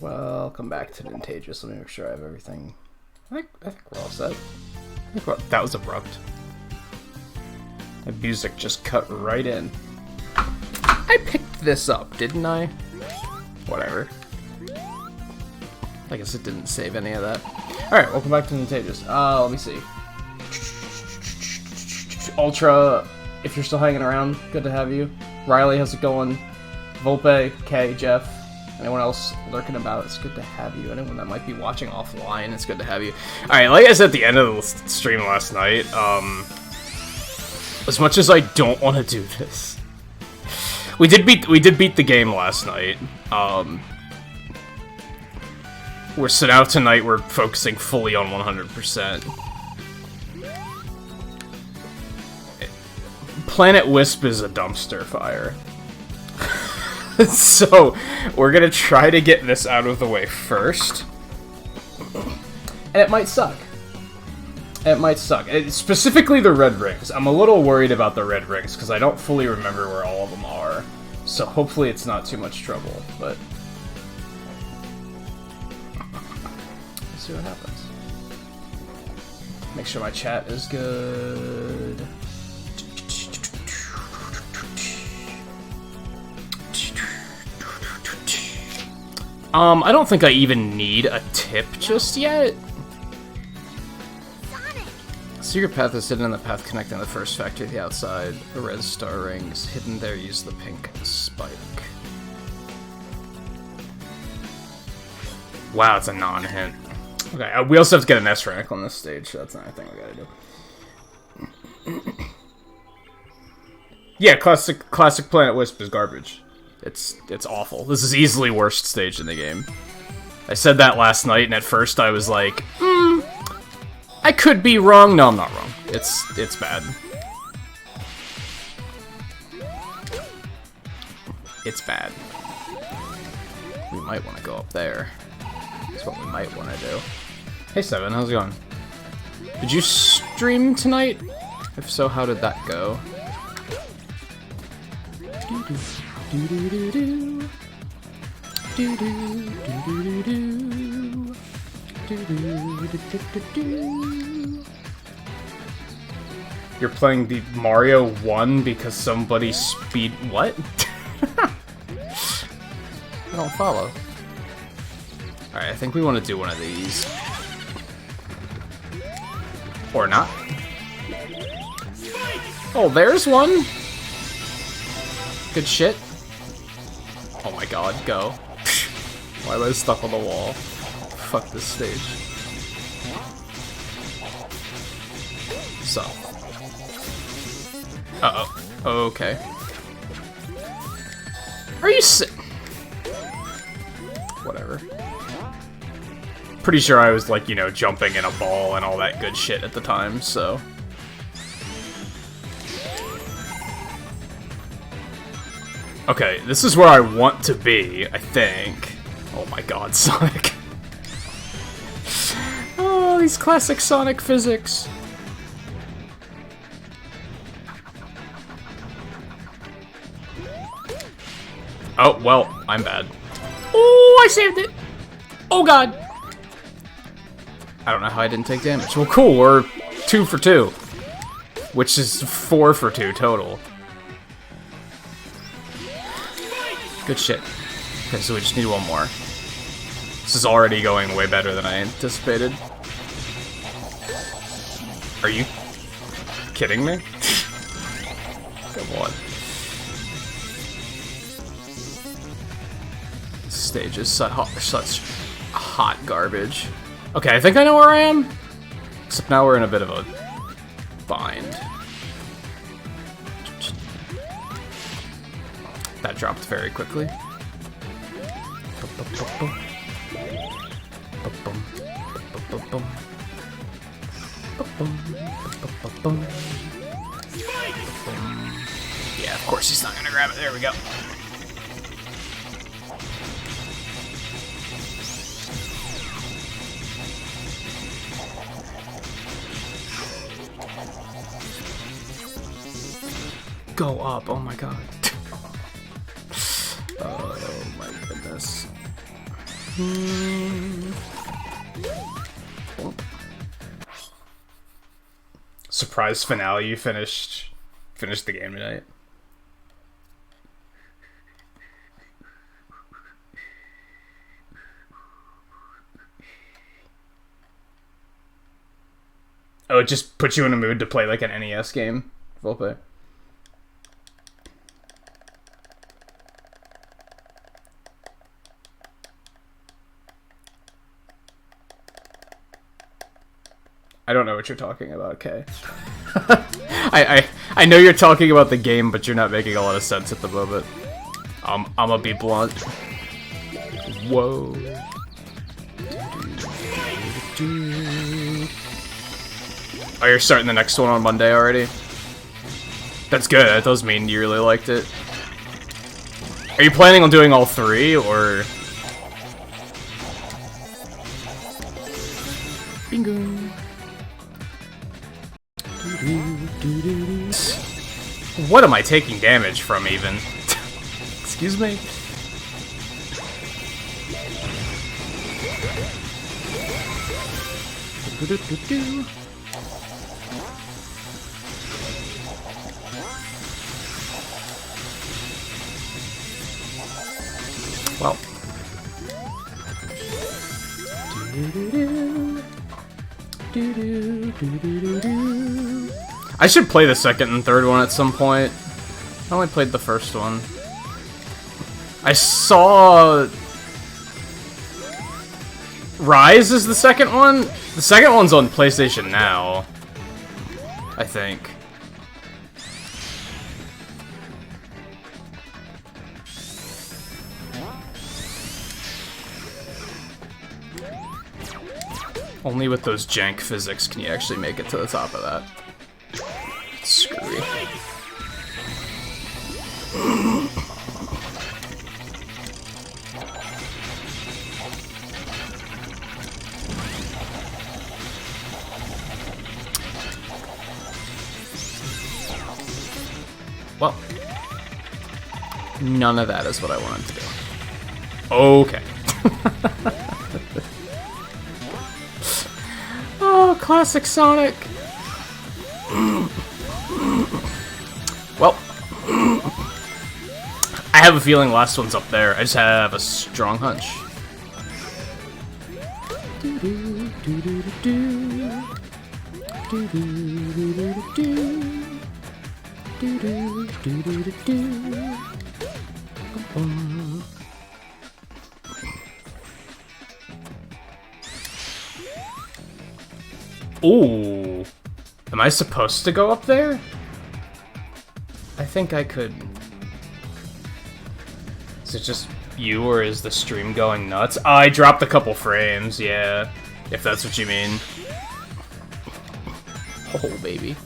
Welcome back to Nintagious. Let me make sure I have everything. I think we're all set. That was abrupt. The music just cut right in. I picked this up, didn't I? Whatever. I guess it didn't save any of that. Alright, welcome back to Nintagious. Let me see. Ultra, if you're still hanging around, good to have you. Riley, how's it going? Volpe, Kay, Jeff, anyone else lurking about, it's good to have you. Anyone that might be watching offline, it's good to have you. Alright, like I said at the end of the stream last night, as much as I don't want to do this, we did beat the game last night. So now tonight we're focusing fully on 100%. Planet Wisp is a dumpster fire. So, we're gonna try to get this out of the way first. And it might suck. It might suck. Specifically the red rings. I'm a little worried about the red rings, because I don't fully remember where all of them are. So hopefully it's not too much trouble, but... let's see what happens. Make sure my chat is good. I don't think I even need a tip just yet. Secret path is hidden in the path connecting the first factory to the outside. The red star ring is hidden there. Use the pink spike. Wow, it's a non-hint. Okay, we also have to get an S rank on this stage, so that's another thing we gotta do. Yeah, classic Planet Wisp is garbage. It's awful. This is easily worst stage in the game. I said that last night, and at first I was like, I could be wrong. No, I'm not wrong. It's bad. It's bad. We might want to go up there. That's what we might want to do. Hey, Seven, how's it going? Did you stream tonight? If so, how did that go? You're playing the Mario 1 because somebody speed... what? I don't follow. Alright, I think we want to do one of these. Or not. Oh, there's one! Good shit. Oh my god, go. Why am I stuck on the wall? Fuck this stage. So. Uh-oh. Okay. Are you whatever. Pretty sure I was, like, you know, jumping in a ball and all that good shit at the time, so... okay, this is where I want to be, I think. Oh my god, Sonic. Oh, these classic Sonic physics. Oh, well, I'm bad. Oh, I saved it! Oh god! I don't know how I didn't take damage. Well, cool, we're 2 for 2. Which is 4 for 2 total. Good shit. Okay, so we just need one more. This is already going way better than I anticipated. Are you kidding me? Come on. This stage is such hot garbage. Okay, I think I know where I am. Except now we're in a bit of a bind. That dropped very quickly. Yeah, of course he's not gonna grab it. There we go. Go up, oh my god. Oh my goodness. Surprise finale, you finished the game tonight. Oh, it just puts you in a mood to play like an NES game. Volpe. I don't know what you're talking about, Kay. I know you're talking about the game, but you're not making a lot of sense at the moment. I'ma be blunt. Whoa. Oh, you're starting the next one on Monday already? That's good. That does mean you really liked it. Are you planning on doing all three, or... Bingo. What am I taking damage from, even? Excuse me? Well. I should play the second and third one at some point. I only played the first one. I saw... Rise is the second one? The second one's on PlayStation Now, I think. Only with those jank physics can you actually make it to the top of that. It's screwy. Well, none of that is what I wanted to do. Okay. Oh, classic Sonic. Well, I have a feeling the last one's up there. I just have a strong hunch. Ooh. Am I supposed to go up there? I think I could. Is it just you, or is the stream going nuts? Oh, I dropped a couple frames, yeah. If that's what you mean. Oh, baby.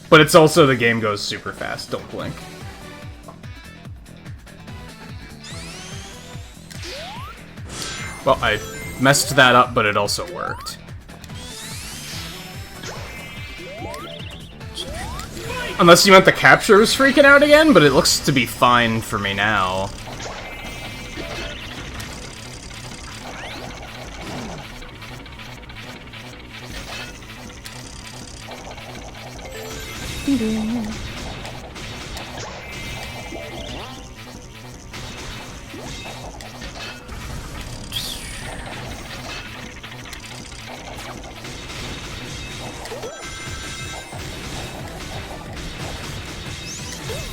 But it's also the game goes super fast, don't blink. Well, I messed that up, but it also worked. Unless you meant the capture was freaking out again, but it looks to be fine for me now.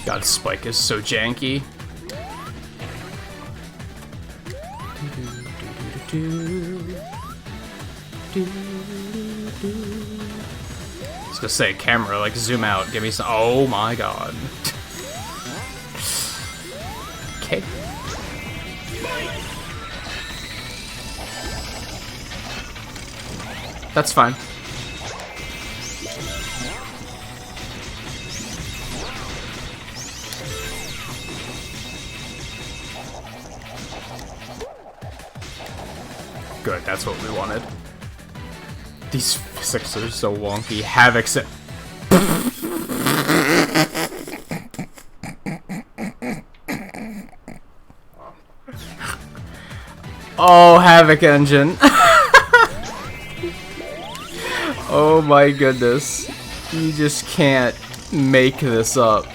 God, Spike is so janky. I was gonna say, camera, like, zoom out, give me some. Oh my god. Okay. That's fine. Good, that's what we wanted. These physics are so wonky. Havoc's it. Oh, Havoc Engine. Oh my goodness. You just can't make this up.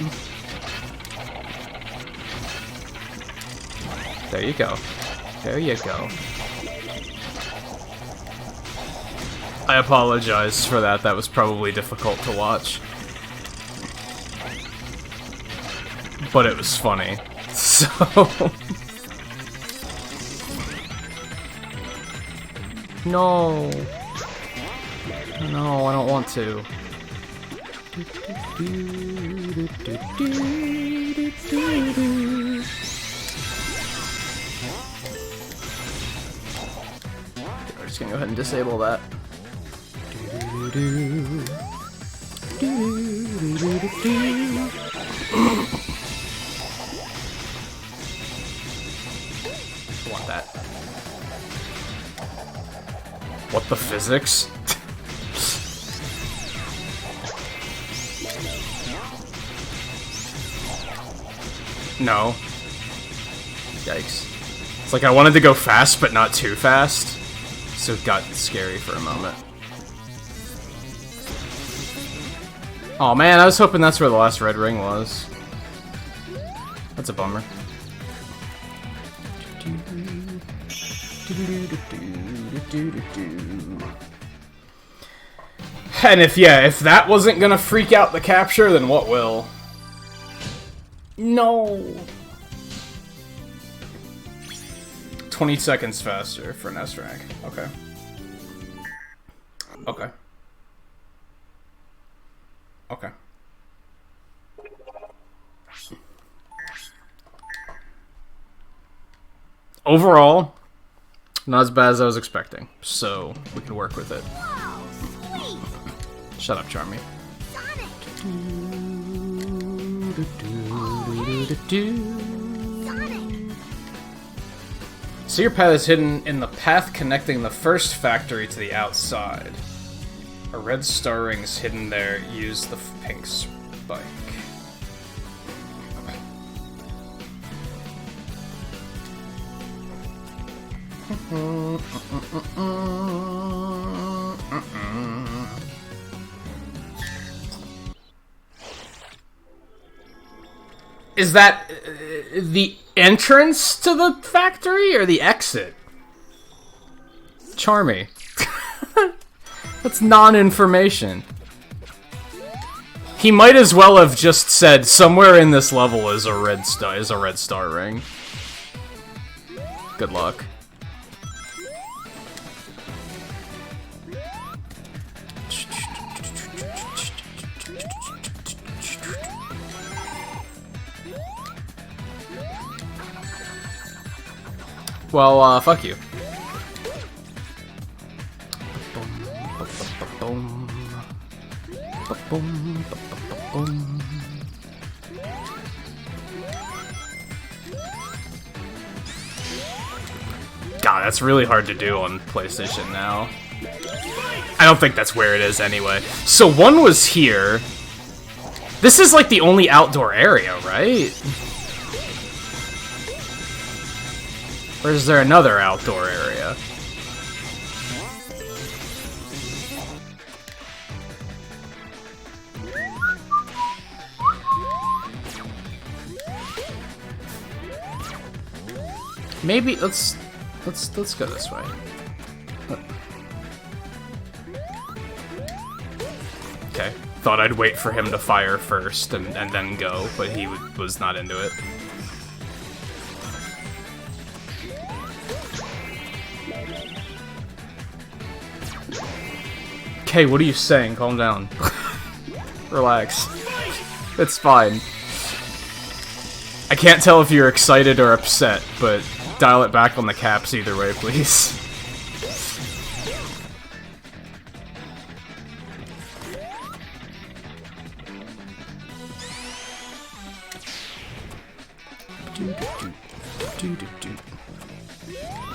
There you go. There you go. I apologize for that. That was probably difficult to watch. But it was funny. So... No. No, I don't want to. We're just gonna go ahead and disable that. I want that. What the physics? No. Yikes. It's like I wanted to go fast, but not too fast. So it got scary for a moment. Oh man, I was hoping that's where the last red ring was. That's a bummer. And if that wasn't gonna freak out the capture, then what will? No! 20 seconds faster for an S rank. Okay. Okay. Okay. Overall, not as bad as I was expecting, so we can work with it. Shut up, Charmy. So your path is hidden in the path connecting the first factory to the outside. A red star ring is hidden there. Use the pink spike. Is that the entrance to the factory or the exit? Charmy. That's non-information. He might as well have just said somewhere in this level is a red star ring. Good luck. Well, fuck you. God, that's really hard to do on PlayStation now. I don't think that's where it is anyway. So one was here. This is like the only outdoor area, right? Or is there another outdoor area? Maybe let's go this way. Okay, thought I'd wait for him to fire first and then go, but he was not into it. Okay, what are you saying? Calm down. Relax. It's fine. I can't tell if you're excited or upset, but dial it back on the caps either way, please.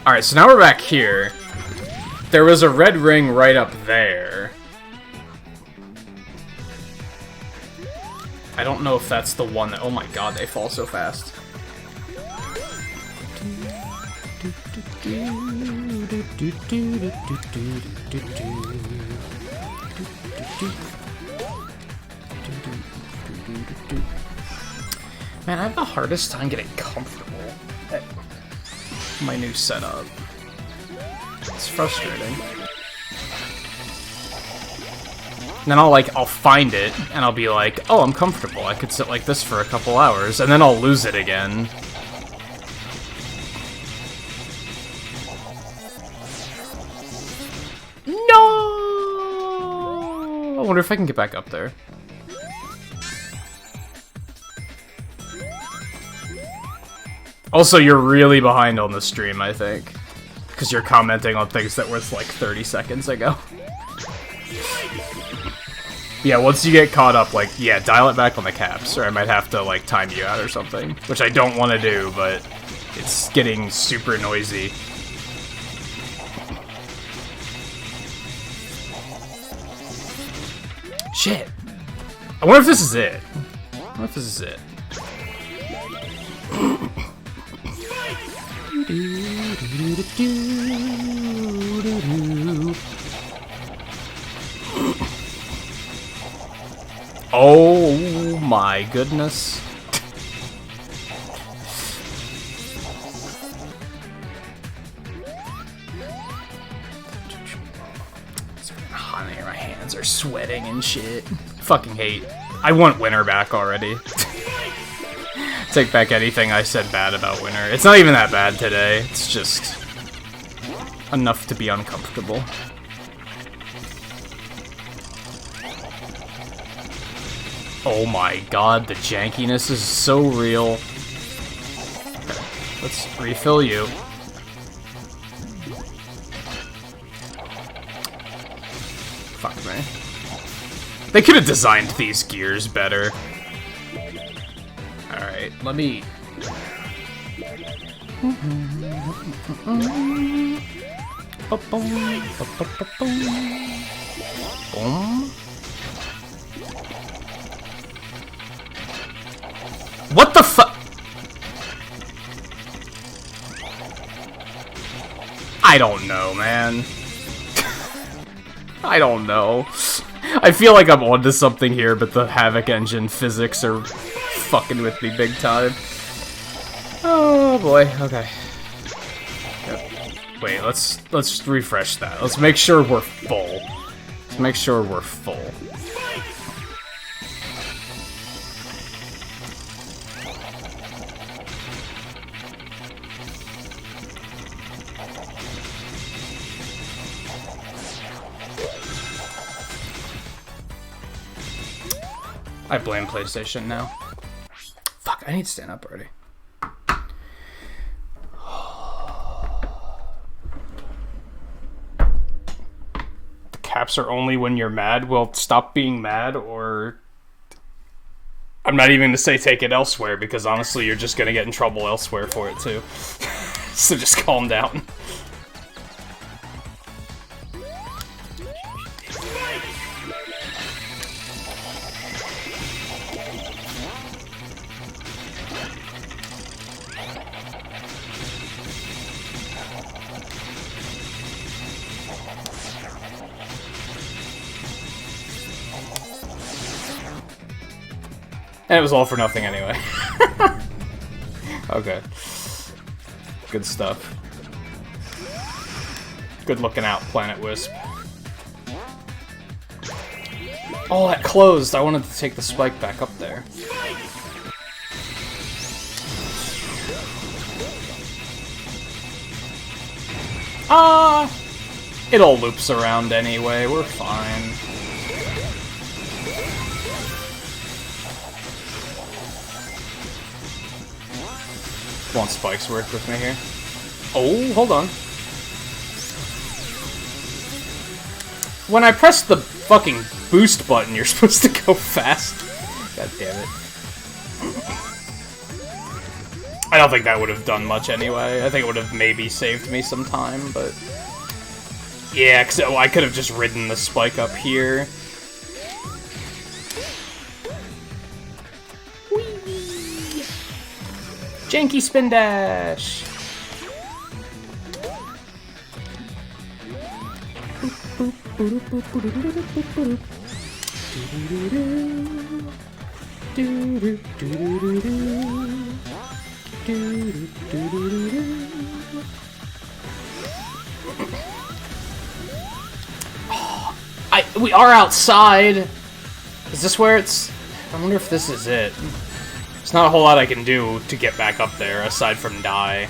Alright, so now we're back here. There was a red ring right up there. I don't know if that's the one that... Oh my god, they fall so fast. Man, I have the hardest time getting comfortable at my new setup. It's frustrating. And then I'll find it, and I'll be like, oh, I'm comfortable. I could sit like this for a couple hours, and then I'll lose it again. No! I wonder if I can get back up there. Also, you're really behind on the stream, I think. Because you're commenting on things that were like 30 seconds ago. Yeah, once you get caught up, like, yeah, dial it back on the caps, or I might have to, like, time you out or something. Which I don't want to do, but it's getting super noisy. Shit. I wonder if this is it. I wonder if this is it. Oh my goodness. Honey, my hands are sweating and shit. Fucking hate. I want Winter back already. Take back anything I said bad about Winter. It's not even that bad today. It's just enough to be uncomfortable. Oh my god, the jankiness is so real. Okay, let's refill you. Fuck me. They could have designed these gears better. Alright, let me... Boom. What the fuck? I don't know, man. I don't know. I feel like I'm onto something here, but the Havoc engine physics are fucking with me big time. Oh boy, okay. Yep. Wait, let's refresh that. Let's make sure we're full. Let's make sure we're full. I blame PlayStation now. Fuck, I need to stand up already. The caps are only when you're mad. Well, stop being mad, or... I'm not even going to say take it elsewhere, because honestly, you're just going to get in trouble elsewhere for it, too. So just calm down. And it was all for nothing anyway. Okay. Good stuff. Good looking out, Planet Wisp. Oh, that closed! I wanted to take the spike back up there. It all loops around anyway, we're fine. One spike's worth with me here. Oh, hold on. When I press the fucking boost button, you're supposed to go fast. God damn it. I don't think that would have done much anyway. I think it would have maybe saved me some time, but... Yeah, because I could have just ridden the spike up here. Janky spin dash! We are outside. Is this where it's... I wonder if this is it. There's not a whole lot I can do to get back up there, aside from die.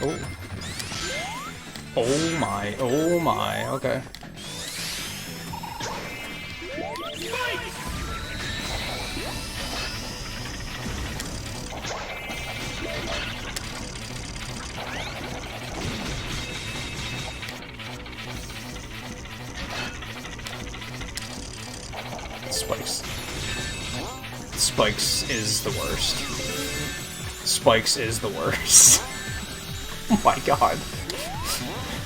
Oh. Oh my, okay. Spikes. Spikes is the worst. Spikes is the worst. Oh my god.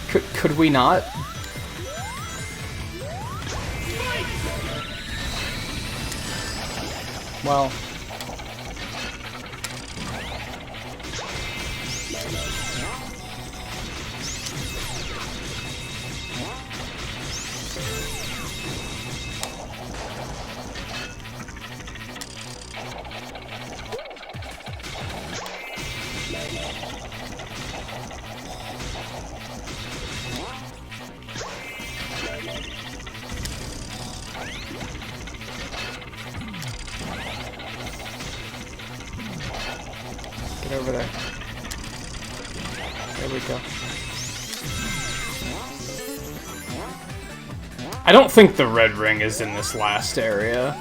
Could we not? Well... Get over there. There we go. I don't think the red ring is in this last area.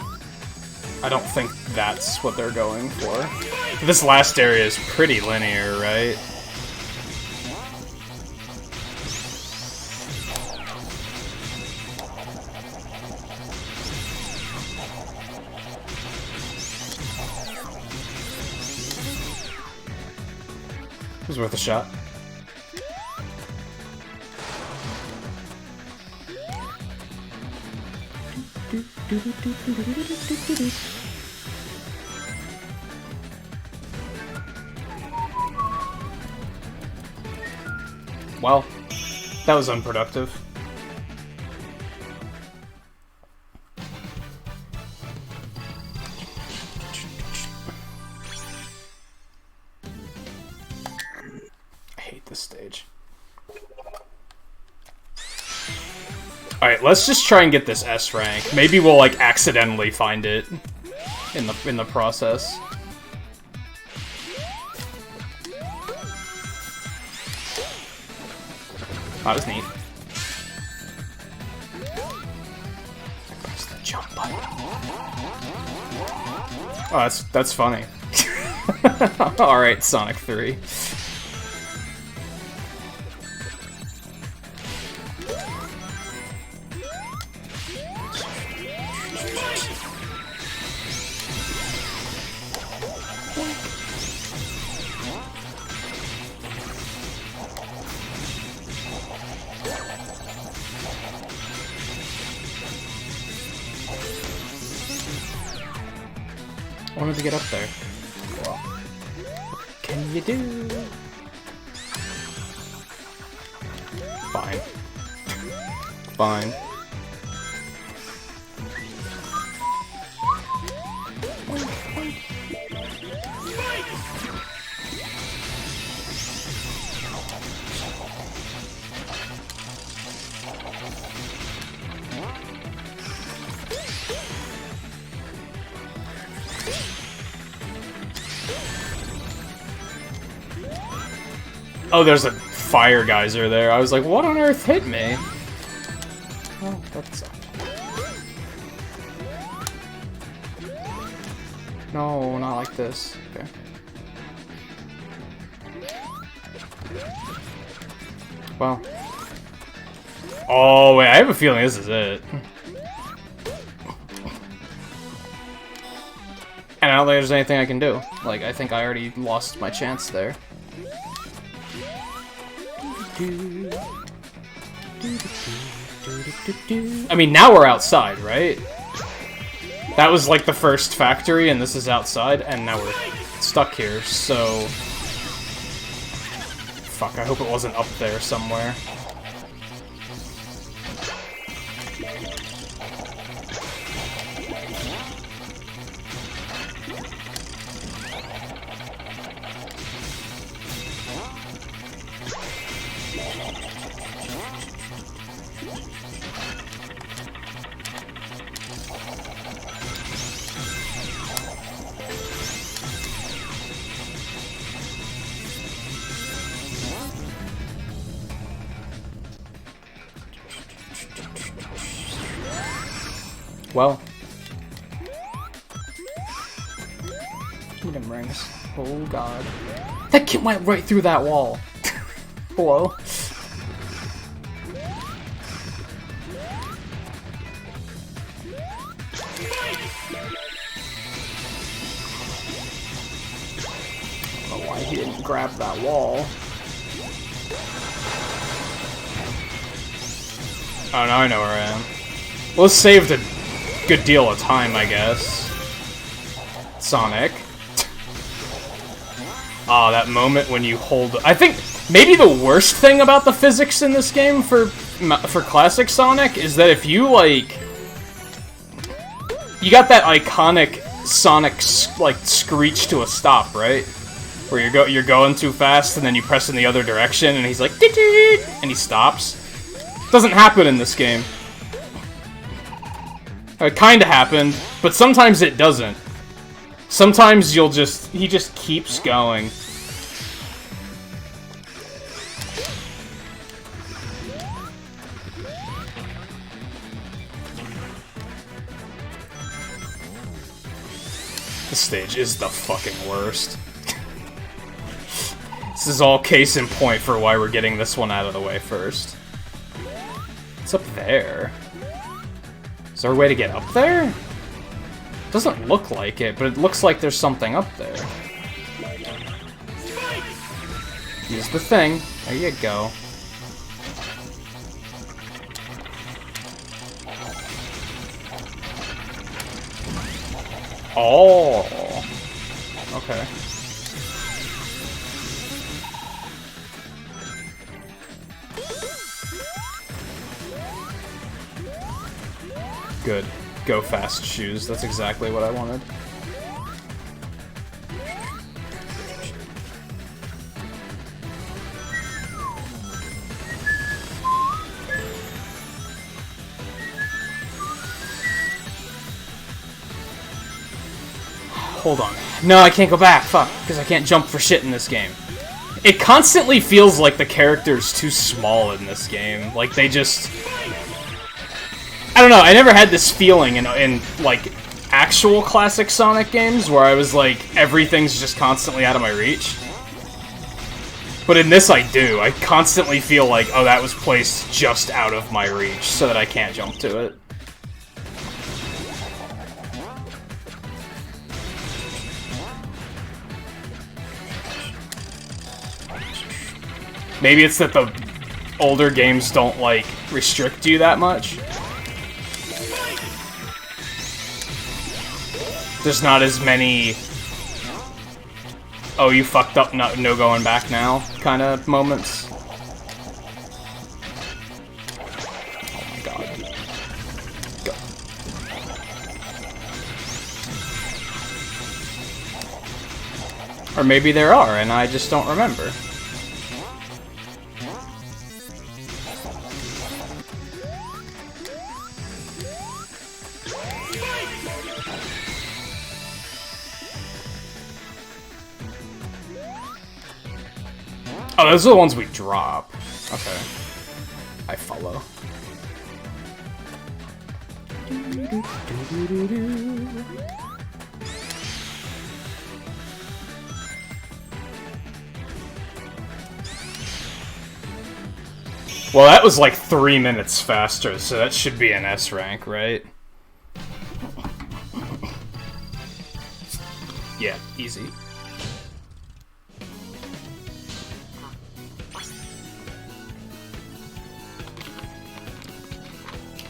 I don't think that's what they're going for. This last area is pretty linear, right? It was worth a shot. Well, that was unproductive. I hate this stage. Alright, let's just try and get this S rank. Maybe we'll, like, accidentally find it in the process. That was neat. Press the jump button. Oh, that's funny. Alright, Sonic 3. I wanted to get up there. Well, what can you do? Fine. Fine. Oh, there's a fire geyser there. I was like, what on earth hit me? Oh, that sucked. No, not like this. Okay. Well. Oh, wait, I have a feeling this is it. And I don't think there's anything I can do. Like, I think I already lost my chance there. I mean, now we're outside, right? That was like the first factory, and this is outside, and now we're stuck here, so... Fuck, I hope it wasn't up there somewhere. Well. Kingdom rings. Oh god. That kid went right through that wall. Hello? I don't know why he didn't grab that wall. Oh, now I know where I am. Well, this saved a good deal of time, I guess. Sonic. Ah, that moment when you hold... I think maybe the worst thing about the physics in this game for classic Sonic is that if you, like... You got that iconic Sonic, like, screech to a stop, right? Where you're going too fast and then you press in the other direction and he's like... And he stops. Doesn't happen in this game. It kinda happened, but sometimes it doesn't. Sometimes he just keeps going. This stage is the fucking worst. This is all case in point for why we're getting this one out of the way first. It's up there. Is there a way to get up there? Doesn't look like it, but it looks like there's something up there. Use the thing. There you go. Oh. Okay. Good. Go fast shoes. That's exactly what I wanted. Hold on. No, I can't go back. Fuck. Because I can't jump for shit in this game. It constantly feels like the character's too small in this game. Like, they just... I don't know, I never had this feeling in like, actual classic Sonic games where I was like, everything's just constantly out of my reach. But in this I do. I constantly feel like, oh, that was placed just out of my reach, so that I can't jump to it. Maybe it's that the older games don't, like, restrict you that much. There's not as many, oh, you fucked up, no going back now kind of moments. Oh my god. Go. Or maybe there are, and I just don't remember. Oh, those are the ones we drop. Okay. I follow. Well, that was like 3 minutes faster, so that should be an S rank, right? Yeah, easy.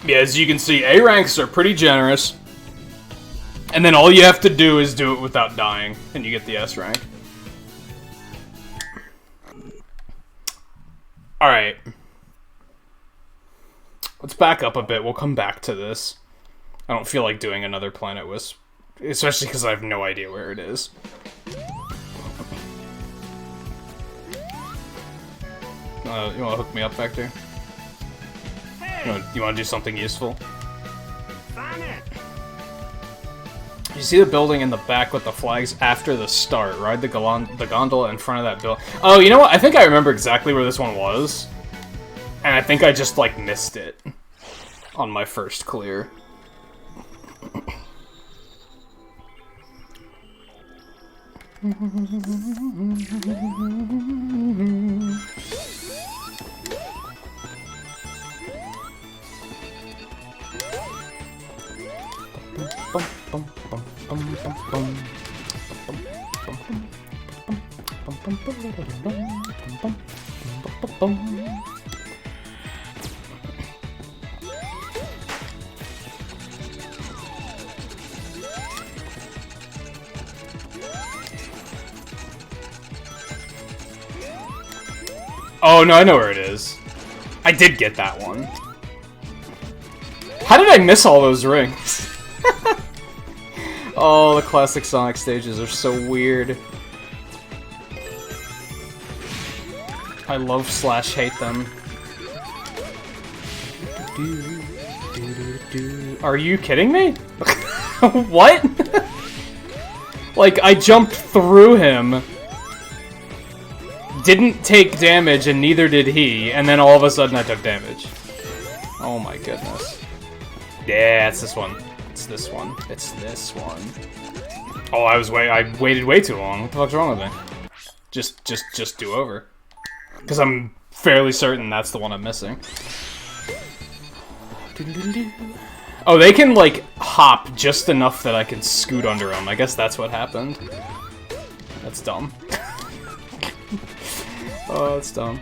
Yeah, as you can see, A ranks are pretty generous. And then all you have to do is do it without dying, and you get the S rank. Alright. Let's back up a bit. We'll come back to this. I don't feel like doing another Planet Wisp. Especially because I have no idea where it is. You want to hook me up back there? Hey. You want to do something useful? You see the building in the back with the flags after the start. Ride the gondola in front of that building. Oh, you know what? I think I remember exactly where this one was. And I think I just, like, missed it on my first clear. Oh, no, I know where it is. I did get that one. How did I miss all those rings? Oh, the classic Sonic stages are so weird. I love / hate them. Are you kidding me? What? Like, I jumped through him, didn't take damage, and neither did he, and then all of a sudden I took damage. Oh my goodness. Yeah, it's this one. It's this one. It's this one. Oh, I waited way too long. What the fuck's wrong with me? Just do over. Because I'm fairly certain that's the one I'm missing. Oh, they can, like, hop just enough that I can scoot under them. I guess that's what happened. That's dumb. Oh, that's dumb.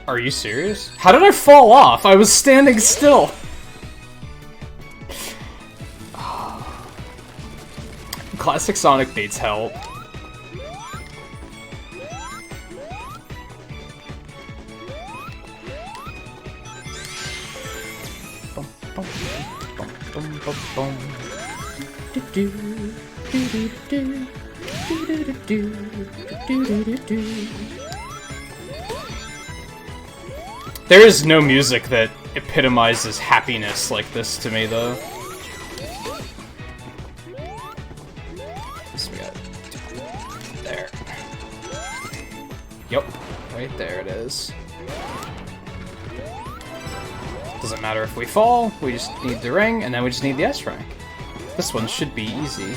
Are you serious? How did I fall off? I was standing still. Classic Sonic needs help. There is no music that epitomizes happiness like this to me, though. So we got there. Yep, right there it is. Doesn't matter if we fall, we just need the ring, and then we just need the S rank. This one should be easy.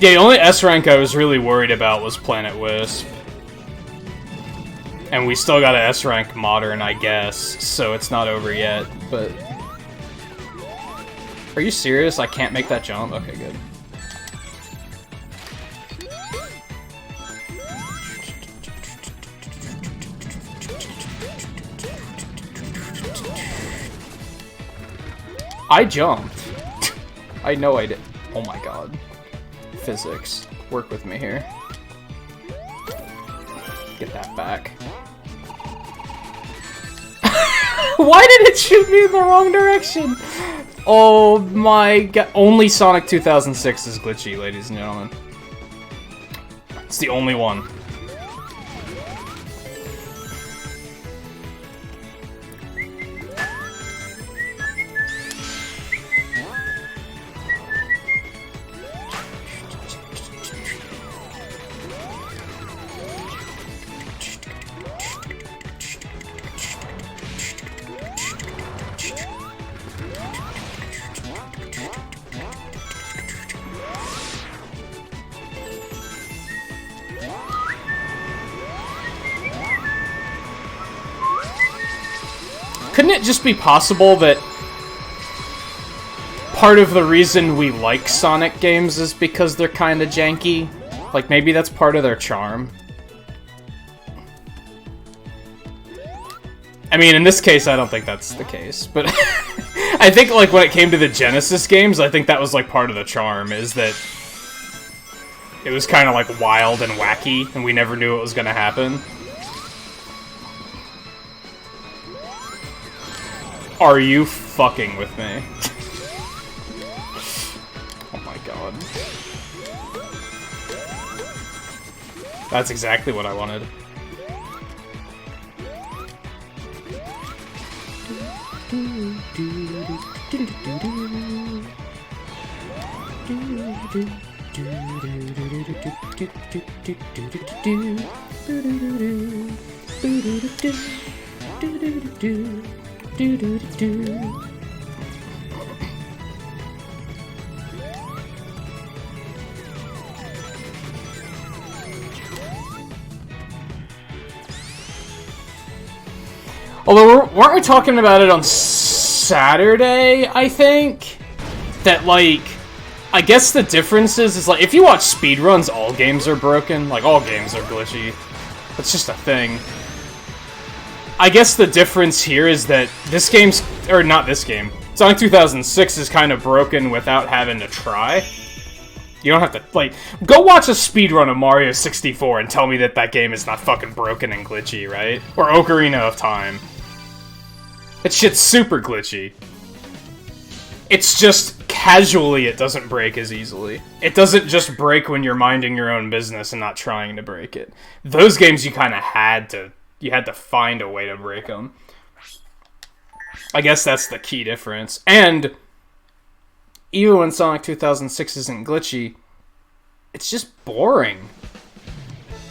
Yeah, the only S rank I was really worried about was Planet Wisp. And we still got an S rank Modern, I guess, so it's not over yet, but... Are you serious? I can't make that jump? Okay, good. I jumped. I know I did. Oh my god. Physics. Work with me here. Get that back. Why did it shoot me in the wrong direction? Oh my god. Only Sonic 2006 is glitchy, ladies and gentlemen. It's the only one. Couldn't it just be possible that part of the reason we like Sonic games is because they're kind of janky? Like, maybe that's part of their charm? I mean, in this case, I don't think that's the case, but I think, like, when it came to the Genesis games, I think that was, like, part of the charm, is that it was kind of, like, wild and wacky, and we never knew what was gonna happen. Are you fucking with me? Oh my god. That's exactly what I wanted. Although, weren't we talking about it on Saturday, I think? That, like, I guess the difference is like, if you watch speedruns, all games are broken. Like, all games are glitchy. That's just a thing. I guess the difference here is that this game's, or not this game, Sonic 2006 is kind of broken without having to try. You don't have to, like, go watch a speedrun of Mario 64 and tell me that that game is not fucking broken and glitchy, right? Or Ocarina of Time. That shit's super glitchy. It's just, casually, it doesn't break as easily. It doesn't just break when you're minding your own business and not trying to break it. Those games you kind of had to find a way to break them. I guess that's the key difference. And even when Sonic 2006 isn't glitchy, it's just boring.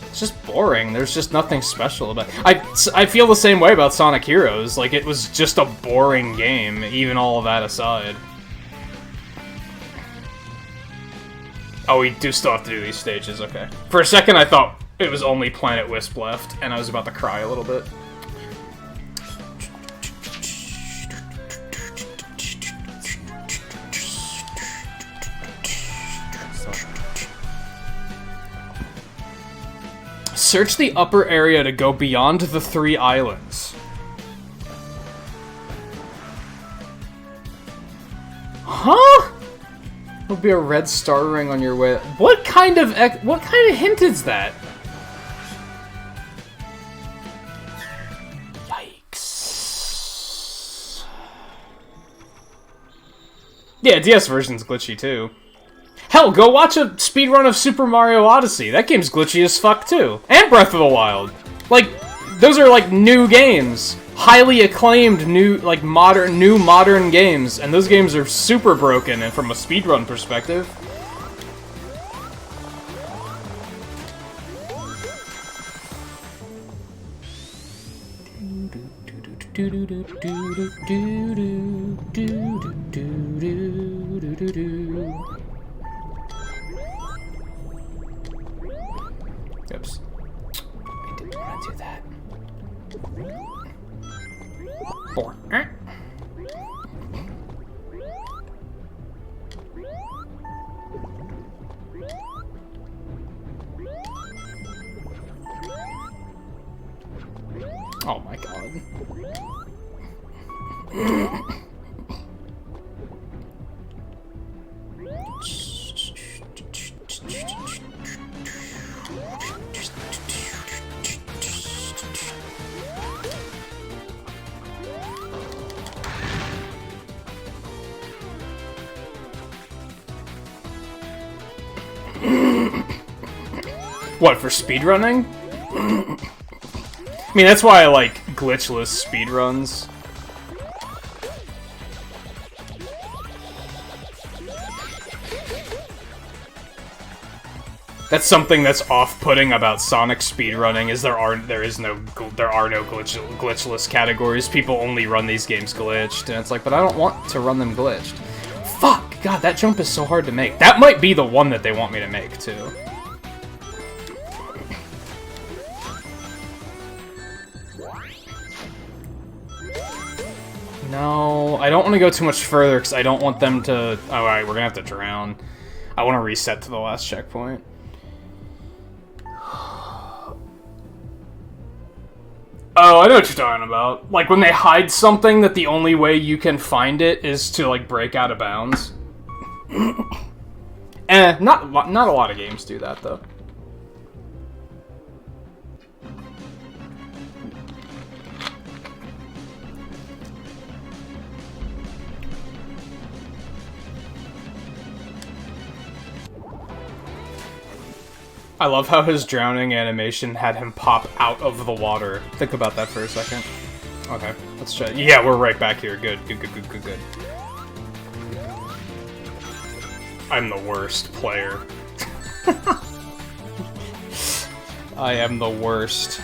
It's just boring. There's just nothing special about it. I feel the same way about Sonic Heroes. Like, it was just a boring game, even all of that aside. Oh, we do still have to do these stages, okay. For a second, I thought it was only Planet Wisp left, and I was about to cry a little bit. Search the upper area to go beyond the 3 islands. Huh? There'll be a red star ring on your way. What kind of hint is that? Yikes. Yeah, DS version's glitchy too. Hell, go watch a speedrun of Super Mario Odyssey. That game's glitchy as fuck, too. And Breath of the Wild. Like, those are, like, new games. Highly acclaimed new modern games. And those games are super broken, and from a speedrun perspective. Oops. I didn't want to do that. 4. Oh my god. What, for speedrunning? I mean, that's why I like glitchless speedruns. That's something that's off-putting about Sonic speedrunning, is there are no glitchless categories. People only run these games glitched, and it's like, but I don't want to run them glitched. Fuck! God, that jump is so hard to make. That might be the one that they want me to make, too. No, I don't want to go too much further because I don't want them to... Alright, we're gonna have to drown. I want to reset to the last checkpoint. Oh, I know what you're talking about. Like, when they hide something that the only way you can find it is to, like, break out of bounds. Not a lot of games do that, though. I love how his drowning animation had him pop out of the water. Think about that for a second. Okay, let's try. Yeah, we're right back here. Good. I'm the worst player. I am the worst.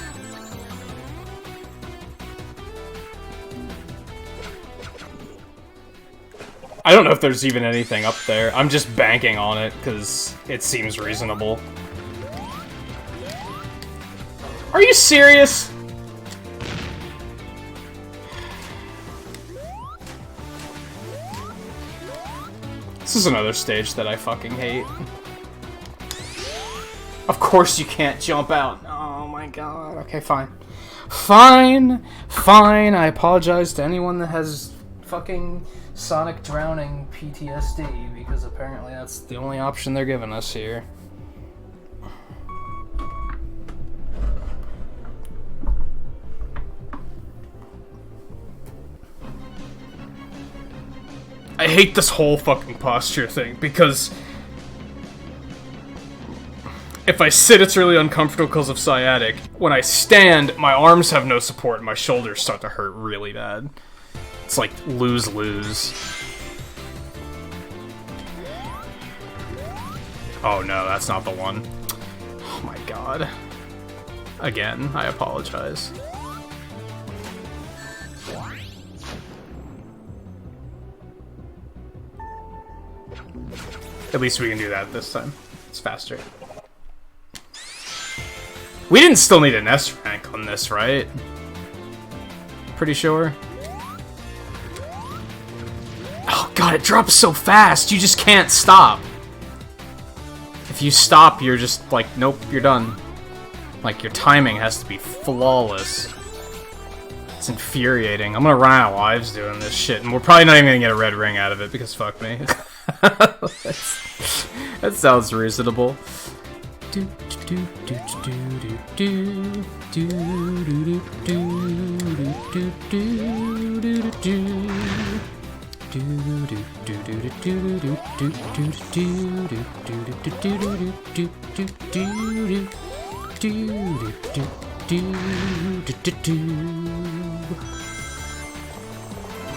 I don't know if there's even anything up there. I'm just banking on it because it seems reasonable. Are you serious? This is another stage that I fucking hate. Of course you can't jump out. Oh my god. Okay, fine. Fine. I apologize to anyone that has fucking Sonic drowning PTSD, because apparently that's the only option they're giving us here. I hate this whole fucking posture thing, because if I sit, it's really uncomfortable because of sciatic. When I stand, my arms have no support and my shoulders start to hurt really bad. It's like lose-lose. Oh no, that's not the one. Oh my god. Again, I apologize. At least we can do that this time. It's faster. We didn't still need an S rank on this, right? Pretty sure. Oh god, it drops so fast! You just can't stop! If you stop, you're just like, nope, you're done. Like, your timing has to be flawless. It's infuriating. I'm gonna run out of lives doing this shit, and we're probably not even gonna get a red ring out of it, because fuck me. That sounds reasonable.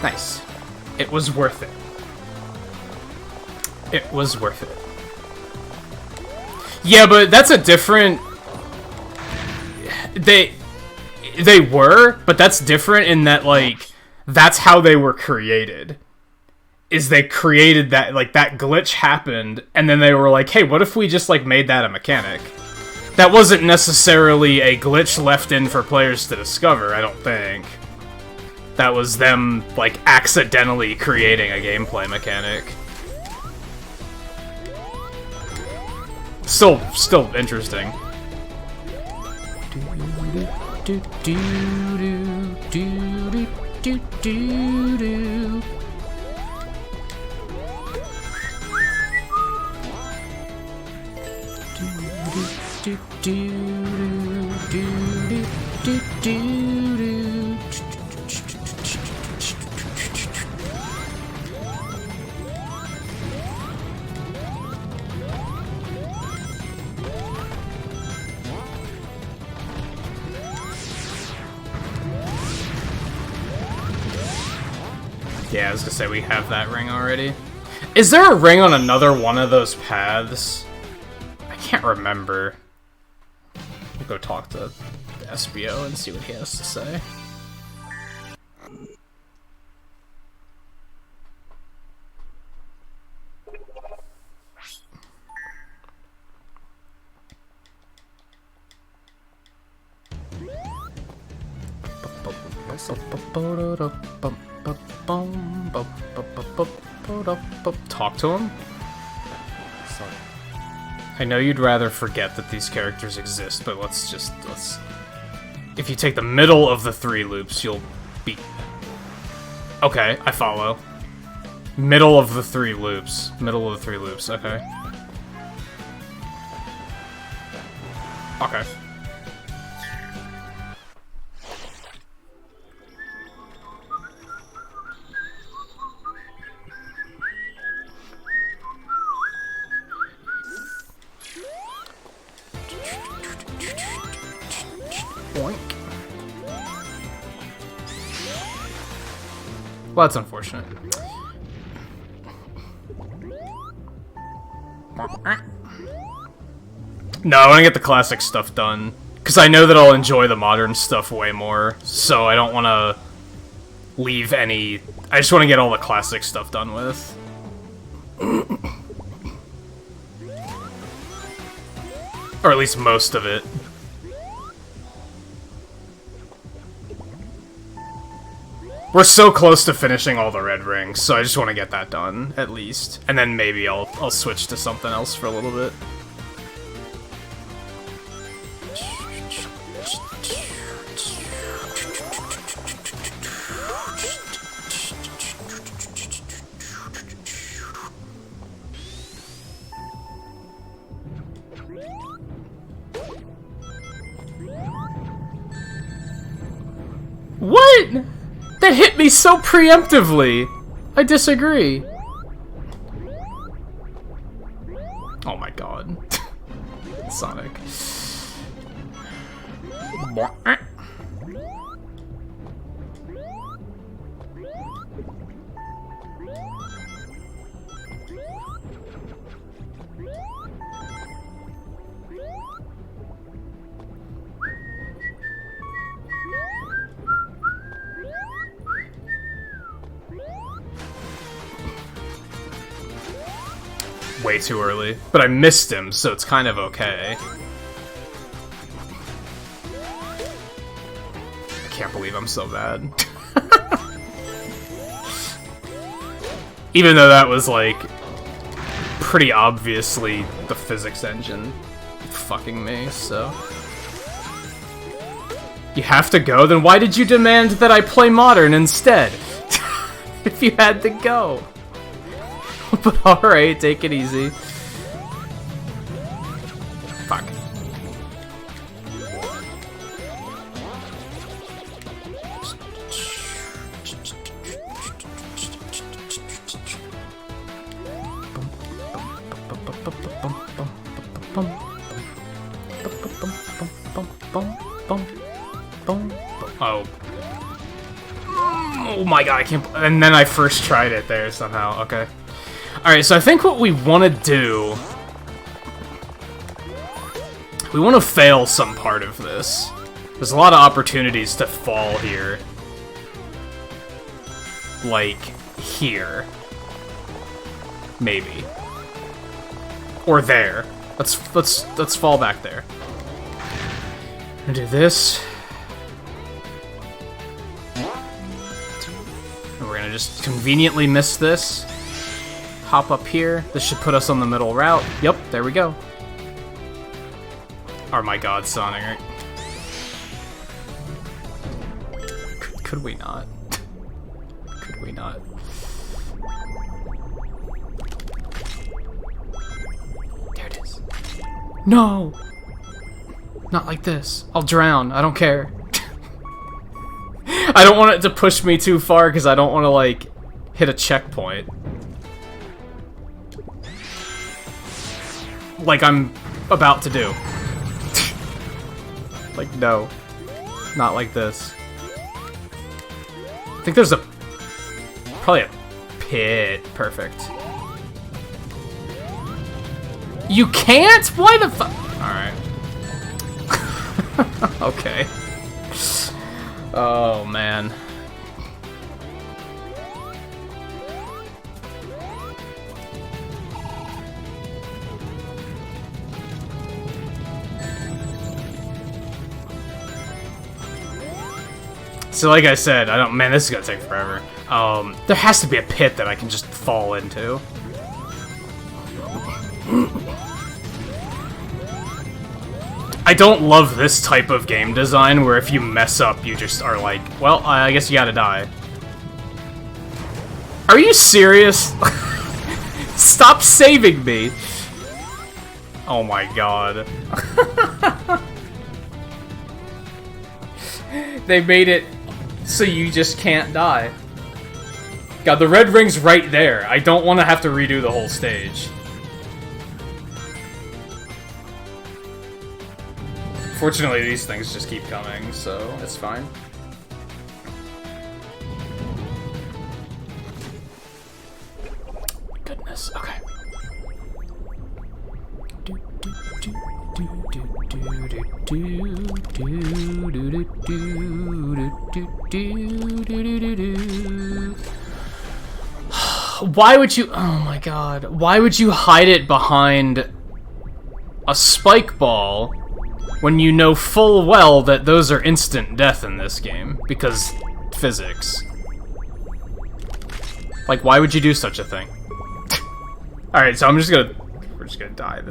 Nice. It was worth it. It was worth it. Yeah, but that's a different... They were, but that's different in that, like, that's how they were created. Is they created that, like, that glitch happened, and then they were like, hey, what if we just, like, made that a mechanic? That wasn't necessarily a glitch left in for players to discover, I don't think. That was them, like, accidentally creating a gameplay mechanic. Still interesting. Yeah, I was gonna say we have that ring already. Is there a ring on another one of those paths? I can't remember. We'll go talk to SBO and see what he has to say. Talk to him? I know you'd rather forget that these characters exist, but let's... If you take the middle of the 3 loops, you'll be... Okay, I follow. Middle of the 3 loops. Middle of the 3 loops, okay. Okay. Boink. Well, that's unfortunate. No, I want to get the classic stuff done. Because I know that I'll enjoy the modern stuff way more. So I don't want to leave any... I just want to get all the classic stuff done with. Or at least most of it. We're so close to finishing all the red rings, so I just want to get that done, at least. And then maybe I'll switch to something else for a little bit. What? That hit me so preemptively! I disagree. Oh my god. Sonic. Way too early. But I missed him, so it's kind of okay. I can't believe I'm so bad. Even though that was, like, pretty obviously the physics engine fucking me, so... You have to go? Then why did you demand that I play modern instead? If you had to go. But alright, take it easy. Fuck. Oh. Oh my god, I can't... And then I first tried it there somehow, okay. Alright, so I think what we want to do... We want to fail some part of this. There's a lot of opportunities to fall here. Like, here. Maybe. Or there. Let's fall back there. I'm gonna do this. And we're gonna just conveniently miss this. Hop up here. This should put us on the middle route. Yep, there we go. Oh my god, Sonic, right? Could we not? Could we not? There it is. No! Not like this. I'll drown. I don't care. I don't want it to push me too far because I don't want to, like, hit a checkpoint. Like I'm about to do. Like, no. Not like this. I think there's probably a pit. Perfect. You can't? Why the fuck? Alright. Okay. Oh, man. So like I said, man, this is gonna take forever. There has to be a pit that I can just fall into. I don't love this type of game design where if you mess up, you just are like, well, I guess you gotta die. Are you serious? Stop saving me! Oh my god. They made it so you just can't die. God, the red ring's right there. I don't want to have to redo the whole stage. Fortunately, these things just keep coming, so it's fine. Goodness, okay. Why would you... Oh my god. Why would you hide it behind a spike ball when you know full well that those are instant death in this game? Because physics. Like, why would you do such a thing? Alright, so we're just gonna die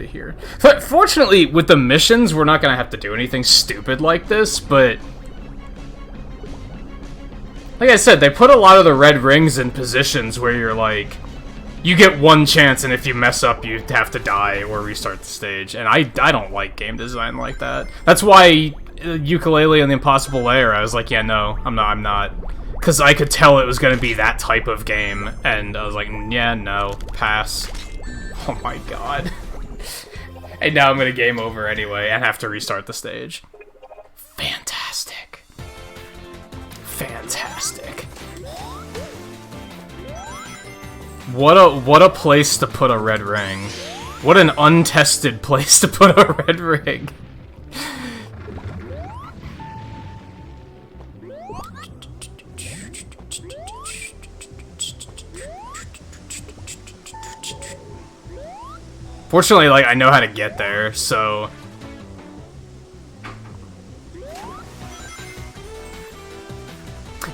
here. But fortunately, with the missions, we're not gonna have to do anything stupid like this, but... Like I said, they put a lot of the red rings in positions where you're like... You get one chance, and if you mess up, you have to die or restart the stage. And I don't like game design like that. That's why Yooka-Laylee and the Impossible Lair, I was like, yeah, no, I'm not. Because I could tell it was going to be that type of game, and I was like, yeah, no, pass. Oh my god. And now I'm going to game over anyway, and have to restart the stage. Fantastic. Fantastic. What a place to put a red ring. What an untested place to put a red ring. Fortunately, like, I know how to get there, so...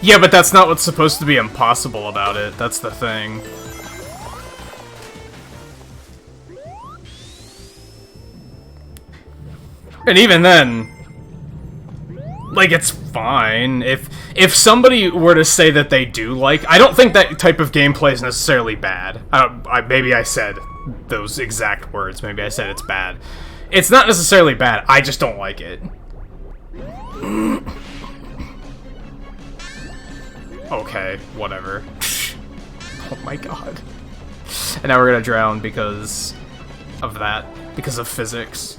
Yeah, but that's not what's supposed to be impossible about it. That's the thing. And even then, like, it's fine. If somebody were to say that they do like... I don't think that type of gameplay is necessarily bad. Maybe I said those exact words. Maybe I said it's bad. It's not necessarily bad. I just don't like it. Okay, whatever. Oh my god. And now we're gonna drown because of that. Because of physics.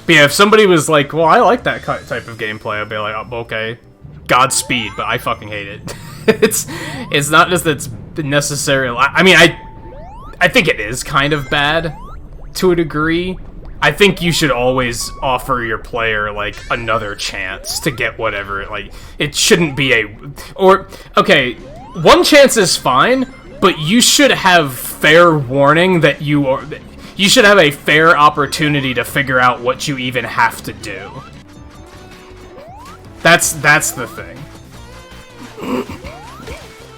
But yeah, if somebody was like, well, I like that type of gameplay, I'd be like, oh, okay, Godspeed, but I fucking hate it. It's not just that it's necessarily... I mean, I think it is kind of bad, to a degree. I think you should always offer your player, like, another chance to get whatever, like, it shouldn't be a... Or, okay, one chance is fine, but you should have fair warning that you are... You should have a fair opportunity to figure out what you even have to do. That's the thing.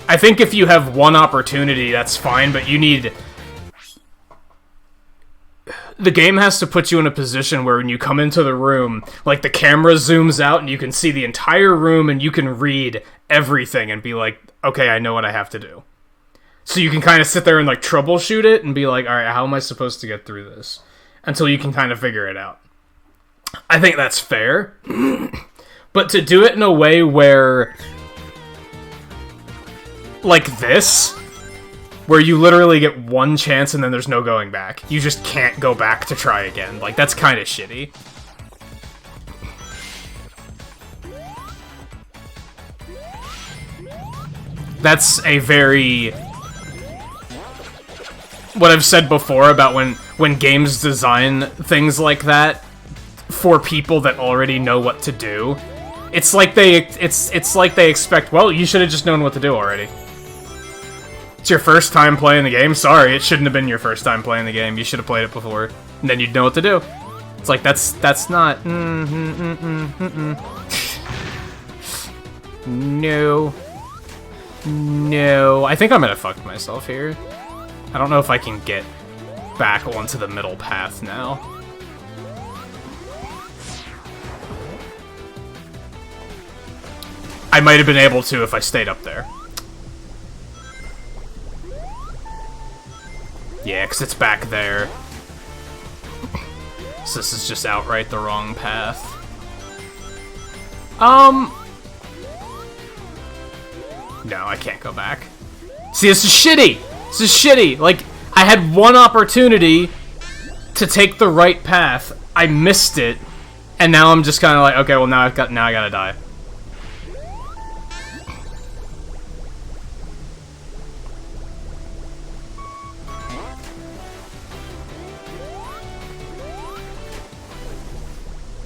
I think if you have one opportunity, that's fine, but you need... The game has to put you in a position where when you come into the room, like, the camera zooms out and you can see the entire room and you can read everything and be like, okay, I know what I have to do. So you can kind of sit there and, like, troubleshoot it and be like, alright, how am I supposed to get through this? Until you can kind of figure it out. I think that's fair. But to do it in a way where... Like this... Where you literally get one chance and then there's no going back. You just can't go back to try again. Like, that's kind of shitty. That's a very... What I've said before about when games design things like that for people that already know what to do. It's like they expect, well, you should have just known what to do already. It's your first time playing the game. Sorry, it shouldn't have been your first time playing the game. You should have played it before, and then you'd know what to do. It's like, that's not... No. No. I think I might have fucked myself here. I don't know if I can get back onto the middle path now. I might have been able to if I stayed up there. Yeah, because it's back there. So this is just outright the wrong path. No, I can't go back. See, this is shitty! This is shitty! Like, I had one opportunity to take the right path. I missed it. And now I'm just kind of like, okay, well now I gotta die.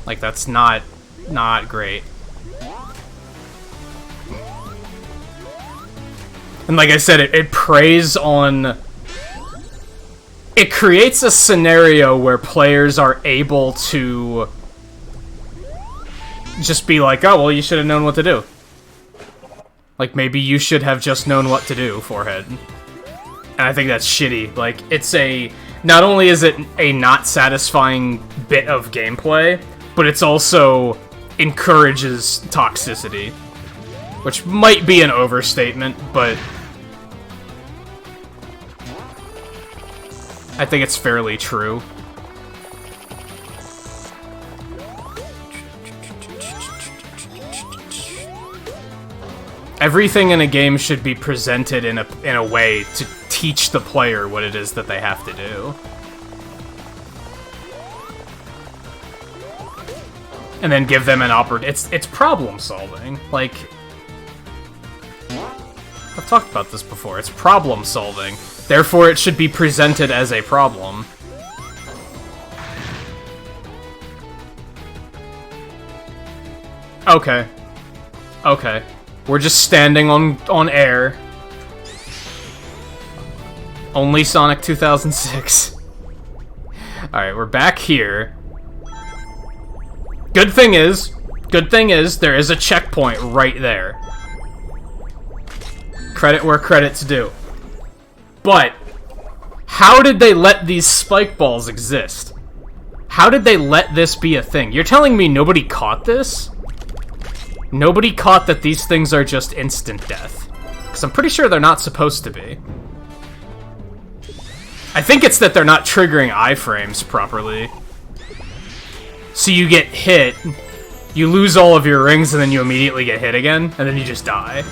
Like, that's not great. And like I said, it preys on... It creates a scenario where players are able to just be like, oh, well, you should have known what to do. Like, maybe you should have just known what to do, Forehead. And I think that's shitty. Like, it's a... Not only is it a not satisfying bit of gameplay, but it's also encourages toxicity. Which might be an overstatement, but... I think it's fairly true. Everything in a game should be presented in a way to teach the player what it is that they have to do. And then give them an opportunity. It's problem solving. Like, I've talked about this before. It's problem solving. Therefore, it should be presented as a problem. Okay. Okay. We're just standing on air. Only Sonic 2006. Alright, we're back here. Good thing is, there is a checkpoint right there. Credit where credit's due. But, how did they let these spike balls exist? How did they let this be a thing? You're telling me nobody caught this? Nobody caught that these things are just instant death. Because I'm pretty sure they're not supposed to be. I think it's that they're not triggering iframes properly. So you get hit, you lose all of your rings, and then you immediately get hit again, and then you just die.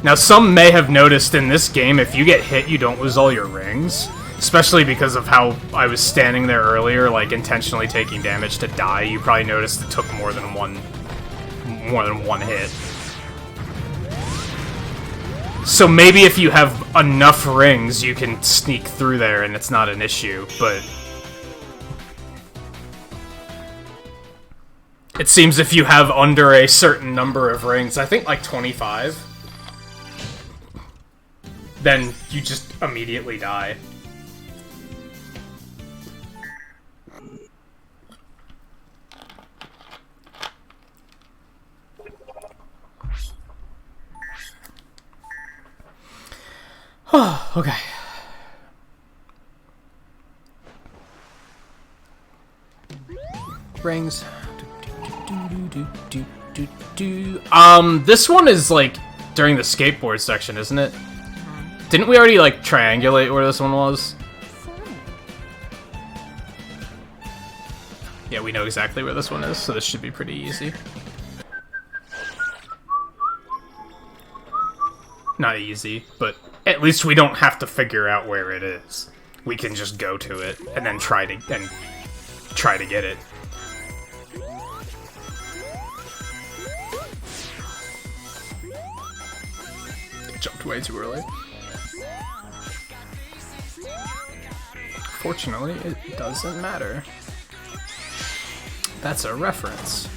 Now, some may have noticed in this game, if you get hit, you don't lose all your rings. Especially because of how I was standing there earlier, like, intentionally taking damage to die. You probably noticed it took more than one hit. So maybe if you have enough rings, you can sneak through there and it's not an issue, but... It seems if you have under a certain number of rings, I think like 25, then you just immediately die. Okay. Rings. This one is like during the skateboard section, isn't it? Didn't we already like triangulate where this one was? Yeah, we know exactly where this one is, so this should be pretty easy. Not easy, but at least we don't have to figure out where it is. We can just go to it and then try to get it. I jumped way too early. Fortunately, it doesn't matter. That's a reference.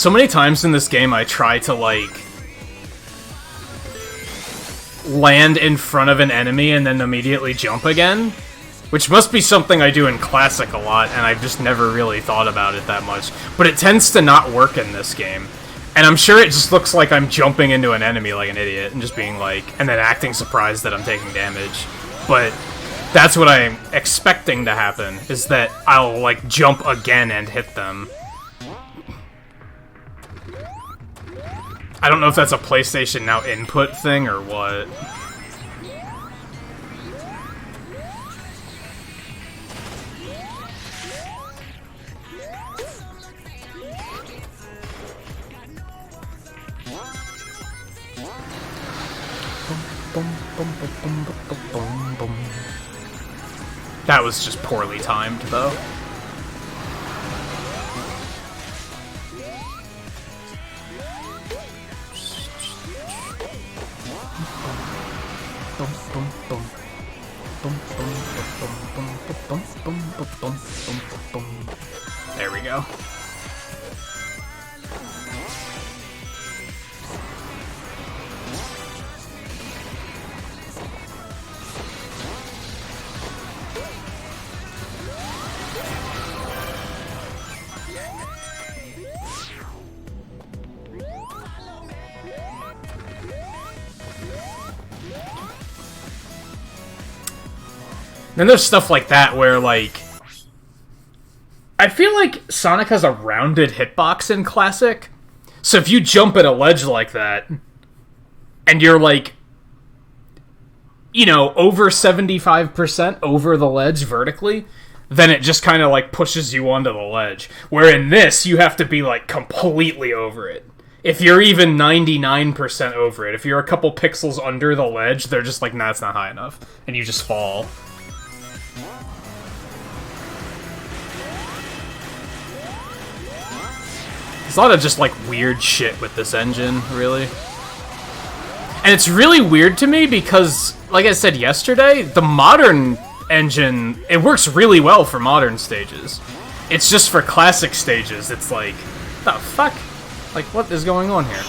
So many times in this game I try to, like, land in front of an enemy and then immediately jump again, which must be something I do in Classic a lot, and I've just never really thought about it that much. But it tends to not work in this game. And I'm sure it just looks like I'm jumping into an enemy like an idiot and just being like, and then acting surprised that I'm taking damage. But that's what I'm expecting to happen, is that I'll, like, jump again and hit them. I don't know if that's a PlayStation Now input thing or what. That was just poorly timed, though. There we go. Then there's stuff like that where, like, I feel like Sonic has a rounded hitbox in Classic. So if you jump at a ledge like that, and you're, like, you know, over 75% over the ledge vertically, then it just kind of, like, pushes you onto the ledge. Where in this, you have to be, like, completely over it. If you're even 99% over it, if you're a couple pixels under the ledge, they're just like, nah, it's not high enough. And you just fall. There's a lot of just, like, weird shit with this engine, really. And it's really weird to me because, like I said yesterday, the modern engine, it works really well for modern stages. It's just for classic stages, it's like, the fuck? Like, what is going on here?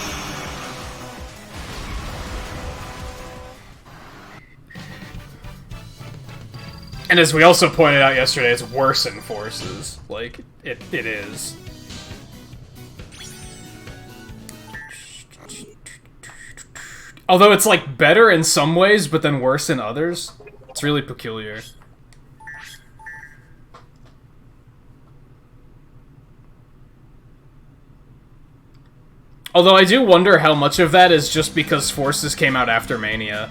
And as we also pointed out yesterday, it's worse in Forces. Like, it is. Although it's, like, better in some ways, but then worse in others. It's really peculiar. Although I do wonder how much of that is just because Forces came out after Mania.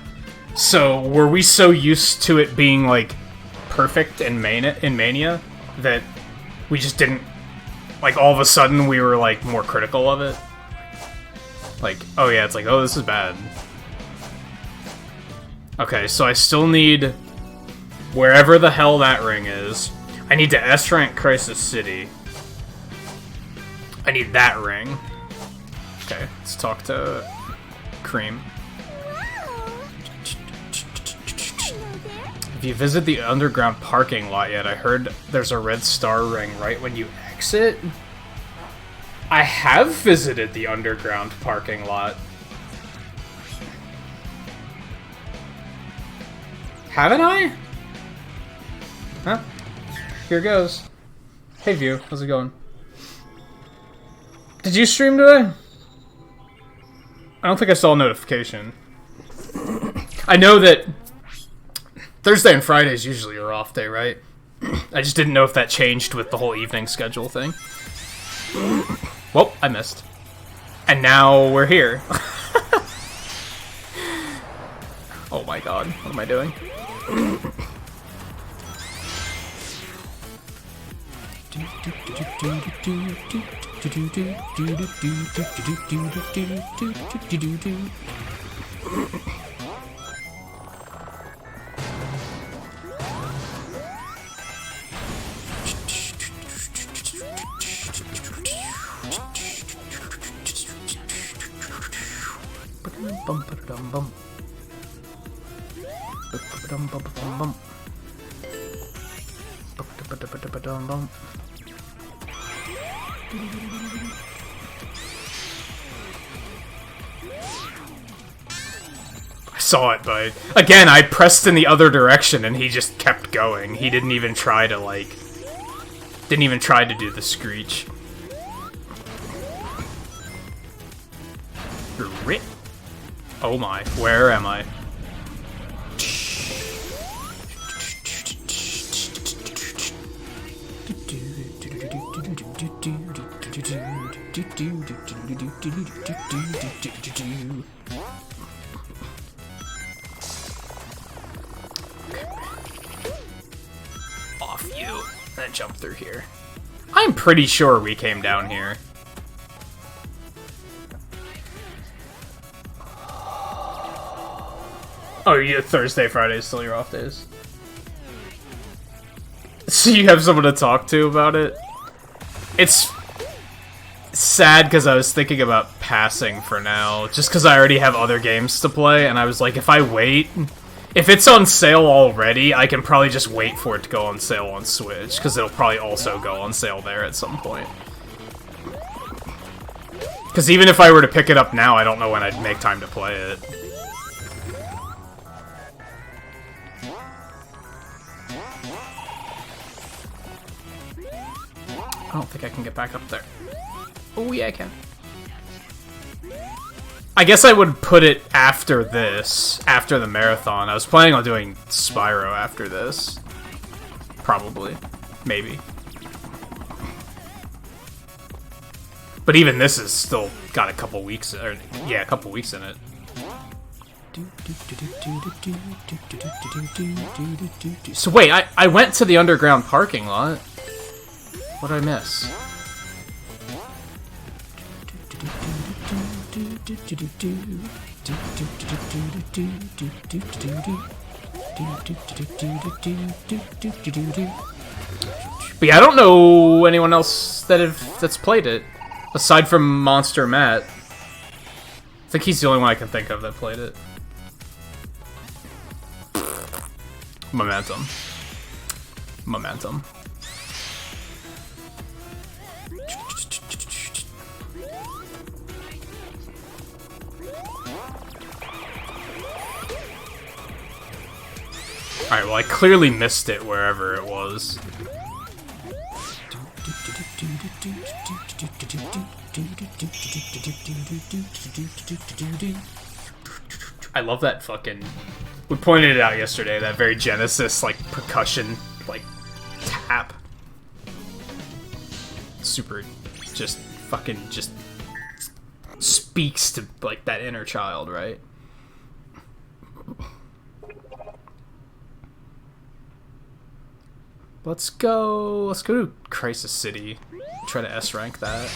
So, were we so used to it being, like, perfect in Mania that we just didn't... Like, all of a sudden we were, like, more critical of it? Like, oh yeah, it's like, oh, this is bad. Okay, so I still need... Wherever the hell that ring is. I need to S-rank Crisis City. I need that ring. Okay, let's talk to Cream. If you visit the underground parking lot yet, I heard there's a red star ring right when you exit. I have visited the underground parking lot. Haven't I? Huh? Here goes. Hey View, how's it going? Did you stream today? I don't think I saw a notification. I know that Thursday and Friday is usually your off day, right? I just didn't know if that changed with the whole evening schedule thing. Well, I missed. And now we're here. Oh my god, what am I doing? saw it, but again, I pressed in the other direction and he just kept going. He didn't even try to, like... Didn't even try to do the screech. Rip. Oh my, where am I? Off you, then jump through here. I'm pretty sure we came down here. Oh, yeah, Thursday, Friday is still your off days. So you have someone to talk to about it? It's sad because I was thinking about passing for now, just because I already have other games to play, and I was like, if I wait, if it's on sale already, I can probably just wait for it to go on sale on Switch, because it'll probably also go on sale there at some point. Because even if I were to pick it up now, I don't know when I'd make time to play it. I don't think I can get back up there. Oh, yeah, I can. I guess I would put it after this, after the marathon. I was planning on doing Spyro after this. Probably. Maybe. But even this has still got a couple weeks, or, yeah, a couple weeks in it. So wait, I went to the underground parking lot. What did I miss? But yeah, I don't know anyone else that's played it aside from Monster Matt. I think he's the only one I can think of that played it. Momentum. Alright, well I clearly missed it wherever it was. I love that fucking... We pointed it out yesterday, that very Genesis, like, percussion, like, tap. Super, just, fucking, just speaks to, like, that inner child, right? Let's go to Crisis City. Try to S-rank that.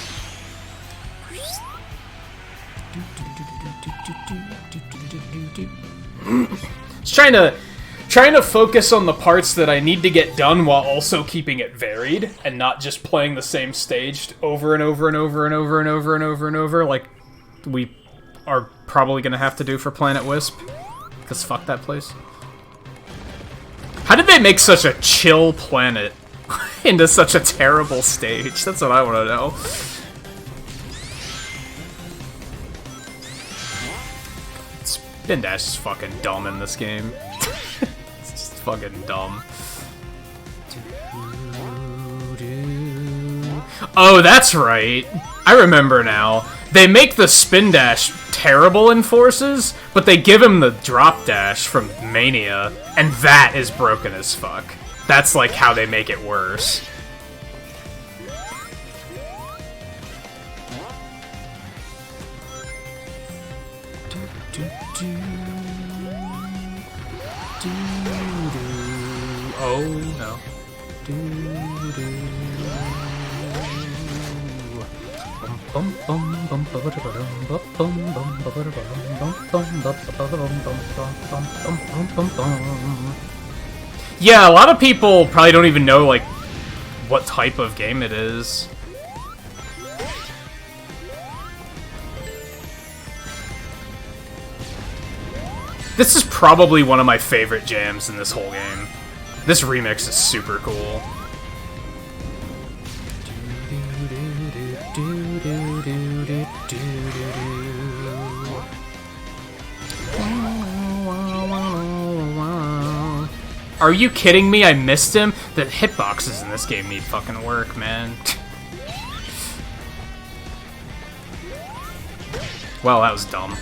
Just trying to focus on the parts that I need to get done while also keeping it varied and not just playing the same stage over and over and over and over and over and over and over like we are probably gonna have to do for Planet Wisp. Because fuck that place. How did they make such a chill planet into such a terrible stage? That's what I want to know. Spin Dash is fucking dumb in this game. It's just fucking dumb. Oh, that's right. I remember now. They make the Spin Dash terrible in Forces, but they give him the Drop Dash from Mania, and that is broken as fuck. That's like how they make it worse. Oh no. Yeah, a lot of people probably don't even know, like, what type of game it is. This is probably one of my favorite jams in this whole game. This remix is super cool. Are you kidding me? I missed him? The hitboxes in this game need fucking work, man. Well, that was dumb.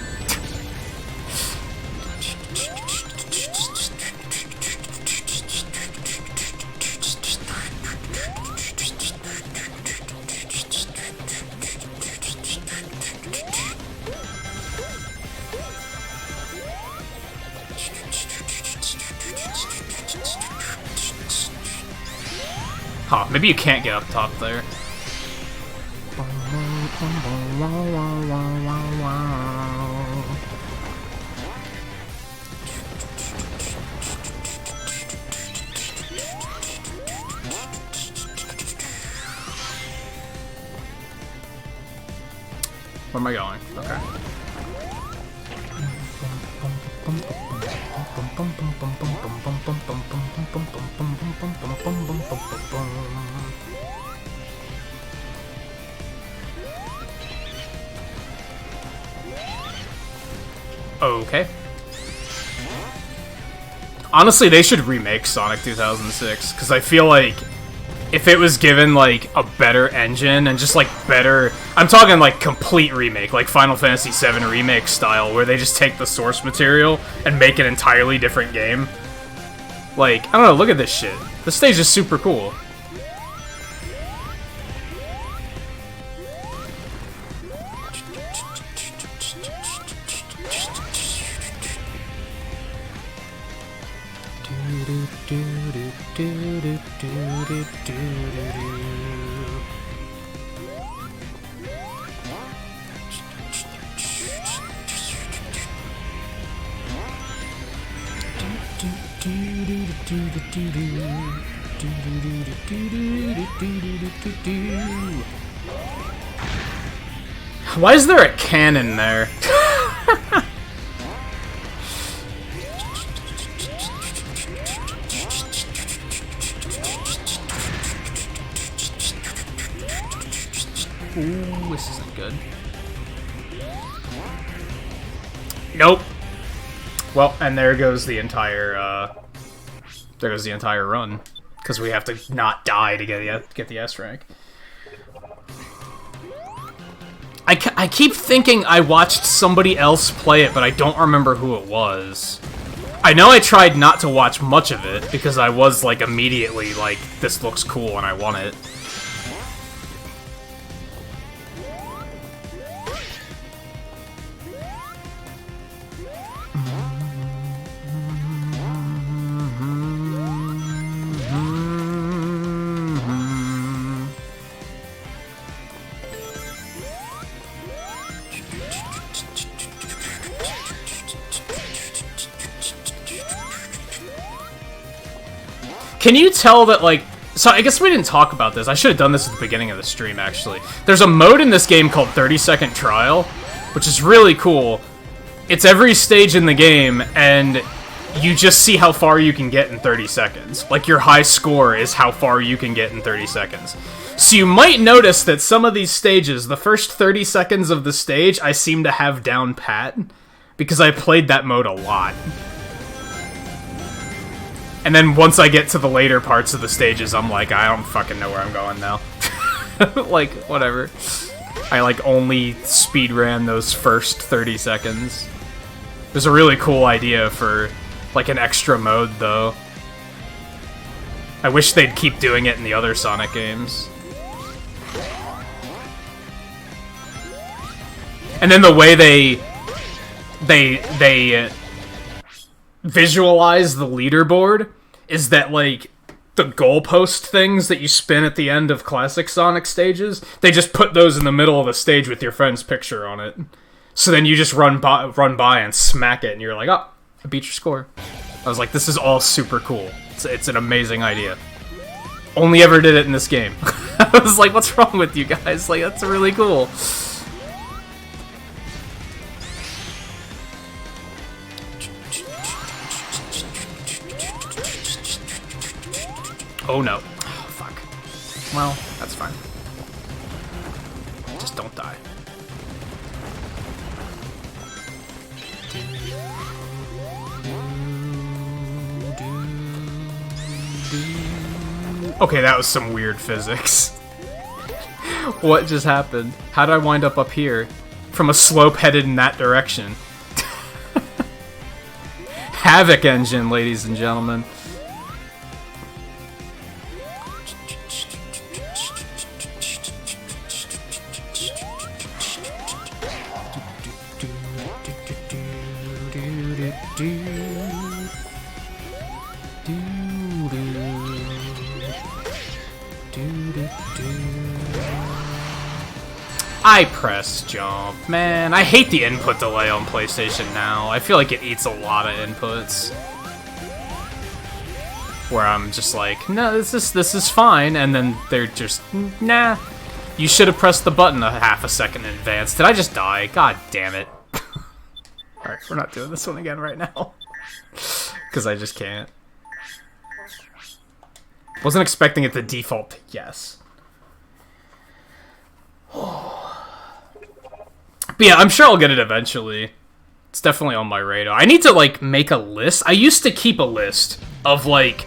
Huh, maybe you can't get up top there. Where am I going? Okay. Okay. Honestly, they should remake Sonic 2006, because I feel like if it was given, like, a better engine and just, like, better... I'm talking, like, complete remake, like Final Fantasy VII Remake style, where they just take the source material and make an entirely different game. Like, I don't know, look at this shit. The stage is super cool. Why is there a cannon there? Ooh, this isn't good. Nope. Well, and there goes the entire run, because we have to not die to get the S rank. I keep thinking I watched somebody else play it, but I don't remember who it was. I know I tried not to watch much of it, because I was, like, immediately like, this looks cool and I want it. Can you tell that, like... So, I guess we didn't talk about this. I should have done this at the beginning of the stream, actually. There's a mode in this game called 30-second trial, which is really cool. It's every stage in the game, and you just see how far you can get in 30 seconds. Like, your high score is how far you can get in 30 seconds. So you might notice that some of these stages, the first 30 seconds of the stage, I seem to have down pat, because I played that mode a lot. And then once I get to the later parts of the stages, I'm like, I don't fucking know where I'm going now. Like, whatever. I, like, only speedran those first 30 seconds. There's a really cool idea for, like, an extra mode, though. I wish they'd keep doing it in the other Sonic games. And then the way they visualize the leaderboard is that, like, the goalpost things that you spin at the end of classic Sonic stages, they just put those in the middle of the stage with your friend's picture on it. So then you just run by and smack it, and you're like, oh, I beat your score. I was like, this is all super cool. It's an amazing idea. Only ever did it in this game. I was like, what's wrong with you guys? Like, that's really cool. Oh no. Oh, fuck. Well, that's fine. Just don't die. Okay, that was some weird physics. What just happened? How did I wind up here? From a slope headed in that direction. Havoc engine, ladies and gentlemen. I press jump. Man, I hate the input delay on PlayStation Now. I feel like it eats a lot of inputs. Where I'm just like, no, this is fine, and then they're just, nah. You should have pressed the button a half a second in advance. Did I just die? God damn it. Alright, we're not doing this one again right now. Because I just can't. Wasn't expecting it to default to yes. But yeah, I'm sure I'll get it eventually. It's definitely on my radar. I need to, like, make a list. I used to keep a list of, like,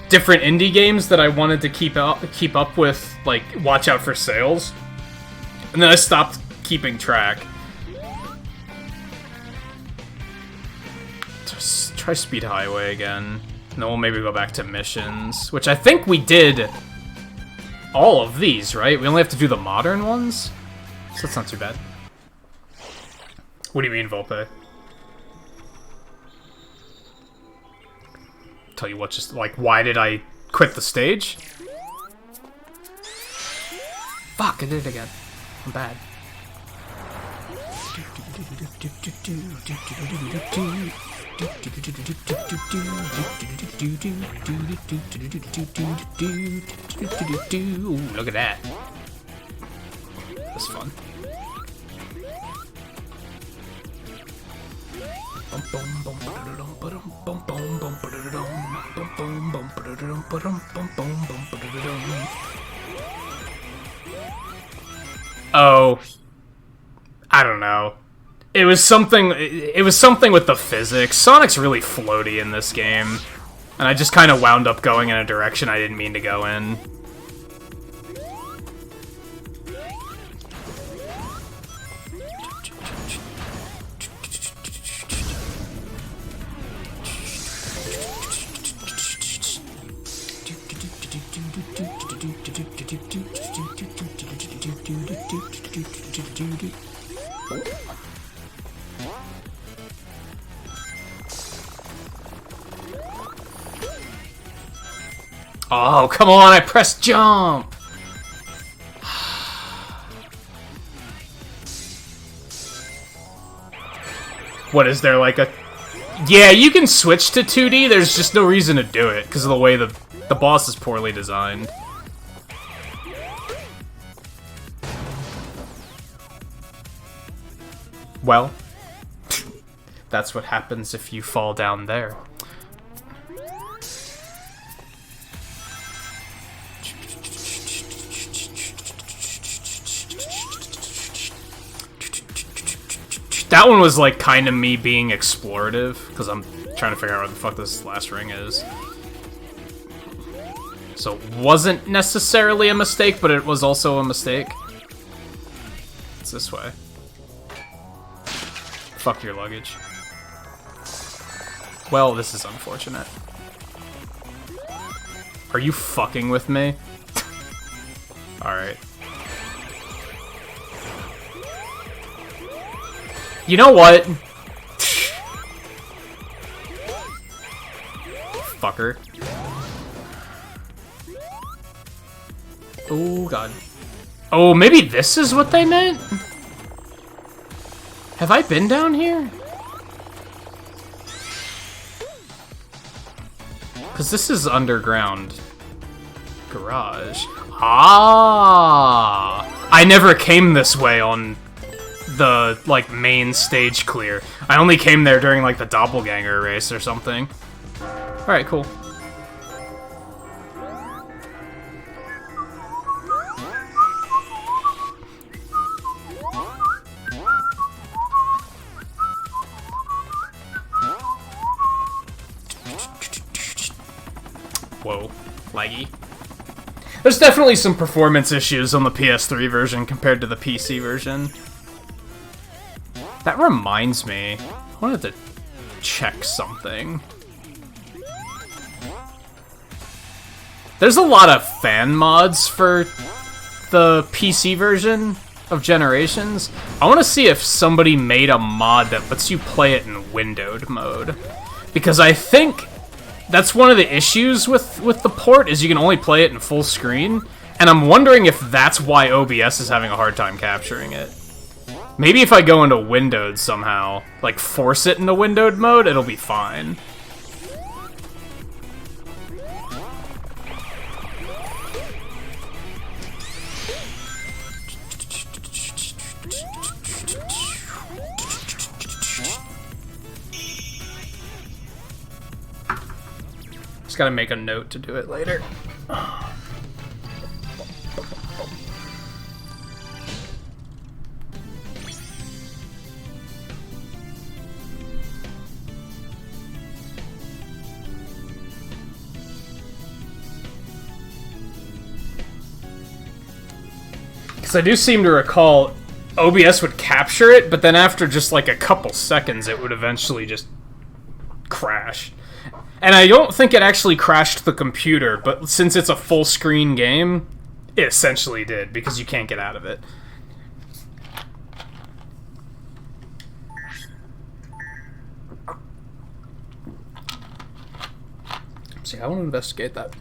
different indie games that I wanted to keep up with, like, watch out for sales. And then I stopped keeping track. Just try Speed Highway again. And then we'll maybe go back to missions, which I think we did all of these, right? We only have to do the modern ones? So that's not too bad. What do you mean, Volpe? Tell you what, just, like, why did I quit the stage? Fuck, I did it again. I'm bad. Ooh, look at that. That's fun. Oh, I don't know. It was something with the physics. Sonic's really floaty in this game, and I just kind of wound up going in a direction I didn't mean to go in. Oh, come on, I pressed jump! What, is there like a... Yeah, you can switch to 2D, there's just no reason to do it, because of the way the boss is poorly designed. Well, that's what happens if you fall down there. That one was like kind of me being explorative, because I'm trying to figure out where the fuck this last ring is. So it wasn't necessarily a mistake, but it was also a mistake. It's this way. Fuck your luggage. Well, this is unfortunate. Are you fucking with me? Alright. You know what? Fucker. Oh, God. Oh, maybe this is what they meant? Have I been down here? Because this is underground garage. Ah! I never came this way on the, like, main stage clear. I only came there during, like, the doppelganger race or something. Alright, cool. Whoa. laggy. There's definitely some performance issues on the PS3 version compared to the PC version. That reminds me, I wanted to check something. There's a lot of fan mods for the PC version of Generations. I want to see if somebody made a mod that lets you play it in windowed mode. Because I think that's one of the issues with the port, is you can only play it in full screen. And I'm wondering if that's why OBS is having a hard time capturing it. Maybe if I go into windowed somehow, like force it into windowed mode, it'll be fine. Just gotta make a note to do it later. Because I do seem to recall OBS would capture it, but then after just like a couple seconds, it would eventually just crash. And I don't think it actually crashed the computer, but since it's a full screen game, it essentially did, because you can't get out of it. See, I want to investigate that.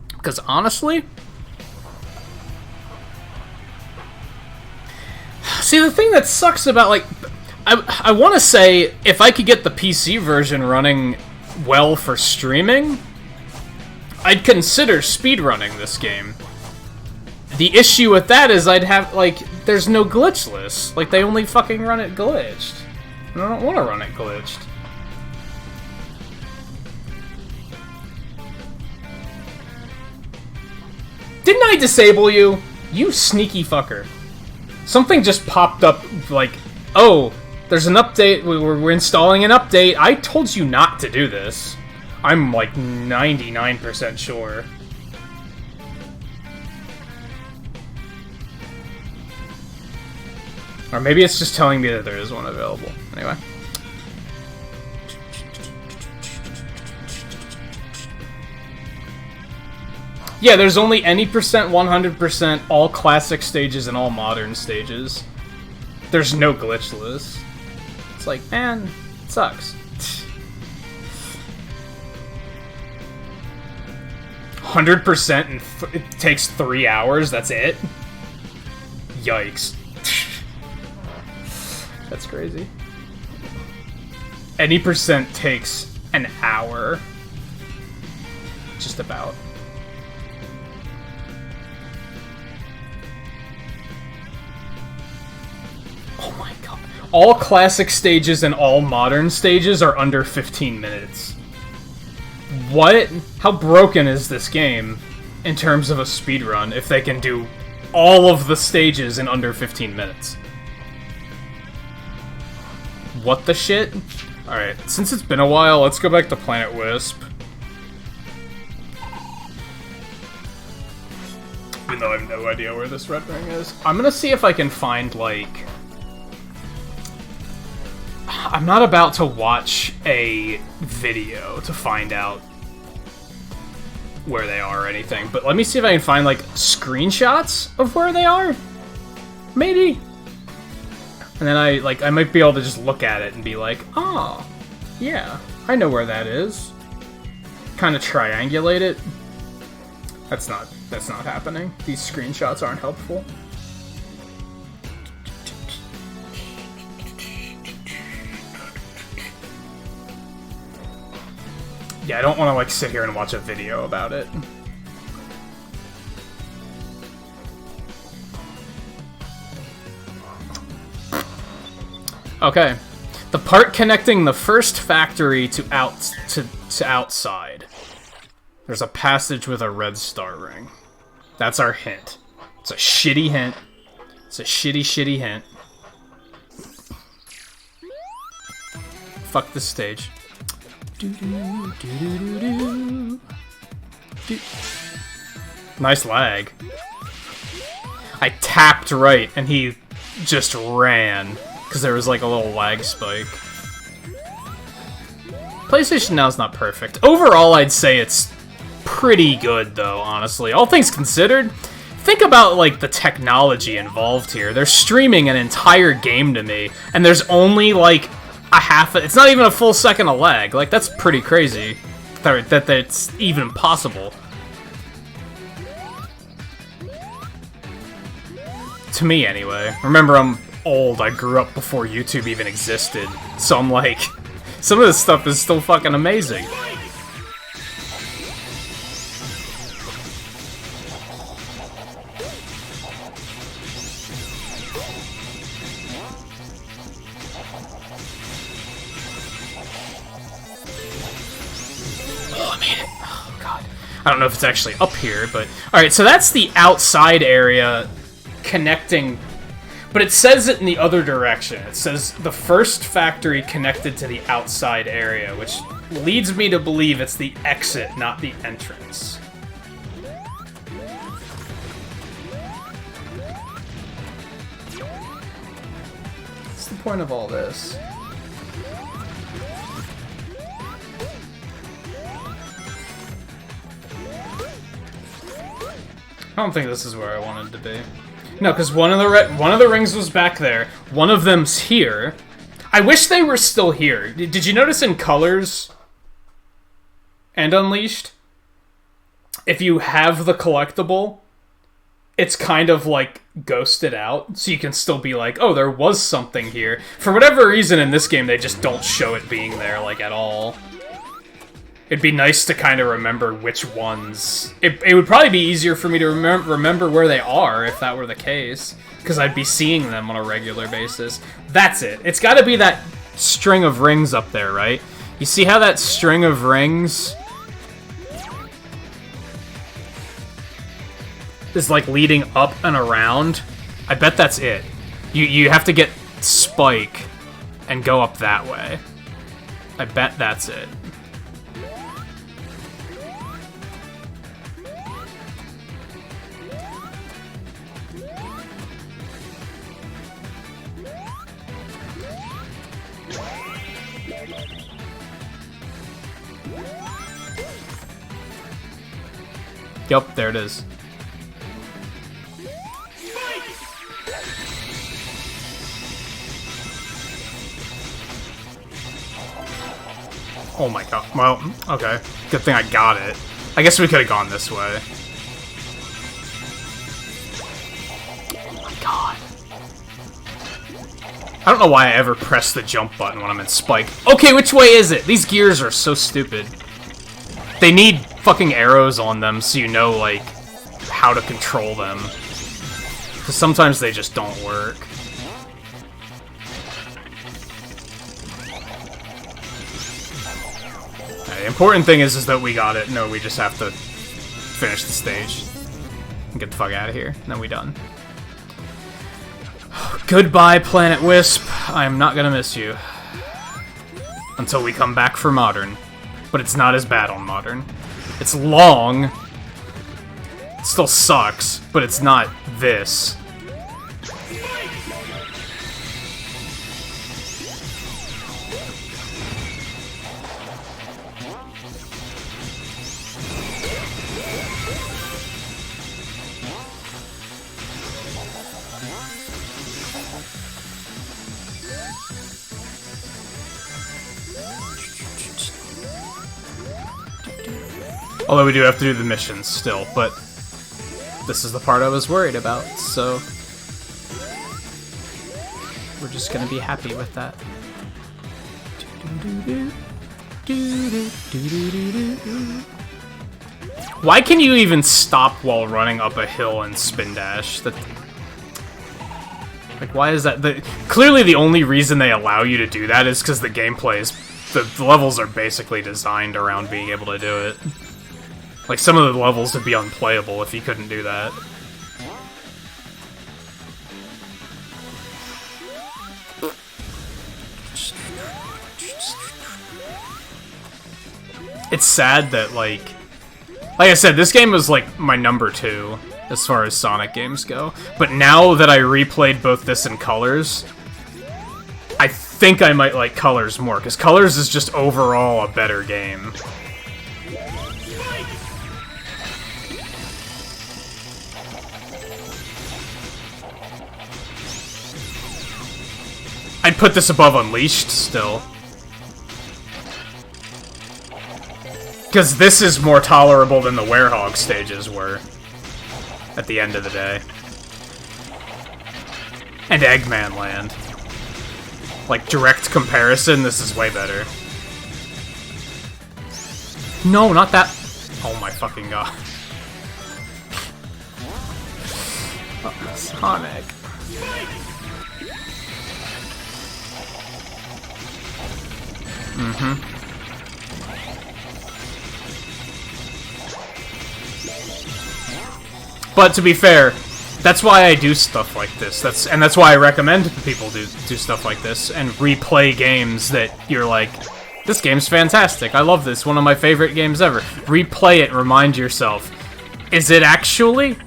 Because honestly... See, the thing that sucks about, like... I want to say, if I could get the PC version running well for streaming, I'd consider speedrunning this game. The issue with that is I'd have, like, there's no glitchless. Like, they only fucking run it glitched. And I don't want to run it glitched. Didn't I disable you? You sneaky fucker. Something just popped up, like, oh, there's an update, we're installing an update. I told you not to do this. I'm, like, 99% sure. Or maybe it's just telling me that there is one available. Anyway. Yeah, there's only any percent, 100%, all classic stages and all modern stages. There's no glitchless. It's like, man, it sucks. 100% and it takes 3 hours, that's it? Yikes. That's crazy. Any percent takes an hour. Just about. Oh my god. All classic stages and all modern stages are under 15 minutes. What? How broken is this game in terms of a speedrun if they can do all of the stages in under 15 minutes? What the shit? Alright, since it's been a while, let's go back to Planet Wisp. Even though I have no idea where this red ring is. I'm gonna see if I can find, like... I'm not about to watch a video to find out where they are or anything, but let me see if I can find, like, screenshots of where they are? Maybe? And then I might be able to just look at it and be like, oh, yeah, I know where that is. Kind of triangulate it. That's not happening. These screenshots aren't helpful. Yeah, I don't want to, like, sit here and watch a video about it. Okay. The part connecting the first factory to outside. There's a passage with a red star ring. That's our hint. It's a shitty hint. It's a shitty hint. Fuck this stage. Nice lag. I tapped right, and he just ran, because there was like a little lag spike. PlayStation Now is not perfect. Overall, I'd say it's pretty good, though, honestly. All things considered, think about, like, the technology involved here. They're streaming an entire game to me, and there's only, like, it's not even a full second of lag. Like, that's pretty crazy that that's even possible. To me, anyway. Remember, I'm old. I grew up before YouTube even existed. So I'm like, some of this stuff is still fucking amazing. Oh, I made it. Oh, God. I don't know if it's actually up here, but... Alright, so that's the outside area connecting, but it says it in the other direction. It says the first factory connected to the outside area, which leads me to believe it's the exit, not the entrance. What's the point of all this? I don't think this is where I wanted to be. No, because one of the rings was back there. One of them's here. I wish they were still here. Did you notice in Colors and Unleashed, if you have the collectible, it's kind of like ghosted out, so you can still be like, oh, there was something here. For whatever reason in this game, they just don't show it being there, like, at all. It'd be nice to kind of remember which ones... It would probably be easier for me to remember where they are if that were the case, because I'd be seeing them on a regular basis. That's it. It's got to be that string of rings up there, right? You see how that string of rings is like leading up and around? I bet that's it. You have to get Spike and go up that way. I bet that's it. Yup, there it is. Oh my god. Well, okay. Good thing I got it. I guess we could have gone this way. Oh my god. I don't know why I ever press the jump button when I'm in Spike. Okay, which way is it? These gears are so stupid. They need fucking arrows on them so you know, like, how to control them. Because sometimes they just don't work. The important thing is that we got it. No, we just have to finish the stage and get the fuck out of here. And then we done. Goodbye, Planet Wisp. I'm not gonna miss you. Until we come back for Modern. But it's not as bad on Modern. It's long. It still sucks, but it's not this. Although we do have to do the missions still, but this is the part I was worried about, so we're just gonna be happy with that. Why can you even stop while running up a hill and spin dash? Like, why is that? Clearly the only reason they allow you to do that is because the gameplay is... The levels are basically designed around being able to do it. Like, some of the levels would be unplayable if you couldn't do that. It's sad that, like, Like I said, this game was like my number 2 as far as Sonic games go. But now that I replayed both this and Colors, I think I might like Colors more, because Colors is just overall a better game. I'd put this above Unleashed still. Because this is more tolerable than the Hedgehog stages were at the end of the day. And Eggman Land. Like, direct comparison, this is way better. No, not that. Oh my fucking god. Oh, Sonic. Mm-hmm. But to be fair, that's why I do stuff like this. That's why I recommend people do stuff like this and replay games that you're like, this game's fantastic. I love this. One of my favorite games ever. Replay it. Remind yourself, is it actually?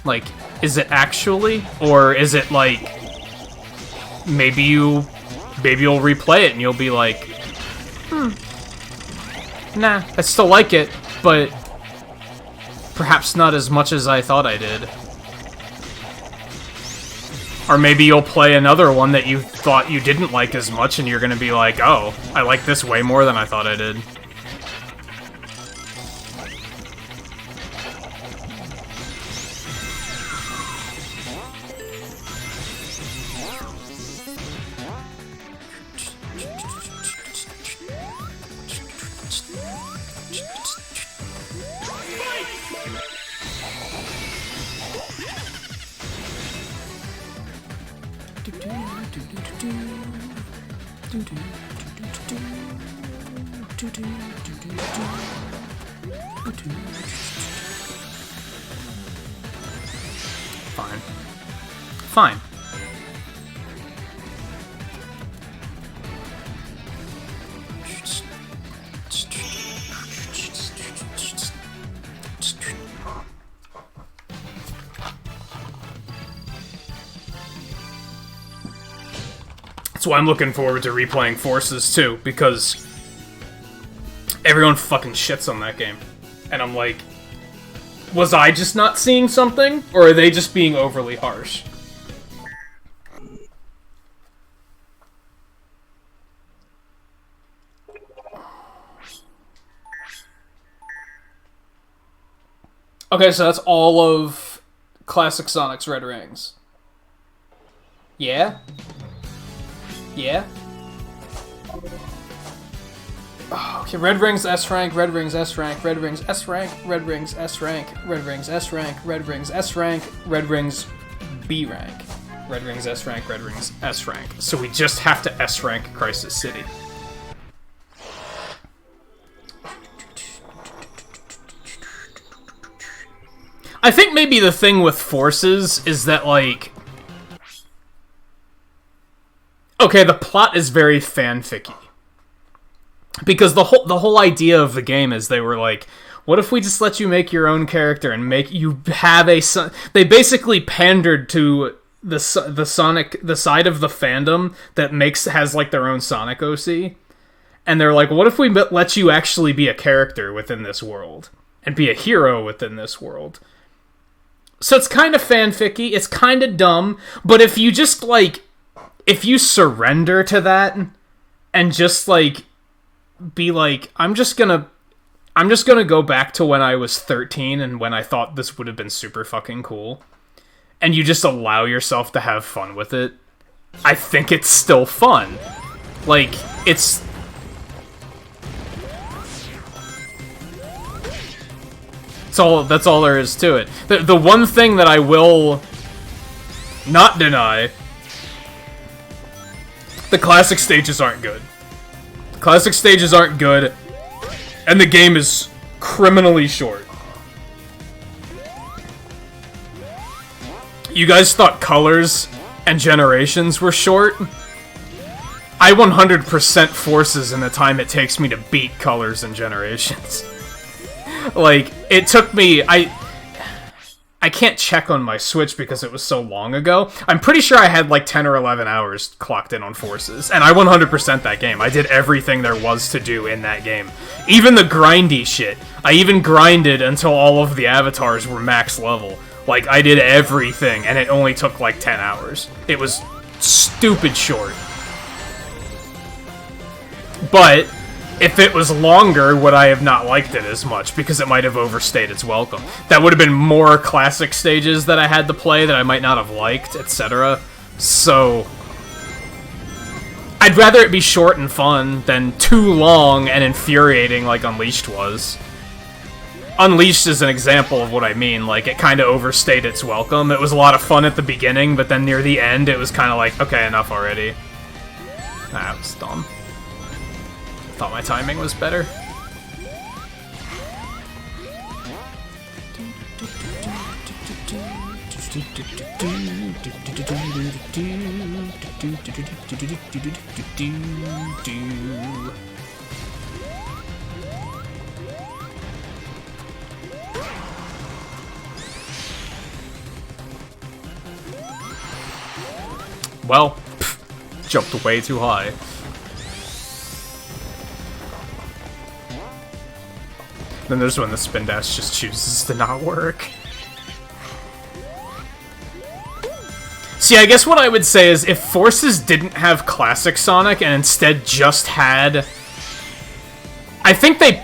Like, is it actually, or is it like maybe you'll replay it and you'll be like, nah, I still like it, but perhaps not as much as I thought I did. Or maybe you'll play another one that you thought you didn't like as much and you're gonna be like, oh, I like this way more than I thought I did. Fine. Fine. That's why I'm looking forward to replaying Forces too, because everyone fucking shits on that game. And I'm like, was I just not seeing something? Or are they just being overly harsh? Okay, so that's all of Classic Sonic's Red Rings. Yeah? Yeah? Oh, okay, Red Rings S rank, Red Rings S rank, Red Rings S rank, Red Rings S rank, Red Rings S rank, Red Rings S rank, Red Rings B rank, Red Rings S rank, Red Rings S rank. So we just have to S rank Crisis City. I think maybe the thing with Forces is that, like, okay, the plot is very fanficky. Because the whole idea of the game is they were like, what if we just let you make your own character and make you have a son? They basically pandered to the Sonic, the side of the fandom that has like their own Sonic OC. And they're like, what if we let you actually be a character within this world and be a hero within this world? So it's kind of fanficky, it's kind of dumb, but if you just like, if you surrender to that and just like be like, I'm just gonna go back to when I was 13 and when I thought this would have been super fucking cool, and you just allow yourself to have fun with it, I think it's still fun. Like, that's all there is to it. The one thing that I will not deny, the classic stages aren't good. The classic stages aren't good, and the game is criminally short. You guys thought Colors and Generations were short? I 100% Forces in the time it takes me to beat Colors and Generations. Like, it took me... I can't check on my Switch because it was so long ago. I'm pretty sure I had like 10 or 11 hours clocked in on Forces, and I 100% that game. I did everything there was to do in that game. Even the grindy shit. I even grinded until all of the avatars were max level. Like, I did everything, and it only took like 10 hours. It was stupid short. But if it was longer, would I have not liked it as much, because it might have overstayed its welcome. That would have been more classic stages that I had to play that I might not have liked, etc. So, I'd rather it be short and fun than too long and infuriating like Unleashed was. Unleashed is an example of what I mean. Like, it kind of overstayed its welcome. It was a lot of fun at the beginning, but then near the end, it was kind of like, okay, enough already. That was dumb. Thought my timing was better. Well, jumped way too high. Then there's when the spin dash just chooses to not work. See, I guess what I would say is if Forces didn't have Classic Sonic and instead just had... I think they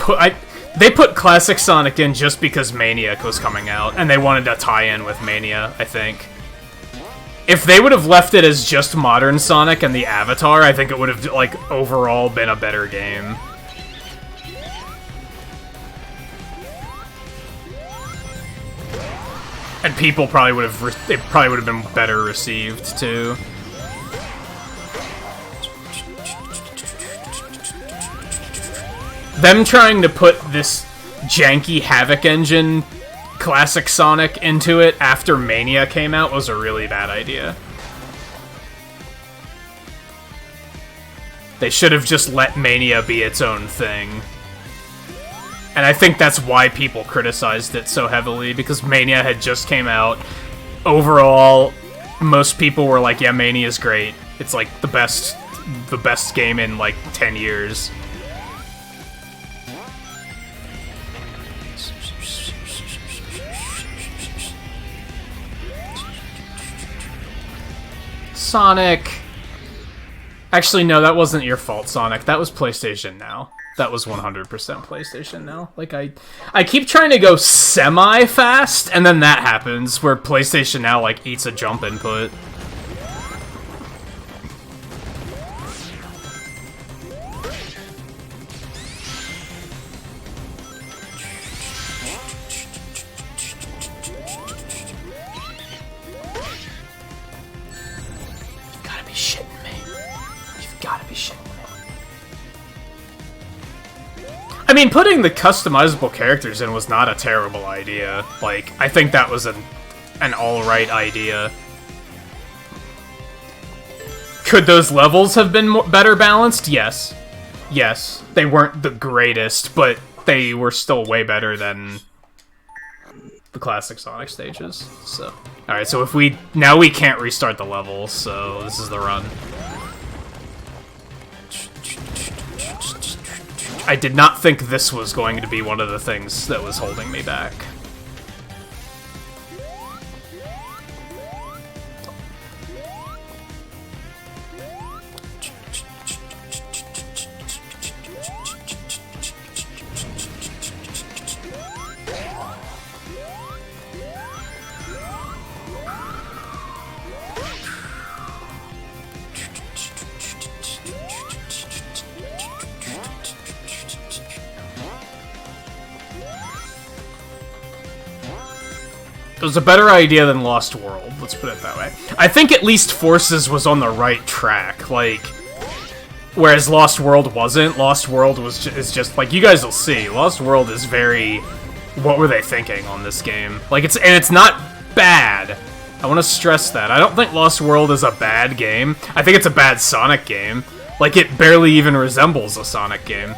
put Classic Sonic in just because Maniac was coming out, and they wanted to tie in with Mania, I think. If they would have left it as just Modern Sonic and the Avatar, I think it would have, like, overall been a better game. And people probably would have, it probably would have been better received, too. Them trying to put this janky Havoc engine Classic Sonic into it after Mania came out was a really bad idea. They should have just let Mania be its own thing. And I think that's why people criticized it so heavily, because Mania had just came out. Overall, most people were like, yeah, Mania's great. It's like the best game in like 10 years. Sonic. Actually, no, that wasn't your fault, Sonic. That was PlayStation Now. That was 100% PlayStation Now. Like, I keep trying to go semi-fast, and then that happens, where PlayStation Now, like, eats a jump input. You've gotta be shitting me. You've gotta be shitting me. I mean, putting the customizable characters in was not a terrible idea. Like, I think that was an alright idea. Could those levels have been better balanced? Yes. Yes. They weren't the greatest, but they were still way better than the classic Sonic stages. So, alright, so if we... Now we can't restart the level, so this is the run. I did not think this was going to be one of the things that was holding me back. It was a better idea than Lost World, let's put it that way. I think at least Forces was on the right track, like... Whereas Lost World wasn't. Lost World is just, like, you guys will see, Lost World is very... What were they thinking on this game? Like, it's not bad. I want to stress that. I don't think Lost World is a bad game. I think it's a bad Sonic game. Like, it barely even resembles a Sonic game.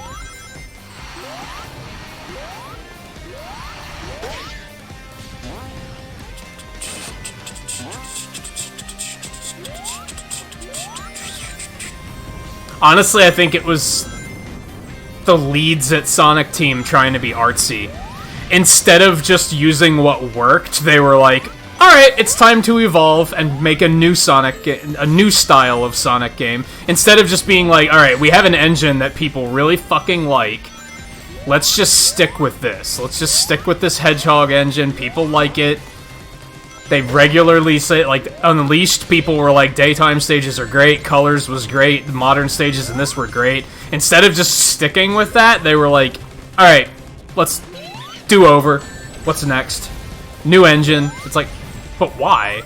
Honestly, I think it was the leads at Sonic Team trying to be artsy. Instead of just using what worked, they were like, alright, it's time to evolve and make a new a new style of Sonic game. Instead of just being like, alright, we have an engine that people really fucking like. Let's just stick with this. Let's just stick with this Hedgehog engine. People like it. They regularly say, like, Unleashed, people were like, daytime stages are great, Colors was great, the modern stages in this were great. Instead of just sticking with that, they were like, alright, let's do over. What's next? New engine. It's like, but why?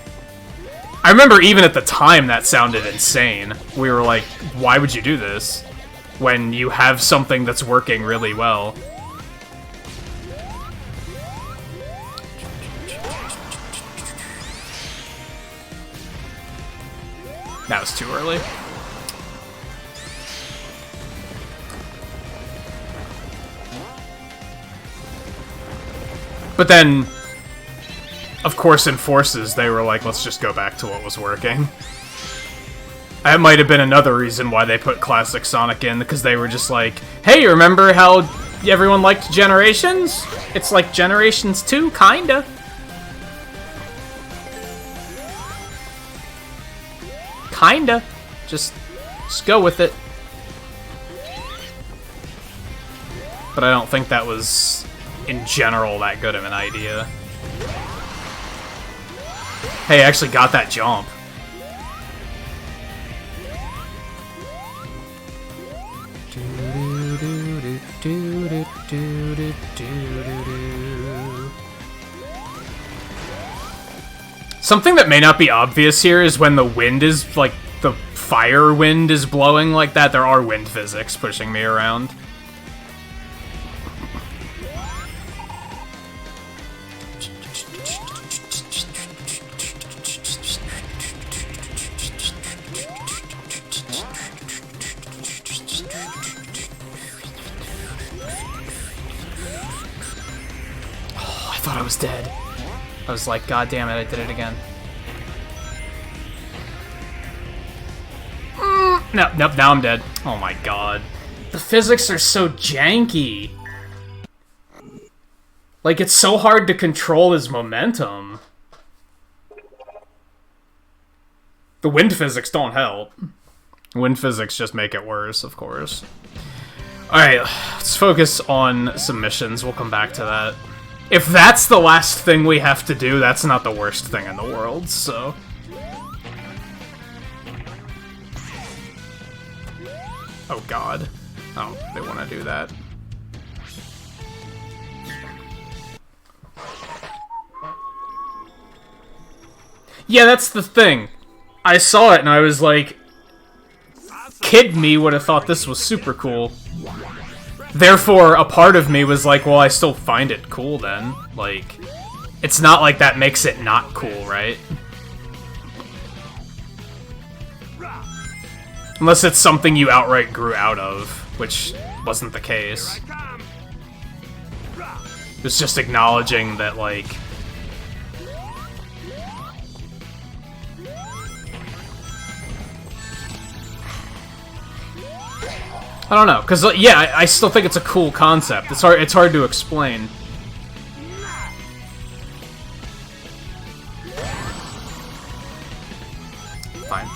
I remember even at the time that sounded insane. We were like, why would you do this? When you have something that's working really well. That was too early. But then, of course, in Forces, they were like, let's just go back to what was working. That might have been another reason why they put Classic Sonic in, because they were just like, hey, remember how everyone liked Generations? It's like Generations 2, kinda. Kinda. Just go with it. But I don't think that was, in general, that good of an idea. Hey, I actually got that jump. Something that may not be obvious here is when the wind is, like, the fire wind is blowing like that, there are wind physics pushing me around. Oh, I thought I was dead. I was like, God damn it, I did it again. Nope, now I'm dead. Oh my god. The physics are so janky. Like, it's so hard to control his momentum. The wind physics don't help. Wind physics just make it worse, of course. Alright, let's focus on submissions. We'll come back to that. If that's the last thing we have to do, that's not the worst thing in the world, so... Oh god. Oh, they want to do that. Yeah, that's the thing. I saw it and I was like... Kid me would have thought this was super cool. Therefore, a part of me was like, well, I still find it cool then. Like, it's not like that makes it not cool, right? Unless it's something you outright grew out of, which wasn't the case. It was just acknowledging that, like... I don't know, because, yeah, I still think it's a cool concept. It's hard to explain. Fine.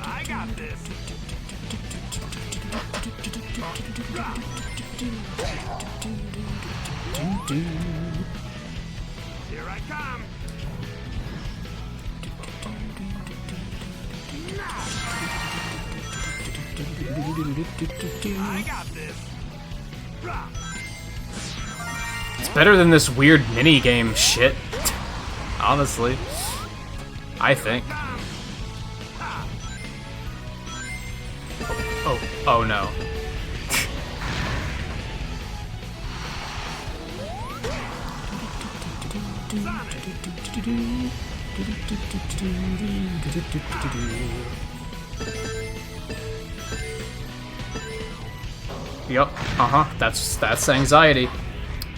I got this. Here I come. I got this. It's better than this weird mini-game shit. Honestly. I think. Oh no. Yep, that's anxiety.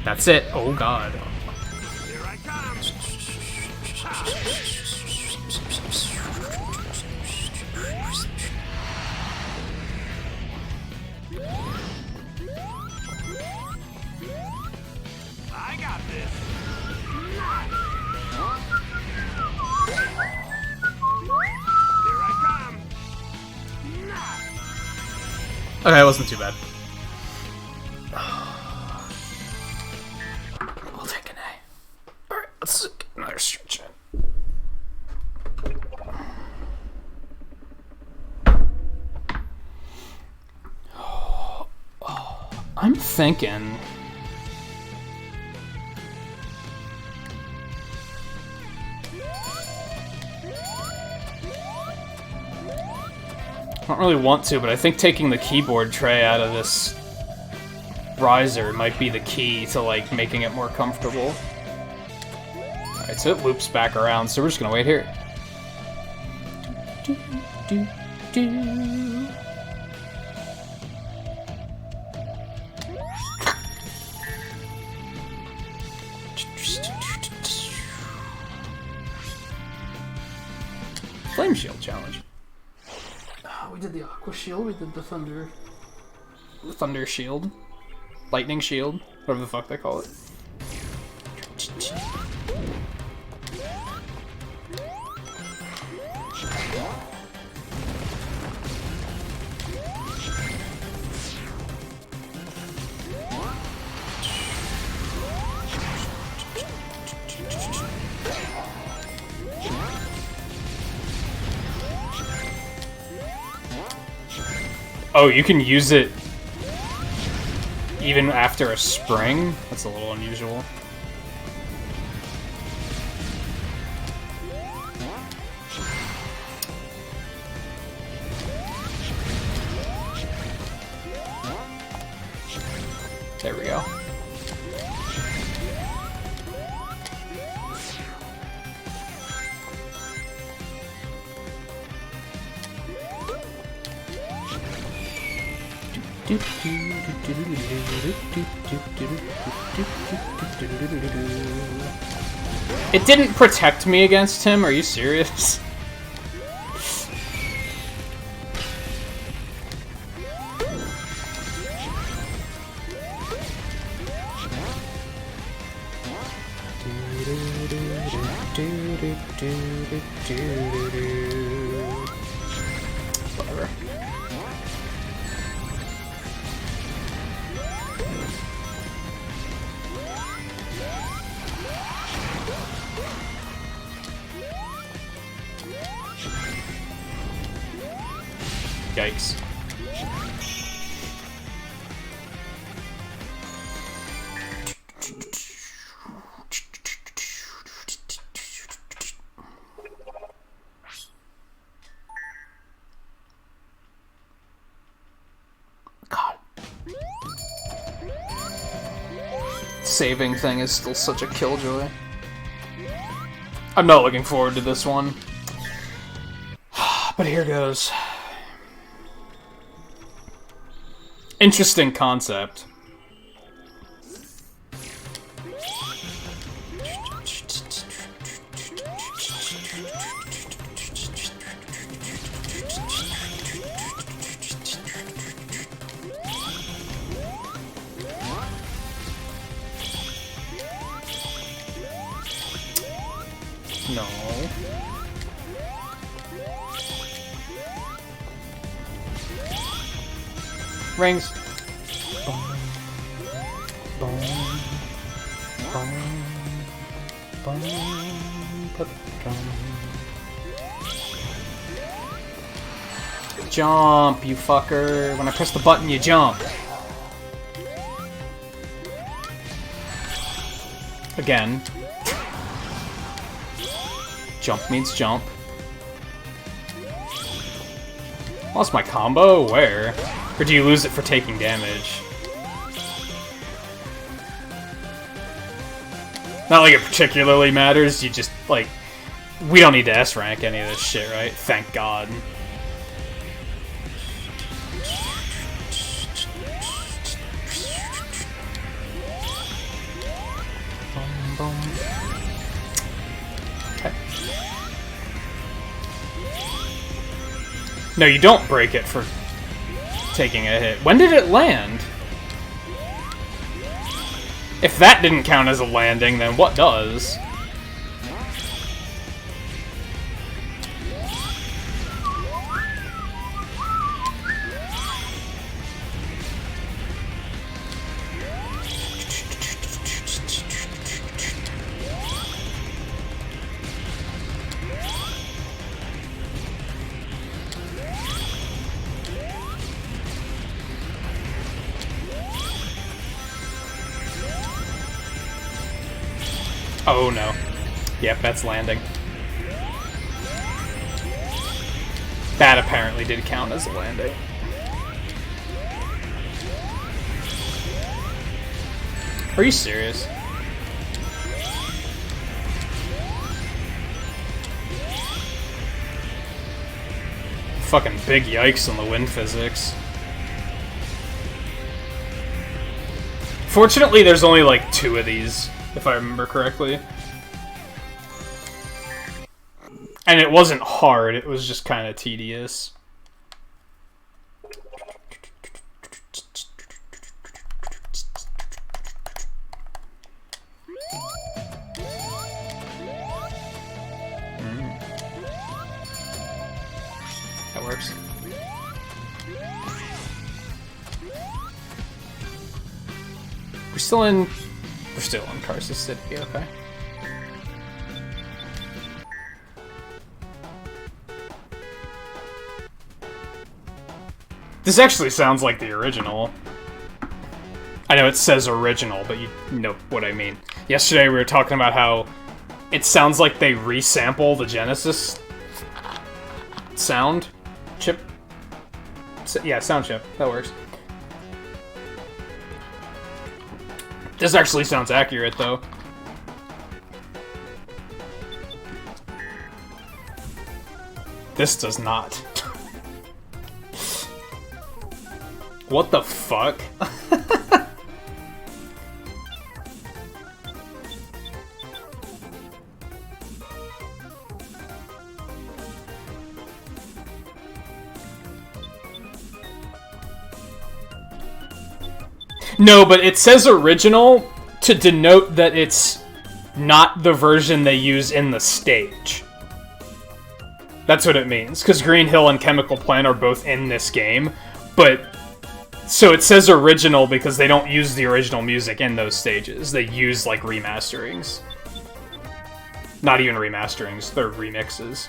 That's it. Oh god. Here I come. I got this. Here I come. Okay, that wasn't too bad. We'll take an A. Alright, let's get another stretch in. I'm thinking... I don't really want to, but I think taking the keyboard tray out of this riser might be the key to, like, making it more comfortable. Alright, so it loops back around, so we're just gonna wait here. Flame Shield Challenge. We did the Aqua Shield, we did the Thunder Shield. Lightning Shield, whatever the fuck they call it. Oh, you can use it even after a spring? That's a little unusual. There we go. It didn't protect me against him, are you serious? Whatever. Yikes. God. Saving thing is still such a killjoy. I'm not looking forward to this one. But here goes. Interesting concept. No. Rings. Jump, you fucker. When I press the button, you jump. Again. Jump means jump. Lost my combo? Where? Or do you lose it for taking damage? Not like it particularly matters, you just, like... We don't need to S-rank any of this shit, right? Thank God. Okay. No, you don't break it for taking a hit. When did it land? If that didn't count as a landing, then what does? Oh no. Yep, that's landing. That apparently did count as a landing. Are you serious? Fucking big yikes on the wind physics. Fortunately, there's only like 2 of these, if I remember correctly. And it wasn't hard, it was just kind of tedious. That works. We're still in toxicity, okay. This actually sounds like the original. I know it says original, but you know what I mean. Yesterday we were talking about how it sounds like they resample the Genesis sound chip. Yeah, sound chip. That works. This actually sounds accurate, though. This does not. What the fuck? No, but it says original to denote that it's not the version they use in the stage. That's what it means, because Green Hill and Chemical Plant are both in this game, but... So it says original because they don't use the original music in those stages. They use, like, remasterings. Not even remasterings, they're remixes.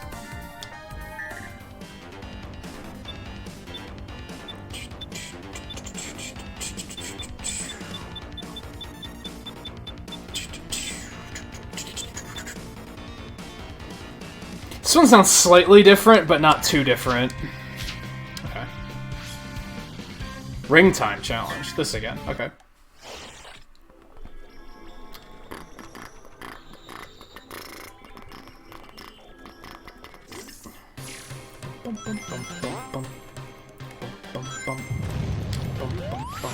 This one sounds slightly different, but not too different. Okay. Ring time challenge. This again. Okay. Bum, bum, bum, bum, bum. Bum, bum, bum. Bum, bum, bum.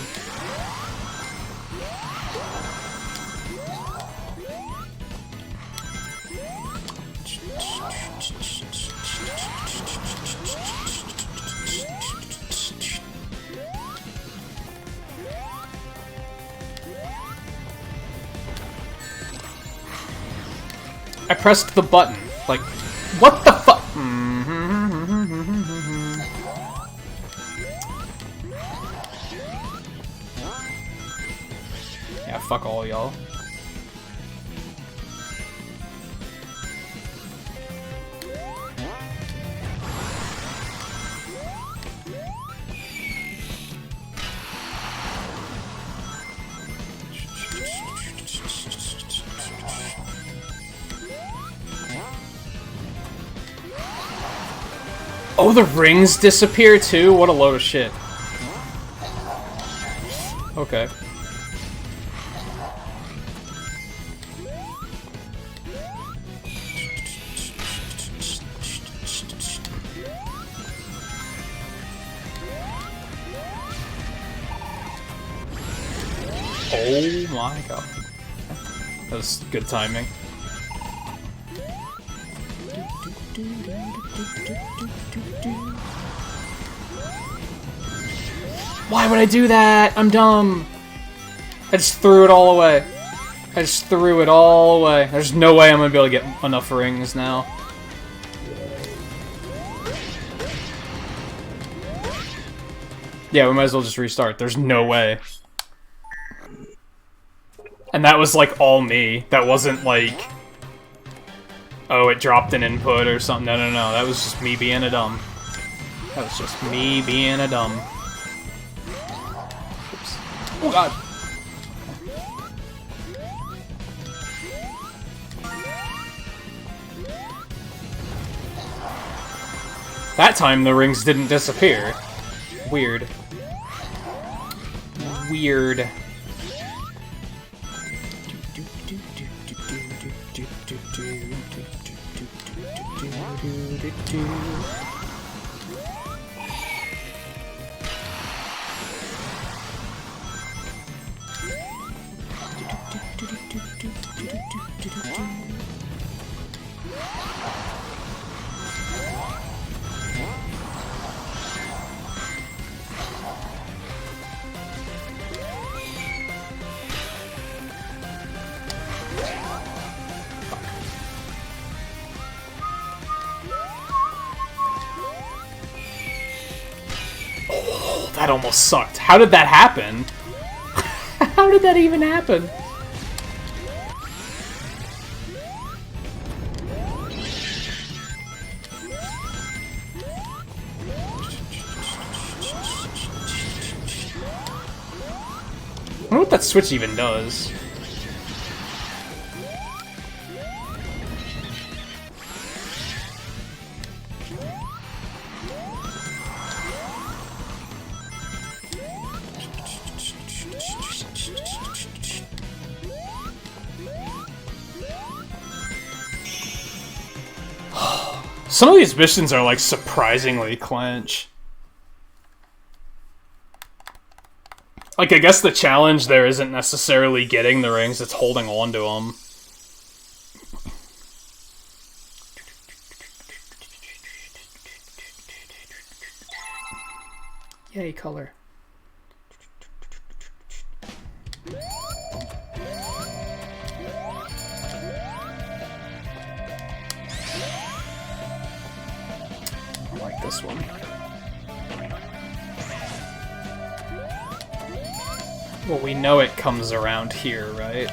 I pressed the button. Like, what the fuck? Yeah, fuck all y'all. Oh, the rings disappear too? What a load of shit. Okay. Oh my god. That was good timing. Why would I do that? I'm dumb. I just threw it all away. I just threw it all away. There's no way I'm gonna be able to get enough rings now. Yeah, we might as well just restart. There's no way. And that was like all me. That wasn't like, oh, it dropped an input or something. No, no, no. That was just me being a dumb. That was just me being a dumb. Oops. Oh god. That time the rings didn't disappear. Weird. Weird. Oh, that almost sucked. How did that happen? How did that even happen? I wonder what that switch even does. Some of these missions are like surprisingly clinch. Like, I guess the challenge there isn't necessarily getting the rings, it's holding on to them. Yay, color. I like this one. Well, we know it comes around here, right?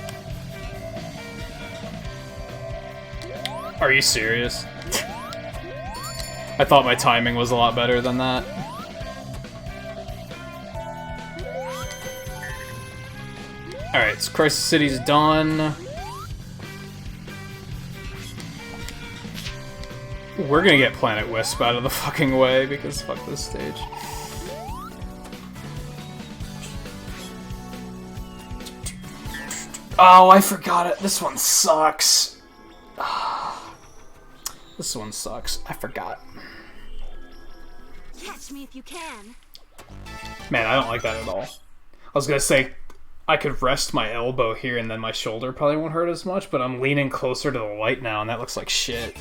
Are you serious? I thought my timing was a lot better than that. Alright, so Crisis City's done. We're gonna get Planet Wisp out of the fucking way, because fuck this stage. Oh, I forgot it. This one sucks. This one sucks. I forgot. Catch me if you can. Man, I don't like that at all. I was gonna say, I could rest my elbow here and then my shoulder probably won't hurt as much, but I'm leaning closer to the light now and that looks like shit.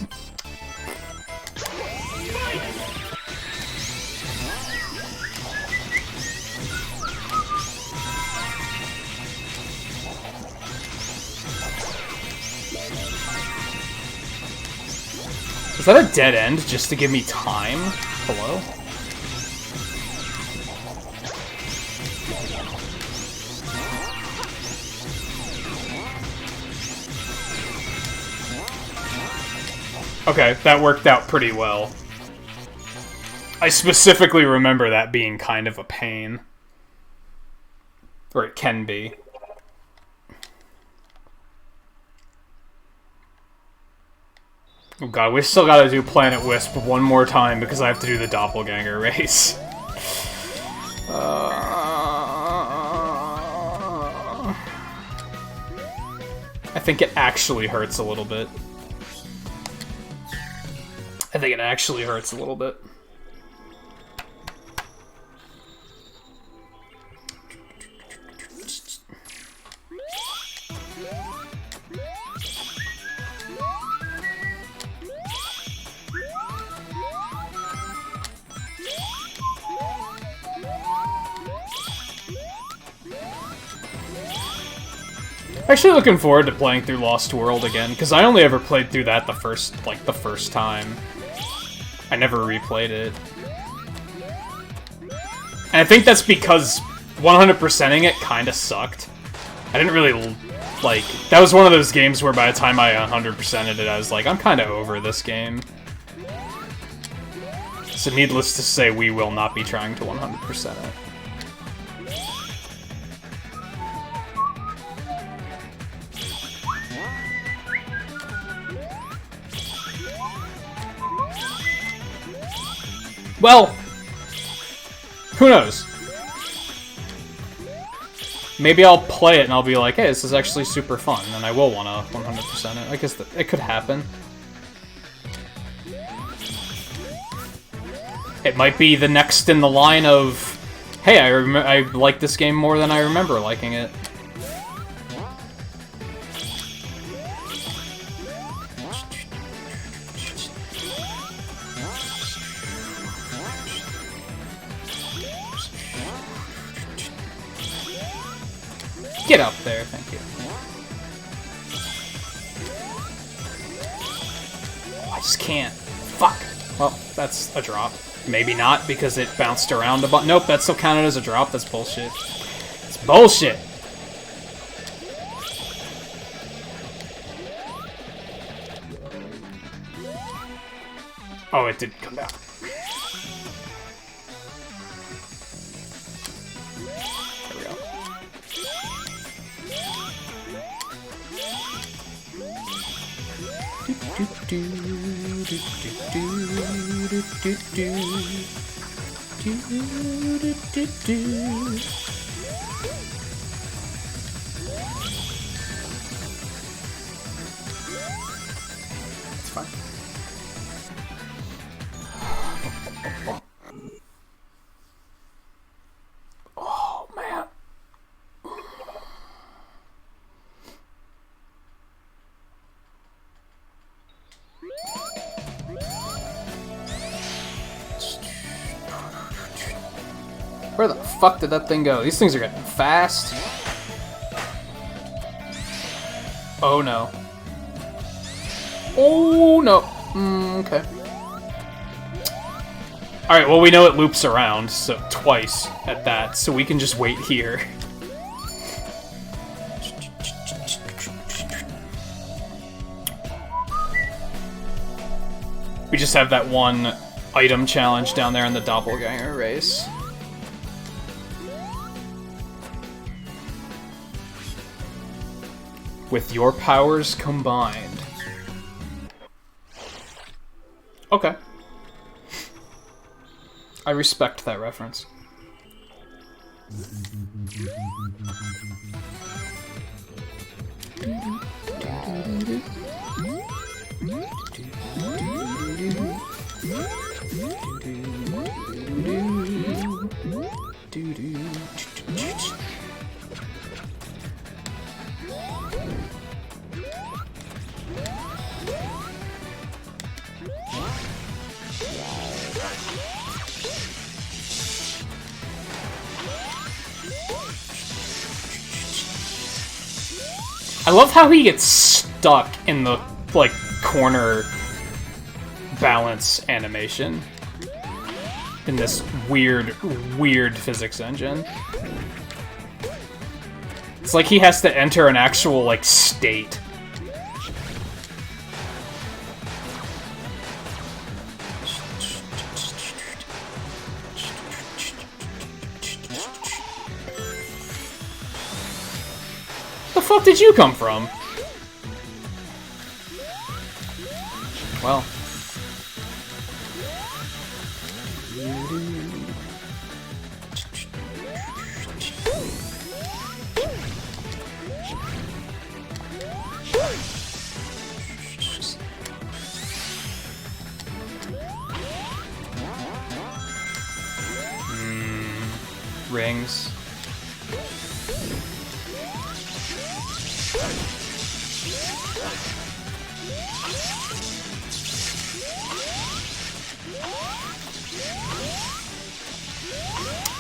Is that a dead end just to give me time? Hello? Okay, that worked out pretty well. I specifically remember that being kind of a pain. Or it can be. Oh god, we still gotta do Planet Wisp one more time because I have to do the doppelganger race. I think it actually hurts a little bit. I think it actually hurts a little bit. Actually looking forward to playing through Lost World again, because I only ever played through that the first time. I never replayed it. And I think that's because 100%ing it kinda sucked. I didn't really, like... That was one of those games where by the time I 100%ed it, I was like, I'm kinda over this game. So needless to say, we will not be trying to 100% it. Well, who knows? Maybe I'll play it and I'll be like, hey, this is actually super fun, and I will want to 100% it. I guess it could happen. It might be the next in the line of, hey, I like this game more than I remember liking it. Get up there, thank you. Oh, I just can't. Fuck. Well, that's a drop. Maybe not, because it bounced around a bunch. Nope, that's still counted as a drop. That's bullshit. It's bullshit! Oh, it did come down. There we go. It's fine. Oh, man. Where the fuck did that thing go? These things are getting fast. Oh no. Oh no. Okay. Alright, well we know it loops around, so twice at that, so we can just wait here. We just have that one item challenge down there in the doppelganger race. With your powers combined. Okay. I respect that reference. I love how he gets stuck in the, like, corner balance animation in this weird, weird physics engine. It's like he has to enter an actual, like, state. Where the fuck did you come from? Well. Rings.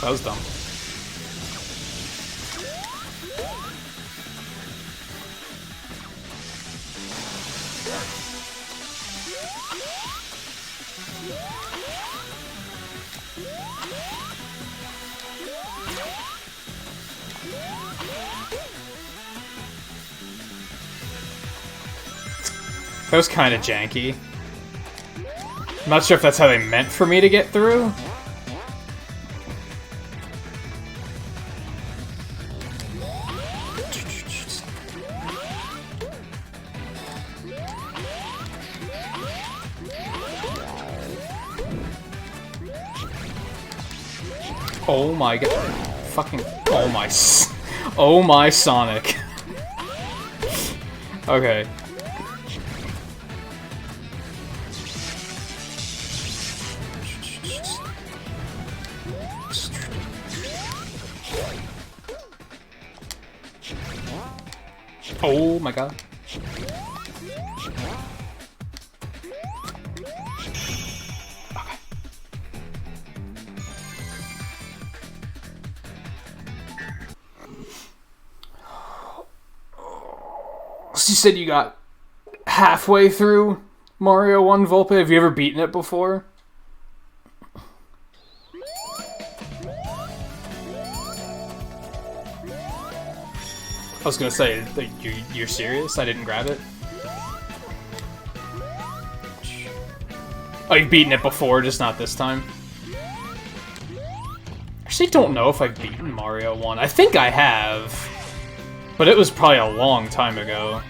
That was dumb. That was kind of janky. I'm not sure if that's how they meant for me to get through. Oh my god. Fucking. Oh my. Oh my Sonic. Okay. Oh my god. Okay. So you said you got halfway through Mario 1 Volpe. Have you ever beaten it before? I was gonna say, you're serious? I didn't grab it? Oh, you've beaten it before, just not this time? I actually don't know if I've beaten Mario 1. I think I have. But it was probably a long time ago.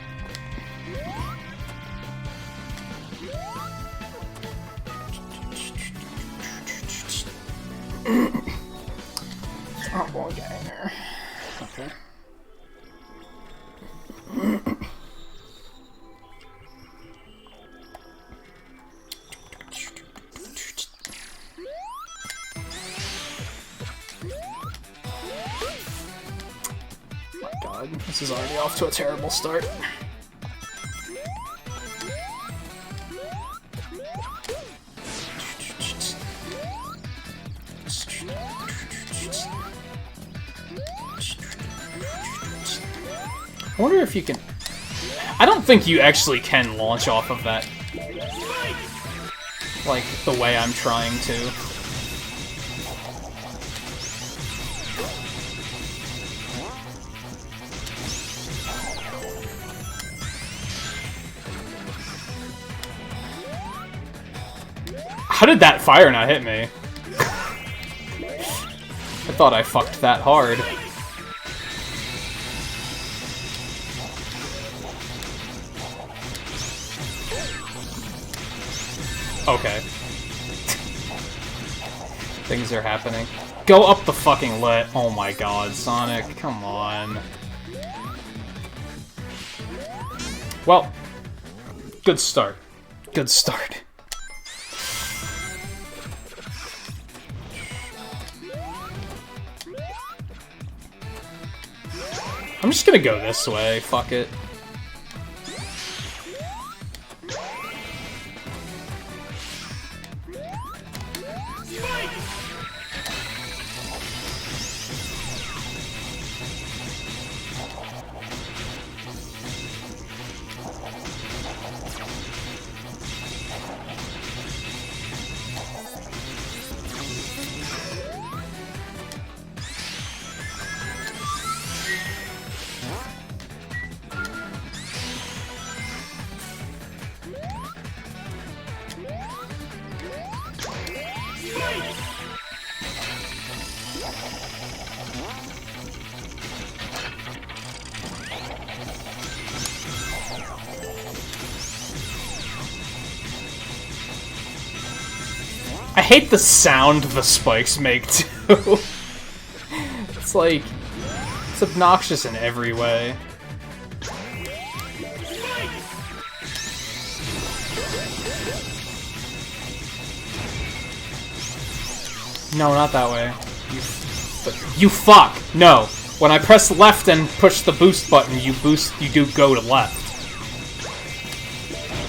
Oh, boy, ganger. Okay. My god, this is already off to a terrible start. I wonder if you can... I don't think you actually can launch off of that. Like, the way I'm trying to. How did that fire not hit me? I thought I fucked that hard. Okay. Things are happening. Go up the fucking lit. Oh my god, Sonic. Come on. Well, good start. Good start. I'm just gonna go this way. Fuck it. I hate the sound the spikes make, too. It's like... It's obnoxious in every way. No, not that way. You fuck! No! When I press left and push the boost button, you do go to left.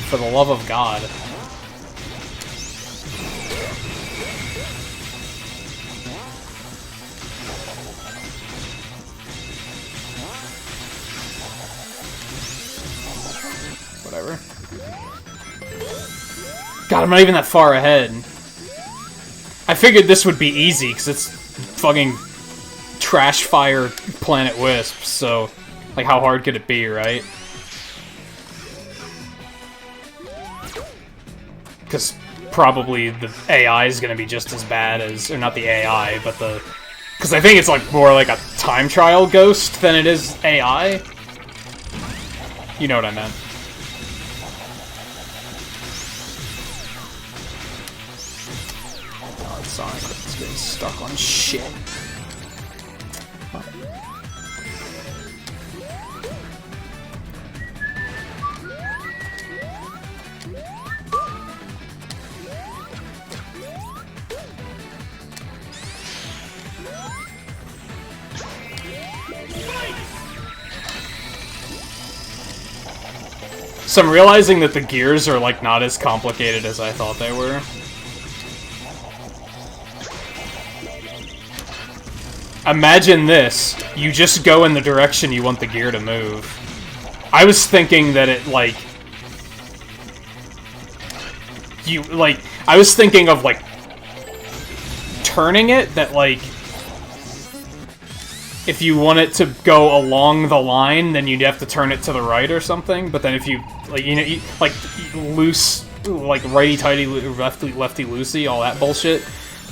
For the love of God. Whatever. God, I'm not even that far ahead. I figured this would be easy, because it's fucking trash fire Planet Wisp, so, like, how hard could it be, right? Because probably the AI is going to be just as bad as, or not the AI, but the... Because I think it's, like, more like a time trial ghost than it is AI. You know what I meant. God, Sonic is getting stuck on shit. So I'm realizing that the gears are, like, not as complicated as I thought they were. Imagine this. You just go in the direction you want the gear to move. I was thinking that it, like... I was thinking of, like... turning it, that, like... If you want it to go along the line, then you'd have to turn it to the right or something. But then if you, like, you know, like, loose, like, righty-tighty, lefty-loosey, all that bullshit.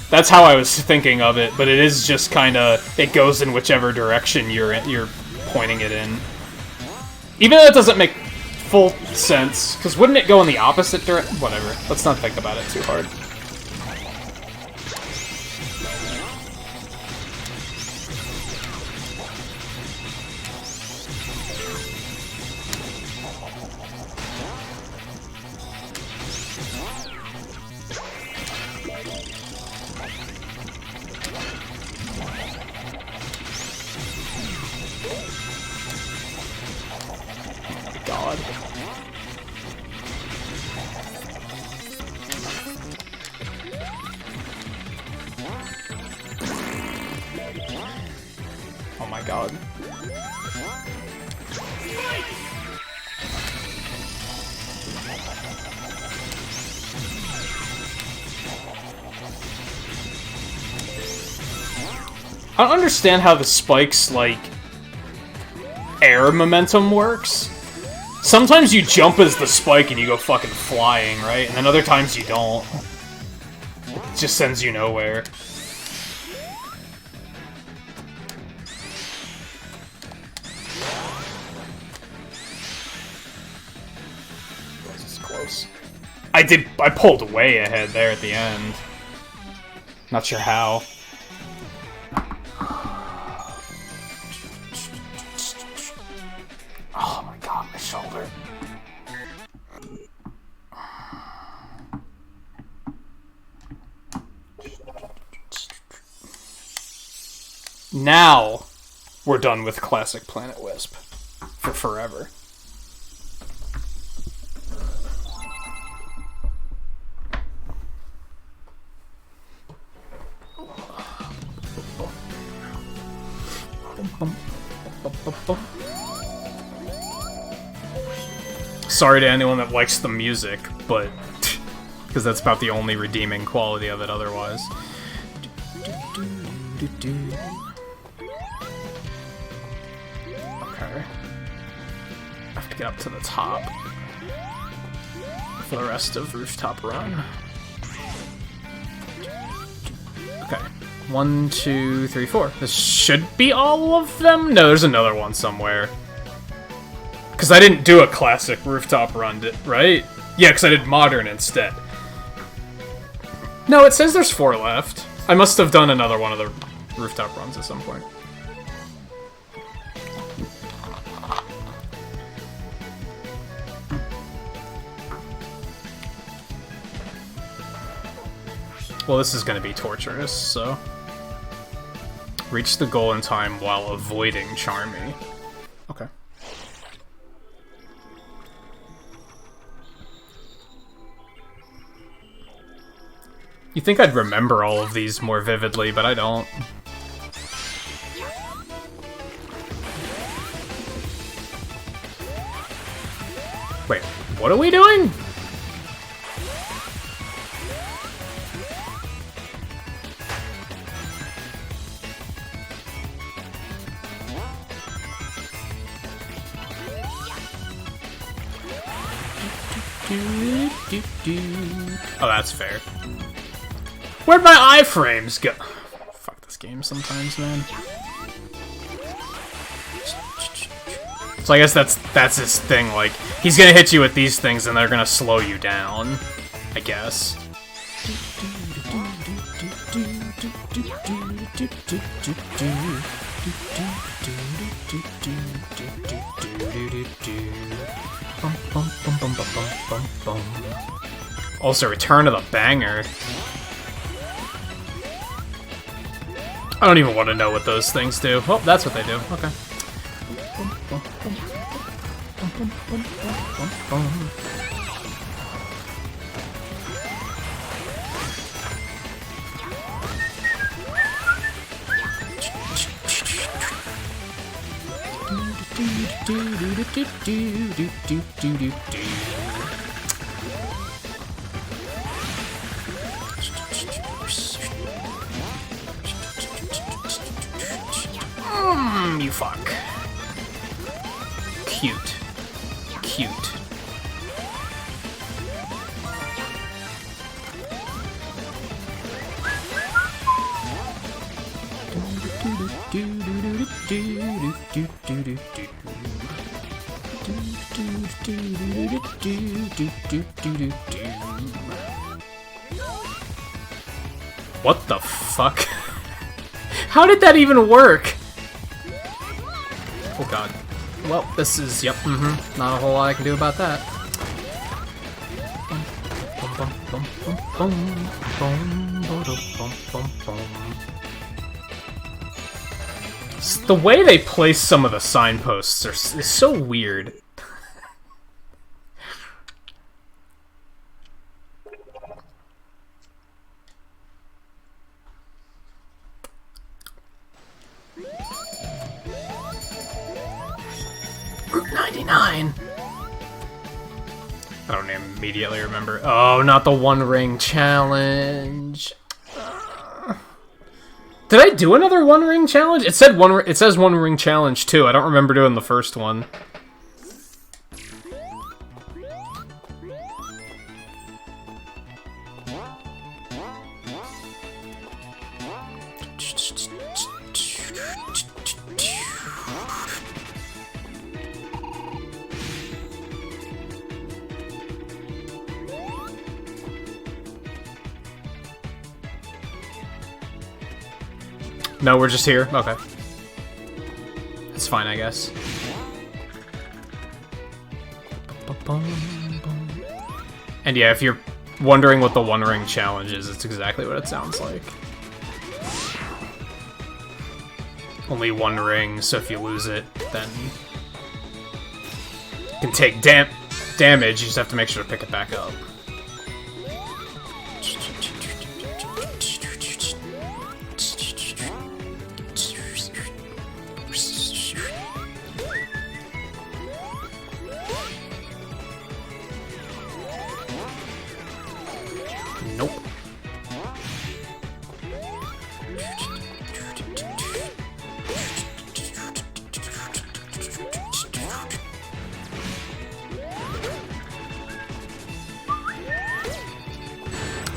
That's how I was thinking of it, but it is just kind of, it goes in whichever direction you're pointing it in. Even though it doesn't make full sense, because wouldn't it go in the opposite direction? Whatever, let's not think about it too hard. God. Oh my God. I don't understand how the spikes, like, air momentum works. Sometimes you jump as the spike and you go fucking flying, right? And then other times you don't. It just sends you nowhere. This is close. I pulled way ahead there at the end. Not sure how. Oh my God, my shoulder. Now, we're done with classic Planet Wisp. For forever. Sorry to anyone that likes the music, but... because that's about the only redeeming quality of it otherwise. Okay. I have to get up to the top for the rest of Rooftop Run. Okay. 1, 2, 3, 4. This should be all of them? No, there's another one somewhere. Because I didn't do a classic Rooftop Run, right? Yeah, because I did Modern instead. No, it says there's 4 left. I must have done another one of the rooftop runs at some point. Well, this is going to be torturous, so... Reach the goal in time while avoiding Charmy. Okay. You'd think I'd remember all of these more vividly, but I don't. Wait, what are we doing? Oh, that's fair. Where'd my iframes go? Fuck this game sometimes, man. So I guess that's his thing, like, he's gonna hit you with these things and they're gonna slow you down, I guess. Also, return to the banger. I don't even want to know what those things do. Oh, that's what they do. Okay. You fuck. Cute. Cute. What the fuck? How did that even work? Oh god. Well, this is, yep, not a whole lot I can do about that. The way they place some of the signposts is so weird. Route 99. I don't immediately remember. Oh, not the One Ring Challenge. Did I do another One Ring Challenge? It said it says One Ring Challenge too. I don't remember doing the first one. No, we're just here? Okay. It's fine, I guess. And yeah, if you're wondering what the One Ring Challenge is, it's exactly what it sounds like. Only one ring, so if you lose it, then you can take damage, you just have to make sure to pick it back up. Nope.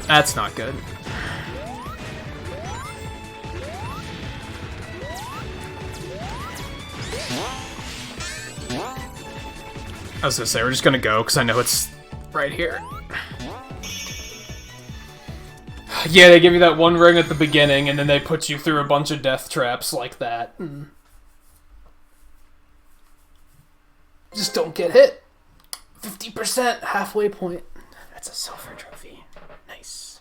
That's not good. I was gonna say, we're just gonna go, because I know it's right here. Yeah, they give you that one ring at the beginning, and then they put you through a bunch of death traps like that. Just don't get hit. 50% halfway point. That's a silver trophy. Nice.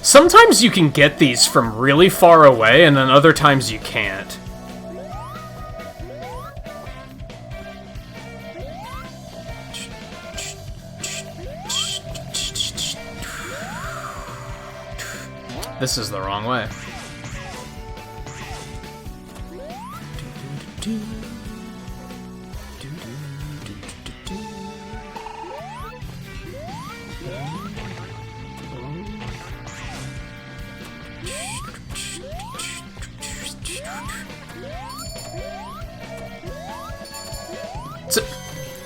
Sometimes you can get these from really far away, and then other times you can't. This is the wrong way.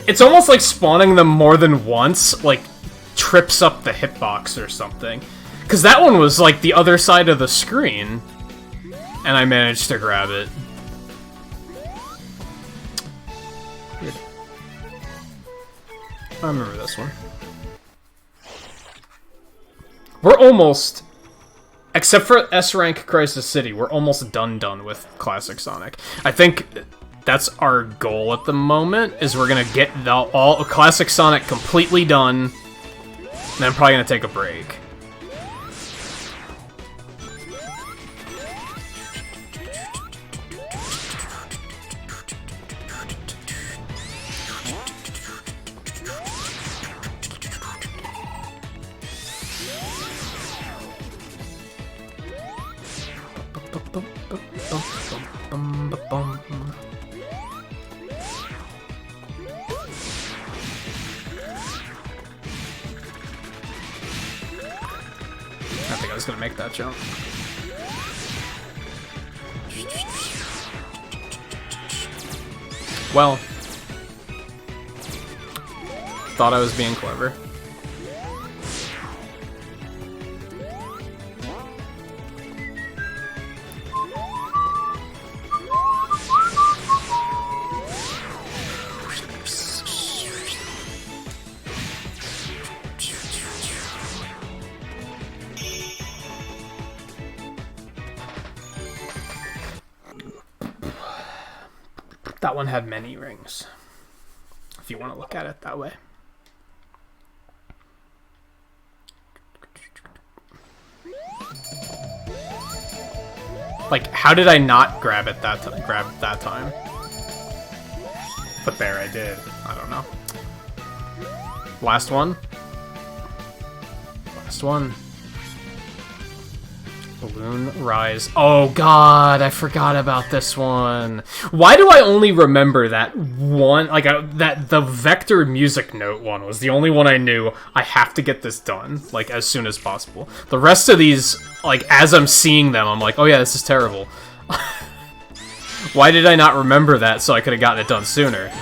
It's almost like spawning them more than once, like, trips up the hitbox or something. Because that one was, like, the other side of the screen, and I managed to grab it. Weird. I remember this one. We're almost, except for S-Rank Crisis City, we're almost done with Classic Sonic. I think that's our goal at the moment, is we're gonna get all Classic Sonic completely done, and then I'm probably gonna take a break. I think I was gonna make that jump. Well, thought I was being clever. That one had many rings, if you want to look at it that way. Like, how did I not grab it that time? But there I did. I don't know. Last one. Last one. Balloon Rise. Oh god, I forgot about this one. Why do I only remember that one? Like, that the Vector music note one was the only one I knew. I have to get this done, like, as soon as possible. The rest of these, like, as I'm seeing them, I'm like, oh yeah, this is terrible. Why did I not remember that so I could have gotten it done sooner?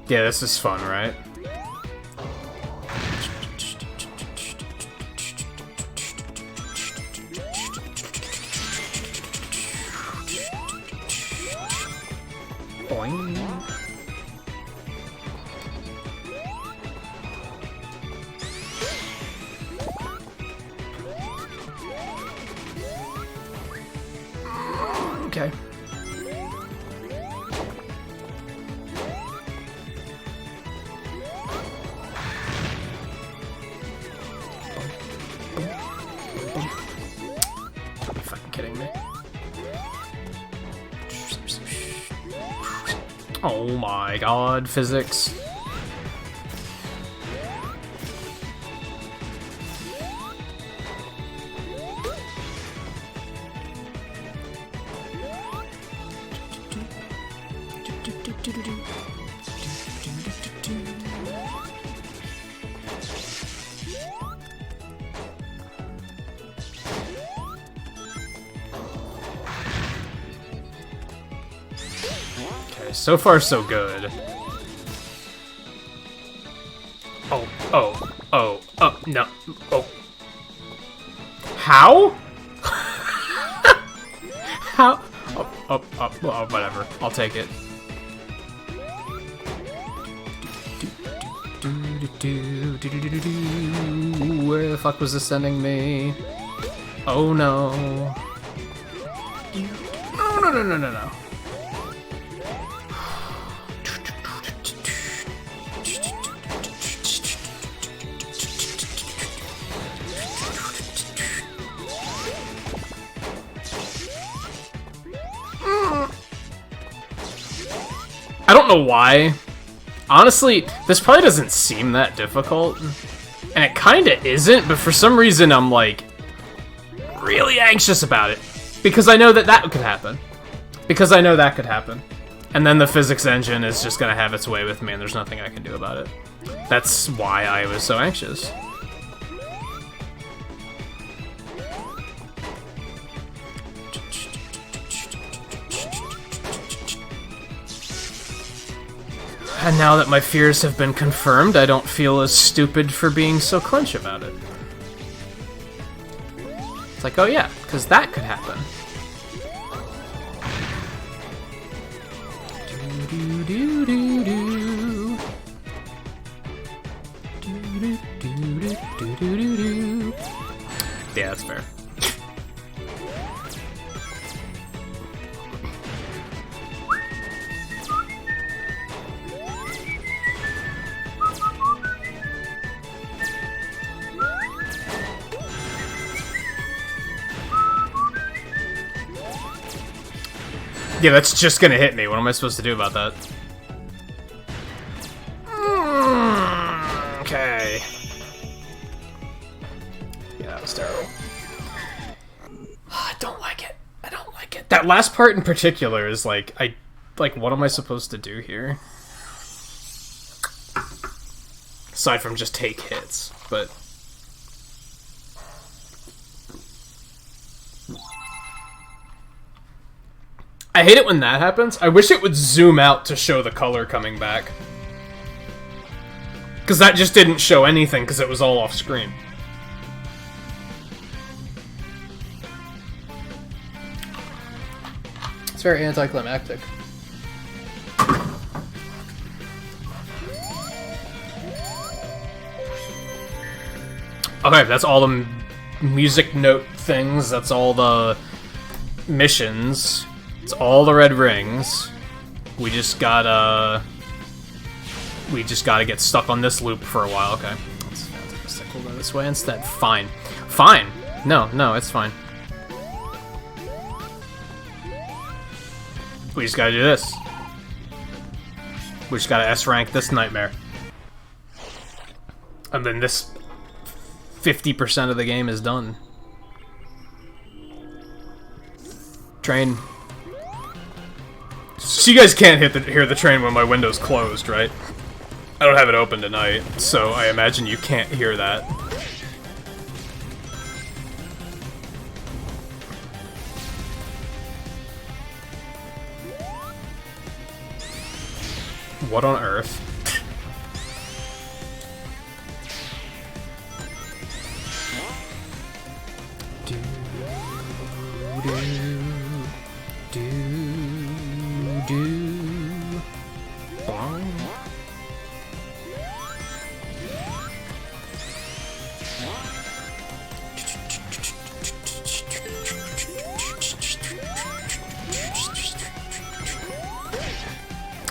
Yeah, this is fun, right? Boing. Okay. Oh my god, physics. So far, so good. Oh, no. Oh. How? How? Oh, whatever. I'll take it. Where the fuck was this sending me? Oh no. No. I don't know why. Honestly, this probably doesn't seem that difficult. And it kinda isn't, but for some reason I'm like really anxious about it. Because I know that could happen. Because I know that could happen. And then the physics engine is just gonna have its way with me and there's nothing I can do about it. That's why I was so anxious. And now that my fears have been confirmed, I don't feel as stupid for being so clench about it. It's like, oh yeah, because that could happen. Yeah, that's fair. Yeah, that's just gonna hit me. What am I supposed to do about that? Okay. Yeah, that was terrible. I don't like it. I don't like it. That last part in particular is like, what am I supposed to do here? Aside from just take hits, but... I hate it when that happens. I wish it would zoom out to show the color coming back. Because that just didn't show anything because it was all off screen. It's very anticlimactic. Okay, that's all the music note things. That's all the missions. It's all the red rings. We just gotta get stuck on this loop for a while. Okay. That's fantastic. We'll go this way instead. Fine. Fine. No, it's fine. We just gotta do this. We just gotta S-rank this nightmare. And then this 50% of the game is done. Train. So you guys can't hear the train when my window's closed, right? I don't have it open tonight, so I imagine you can't hear that. What on earth?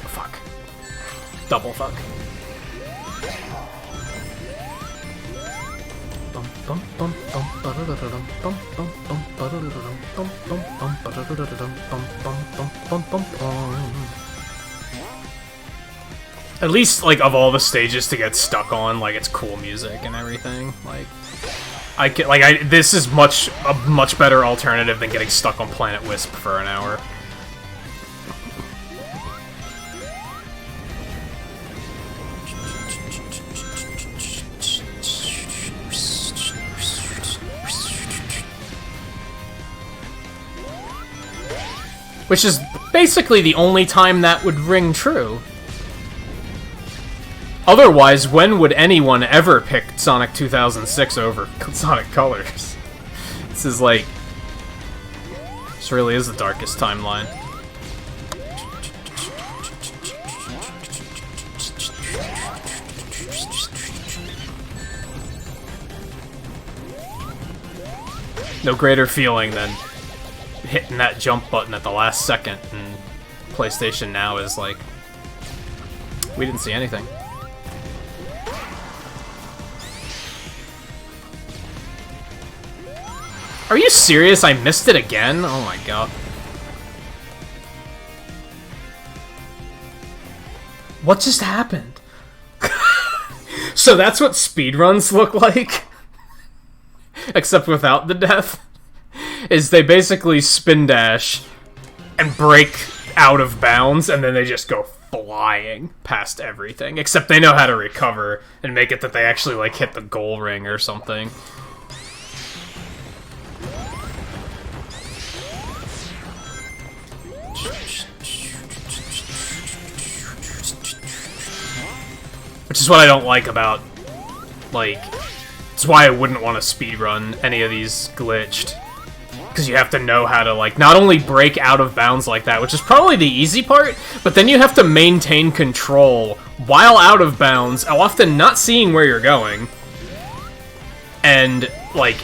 Fuck. Double fuck. At least, like, of all the stages to get stuck on, like, it's cool music and everything. Like, this is a much better alternative than getting stuck on Planet Wisp for an hour. Which is basically the only time that would ring true. Otherwise, when would anyone ever pick Sonic 2006 over Sonic Colors? This is like... This really is the darkest timeline. No greater feeling than hitting that jump button at the last second, and PlayStation Now is like... We didn't see anything. Are you serious? I missed it again? Oh my god. What just happened? So that's what speedruns look like? Except without the death? Is they basically spin dash and break out of bounds, and then they just go flying past everything. Except they know how to recover and make it that they actually, like, hit the goal ring or something. Which is what I don't like about, like, it's why I wouldn't want to speedrun any of these glitched. Because you have to know how to, like, not only break out of bounds like that, which is probably the easy part, but then you have to maintain control while out of bounds, often not seeing where you're going, and, like,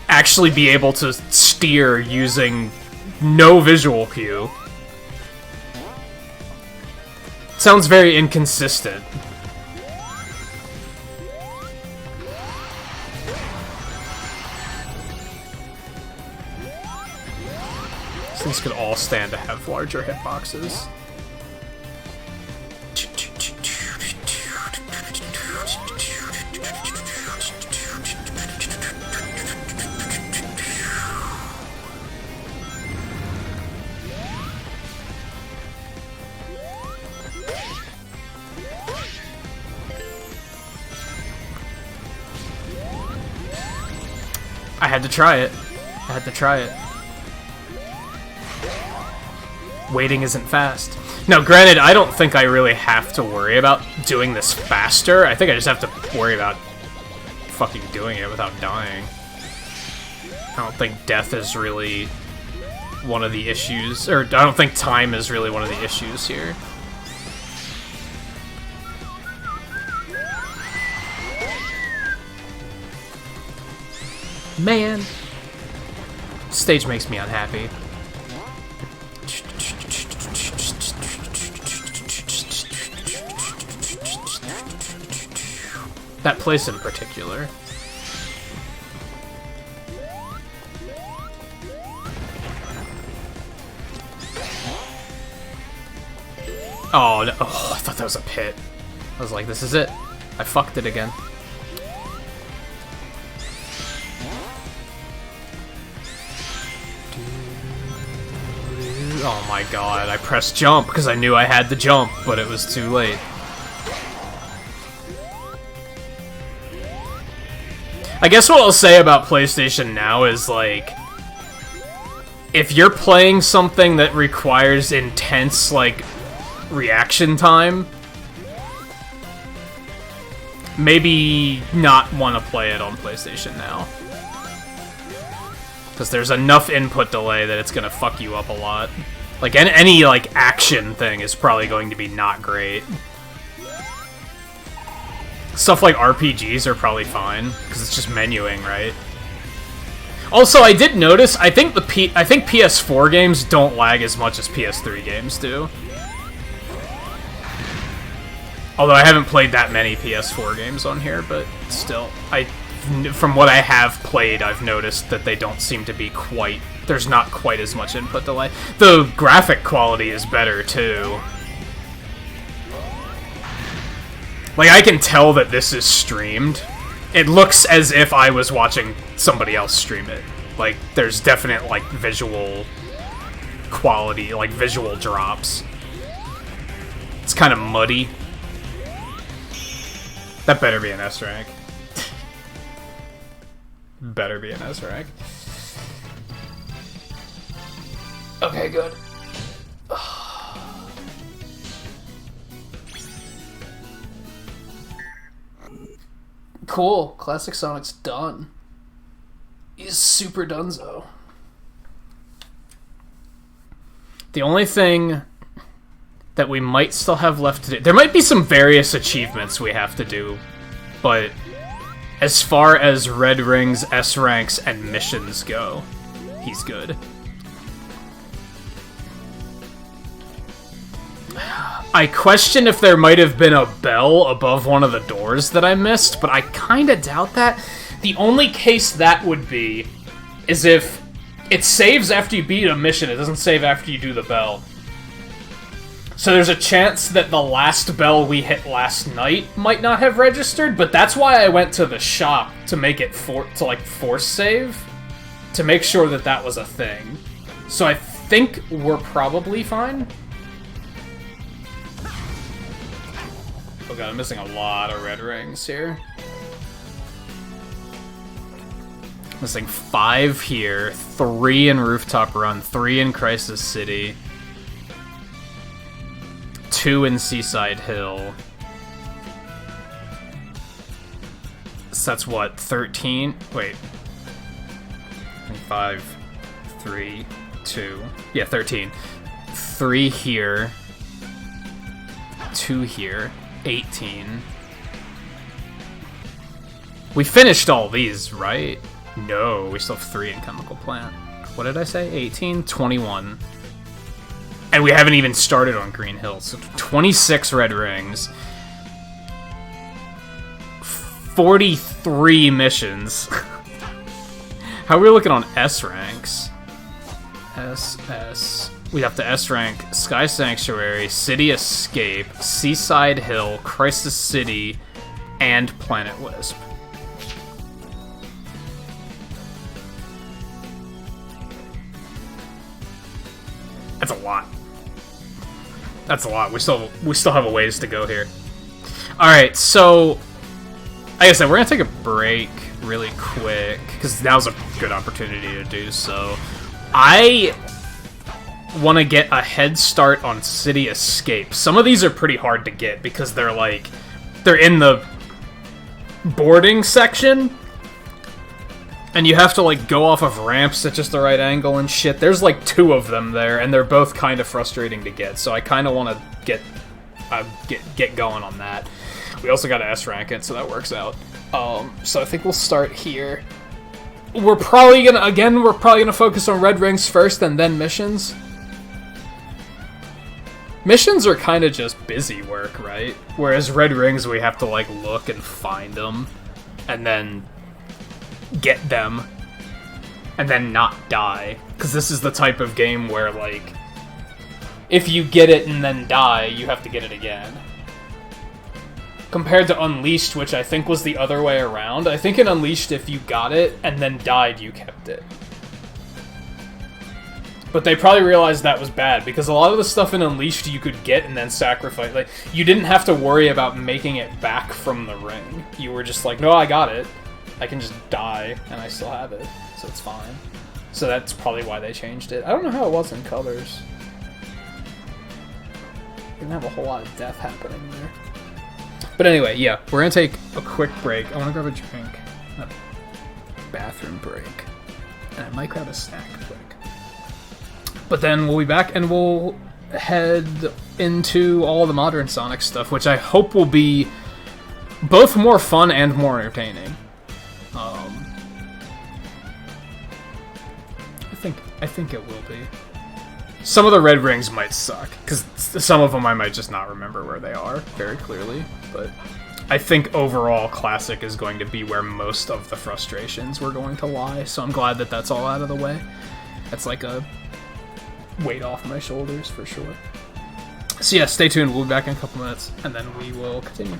actually be able to steer using no visual cue. Sounds very inconsistent. These could all stand to have larger hitboxes. I had to try it. I had to try it. Waiting isn't fast. Now, granted, I don't think I really have to worry about doing this faster. I think I just have to worry about fucking doing it without dying. I don't think death is really one of the issues, or I don't think time is really one of the issues here. Man. Stage makes me unhappy. That place in particular. Oh, no. Oh, I thought that was a pit. I was like, this is it. I fucked it again. Oh my god, I pressed jump because I knew I had the jump, but it was too late. I guess what I'll say about PlayStation Now is, like, if you're playing something that requires intense, like, reaction time, maybe not want to play it on PlayStation Now. Because there's enough input delay that it's gonna fuck you up a lot. Like, any like, action thing is probably going to be not great. Stuff like RPGs are probably fine, because it's just menuing, right? Also, I did notice, I think PS4 games don't lag as much as PS3 games do. Although I haven't played that many PS4 games on here, but still, from what I have played, I've noticed that they don't seem to be quite... There's not quite as much input delay. The graphic quality is better, too. Like, I can tell that this is streamed. It looks as if I was watching somebody else stream it. Like, there's definite, like, visual quality, like, visual drops. It's kind of muddy. That better be an S rank. Better be an S rank. Okay, good. Cool. Classic Sonic's done. He's super donezo. The only thing that we might still have left to do... There might be some various achievements we have to do, but as far as red rings, S ranks, and missions go, he's good. I question if there might have been a bell above one of the doors that I missed, but I kinda doubt that. The only case that would be is if it saves after you beat a mission, it doesn't save after you do the bell. So there's a chance that the last bell we hit last night might not have registered, but that's why I went to the shop to make it force save, to make sure that that was a thing. So I think we're probably fine. Oh god, I'm missing a lot of red rings here. Missing 5 here, 3 in Rooftop Run, 3 in Crisis City, 2 in Seaside Hill. So that's what, 13? Wait. 5, 3, 2. Yeah, 13. 3 here, 2 here, 18. We finished all these, right? No, we still have 3 in Chemical Plant. What did I say? 18? 21. And we haven't even started on Green Hill. So 26 red rings. 43 missions. How are we looking on S ranks? S. We have to S rank Sky Sanctuary, City Escape, Seaside Hill, Crisis City, and Planet Wisp. That's a lot. That's a lot. We still have a ways to go here. Alright, so like I said, we're gonna take a break really quick, because now's a good opportunity to do so. I want to get a head start on City Escape. Some of these are pretty hard to get because they're in the boarding section, and you have to go off of ramps at just the right angle and shit. There's 2 of them there, and they're both kind of frustrating to get, so I kind of want to get going on that. We also got to S rank it, so that works out. So I think we'll start here. We're probably gonna focus on red rings first and then missions. Missions are kind of just busy work, right? Whereas red rings, we have to look and find them, and then get them, and then not die. Because this is the type of game where if you get it and then die, you have to get it again. Compared to Unleashed, which I think was the other way around. I think in Unleashed, if you got it and then died, you kept it. But they probably realized that was bad, because a lot of the stuff in Unleashed you could get and then sacrifice. You didn't have to worry about making it back from the ring. You were just no, I got it. I can just die, and I still have it, so it's fine. So that's probably why they changed it. I don't know how it was in Colors. Didn't have a whole lot of death happening there. But anyway, yeah, we're gonna take a quick break. I wanna grab a drink. A bathroom break. And I might grab a snack quick. But then we'll be back, and we'll head into all the modern Sonic stuff, which I hope will be both more fun and more entertaining. I think it will be. Some of the red rings might suck, because some of them I might just not remember where they are very clearly, but I think overall Classic is going to be where most of the frustrations were going to lie, so I'm glad that that's all out of the way. That's a weight off my shoulders for sure. So yeah, stay tuned, we'll be back in a couple minutes, and then we will continue.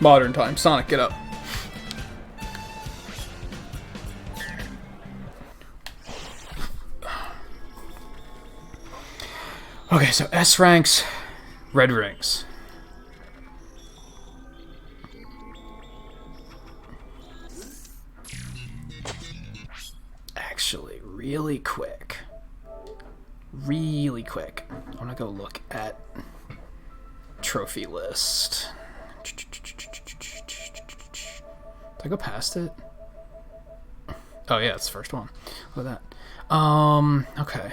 Modern time. Sonic, get up. Okay, so S ranks, red rings. Actually, really quick. I want to go look at trophy list. Did I go past it? Oh yeah, it's the first one. Look at that. Okay.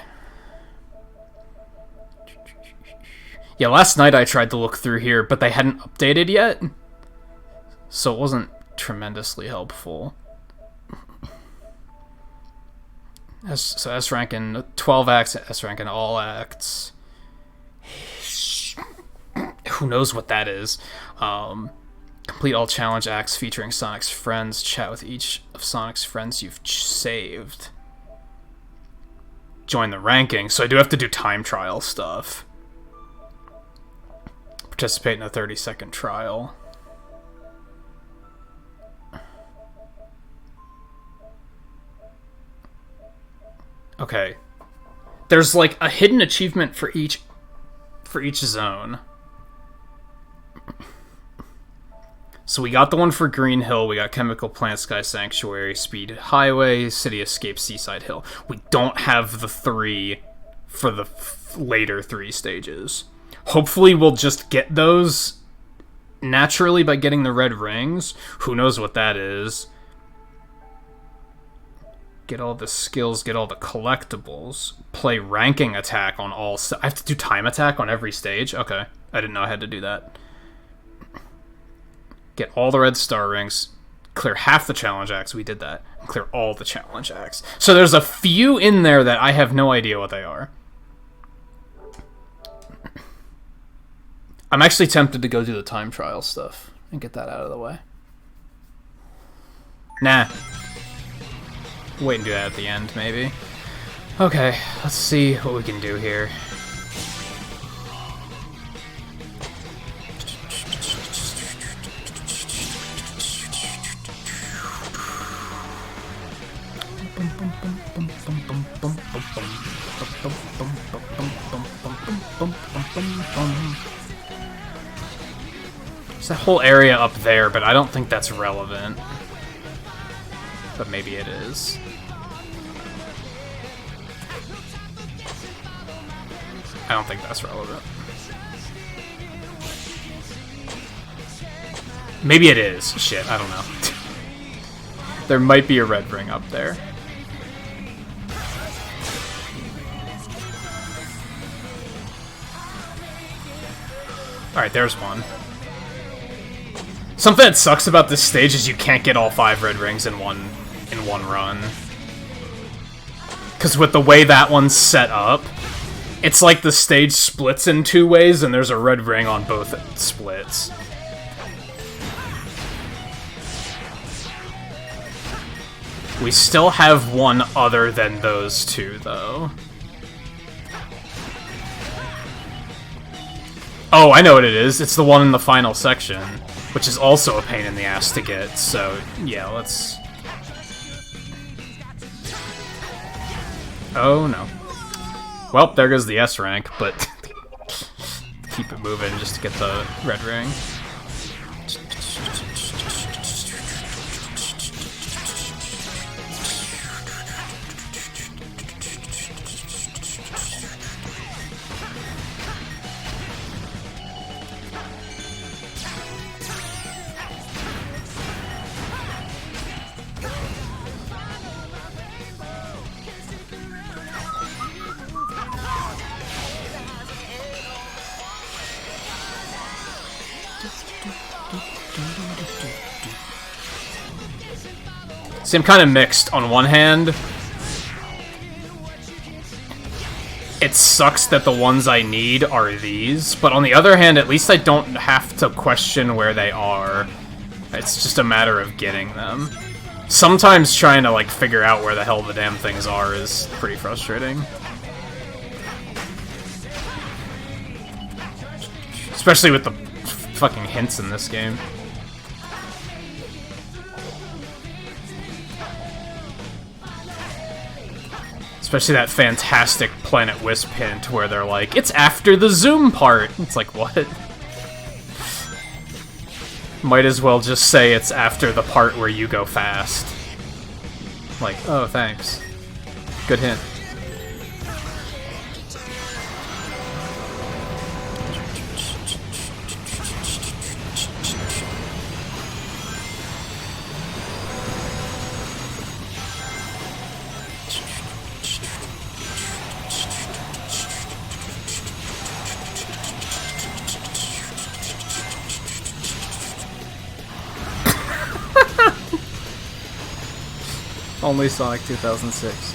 Yeah, last night I tried to look through here, but they hadn't updated yet, so it wasn't tremendously helpful. So S rank in 12 acts, S rank in all acts. Who knows what that is? Complete all challenge acts featuring Sonic's friends. Chat with each of Sonic's friends you've saved. Join the ranking, so I do have to do time trial stuff. Participate in a 30-second trial. Okay. There's like a hidden achievement for each zone. So we got the one for Green Hill, we got Chemical Plant, Sky Sanctuary, Speed Highway, City Escape, Seaside Hill. We don't have the 3 for the later 3 stages. Hopefully we'll just get those naturally by getting the red rings. Who knows what that is. Get all the skills, get all the collectibles. Play ranking attack on all... I have to do time attack on every stage? Okay. I didn't know I had to do that. Get all the red star rings. Clear half the challenge acts. We did that. And clear all the challenge acts. So there's a few in there that I have no idea what they are. I'm actually tempted to go do the time trial stuff and get that out of the way. Nah. Wait and do that at the end, maybe. Okay, let's see what we can do here. There's that whole area up there, but I don't think that's relevant. But maybe it is. I don't think that's relevant. Maybe it is. Shit, I don't know. There might be a red ring up there. Alright, there's one. Something that sucks about this stage is you can't get all 5 red rings in one run. Because with the way that one's set up, it's like the stage splits in 2 ways and there's a red ring on both splits. We still have one other than those 2, though. Oh, I know what it is. It's the one in the final section, which is also a pain in the ass to get, so yeah, let's... Oh, no. Well, there goes the S rank, but keep it moving just to get the red ring. See, I'm kind of mixed. On one hand, it sucks that the ones I need are these, but on the other hand, at least I don't have to question where they are. It's just a matter of getting them. Sometimes trying to, like, figure out where the hell the damn things are is pretty frustrating. Especially with the fucking hints in this game. Especially that fantastic Planet Wisp hint where they're like, it's after the zoom part. It's like, what? Might as well just say it's after the part where you go fast. Like, oh, thanks. Good hint. Only Sonic 2006.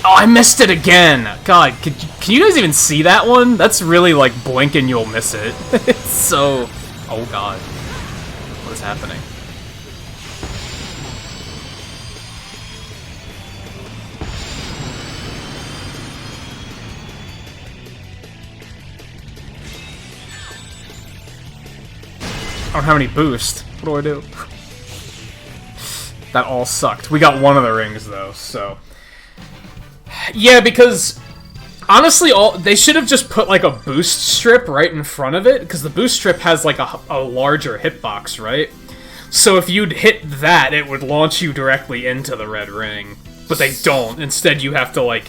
Oh, I missed it again! God, can you guys even see that one? That's really like blink and you'll miss it. It's so... Oh god. What is happening? I don't have any boost. What do I do? That all sucked. We got one of the rings, though, so... Yeah, because... Honestly, they should have just put, like, a boost strip right in front of it, because the boost strip has, like, a larger hitbox, right? So if you'd hit that, it would launch you directly into the red ring. But they don't. Instead, you have to, like...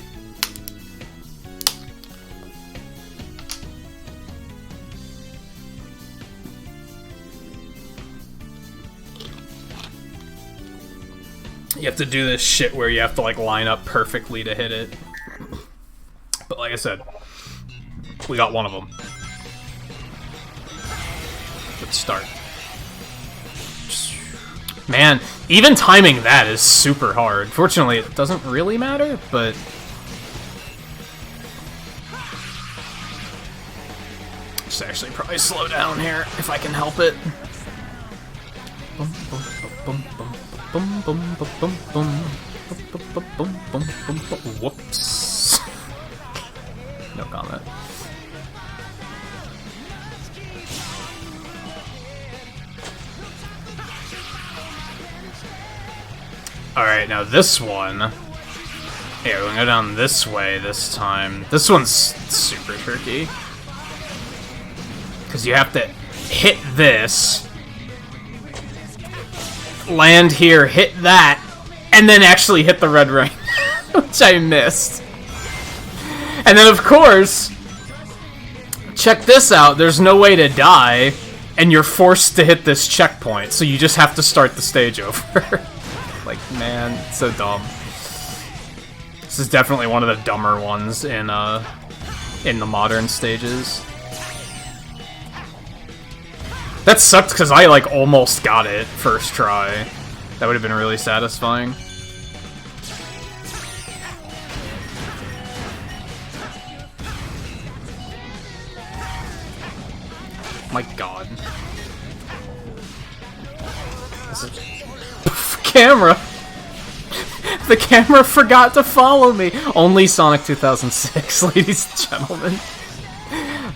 You have to do this shit where you have to, like, line up perfectly to hit it. But like I said, we got one of them. Let's start. Man, even timing that is super hard. Fortunately, it doesn't really matter, but... Just actually probably slow down here, if I can help it. Boom, boom, boom, boom. Boom, boom, boom, boom, boom. Boom, boom, boom, boom, boom. Whoops. No comment. Alright, now this one... Yeah, we're gonna go down this way this time. This one's super tricky. Because you have to hit this... land here, hit that, and then actually hit the red ring, which I missed. And then, of course, check this out, there's no way to die, and you're forced to hit this checkpoint, so you just have to start the stage over. Like, man, it's so dumb. This is definitely one of the dumber ones in the modern stages. That sucked because I, like, almost got it first try. That would have been really satisfying. My god. This is... Camera! The camera forgot to follow me! Only Sonic 2006, ladies and gentlemen.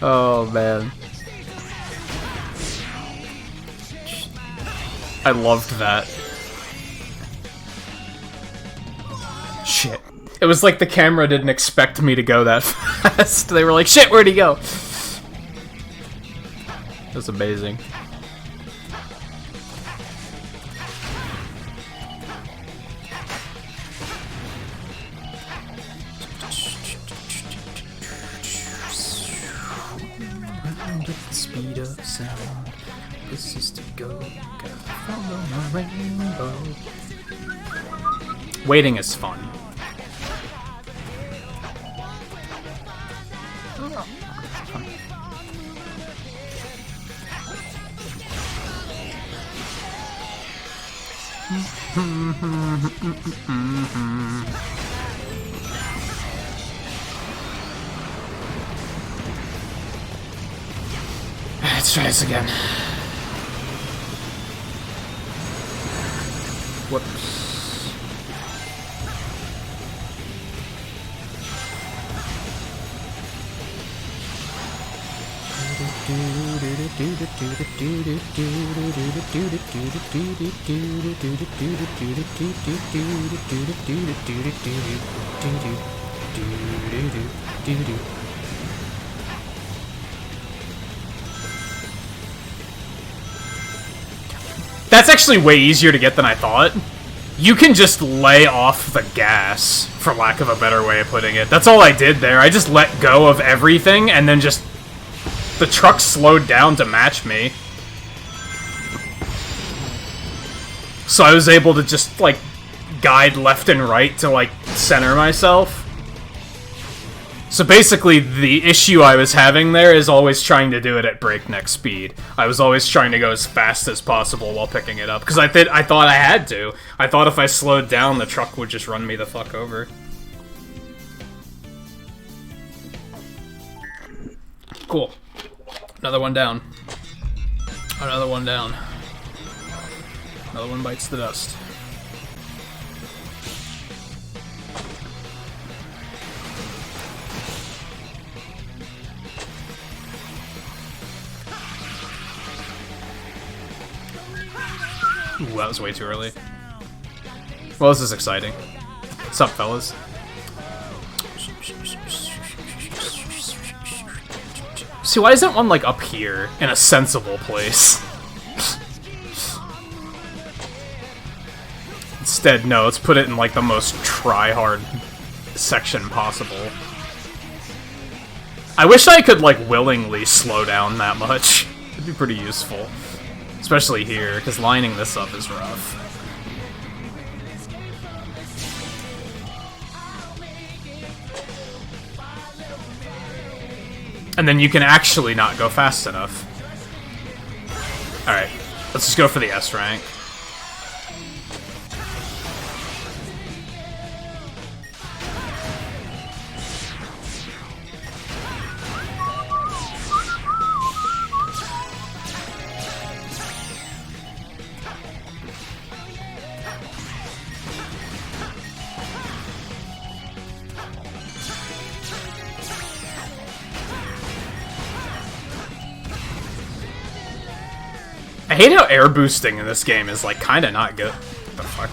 Oh, man. I loved that. Shit. It was like the camera didn't expect me to go that fast. They were like, shit, where'd he go? It was amazing. Speed of sound. This is to go. Gotta follow my rainbow. Waiting is fun. Let's try this again. Whoops. That's actually way easier to get than I thought. You can just lay off the gas, for lack of a better way of putting it. That's all I did there. I just let go of everything, and then just... the truck slowed down to match me. So I was able to just, like, guide left and right to, like, center myself. So basically, the issue I was having there is always trying to do it at breakneck speed. I was always trying to go as fast as possible while picking it up, because I thought I had to. I thought if I slowed down, the truck would just run me the fuck over. Cool. Another one down. Another one down. Another one bites the dust. Ooh, that was way too early. Well, this is exciting. What's up, fellas? See, why isn't one, like, up here, in a sensible place? Instead, no, let's put it in, like, the most try-hard section possible. I wish I could, like, willingly slow down that much. It'd be pretty useful. Especially here, because lining this up is rough. And then you can actually not go fast enough. Alright, let's just go for the S rank. I hate how air boosting in this game is, like, kinda not good. What the fuck?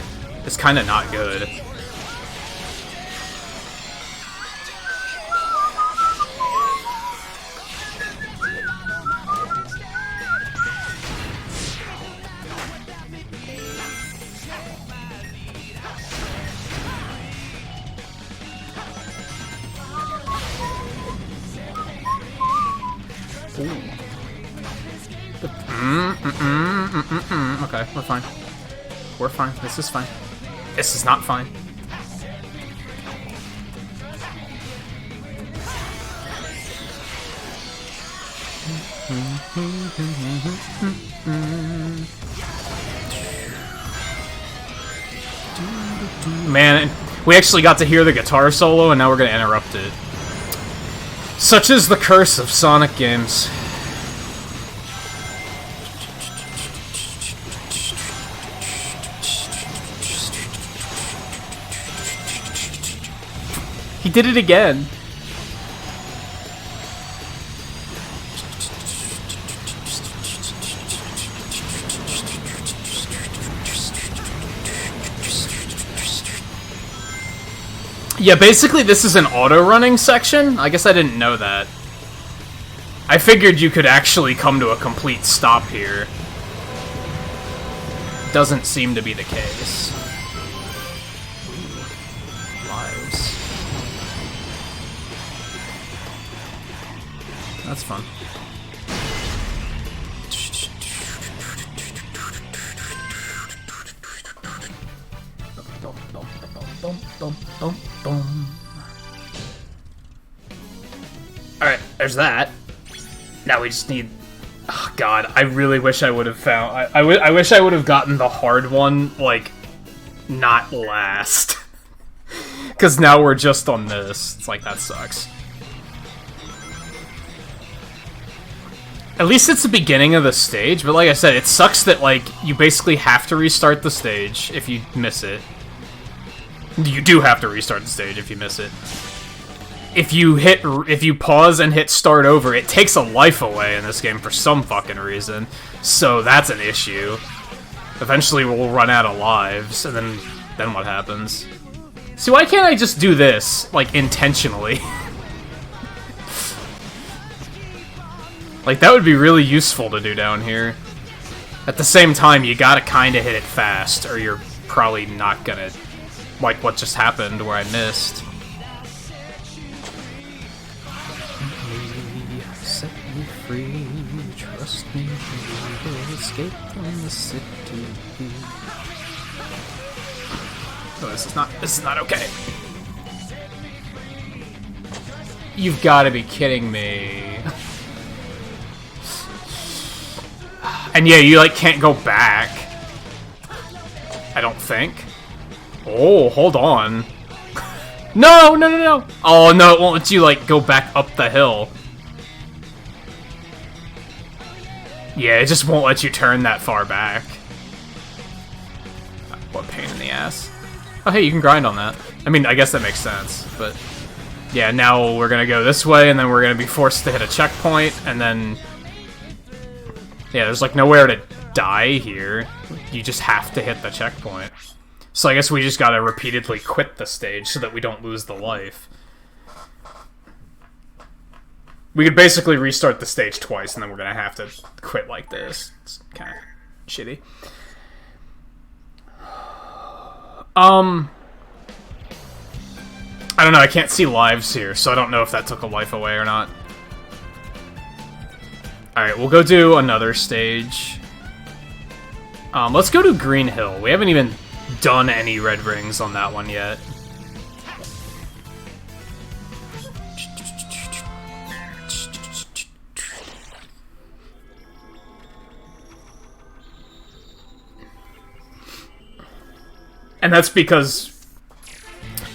It's kinda not good. Okay, we're fine. We're fine. This is fine. This is not fine. Man, we actually got to hear the guitar solo, and now we're gonna interrupt it. Such is the curse of Sonic games. He did it again. Yeah, basically this is an auto-running section. I guess I didn't know that. I figured you could actually come to a complete stop here. Doesn't seem to be the case. Lives. That's fun. Alright, there's that. Now we just need... Oh, God, I really wish I would have found... I wish I would have gotten the hard one, like, not last. Because now we're just on this. It's like, that sucks. At least it's the beginning of the stage, but like I said, it sucks that, like, you basically have to restart the stage if you miss it. You do have to restart the stage if you miss it. if you pause and hit start over, it takes a life away in this game for some fucking reason. So that's an issue. Eventually we'll run out of lives, and then what happens? See, why can't I just do this, like, intentionally? Like, that would be really useful to do down here. At the same time, you gotta kinda hit it fast, or you're probably not gonna... Like what just happened, where I missed. Set me free, trust me, we will escape from the city. Oh, this is not okay. You've gotta be kidding me. And yeah, you, like, can't go back. I don't think. Oh, hold on. No, no, no, no! Oh, no, it won't let you, like, go back up the hill. Yeah, it just won't let you turn that far back. What pain in the ass. Oh, hey, you can grind on that. I mean, I guess that makes sense, but... Yeah, now we're gonna go this way, and then we're gonna be forced to hit a checkpoint, and then... Yeah, there's, like, nowhere to die here. You just have to hit the checkpoint. So I guess we just gotta repeatedly quit the stage so that we don't lose the life. We could basically restart the stage twice, and then we're gonna have to quit like this. It's kind of shitty. I don't know, I can't see lives here, so I don't know if that took a life away or not. Alright, we'll go do another stage. Let's go to Green Hill. We haven't even done any red rings on that one yet. And that's because,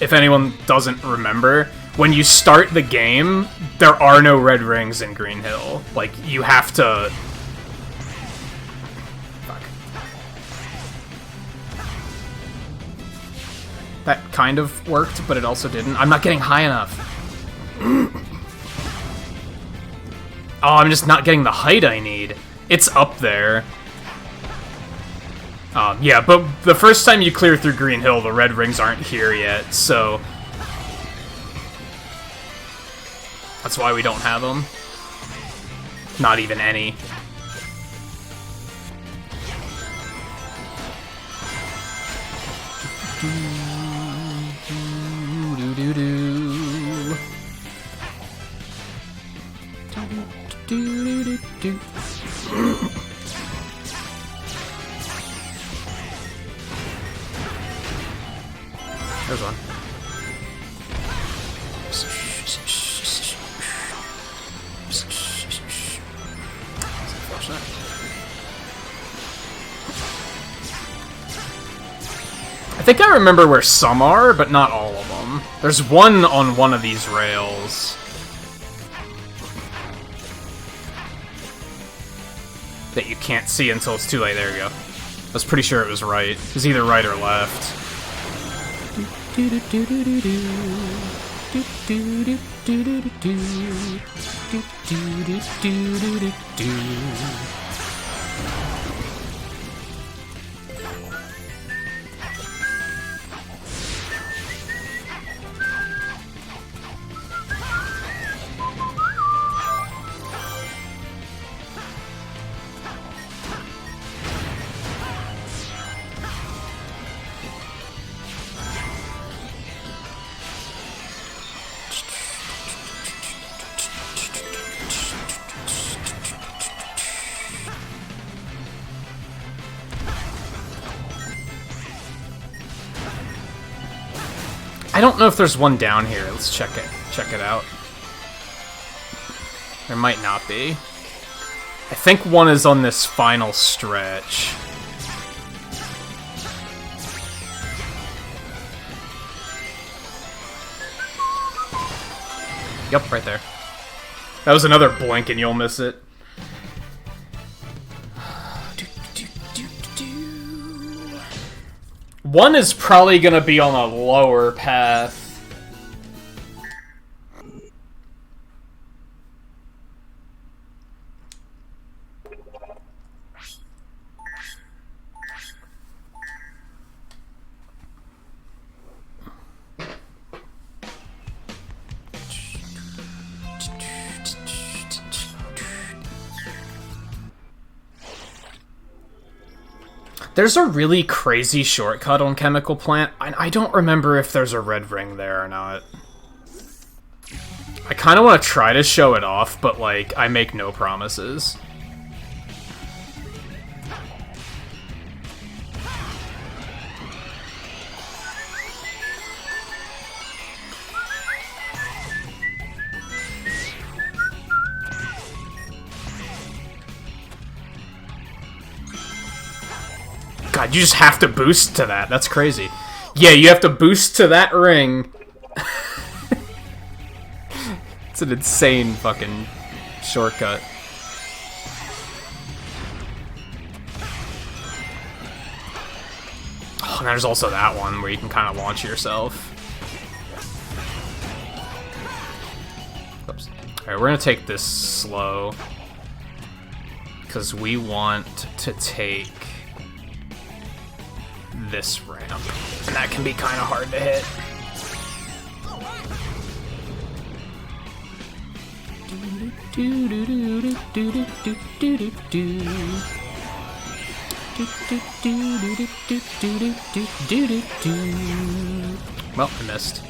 if anyone doesn't remember, when you start the game, there are no red rings in Green Hill. Like, you have to... Fuck. That kind of worked, but it also didn't. I'm not getting high enough. Oh, I'm just not getting the height I need. It's up there. Yeah, but the first time you clear through Green Hill, the red rings aren't here yet, so... That's why we don't have them. Not even any. There's one. I think I remember where some are, but not all of them. There's one on one of these rails that you can't see until it's too late. There we go. I was pretty sure it was right. It was either right or left. I don't know if there's one down here. Let's check it out. There might not be. I think one is on this final stretch. Yep, right there. That was another blink and you'll miss it. One is probably gonna be on a lower path. There's a really crazy shortcut on Chemical Plant. I don't remember if there's a red ring there or not. I kind of want to try to show it off, but, like, I make no promises. God, you just have to boost to that. That's crazy. Yeah, you have to boost to that ring. It's an insane fucking shortcut. Oh, and there's also that one where you can kind of launch yourself. Oops. Alright, we're gonna take this slow. Because we want to take this ramp. And that can be kind of hard to hit. Well, I missed.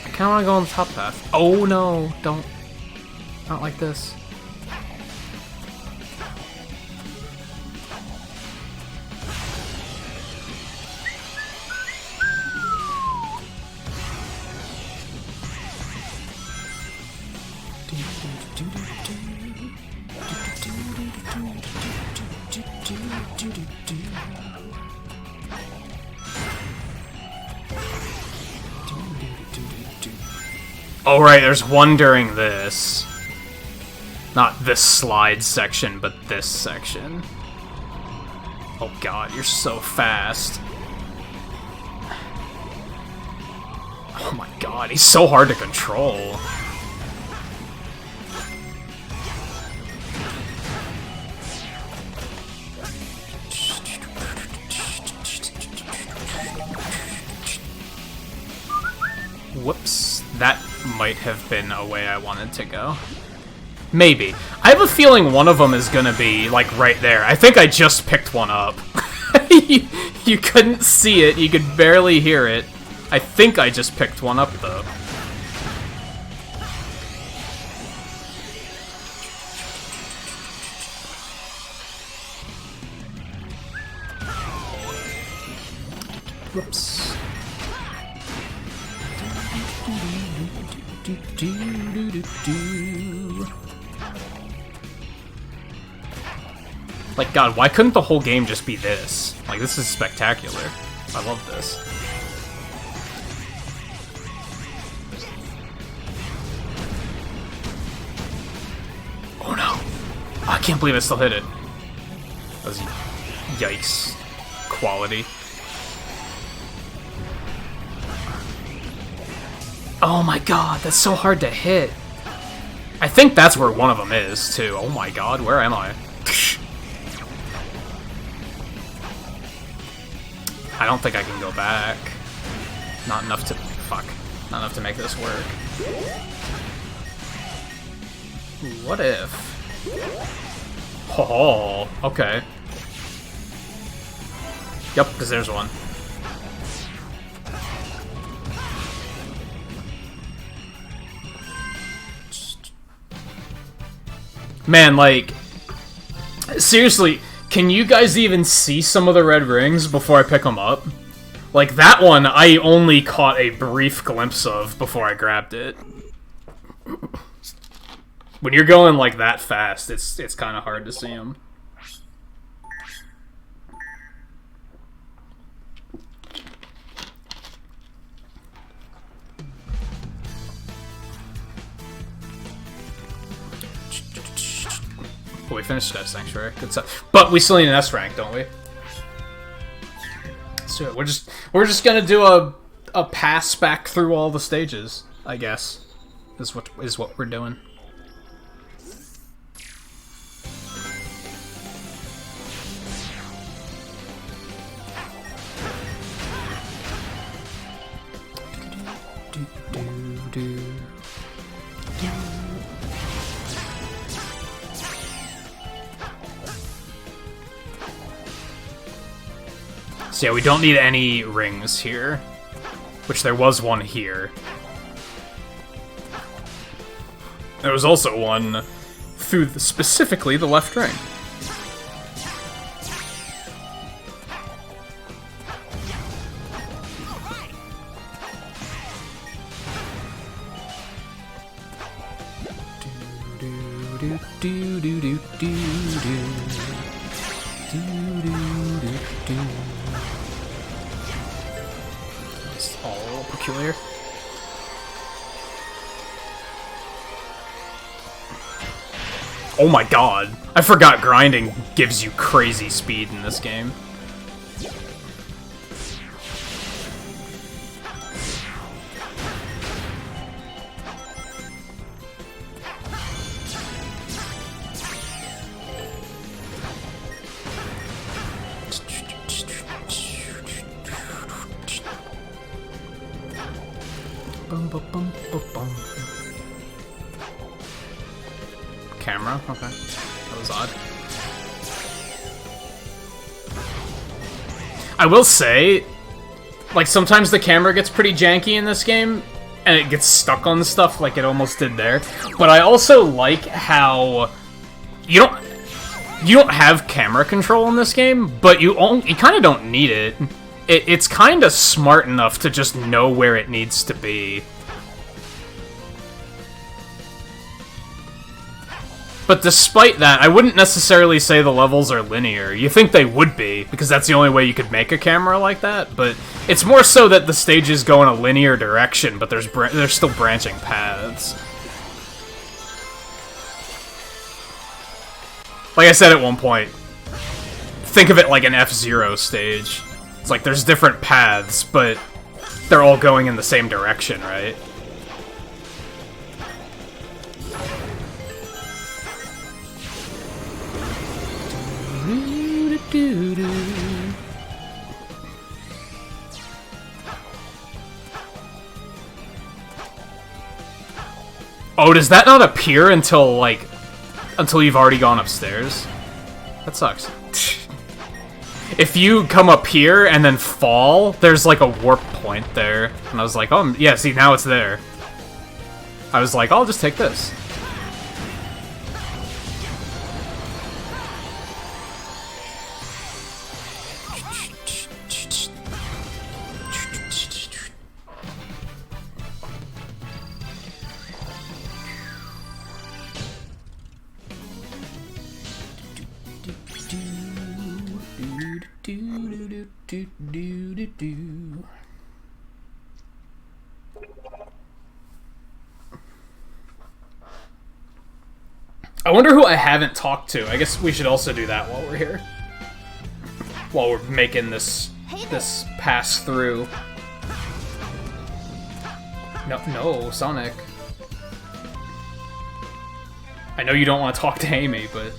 I kind of want to go on the top path. Oh no, don't. Not like this. Oh right, there's one during this. Not this slide section, but this section. Oh god, you're so fast. Oh my god, he's so hard to control. Whoops, that might have been a way I wanted to go. Maybe. I have a feeling one of them is gonna be, like, right there. I think I just picked one up. You couldn't see it, you could barely hear it. I think I just picked one up, though. Whoops. Like, God, why couldn't the whole game just be this? Like, this is spectacular. I love this. Oh no! I can't believe I still hit it. That was yikes quality. Oh my god, that's so hard to hit. I think that's where one of them is, too. Oh my god, where am I? I don't think I can go back. Not enough to... Fuck. Not enough to make this work. What if... Oh, okay. Yep, because there's one. Man, like... Seriously... Can you guys even see some of the red rings before I pick them up? Like, that one I only caught a brief glimpse of before I grabbed it. When you're going, like, that fast, it's kind of hard to see them. Oh, we finished that Sanctuary. Good stuff. But we still need an S rank, don't we? Let's do it. We're just gonna do a pass back through all the stages, I guess. Is what we're doing. So yeah, we don't need any rings here. Which there was one here. There was also one through specifically the left ring. It's all a little peculiar. Oh my god. I forgot grinding gives you crazy speed in this game. Bum, bum, bum, bum, bum. Camera? Okay. That was odd. I will say, like, sometimes the camera gets pretty janky in this game, and it gets stuck on stuff like it almost did there. But I also like how you don't have camera control in this game, but you kind of don't need it. It's kind of smart enough to just know where it needs to be. But despite that, I wouldn't necessarily say the levels are linear. You think they would be, because that's the only way you could make a camera like that, but it's more so that the stages go in a linear direction, but there's still branching paths. Like I said at one point, think of it like an F-Zero stage. It's like there's different paths, but they're all going in the same direction, right? Oh, does that not appear until you've already gone upstairs? That sucks. If you come up here and then fall, there's like a warp point there. And I was like, oh, yeah, see, now it's there. I was like, I'll just take this. I wonder who I haven't talked to. I guess we should also do that while we're here. While we're making this pass through. No, Sonic. I know you don't want to talk to Amy, but...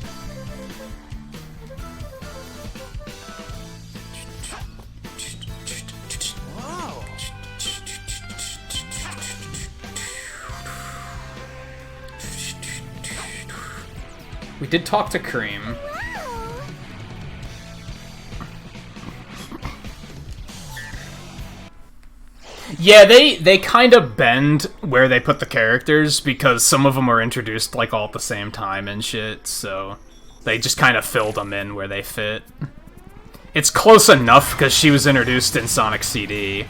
We did talk to Cream. Yeah, they kind of bend where they put the characters because some of them were introduced like all at the same time and shit, so they just kind of filled them in where they fit. It's close enough because she was introduced in Sonic CD.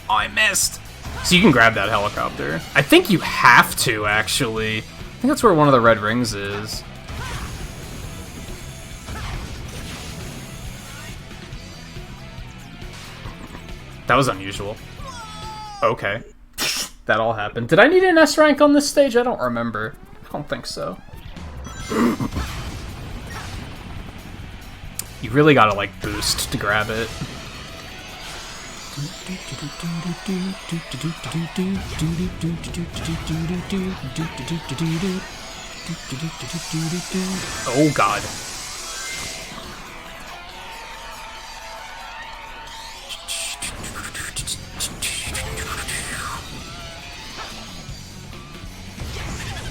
Oh, I missed! So you can grab that helicopter. I think you have to, actually. I think that's where one of the red rings is. That was unusual. Okay. That all happened. Did I need an S rank on this stage? I don't remember. I don't think so. You really gotta, like, boost to grab it. Oh, God.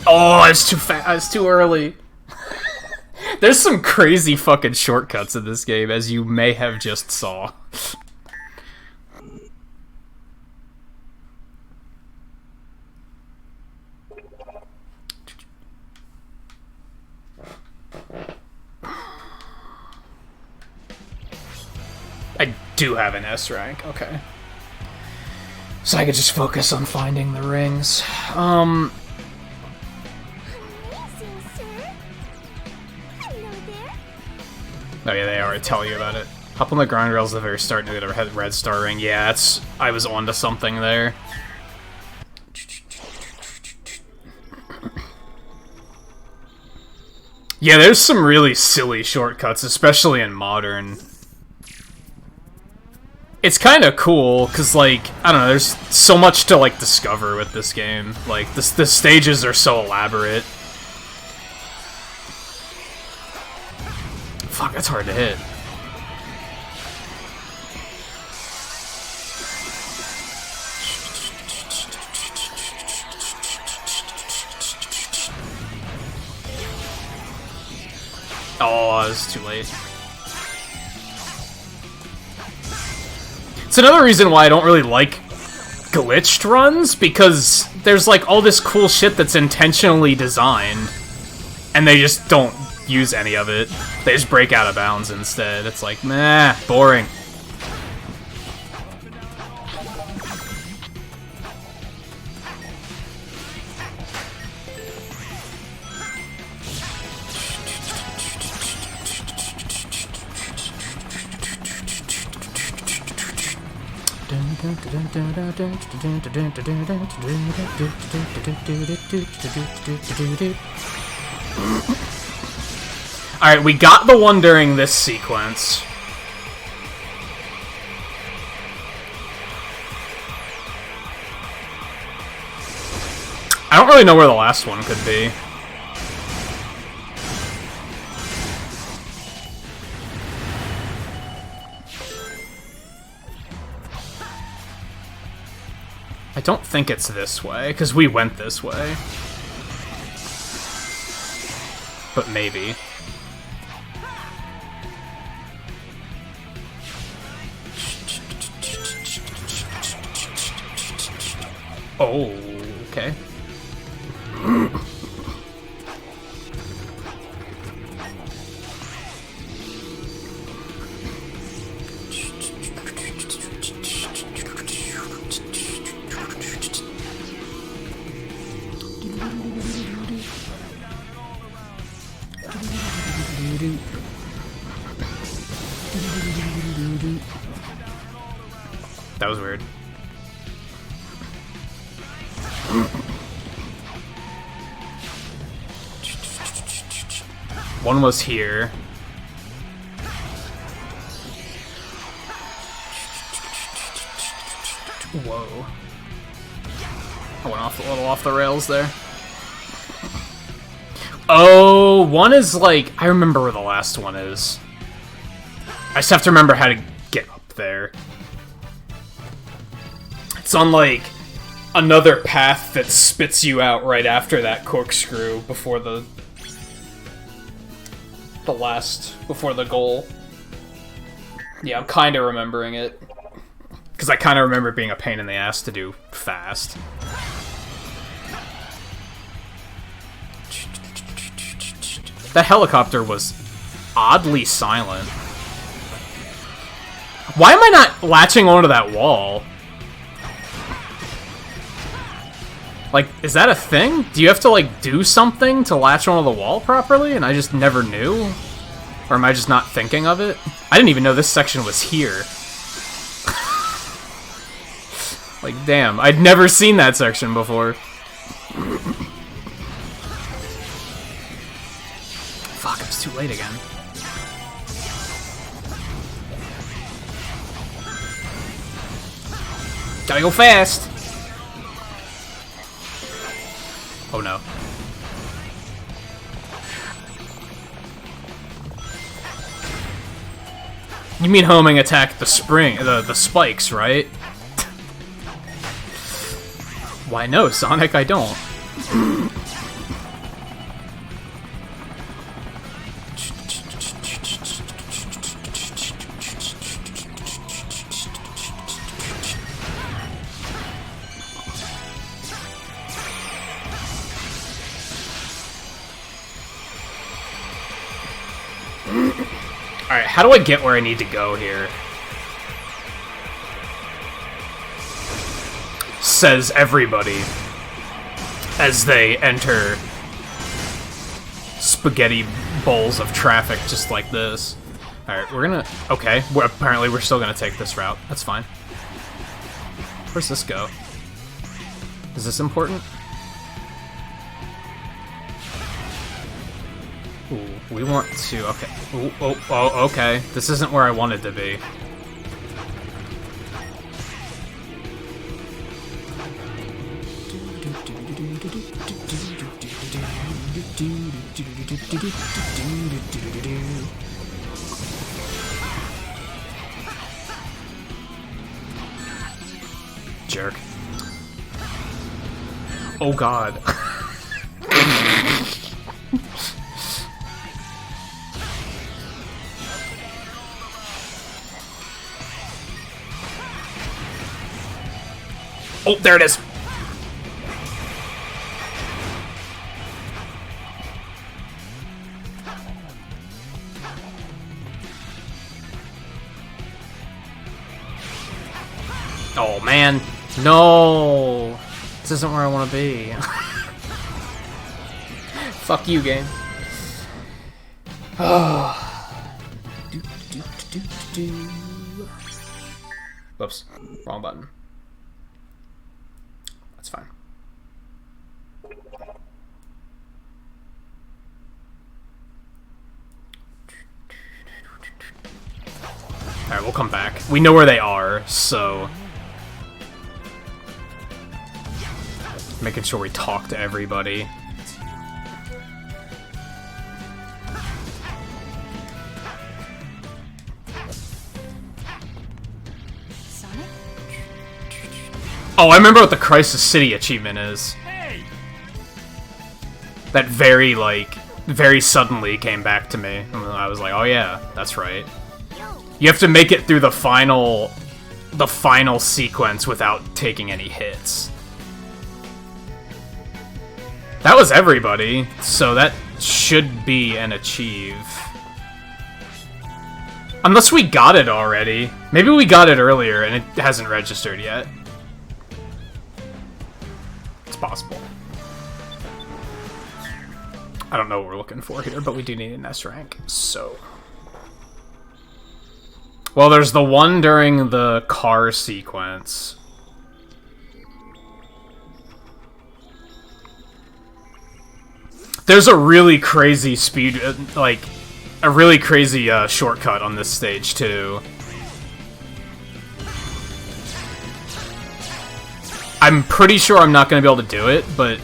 Oh, it's too fast. It's too early. There's some crazy fucking shortcuts in this game, as you may have just saw. do have an S rank. Okay. So I could just focus on finding the rings. Amazing, sir. Hello there. Oh yeah, they already tell you about it. Hop on the grind rails at the very start and get a red star ring. Yeah, I was onto something there. Yeah, there's some really silly shortcuts, especially in Modern. It's kind of cool, because, like, I don't know, there's so much to, like, discover with this game. Like, the stages are so elaborate. Fuck, that's hard to hit. Oh, it's too late. It's another reason why I don't really like glitched runs, because there's like all this cool shit that's intentionally designed, and they just don't use any of it. They just break out of bounds instead. It's like, meh, boring. Alright, we got the one during this sequence. I don't really know where the last one could be. I don't think it's this way, because we went this way. But maybe. Oh, okay. That was weird. One was here. Whoa. I went off a little off the rails there. Oh, one is like... I remember where the last one is. I just have to remember how to get up there. It's on, like, another path that spits you out right after that corkscrew before the before the goal. Yeah, I'm kind of remembering it. Because I kind of remember it being a pain in the ass to do fast. That helicopter was oddly silent. Why am I not latching onto that wall? Like, is that a thing? Do you have to, like, do something to latch onto the wall properly, and I just never knew? Or am I just not thinking of it? I didn't even know this section was here. Like, damn, I'd never seen that section before. Fuck, it was too late again. Gotta go fast! Oh no. You mean homing attacked the spring, the spikes, right? Why no, Sonic, I don't. Alright, how do I get where I need to go here? says everybody as they enter spaghetti bowls of traffic just like this. Alright, we're gonna... Okay, apparently we're still gonna take this route. That's fine. Where's this go? Is this important? Ooh, we want to... Okay. Ooh, oh, okay. This isn't where I wanted to be. Jerk. Oh god. Oh, there it is. Oh, man. No. This isn't where I want to be. Fuck you, game. Whoops. Wrong button. That's fine. Alright, we'll come back. We know where they are, so... making sure we talk to everybody. Sonic? Oh, I remember what the Crisis City achievement is. Hey! That very, like, very suddenly came back to me. And I was like, oh yeah, that's right. You have to make it through the final sequence without taking any hits. That was everybody, so that should be an achieve. Unless we got it already. Maybe we got it earlier and it hasn't registered yet. It's possible. I don't know what we're looking for here, but we do need an S rank, so... Well, there's the one during the car sequence. There's a really crazy speed, like, a really crazy shortcut on this stage, too. I'm pretty sure I'm not going to be able to do it, but...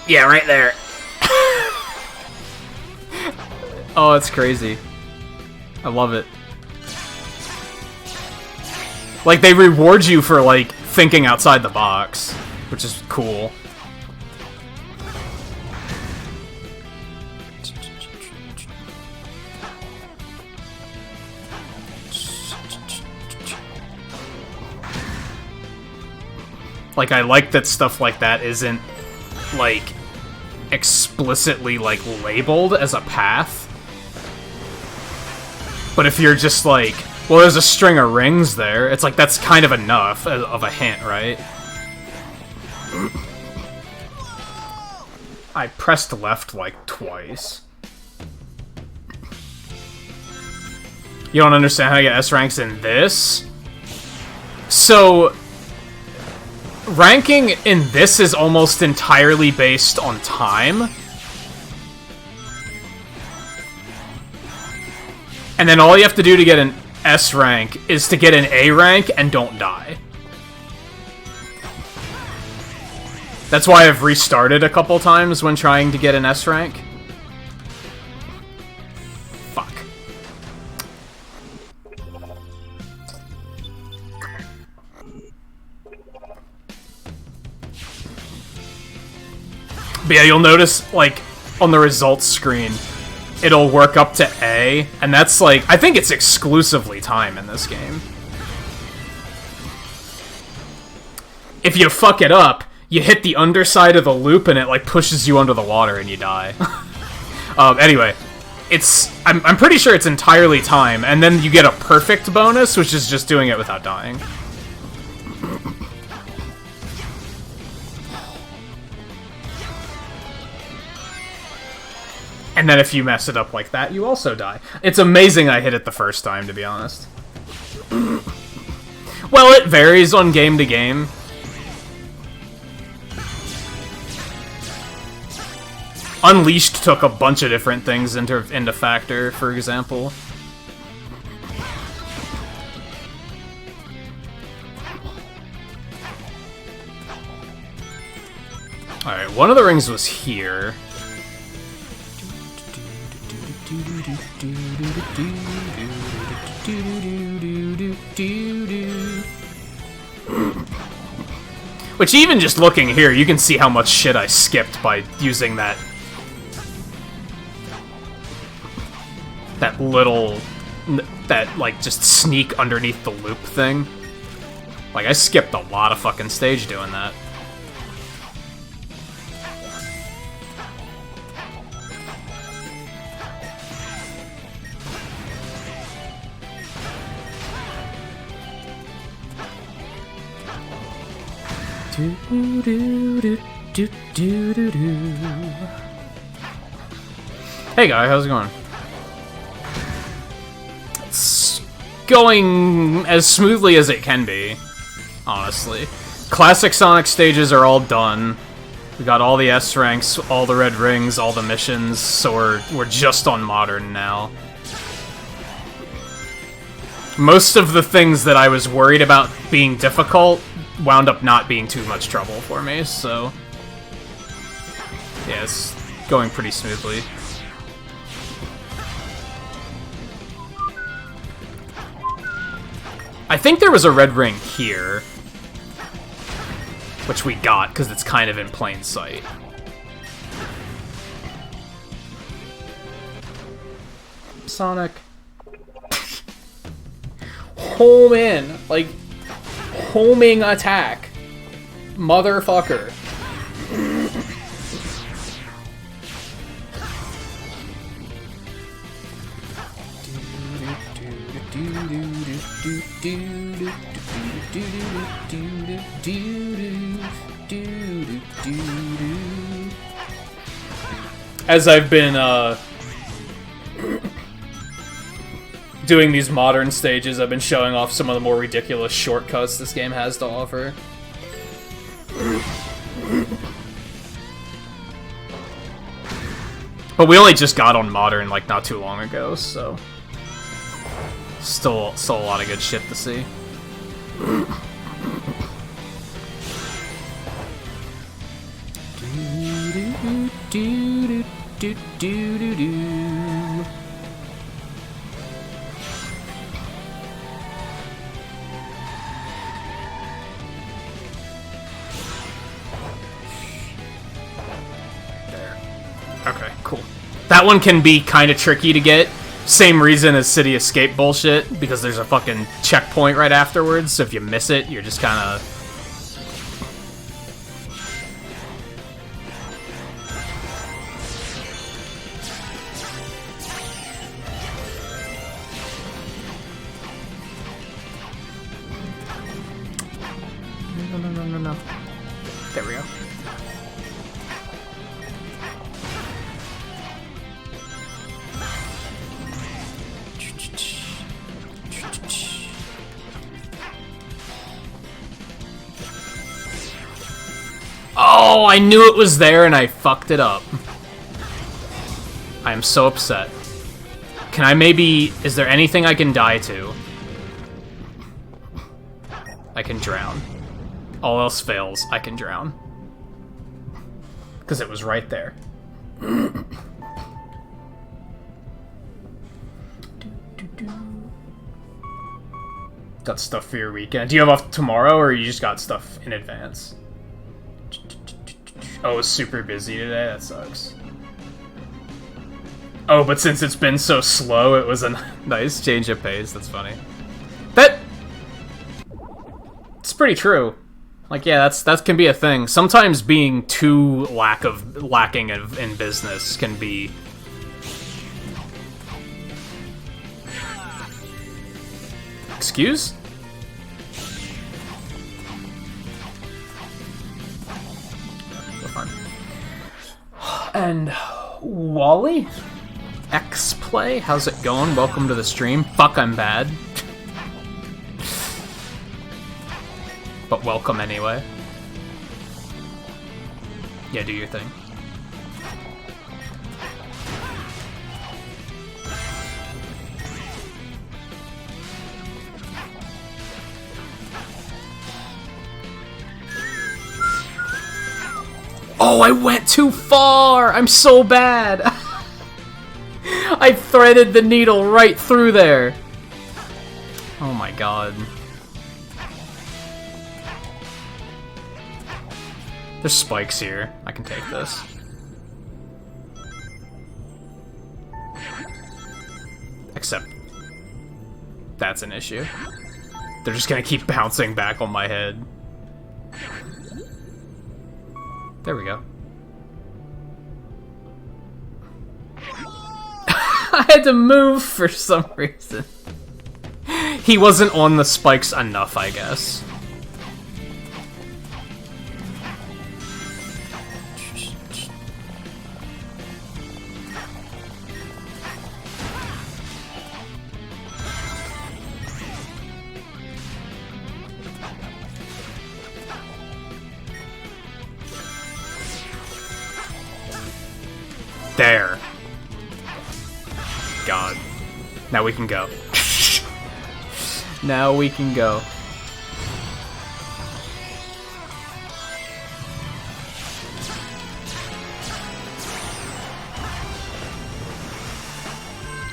Yeah, right there. Oh, it's crazy. I love it. Like, they reward you for, like, thinking outside the box, which is cool. Like, I like that stuff like that isn't, like, explicitly, like, labeled as a path. But if you're just like, well, there's a string of rings there, it's like, that's kind of enough of a hint, right? I pressed left, like, twice. You don't understand how to get S ranks in this? So... ranking in this is almost entirely based on time. And then all you have to do to get an S rank is to get an A rank and don't die. That's why I've restarted a couple times when trying to get an S rank. Fuck. But yeah, you'll notice, like, on the results screen, it'll work up to A, and that's, like, I think it's exclusively time in this game. If you fuck it up, you hit the underside of the loop and it, like, pushes you under the water and you die. Anyway, I'm pretty sure it's entirely time, and then you get a perfect bonus, which is just doing it without dying. And then if you mess it up like that, you also die. It's amazing I hit it the first time, to be honest. Well, it varies on game to game. Unleashed took a bunch of different things into factor, for example. Alright, one of the rings was here. Which, even just looking here, you can see how much shit I skipped by using that like, just sneak underneath the loop thing. Like, I skipped a lot of fucking stage doing that. Hey guy, how's it going? It's going as smoothly as it can be, honestly. Classic Sonic stages are all done. We got all the S ranks, all the red rings, all the missions, so we're just on modern now. Most of the things that I was worried about being difficult wound up not being too much trouble for me, so yeah, it's going pretty smoothly. I think there was a red ring here, which we got because it's kind of in plain sight. Sonic. Home in, like, homing attack. Motherfucker. As I've been, doing these modern stages, I've been showing off some of the more ridiculous shortcuts this game has to offer. But we only just got on modern, like, not too long ago, so still a lot of good shit to see. Okay, cool. That one can be kind of tricky to get. Same reason as City Escape bullshit, because there's a fucking checkpoint right afterwards, so if you miss it, you're just kind of... No. There we go. Oh, I knew it was there and I fucked it up. I am so upset. Can I maybe... Is there anything I can die to? I can drown. All else fails, I can drown. Because it was right there. Got stuff for your weekend. Do you have off tomorrow, or you just got stuff in advance? Oh, it's super busy today? That sucks. Oh, but since it's been so slow, it was a nice change of pace. That's funny. It's pretty true. Like, yeah, that can be a thing. Sometimes being too lacking in business can be Excuse? We're fine. And Wally? X-Play? How's it going? Welcome to the stream. Fuck, I'm bad. But welcome anyway. Yeah, do your thing. Oh, I went too far! I'm so bad! I threaded the needle right through there! Oh my god. There's spikes here. I can take this. Except... that's an issue. They're just gonna keep bouncing back on my head. There we go. I had to move for some reason. He wasn't on the spikes enough, I guess. There. God. Now we can go. Now we can go.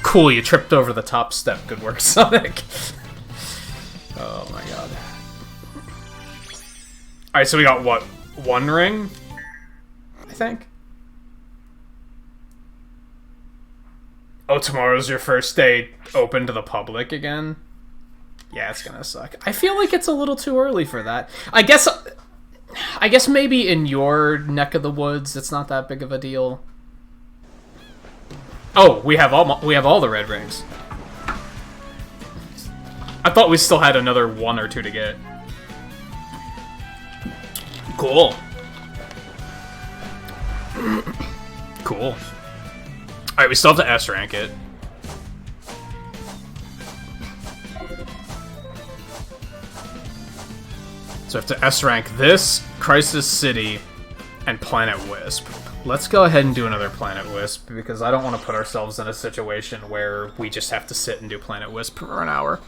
Cool, you tripped over the top step. Good work, Sonic. Oh my god. Alright, so we got what? One ring? I think? Oh, tomorrow's your first day open to the public again? Yeah, it's gonna suck. I feel like it's a little too early for that. I guess maybe in your neck of the woods, it's not that big of a deal. Oh, we have all the red rings. I thought we still had another one or two to get. Cool. Cool. Alright, we still have to S-rank it. So I have to S-rank this, Crisis City, and Planet Wisp. Let's go ahead and do another Planet Wisp, because I don't want to put ourselves in a situation where we just have to sit and do Planet Wisp for an hour.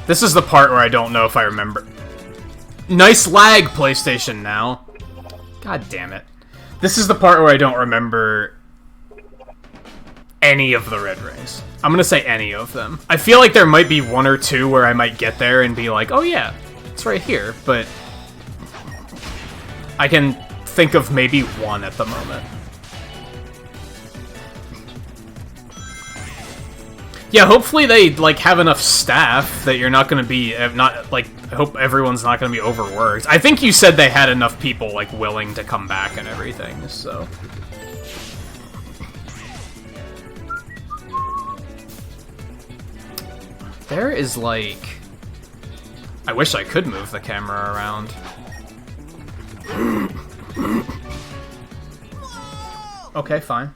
This is the part where I don't know if I remember. Nice lag, PlayStation Now. God damn it. This is the part where I don't remember any of the red rings. I'm gonna say any of them. I feel like there might be one or two where I might get there and be like, oh yeah, it's right here, but I can think of maybe one at the moment. Yeah, hopefully they, like, have enough staff that you're not gonna be, I hope everyone's not gonna be overworked. I think you said they had enough people, like, willing to come back and everything, so... There is, like... I wish I could move the camera around. Okay, fine.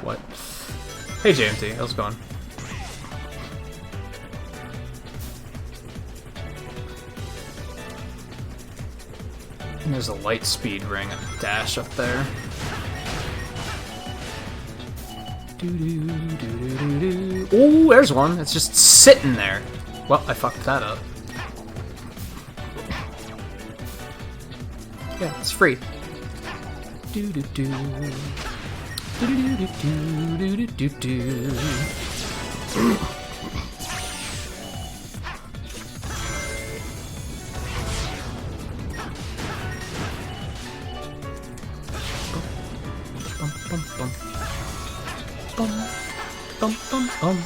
What? Hey JMT, how's it going? And there's a light speed ring and a dash up there. Ooh, there's one. It's just sitting there. Well, I fucked that up. Yeah, it's free. Do do do. Do do do do do do do. Bum bum bum bum bum bum.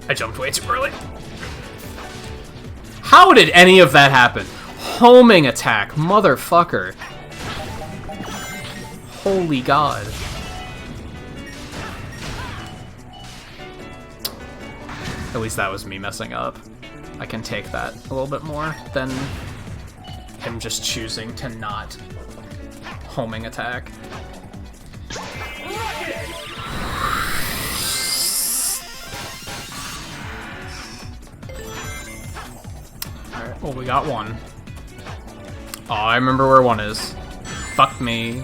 I jumped way too early. How did any of that happen? Homing attack, motherfucker. Holy God. At least that was me messing up. I can take that a little bit more than him just choosing to not homing attack. Alright, well, we got one. Oh, I remember where one is. Fuck me.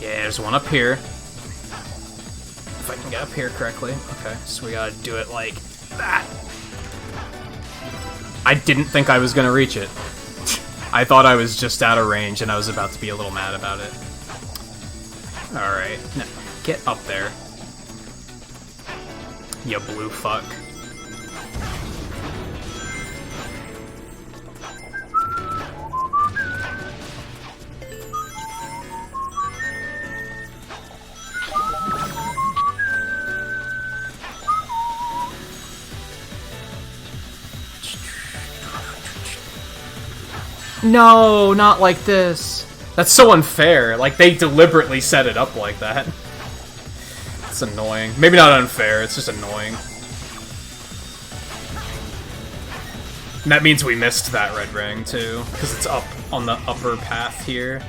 Yeah, there's one up here. If I can get up here correctly. Okay, so we gotta do it like that. I didn't think I was gonna reach it. I thought I was just out of range and I was about to be a little mad about it. Alright, now get up there. You blue fuck. No, not like this. That's so unfair. Like, they deliberately set it up like that. It's annoying. Maybe not unfair, it's just annoying. And that means we missed that red ring, too, because it's up on the upper path here.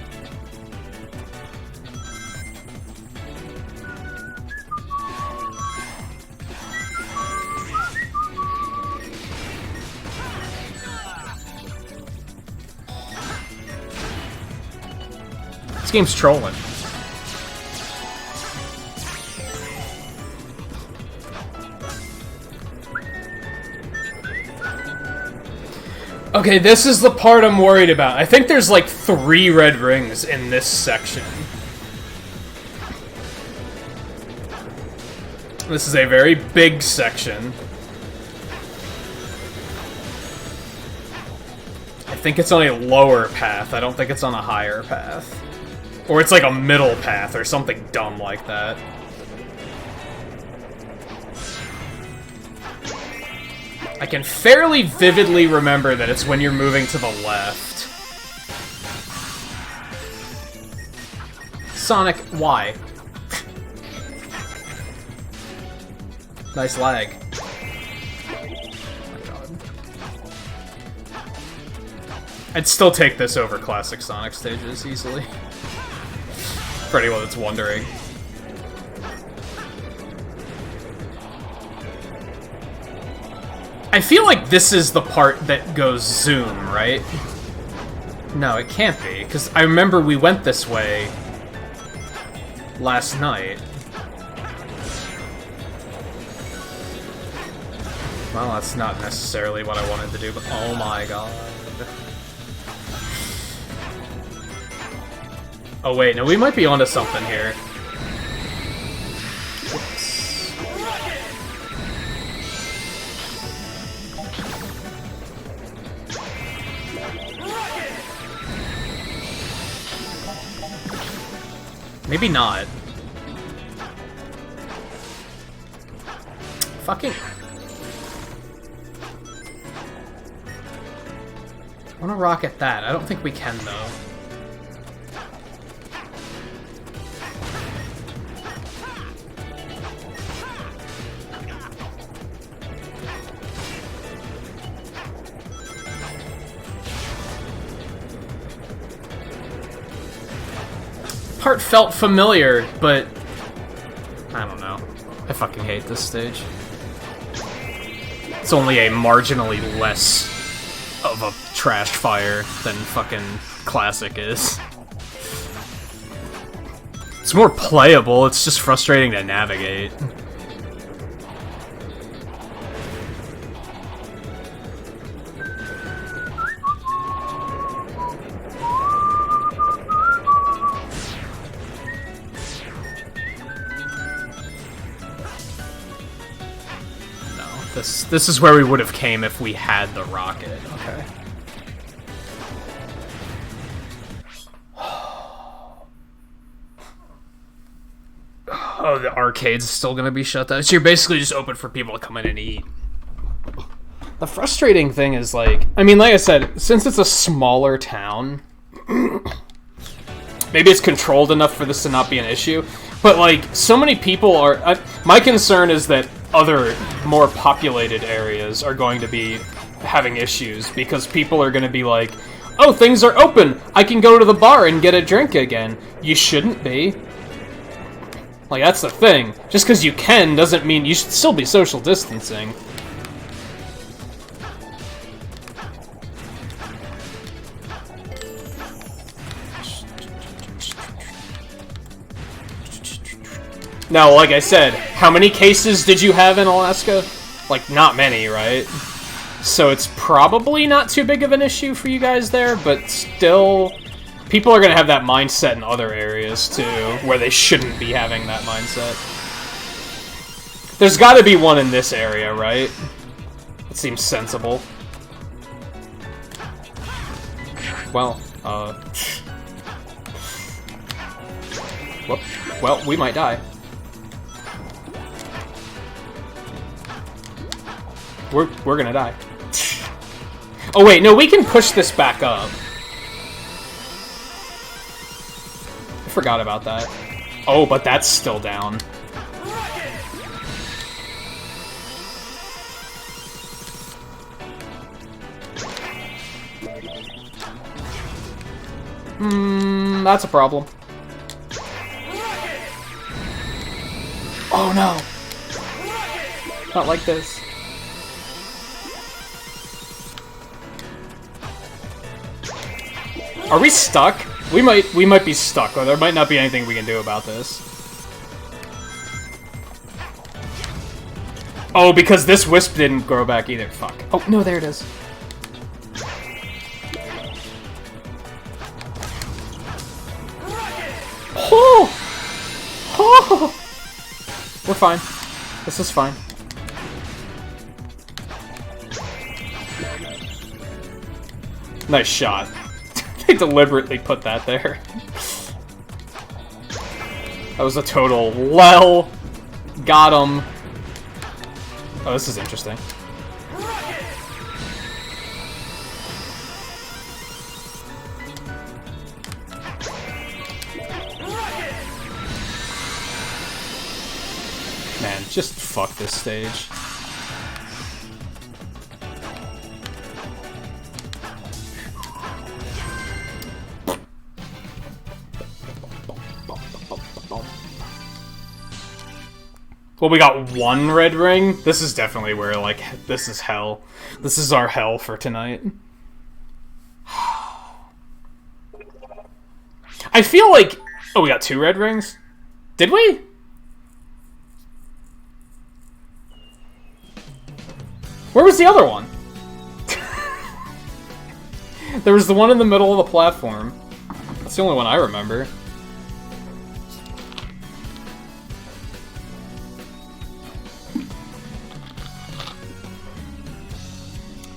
This game's trolling. Okay, this is the part I'm worried about. I think there's like 3 red rings in this section. This is a very big section. I think it's on a lower path. I don't think it's on a higher path. Or it's like a middle path or something dumb like that. I can fairly vividly remember that it's when you're moving to the left. Sonic, why? Nice lag. Oh my God. I'd still take this over classic Sonic stages easily. For anyone that's wondering. I feel like this is the part that goes zoom, right? No, it can't be, because I remember we went this way last night. Well, that's not necessarily what I wanted to do, but oh my God. Oh wait, no, we might be onto something here. Whoops. Maybe not. Fucking... I wanna rocket that. I don't think we can, though. part felt familiar, but I don't know. I fucking hate this stage. It's only a marginally less of a trash fire than fucking Classic is. It's more playable, it's just frustrating to navigate. This is where we would have came if we had the rocket. Okay. Oh, the arcade's still gonna be shut down. So you're basically just open for people to come in and eat. The frustrating thing is, like, I mean, like I said, since it's a smaller town, maybe it's controlled enough for this to not be an issue. But, like, so many people are... my concern is that other, more populated areas are going to be having issues, because people are going to be like, oh, things are open! I can go to the bar and get a drink again. You shouldn't be. Like, that's the thing. Just because you can doesn't mean you should still be social distancing. Now, like I said, how many cases did you have in Alaska? Like, not many, right? So it's probably not too big of an issue for you guys there, but still, people are going to have that mindset in other areas, too, where they shouldn't be having that mindset. There's got to be one in this area, right? It seems sensible. Well, well, we might die. We're gonna die. Oh wait, no, we can push this back up. I forgot about that. Oh, but that's still down. That's a problem. Oh no! Not like this. Are we stuck? We might be stuck, or there might not be anything we can do about this. Oh, because this wisp didn't grow back either. Fuck. Oh, no, there it is. Oh! Oh! We're fine. This is fine. Nice shot. They deliberately put that there. That was a total lel. Got him. Oh, this is interesting. Man, just fuck this stage. Well, we got one red ring. This is definitely where, like, this is hell. This is our hell for tonight. I feel like... Oh, we got 2 red rings? Did we? Where was the other one? There was the one in the middle of the platform. That's the only one I remember.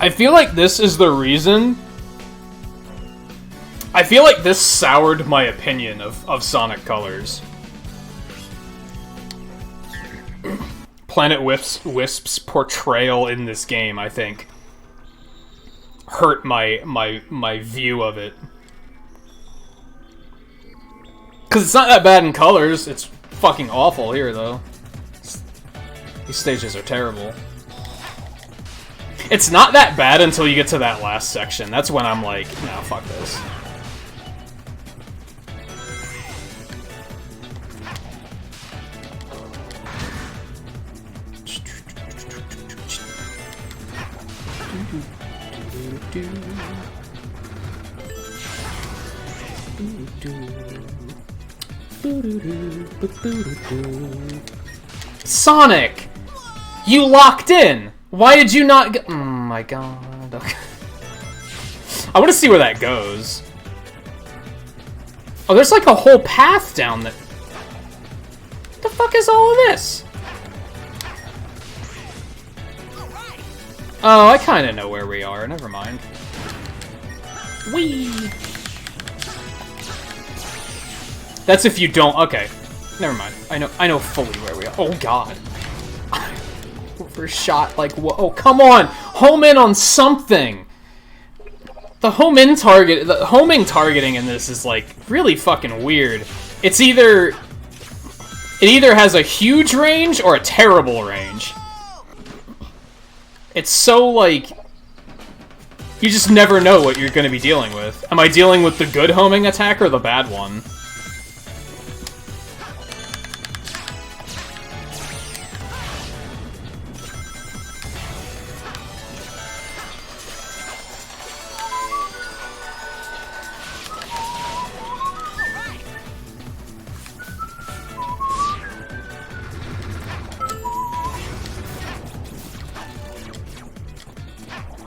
I feel like this is the reason... I feel like this soured my opinion of Sonic Colors. Planet Wisp's portrayal in this game, I think, hurt my view of it. Because it's not that bad in Colors, it's fucking awful here, though. These stages are terrible. It's not that bad until you get to that last section. That's when I'm like, no, fuck this. Sonic! You locked in! Why did you not go— oh my god. Okay. I want to see where that goes. Oh, there's like a whole path down there. What the fuck is all of this? Oh, I kind of know where we are. Never mind. Whee! That's if you don't— okay. Never mind. I know fully where we are. Oh god. Overshot like what? Oh, come on! Home in on something! The homing targeting in this is like really fucking weird. It either has a huge range or a terrible range. It's so like you just never know what you're going to be dealing with. Am I dealing with the good homing attack or the bad one?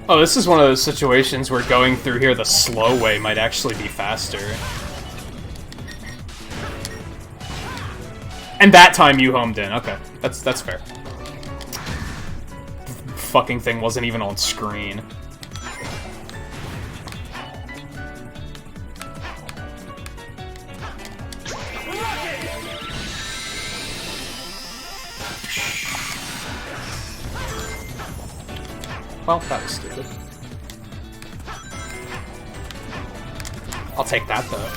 Oh, this is one of those situations where going through here the slow way might actually be faster. And that time you homed in. Okay, that's fair. The fucking thing wasn't even on screen. Well, that was stupid. I'll take that, though.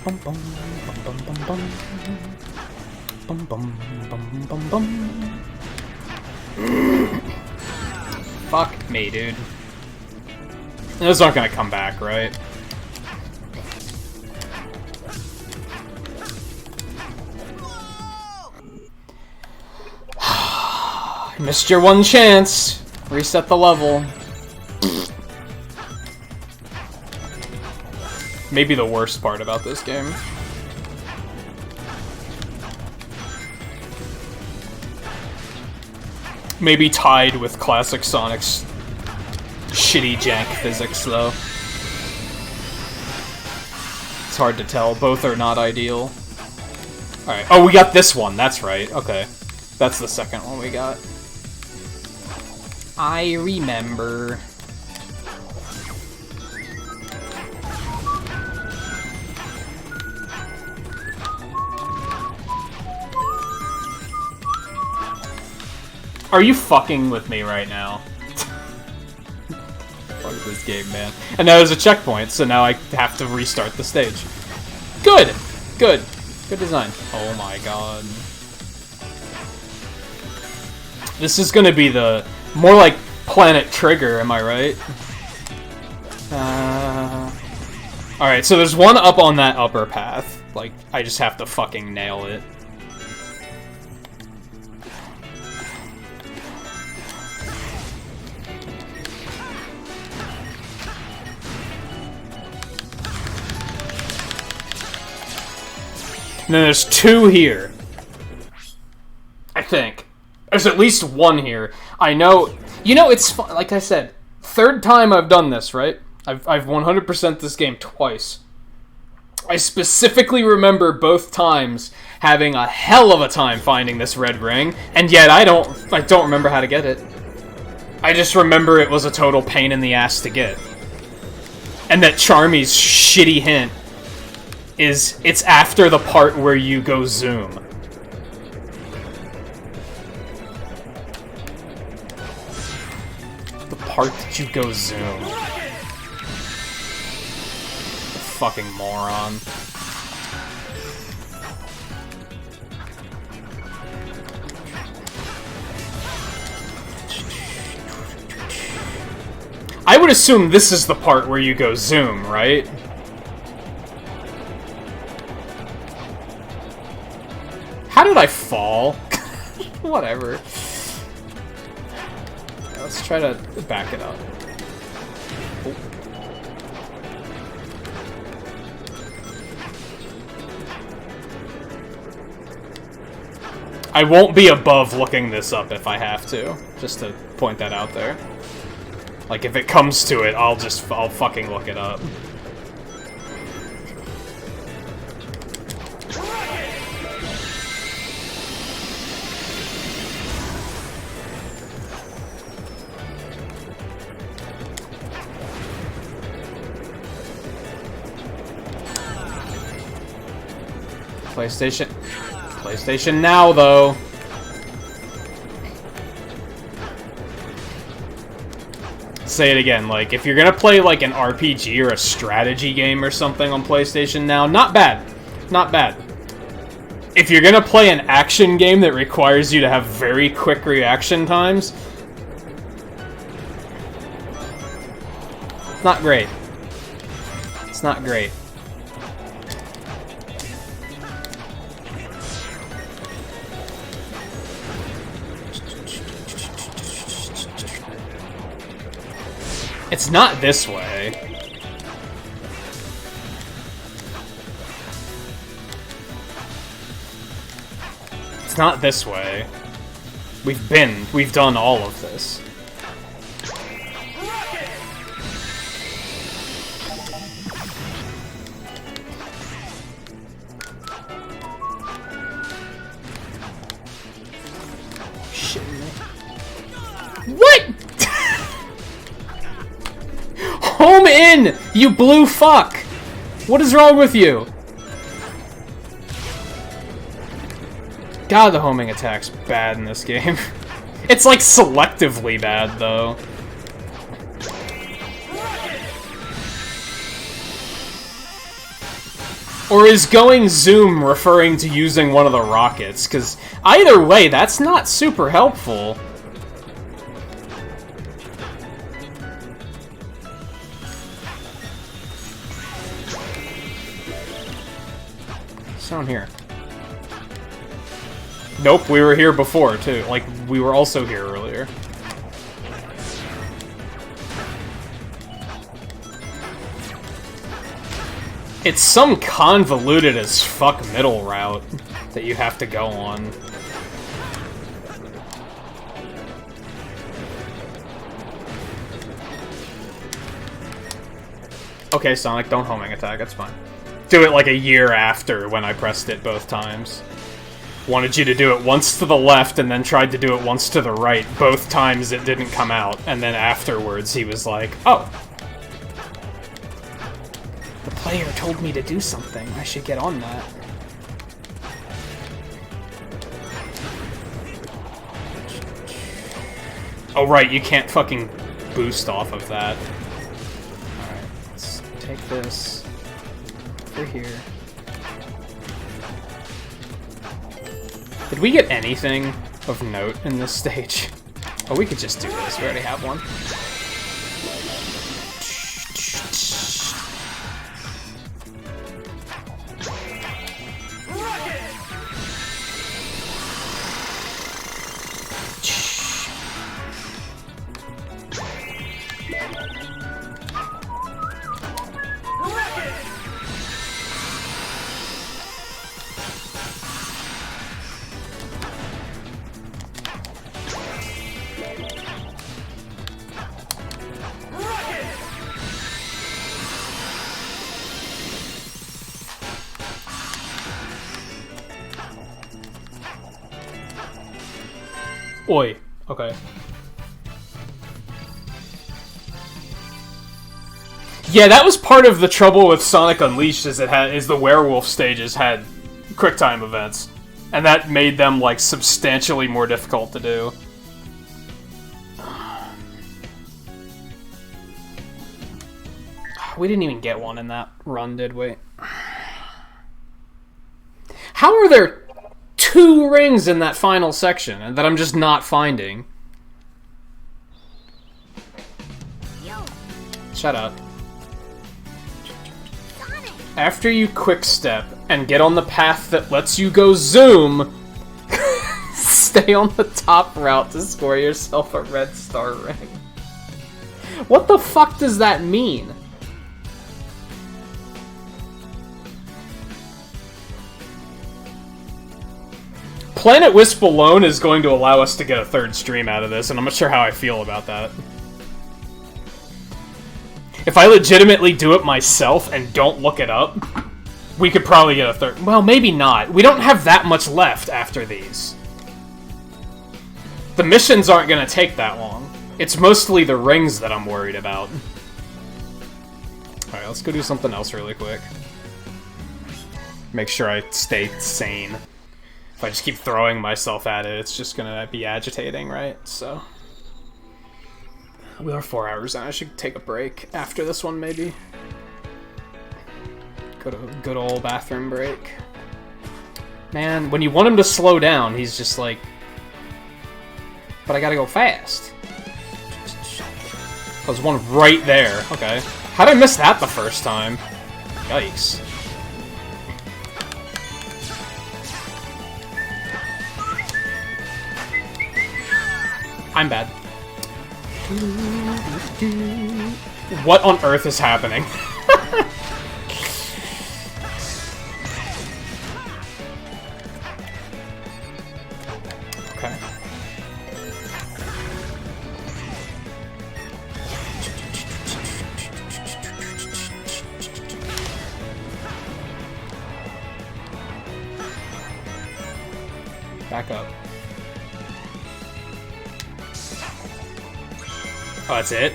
Bum bum bum bum bum bum. Bum bum bum bum bum. Fuck me, dude. Those aren't gonna come back, right? Missed your one chance. Reset the level. Maybe the worst part about this game. Maybe tied with classic Sonic's shitty jank physics, though. It's hard to tell. Both are not ideal. Alright. Oh, we got this one. That's right. Okay. That's the second one we got. I remember. Are you fucking with me right now? Fuck this game, man. And now there's a checkpoint, so now I have to restart the stage. Good! Good. Good design. Oh my god. This is gonna be the... more like Planet Trigger, am I right? Alright, so there's one up on that upper path. Like, I just have to fucking nail it. And then there's two here. I think. There's at least one here. I know... You know, it's fun. Like I said, third time I've done this, right? I've 100% this game twice. I specifically remember both times having a hell of a time finding this red ring, and yet I don't remember how to get it. I just remember it was a total pain in the ass to get. And that Charmy's shitty hint is it's after the part where you go zoom. Part that you go zoom. Fucking moron. I would assume this is the part where you go zoom, right? How did I fall? Whatever. Let's try to back it up. Oh. I won't be above looking this up if I have to, just to point that out there. Like, if it comes to it, I'll fucking look it up. PlayStation Now, though. Say it again, like, if you're gonna play, like, an RPG or a strategy game or something on PlayStation Now, not bad. Not bad. If you're gonna play an action game that requires you to have very quick reaction times, it's not great. It's not great. It's not this way. It's not this way. We've done all of this. Shit. What? Home in, you blue fuck! What is wrong with you? God, the homing attack's bad in this game. It's like selectively bad, though. Or is going zoom referring to using one of the rockets? Because either way, that's not super helpful. Down here. Nope, we were here before, too. Like, we were also here earlier. It's some convoluted as fuck middle route that you have to go on. Okay, Sonic, don't homing attack, that's fine. Do it like a year after when I pressed it both times. Wanted you to do it once to the left and then tried to do it once to the right. Both times it didn't come out. And then afterwards he was like, oh. The player told me to do something. I should get on that. Oh right, you can't fucking boost off of that. Alright, let's take this. Over here. Did we get anything of note in this stage? Oh, we could just do this. We already have one. Oi. Okay. Yeah, that was part of the trouble with Sonic Unleashed, is the werewolf stages had QuickTime events, and that made them like substantially more difficult to do. We didn't even get one in that run, did we? How are there 2 rings in that final section and that I'm just not finding? Shut up. After you quick step and get on the path that lets you go zoom, Stay on the top route to score yourself a red star ring. What the fuck does that mean? Planet Wisp alone is going to allow us to get a third stream out of this, and I'm not sure how I feel about that. If I legitimately do it myself and don't look it up, we could probably get a third. Well, maybe not. We don't have that much left after these. The missions aren't going to take that long. It's mostly the rings that I'm worried about. Alright, let's go do something else really quick. Make sure I stay sane. If I just keep throwing myself at it, it's just gonna be agitating, right? So... we are 4 hours in. I should take a break after this one, maybe. Good old bathroom break. Man, when you want him to slow down, he's just like... but I gotta go fast. There's one right there. Okay. How'd I miss that the first time? Yikes. I'm bad. What on earth is happening? Okay. Back up. Oh, that's it?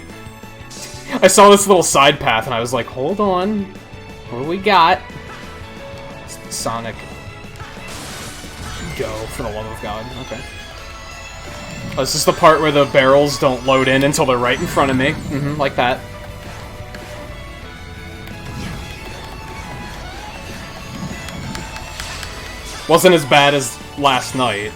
I saw this little side path and I was like, hold on. What do we got? Sonic. Go, for the love of God. Okay. Oh, this is the part where the barrels don't load in until they're right in front of me. Like that. Wasn't as bad as last night.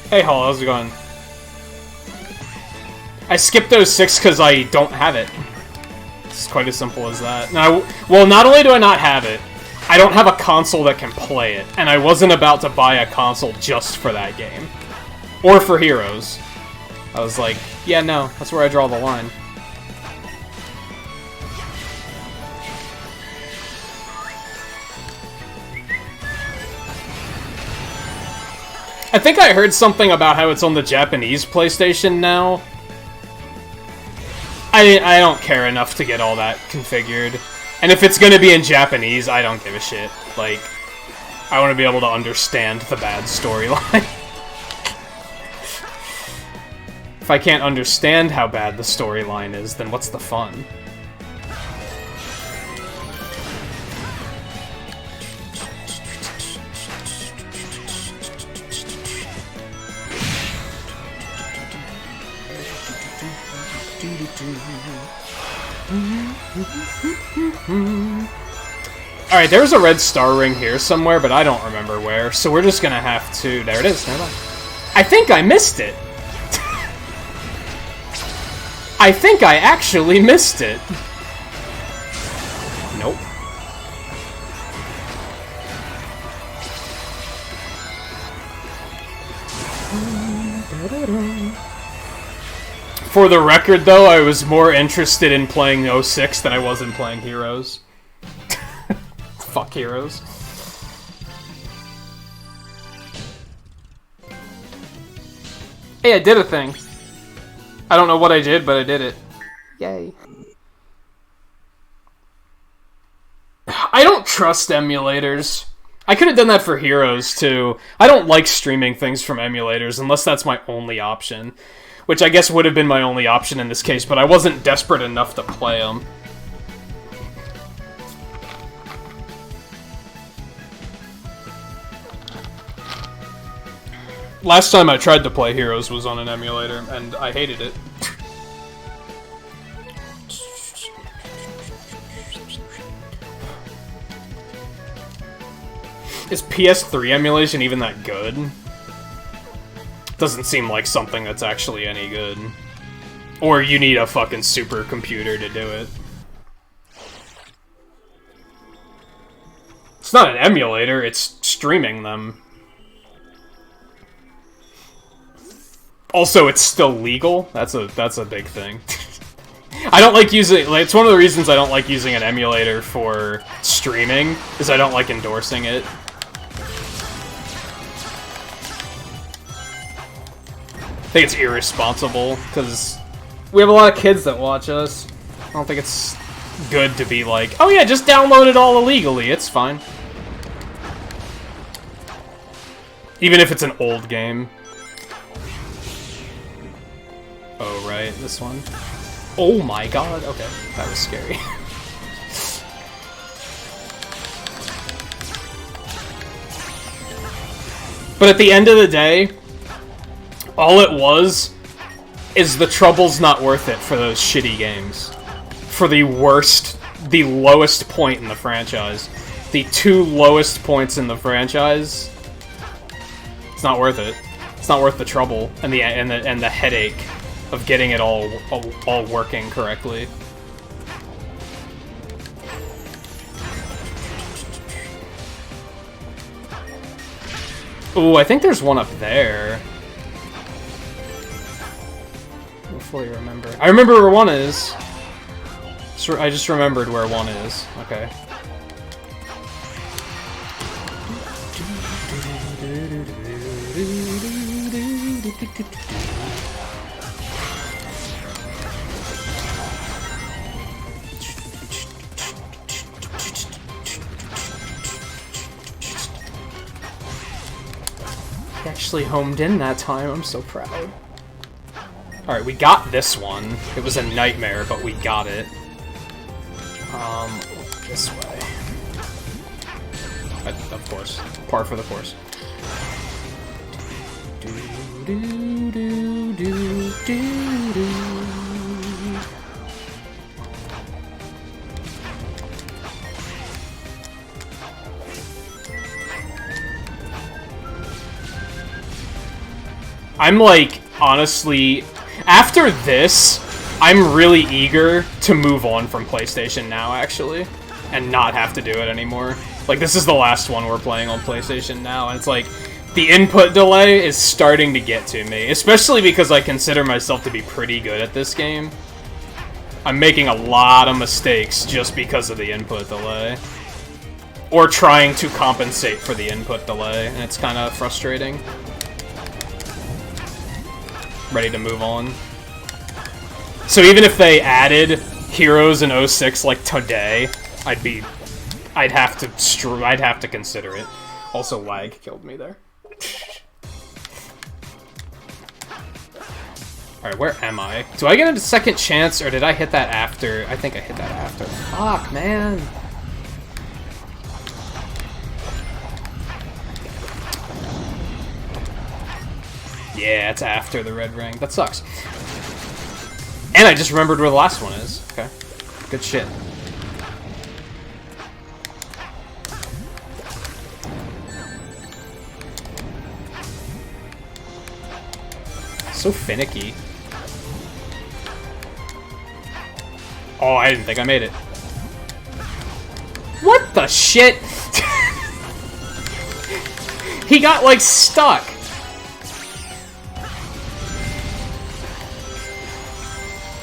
Hey, Hall, how's it going? I skipped 06 because I don't have it. It's quite as simple as that. Now, well, not only do I not have it, I don't have a console that can play it, and I wasn't about to buy a console just for that game. Or for Heroes. I was like, yeah, no, that's where I draw the line. I think I heard something about how it's on the Japanese PlayStation now. I don't care enough to get all that configured. And if it's gonna be in Japanese, I don't give a shit. Like, I want to be able to understand the bad storyline. If I can't understand how bad the storyline is, then what's the fun? Alright, there's a red star ring here somewhere, but I don't remember where, so we're just gonna have to... There it is, never mind. I think I missed it! I think I actually missed it! Nope. For the record, though, I was more interested in playing 06 than I was in playing Heroes. Fuck Heroes. Hey, I did a thing. I don't know what I did, but I did it. Yay. I don't trust emulators. I could have done that for Heroes, too. I don't like streaming things from emulators unless that's my only option. Which I guess would have been my only option in this case, but I wasn't desperate enough to play them. Last time I tried to play Heroes was on an emulator, and I hated it. Is PS3 emulation even that good? Doesn't seem like something that's actually any good. Or you need a fucking supercomputer to do it. It's not an emulator, it's streaming them. Also, it's still legal. That's a big thing. I don't like using, like, it's one of the reasons I don't like using an emulator for streaming, is I don't like endorsing it. I think it's irresponsible, because we have a lot of kids that watch us. I don't think it's good to be like, oh yeah, just download it all illegally, it's fine. Even if it's an old game. Oh, right, this one. Oh my god, okay, that was scary. But at the end of the day, all it was is the trouble's not worth it for those shitty games. For the lowest point in the franchise. The 2 lowest points in the franchise. It's not worth it. It's not worth the trouble and the headache of getting it all working correctly. Ooh, I think there's one up there. I don't fully remember. I remember where one is. I just remembered where one is. Okay. He actually homed in that time, I'm so proud. Alright, we got this one. It was a nightmare, but we got it. This way. Of course. Par for the course. I'm like, honestly, after this, I'm really eager to move on from PlayStation Now, actually, and not have to do it anymore. Like, this is the last one we're playing on PlayStation Now, and it's like, the input delay is starting to get to me, especially because I consider myself to be pretty good at this game. I'm making a lot of mistakes just because of the input delay. Or trying to compensate for the input delay, and it's kind of frustrating. Ready to move on. So even if they added Heroes in 06 like today, I'd have to consider it. Also, lag killed me there. Alright, where am I? Do I get a second chance, or did I hit that after? I think I hit that after. Fuck, man. Yeah, it's after the red ring. That sucks. And I just remembered where the last one is. Okay. Good shit. So finicky. Oh, I didn't think I made it. What the shit? He got, like, stuck.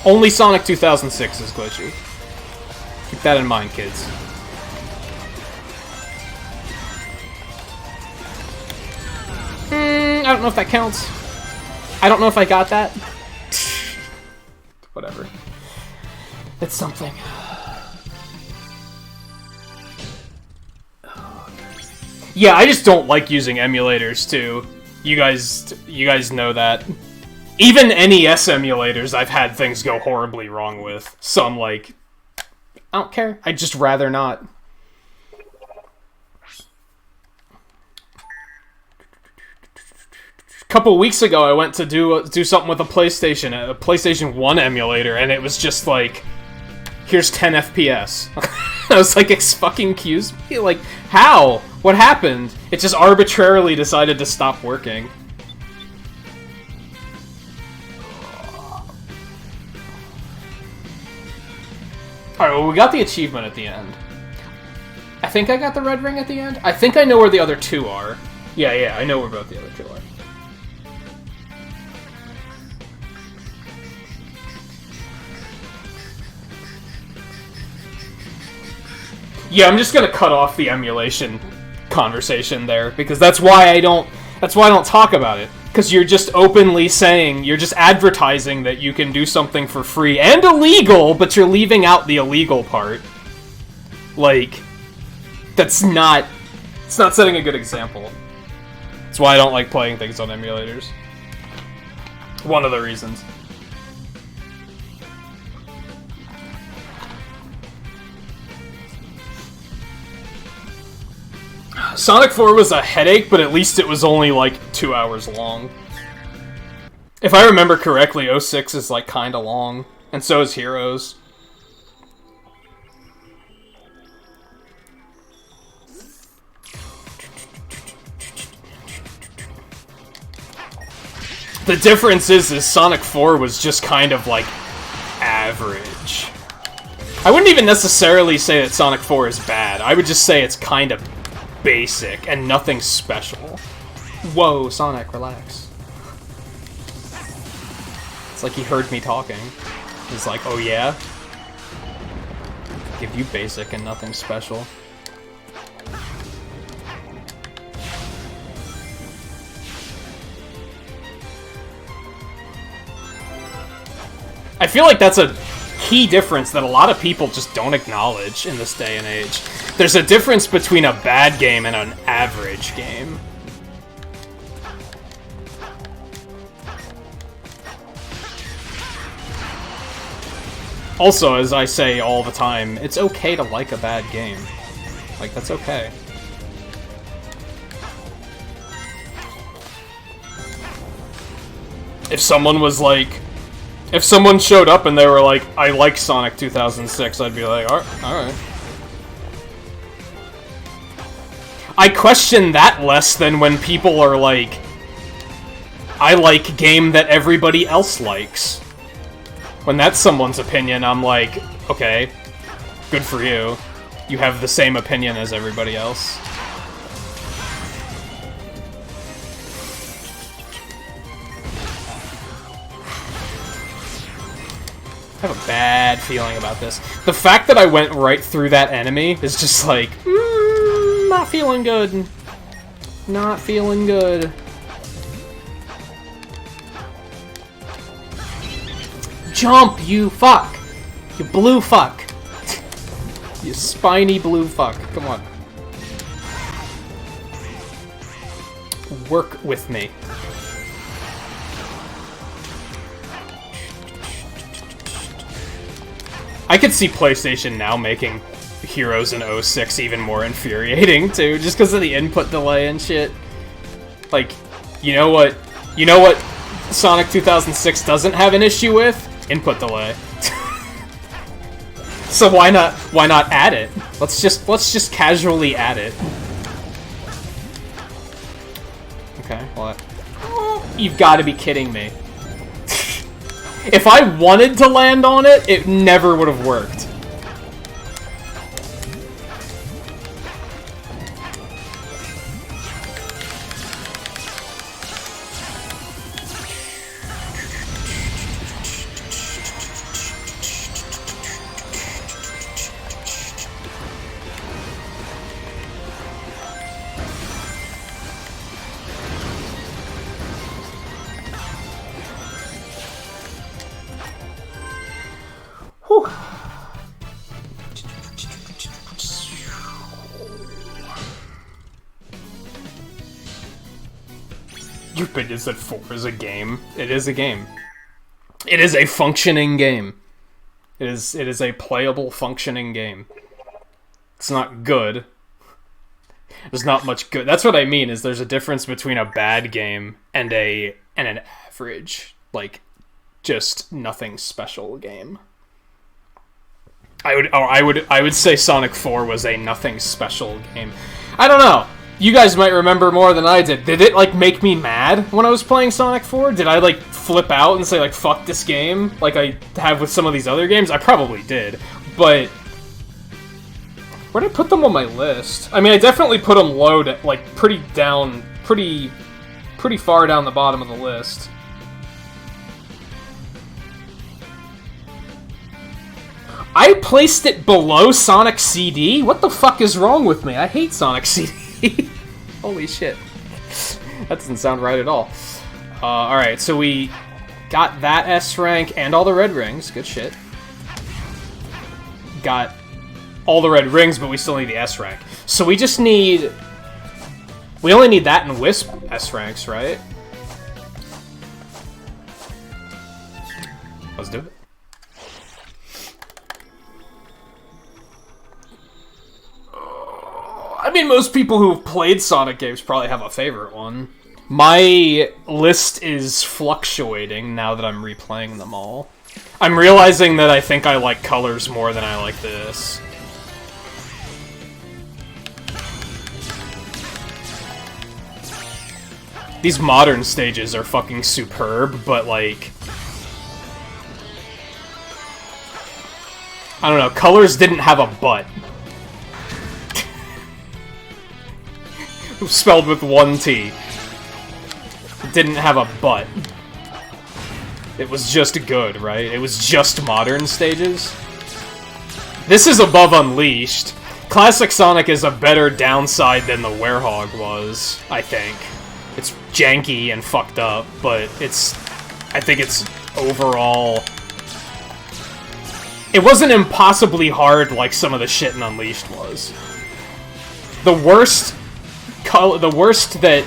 Only Sonic 2006 is glitchy. Keep that in mind, kids. I don't know if that counts. I don't know if I got that. Whatever. It's something. Yeah, I just don't like using emulators too. You guys know that. Even NES emulators, I've had things go horribly wrong with. So I'm like, I don't care. I'd just rather not. couple weeks ago, I went to do something with a PlayStation 1 emulator, and it was just like, here's 10 FPS. I was like, excuse me? Like, how? What happened? It just arbitrarily decided to stop working. Alright, well, we got the achievement at the end. I think I got the red ring at the end? I think I know where the other two are. Yeah, I know where both the other two are. Yeah, I'm just gonna cut off the emulation conversation there, because that's why I don't talk about it. Because you're just openly saying, you're just advertising that you can do something for free and illegal, but you're leaving out the illegal part. Like, it's not setting a good example. That's why I don't like playing things on emulators. One of the reasons. Sonic 4 was a headache, but at least it was only like 2 hours long. If I remember correctly, 06 is like kinda long, and so is Heroes. The difference is Sonic 4 was just kind of like average. I wouldn't even necessarily say that Sonic 4 is bad. I would just say it's kind of basic and nothing special. Whoa, Sonic, relax. It's like he heard me talking. He's like, oh yeah? Give you basic and nothing special. I feel like that's a key difference that a lot of people just don't acknowledge in this day and age. There's a difference between a bad game and an average game. Also, as I say all the time, it's okay to like a bad game. Like, that's okay. If someone was like... If someone showed up and they were like, I like Sonic 2006, I'd be like, alright. I question that less than when people are like, I like game that everybody else likes. When that's someone's opinion, I'm like, okay, good for you. You have the same opinion as everybody else. I have a bad feeling about this. The fact that I went right through that enemy is just like, not feeling good. Not feeling good. Jump, you fuck! You blue fuck! You spiny blue fuck. Come on. Work with me. I could see PlayStation now making Heroes in 06 even more infuriating, too, just because of the input delay and shit. Like, you know what Sonic 2006 doesn't have an issue with? Input delay. So why not add it? Let's just casually add it. Okay, what? You've got to be kidding me. If I wanted to land on it, it never would have worked. Whew. Your opinion said 4 is a game. It is a game. It is a functioning game. It is a playable, functioning game. It's not good. There's not much good. That's what I mean, is there's a difference between a bad game and an average, like, just nothing special game. I would say Sonic 4 was a nothing special game. I don't know. You guys might remember more than I did. Did it, like, make me mad when I was playing Sonic 4? Did I, like, flip out and say, like, fuck this game, like I have with some of these other games? I probably did, but where did I put them on my list? I mean, I definitely put them low, like, pretty far down the bottom of the list. I placed it below Sonic CD? What the fuck is wrong with me? I hate Sonic CD. Holy shit. That doesn't sound right at all. Alright, so we got that S rank and all the red rings. Good shit. Got all the red rings, but we still need the S rank. So we just need... We only need that and Wisp S ranks, right? Let's do it. I mean, most people who have played Sonic games probably have a favorite one. My list is fluctuating now that I'm replaying them all. I'm realizing that I think I like Colors more than I like this. These modern stages are fucking superb, but like... I don't know, Colors didn't have a butt. Spelled with one T. It didn't have a butt. It was just good, right? It was just modern stages. This is above Unleashed. Classic Sonic is a better downside than the Hedgehog was, I think. It's janky and fucked up, but it's... I think it's overall... It wasn't impossibly hard like some of the shit in Unleashed was. The worst that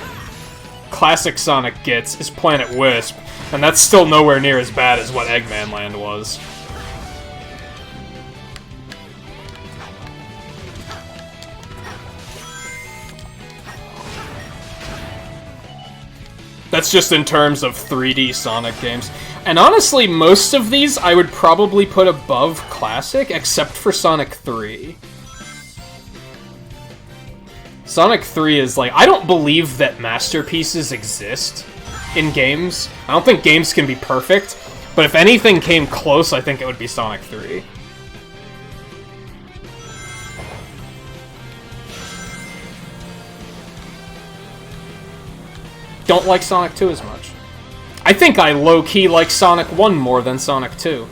Classic Sonic gets is Planet Wisp, and that's still nowhere near as bad as what Eggman Land was. That's just in terms of 3D Sonic games. And honestly, most of these I would probably put above Classic, except for Sonic 3. Sonic 3 is like... I don't believe that masterpieces exist in games. I don't think games can be perfect, but if anything came close, I think it would be Sonic 3. Don't like Sonic 2 as much. I think I low-key like Sonic 1 more than Sonic 2.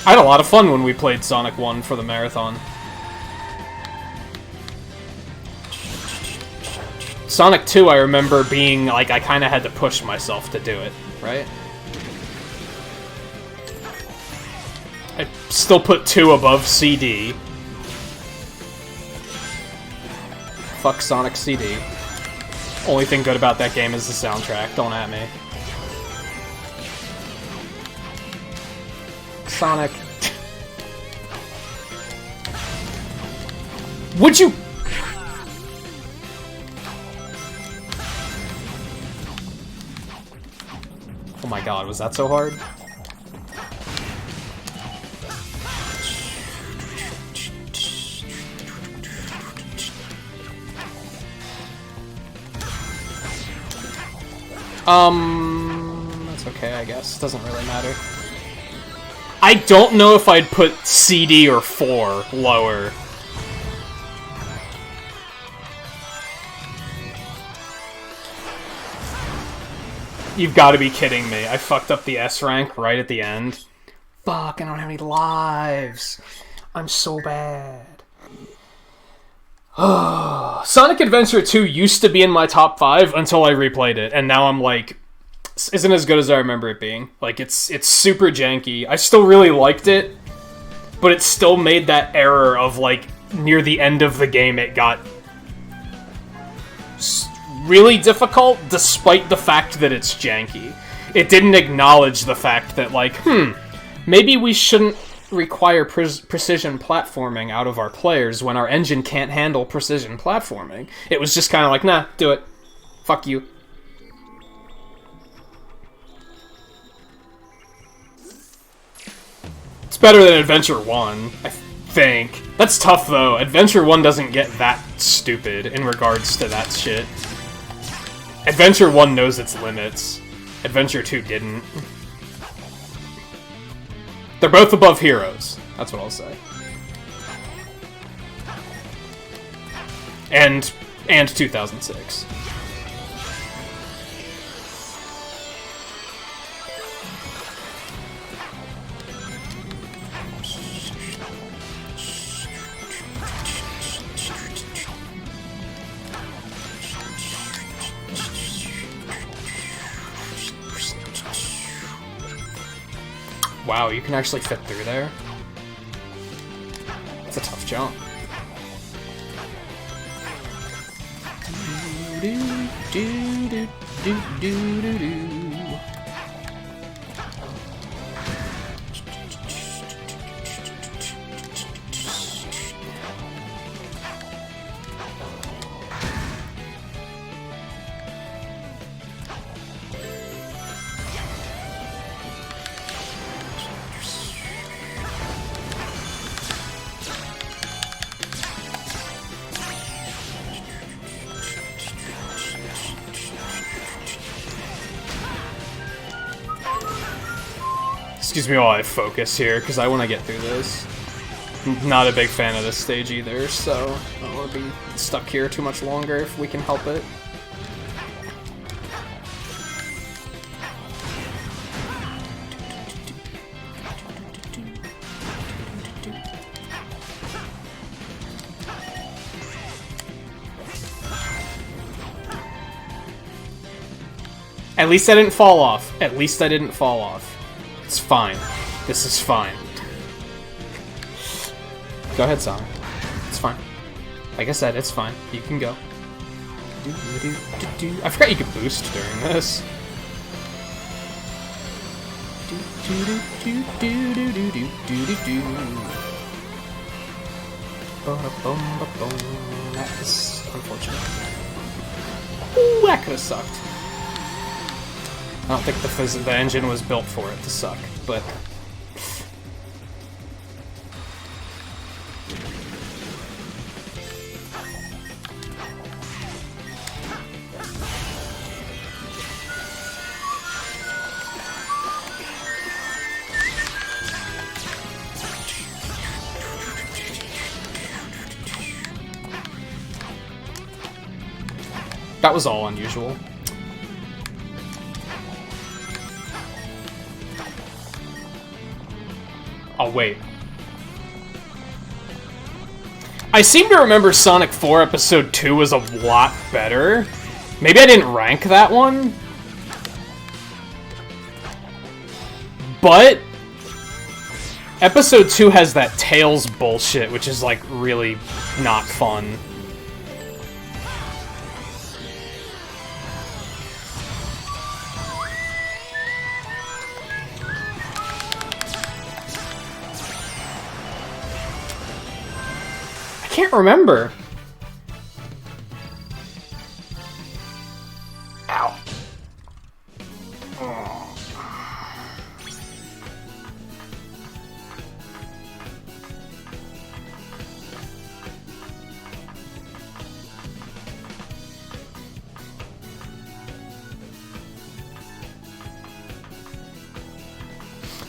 I had a lot of fun when we played Sonic 1 for the marathon. Sonic 2, I remember being, like, I kinda had to push myself to do it, right? I still put 2 above CD. Fuck Sonic CD. Only thing good about that game is the soundtrack, don't at me. Sonic. Would you... Oh my god, was that so hard? That's okay, I guess. Doesn't really matter. I don't know if I'd put CD or 4 lower. You've got to be kidding me. I fucked up the S rank right at the end. Fuck, I don't have any lives. I'm so bad. Sonic Adventure 2 used to be in my top 5 until I replayed it, and now I'm like, isn't as good as I remember it being. Like, it's super janky. I still really liked it, but it still made that error of, like, near the end of the game it got really difficult, despite the fact that it's janky. It didn't acknowledge the fact that, like, maybe we shouldn't require precision platforming out of our players when our engine can't handle precision platforming. It was just kind of like, nah, do it. Fuck you. It's better than Adventure 1, I think. That's tough, though. Adventure 1 doesn't get that stupid in regards to that shit. Adventure 1 knows its limits. Adventure 2 didn't. They're both above Heroes. That's what I'll say. And 2006. Wow, you can actually fit through there? That's a tough jump. Excuse me while I focus here, because I want to get through this. I'm not a big fan of this stage either, so I don't want to be stuck here too much longer if we can help it. At least I didn't fall off. At least I didn't fall off. It's fine. This is fine. Go ahead, Sonic. It's fine. Like I said, it's fine. You can go. I forgot you could boost during this. That is unfortunate. Ooh, that could have sucked. I don't think the engine was built for it to suck, but... That was all unusual. Oh, wait. I seem to remember Sonic 4 Episode 2 was a lot better. Maybe I didn't rank that one. But Episode 2 has that Tails bullshit, which is, like, really not fun. I can't remember. Ow. Oh.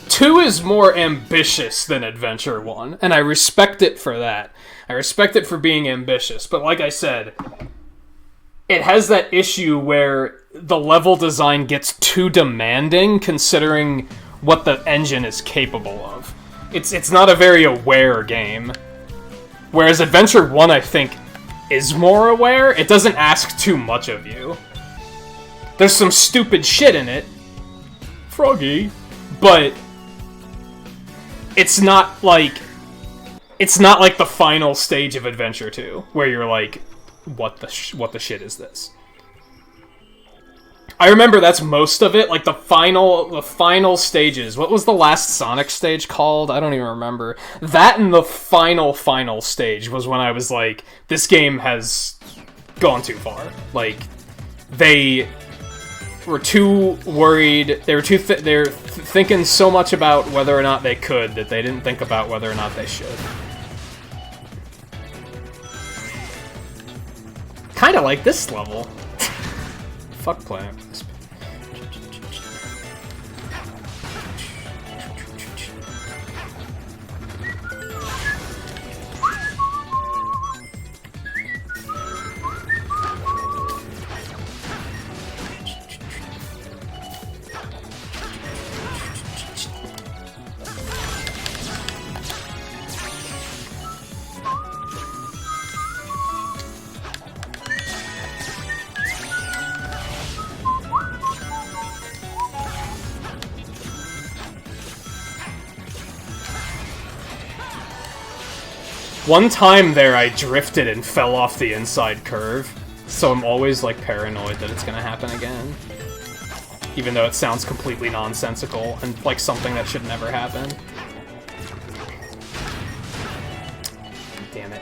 2 is more ambitious than Adventure 1, and I respect it for that. I respect it for being ambitious, but like I said, it has that issue where the level design gets too demanding considering what the engine is capable of. It's not a very aware game. Whereas Adventure 1, I think, is more aware. It doesn't ask too much of you. There's some stupid shit in it, Froggy, but it's not like the final stage of Adventure 2, where you're like, what the shit is this? I remember that's most of it, like the final stages. What was the last Sonic stage called? I don't even remember. That and the final stage was when I was like, this game has gone too far. Like, they were too worried, they were thinking so much about whether or not they could that they didn't think about whether or not they should. Kinda like this level. Fuck playing this. One time there, I drifted and fell off the inside curve, so I'm always, like, paranoid that it's gonna happen again. Even though it sounds completely nonsensical and like something that should never happen. Damn it.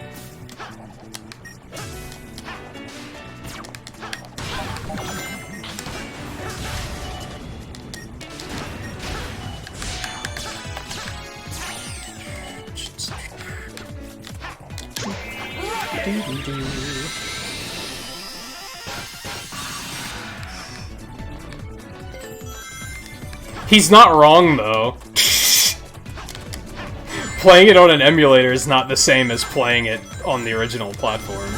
He's not wrong, though. Playing it on an emulator is not the same as playing it on the original platform.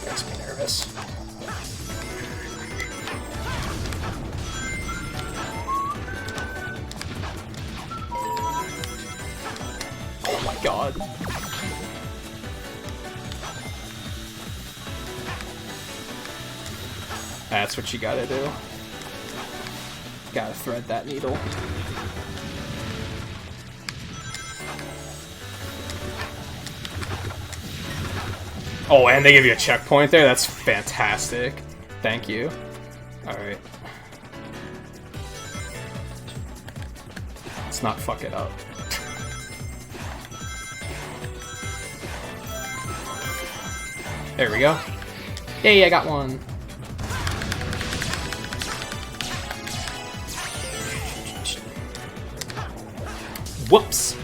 Makes me nervous. Oh my god. That's what you gotta do. Gotta thread that needle. Oh, and they give you a checkpoint there? That's fantastic. Thank you. Alright. Let's not fuck it up. There we go. Yay, I got one. Whoops.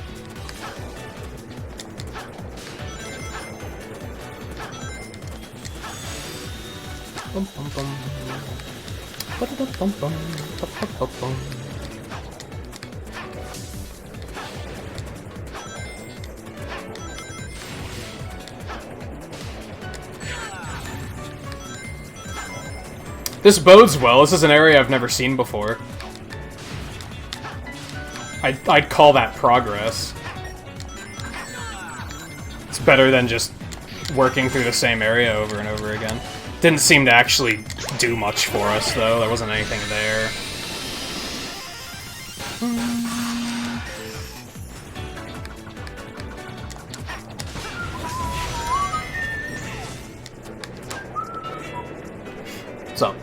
Bum, bum, bum. Ba-da-da-bum, bum. Ba-ba-ba-bum. This bodes well. This is an area I've never seen before. I'd call that progress. It's better than just working through the same area over and over again. Didn't seem to actually do much for us, though. There wasn't anything there. What's up?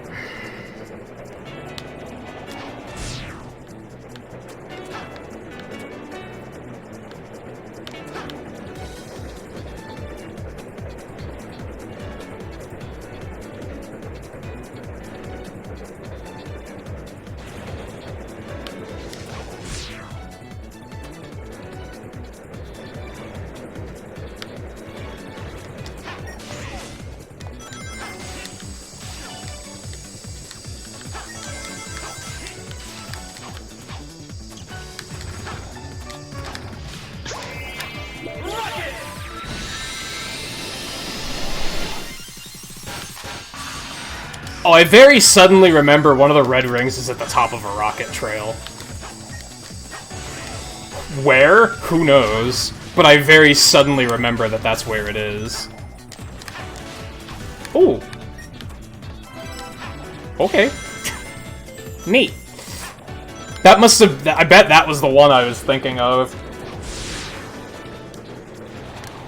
Oh, I very suddenly remember one of the red rings is at the top of a rocket trail. Where? Who knows? But I very suddenly remember that that's where it is. Ooh. Okay. Neat. That must have... I bet that was the one I was thinking of.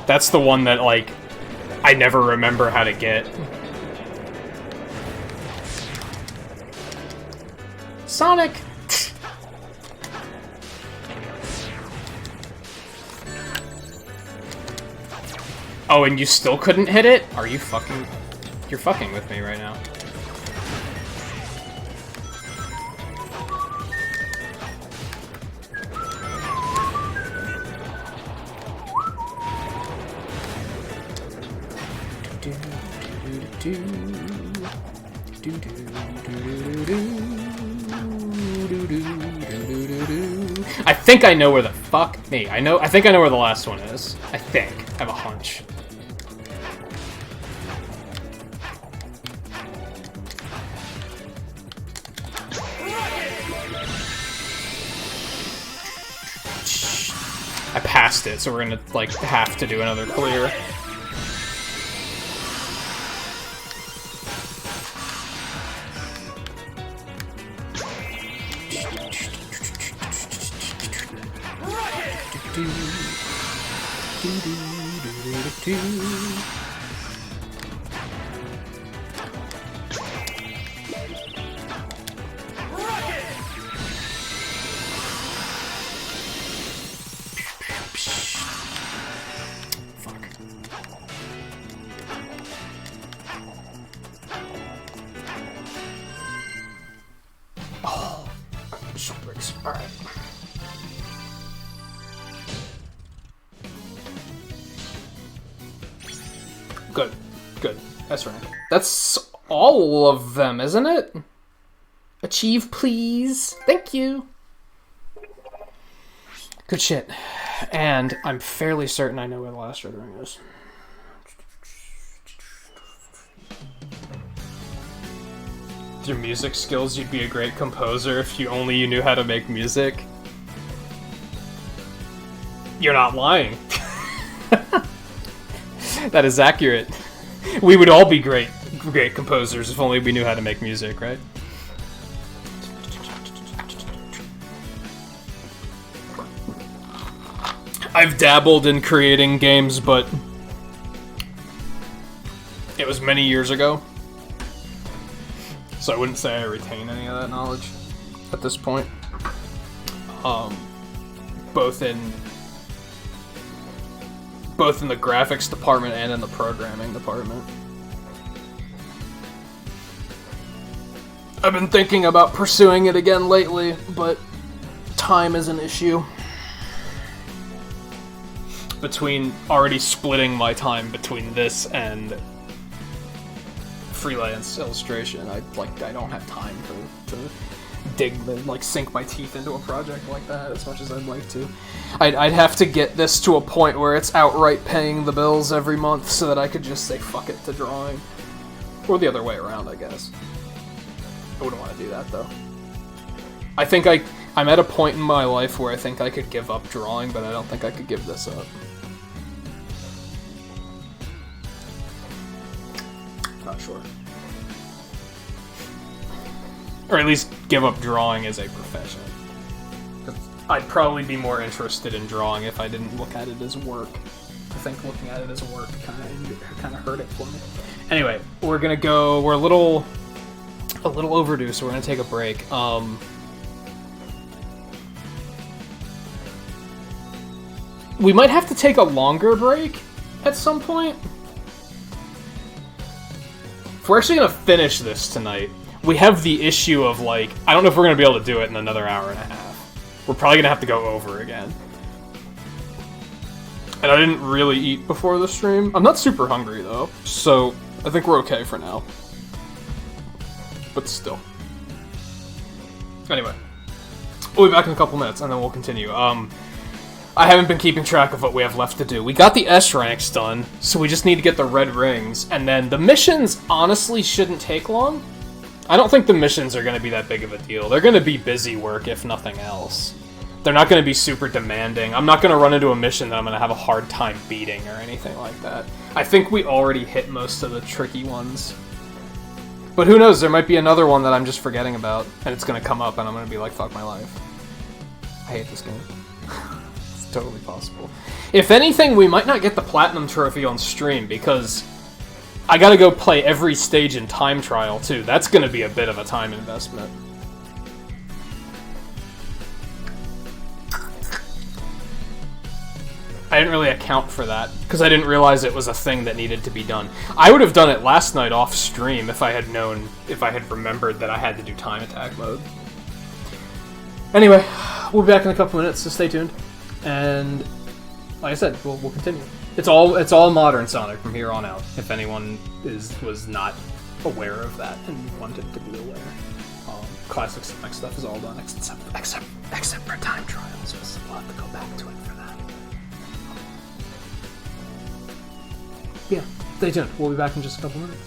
That's the one that, like, I never remember how to get. Sonic! Oh, and you still couldn't hit it? Are you fucking... You're fucking with me right now. I think I know where the fuck me. I think I know where the last one is. I think. I have a hunch. I passed it, so we're gonna, like, have to do another clear. Alright. Good. Good. That's right. That's all of them, isn't it? Achieve, please. Thank you. Good shit. And I'm fairly certain I know where the last red ring is. Your music skills, you'd be a great composer if you knew how to make music. You're not lying. That is accurate. We would all be great composers if only we knew how to make music, right? I've dabbled in creating games, but it was many years ago. So I wouldn't say I retain any of that knowledge at this point. Both in the graphics department and in the programming department. I've been thinking about pursuing it again lately, but time is an issue. Between already splitting my time between this and freelance illustration, I don't have time to sink my teeth into a project like that as much as I'd like to. I'd have to get this to a point where it's outright paying the bills every month so that I could just say fuck it to drawing. Or the other way around, I guess. I wouldn't want to do that, though. I think I'm at a point in my life where I think I could give up drawing, but I don't think I could give this up. Not sure. Or at least give up drawing as a profession. 'Cause I'd probably be more interested in drawing if I didn't look at it as work. I think looking at it as work kind of hurt it for me. Anyway, we're gonna go. We're a little overdue, so we're gonna take a break. We might have to take a longer break at some point. If we're actually gonna finish this tonight, we have the issue of, like, I don't know if we're gonna be able to do it in another hour and a half. We're probably gonna have to go over again. And I didn't really eat before the stream. I'm not super hungry, though, so I think we're okay for now. But still. Anyway. We'll be back in a couple minutes, and then we'll continue. I haven't been keeping track of what we have left to do. We got the S ranks done, so we just need to get the red rings, and then the missions honestly shouldn't take long. I don't think the missions are going to be that big of a deal. They're going to be busy work, if nothing else. They're not going to be super demanding. I'm not going to run into a mission that I'm going to have a hard time beating or anything like that. I think we already hit most of the tricky ones. But who knows, there might be another one that I'm just forgetting about, and it's going to come up and I'm going to be like, fuck my life. I hate this game. It's totally possible. If anything, we might not get the Platinum Trophy on stream, because I gotta go play every stage in Time Trial, too. That's gonna be a bit of a time investment. I didn't really account for that, because I didn't realize it was a thing that needed to be done. I would have done it last night off stream if I had known, if I had remembered that I had to do time attack mode. Anyway, we'll be back in a couple minutes, so stay tuned. And like I said, we'll continue. It's all modern Sonic from here on out, if anyone was not aware of that and wanted to be aware. Classic Sonic stuff is all done, except for Time Trials. We'll have to go back to it for that. Yeah, stay tuned. We'll be back in just a couple minutes.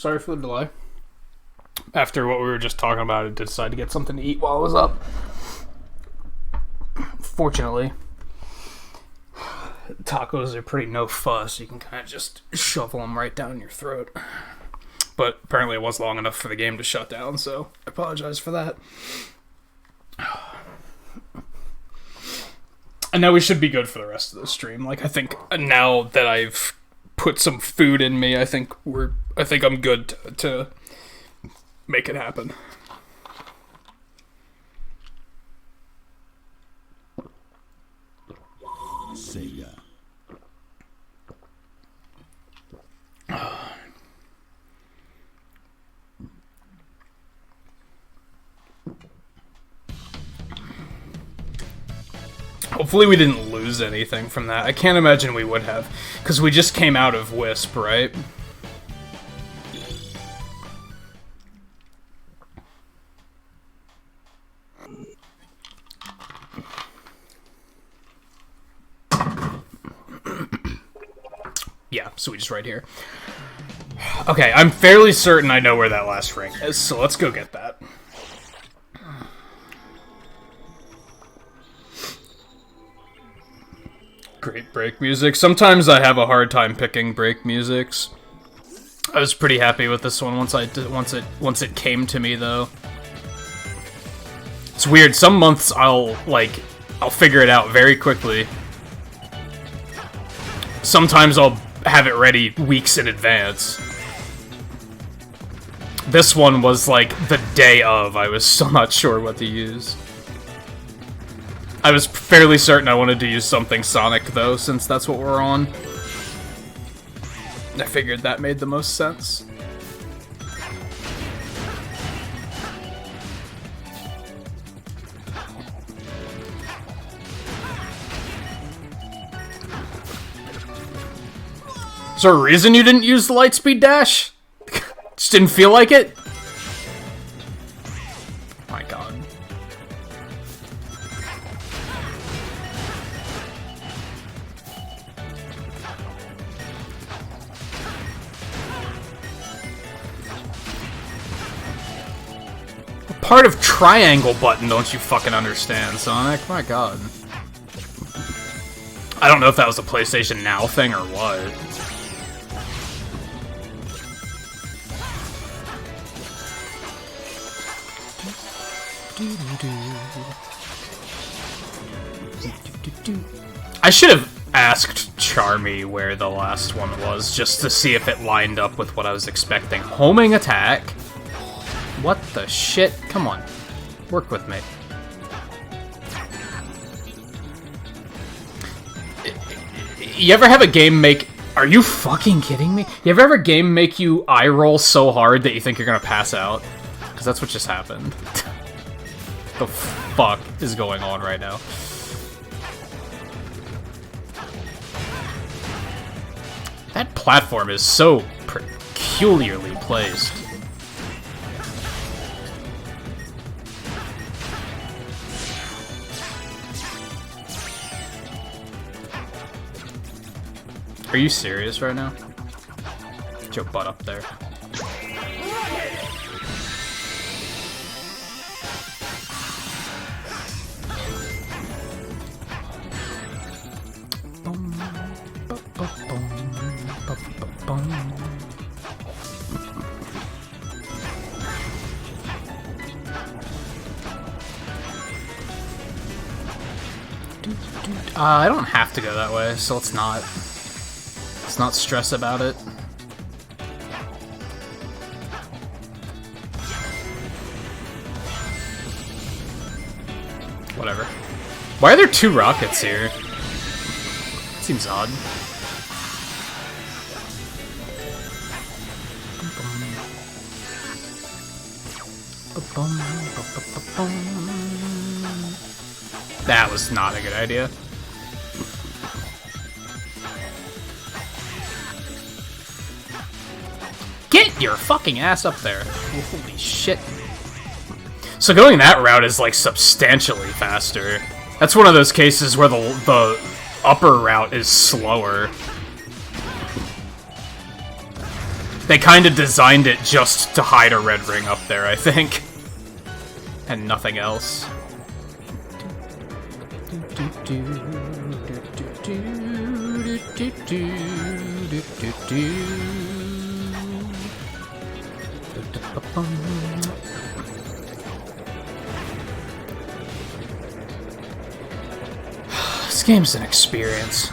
Sorry for the delay. After what we were just talking about, I decided to get something to eat while I was up. Fortunately, tacos are pretty no fuss. You can kind of just shovel them right down your throat. But apparently it was long enough for the game to shut down, so I apologize for that. And now we should be good for the rest of the stream. Like, I think now that I've put some food in me, I think I'm good to make it happen. SEGA. Hopefully we didn't lose anything from that. I can't imagine we would have, because we just came out of Wisp, right? Yeah, so we just right here. Okay, I'm fairly certain I know where that last ring is, so let's go get that. Great break music. Sometimes I have a hard time picking break musics. I was pretty happy with this one once it came to me though. It's weird. Some months I'll figure it out very quickly. Sometimes I'll have it ready weeks in advance. This one was like the day of. I was still not sure what to use. I was fairly certain I wanted to use something Sonic, though, since that's what we're on. I figured that made the most sense. Is there a reason you didn't use the Lightspeed Dash? Just didn't feel like it? My god. Part of triangle button don't you fucking understand, Sonic? My god. I don't know if that was a PlayStation Now thing or what. I should have asked Charmy where the last one was, just to see if it lined up with what I was expecting. Homing attack? What the shit? Come on. Work with me. You ever have a game make... Are you fucking kidding me? You ever have a game make you eye roll so hard that you think you're gonna pass out? Because that's what just happened. The fuck is going on right now? That platform is so peculiarly placed. Are you serious right now? Get your butt up there. I don't have to go that way, so let's not stress about it. Whatever. Why are there two rockets here? Seems odd. That was not a good idea. Get your fucking ass up there. Holy shit. So going that route is like substantially faster. That's one of those cases where the upper route is slower. They kind of designed it just to hide a red ring up there, I think. And nothing else. This game's an experience.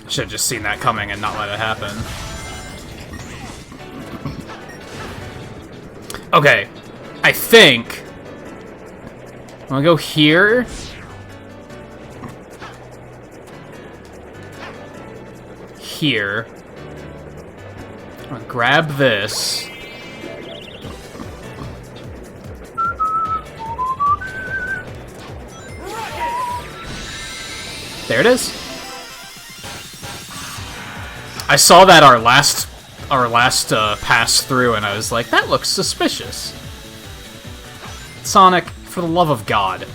Should've just seen that coming and not let it happen. Okay, I think I'm gonna go here. Here. I'm gonna grab this. There it is. I saw that our last pass through, and I was like, that looks suspicious. Sonic, for the love of God.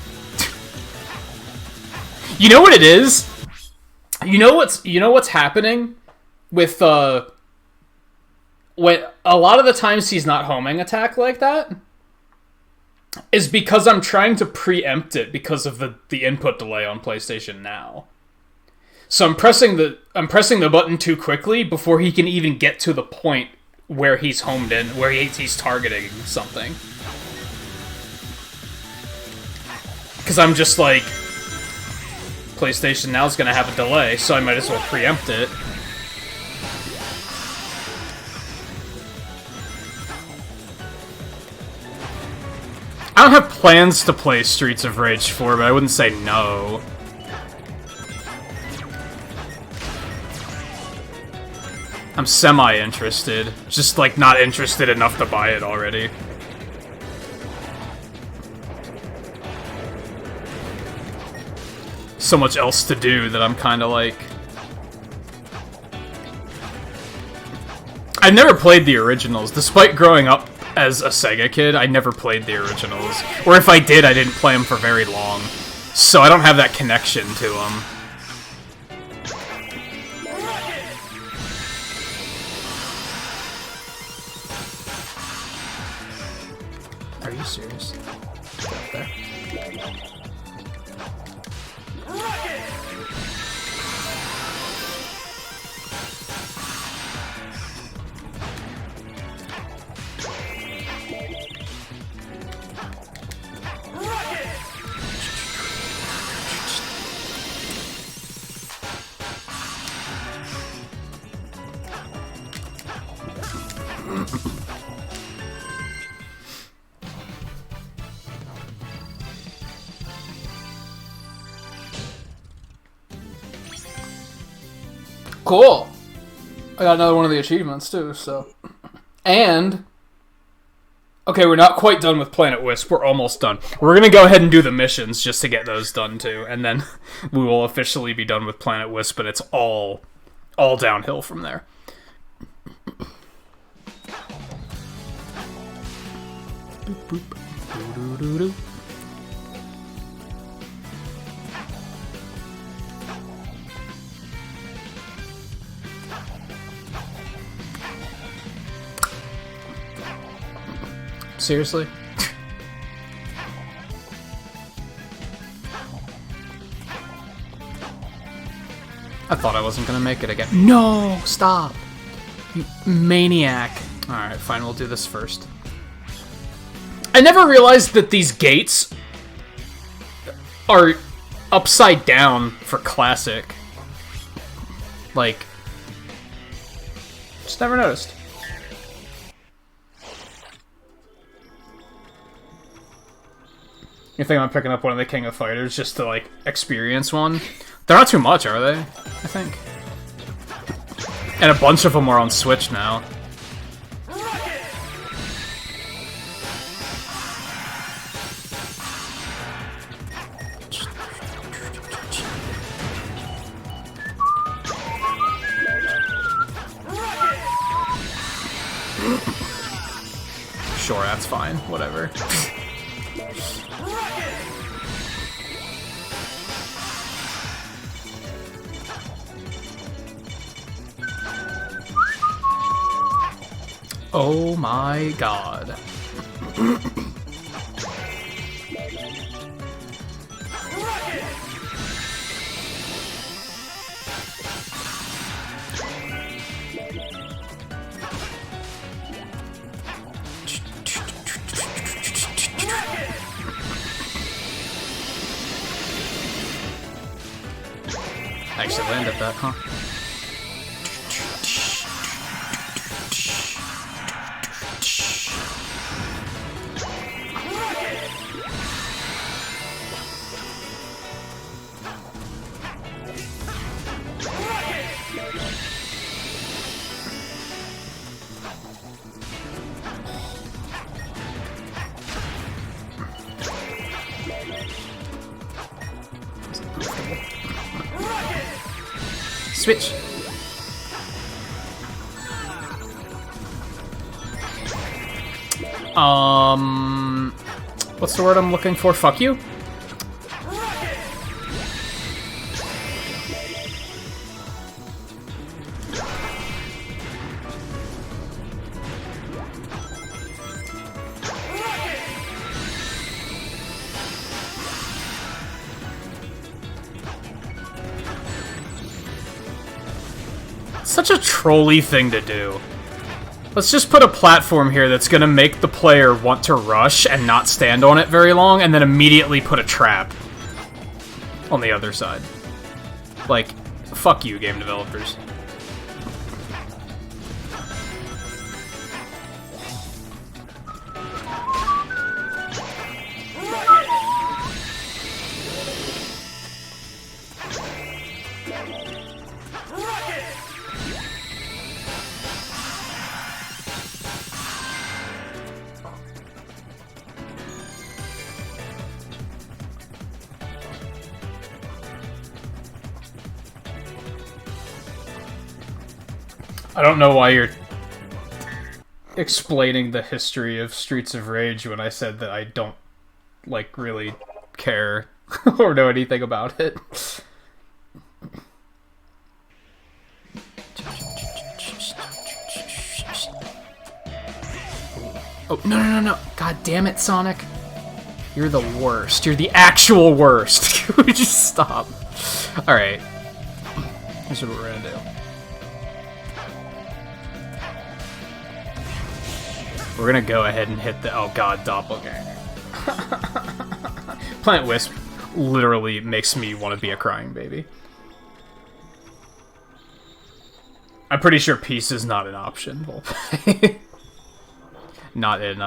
You know what it is? You know what's happening with when a lot of the times he's not homing attack like that is because I'm trying to preempt it because of the input delay on PlayStation Now. So I'm pressing the button too quickly before he can even get to the point where he's homed in, where he's targeting something. Because I'm just like, PlayStation Now's gonna have a delay, so I might as well preempt it. I don't have plans to play Streets of Rage 4, but I wouldn't say no. I'm semi-interested. Just, like, not interested enough to buy it already. So much else to do that I'm kinda like... I've never played the originals. Despite growing up as a SEGA kid, I never played the originals. Or if I did, I didn't play them for very long. So I don't have that connection to them. Are you serious? Get up there. Cool. I got another one of the achievements too, so. And okay, we're not quite done with Planet Wisp. We're almost done. We're gonna go ahead and do the missions just to get those done too, and then we will officially be done with Planet Wisp, and it's all downhill from there. Boop, boop. Doo, doo, doo, doo. Seriously? I thought I wasn't gonna make it again. No! Stop! You maniac. Alright, fine, we'll do this first. I never realized that these gates are upside down for classic. Like, just never noticed. You think I'm picking up one of the King of Fighters just to, like, experience one? They're not too much, are they? I think. And a bunch of them are on Switch now. Sure, that's fine. Whatever. Oh my god. Actually landed that, huh? Switch. What's the word I'm looking for? Fuck you? Such a trolly thing to do. Let's just put a platform here that's gonna make the player want to rush and not stand on it very long, and then immediately put a trap on the other side. Like, fuck you, game developers. I don't know why you're explaining the history of Streets of Rage when I said that I don't, like, really care or know anything about it. Oh, no. God damn it, Sonic. You're the worst. You're the actual worst. Can we just stop? Alright. Here's what we're gonna do. We're gonna go ahead and hit the... Oh god, doppelganger. Plant Wisp literally makes me want to be a crying baby. I'm pretty sure peace is not an option. Not in,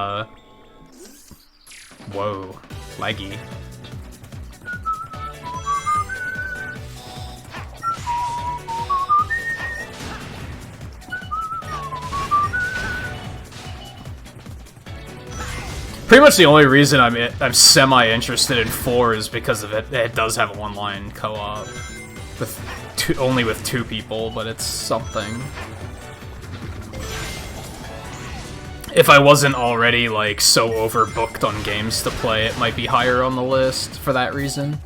Whoa. Laggy. Pretty much the only reason I'm semi-interested in 4 is because of it. It does have a one-line co-op. Only with 2 people, but it's something. If I wasn't already, like, so overbooked on games to play, it might be higher on the list for that reason.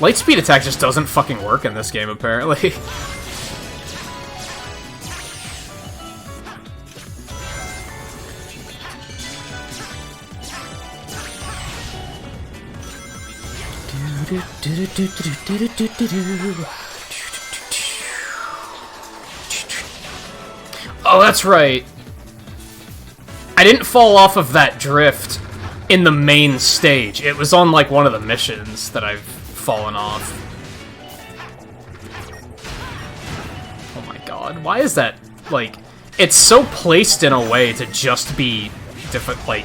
Lightspeed attack just doesn't fucking work in this game, apparently. Oh, that's right. I didn't fall off of that drift in the main stage. It was on, like, one of the missions that I've fallen off. Oh my god. Why is that, like... It's so placed in a way to just be like...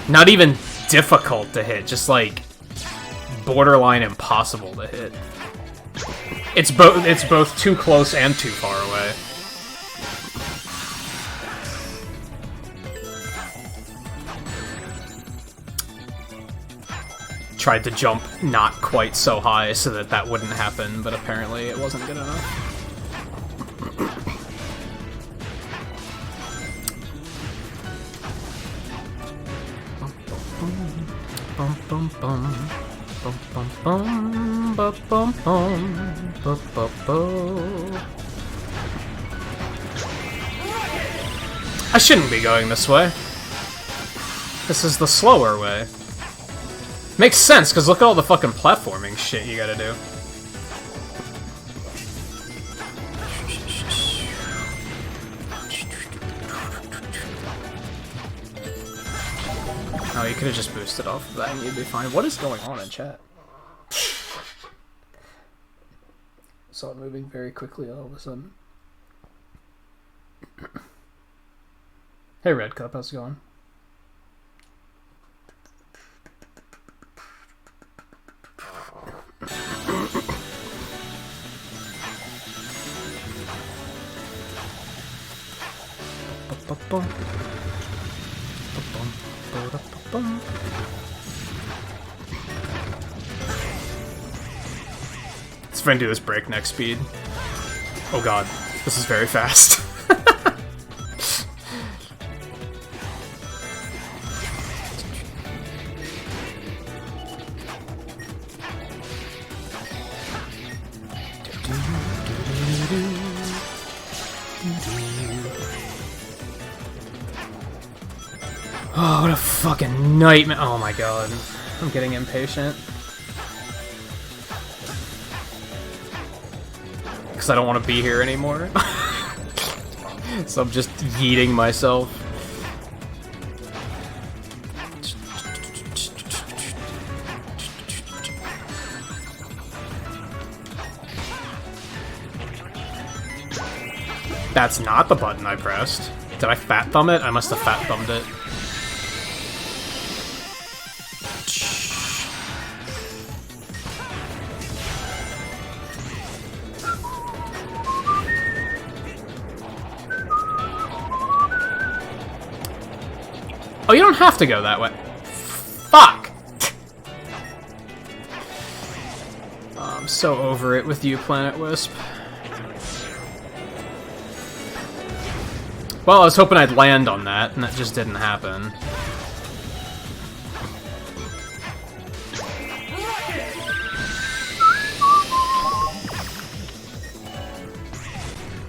Not even difficult to hit, just, like, borderline impossible to hit. It's both too close and too far away. Tried to jump not quite so high so that that wouldn't happen, but apparently it wasn't good enough. Bum, bum, bum. Bum, bum, bum, bum, bum, bum, bum, bum, bum. I shouldn't be going this way. This is the slower way. Makes sense, because look at all the fucking platforming shit you gotta do. Oh, you could have just boosted off of that and you'd be fine. What is going on in chat? Saw it moving very quickly all of a sudden. Hey Red Cup, how's it going? Let's try and do this breakneck speed. Oh god, this is very fast. Oh, what a fucking nightmare. Oh my god. I'm getting impatient. Because I don't want to be here anymore. So I'm just yeeting myself. That's not the button I pressed. Did I fat thumb it? I must have fat thumbed it. Oh, you don't have to go that way. Fuck! Oh, I'm so over it with you, Planet Wisp. Well, I was hoping I'd land on that, and that just didn't happen.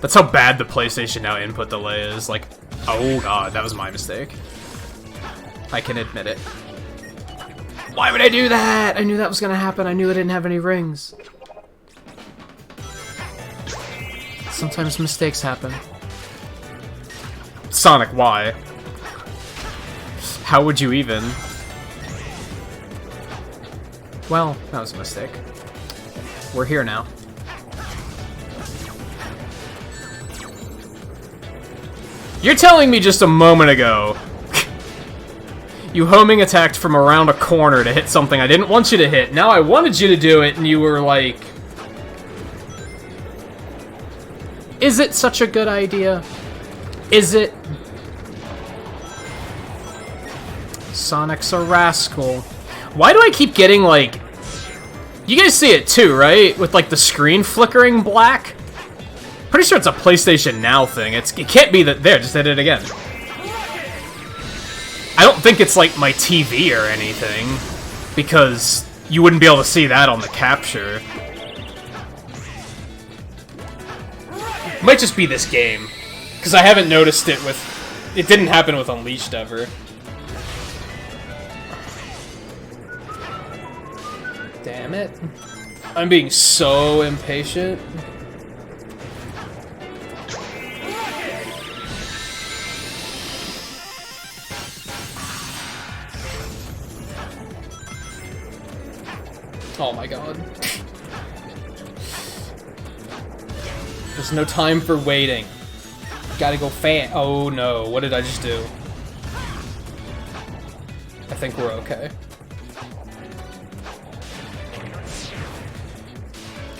That's how bad the PlayStation Now input delay is. Like, oh god, that was my mistake. I can admit it. Why would I do that? I knew that was gonna happen. I knew I didn't have any rings. Sometimes mistakes happen. Sonic, why? How would you even? Well, that was a mistake. We're here now. You're telling me just a moment ago you homing attacked from around a corner to hit something I didn't want you to hit. Now I wanted you to do it, and you were like... Is it such a good idea? Is it? Sonic's a rascal. Why do I keep getting, like... You guys see it too, right? With, like, the screen flickering black? Pretty sure it's a PlayStation Now thing. It can't be that... There, just hit it again. I don't think it's like my TV or anything, because you wouldn't be able to see that on the capture. It might just be this game, because I haven't noticed it with... It didn't happen with Unleashed ever. Damn it. I'm being so impatient. Oh my god. There's no time for waiting. Gotta go fast. Oh no, what did I just do? I think we're okay.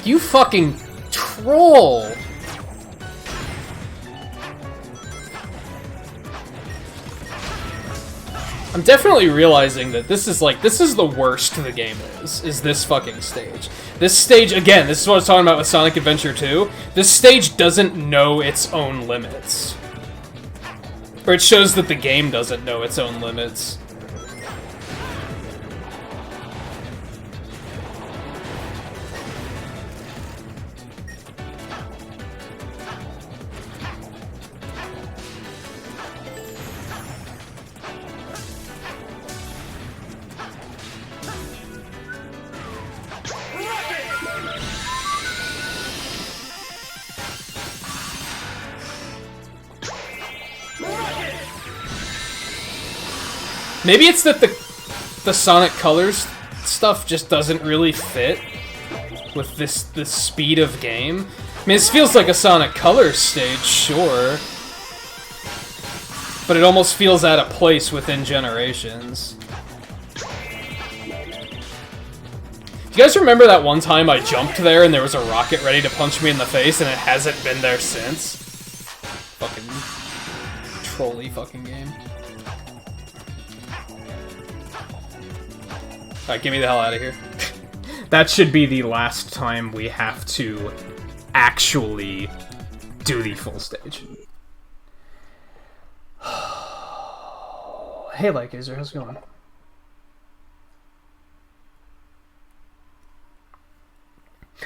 You fucking troll! I'm definitely realizing that this is the worst the game is this fucking stage. This stage, again, this is what I was talking about with Sonic Adventure 2. This stage doesn't know its own limits. Or it shows that the game doesn't know its own limits. Maybe it's that the Sonic Colors stuff just doesn't really fit with this speed of game. I mean, this feels like a Sonic Colors stage, sure, but it almost feels out of place within Generations. Do you guys remember that one time I jumped there and there was a rocket ready to punch me in the face and it hasn't been there since? Fucking trolly fucking game. Alright, get me the hell out of here. That should be the last time we have to actually do the full stage. Hey, Lightgazer, how's it going?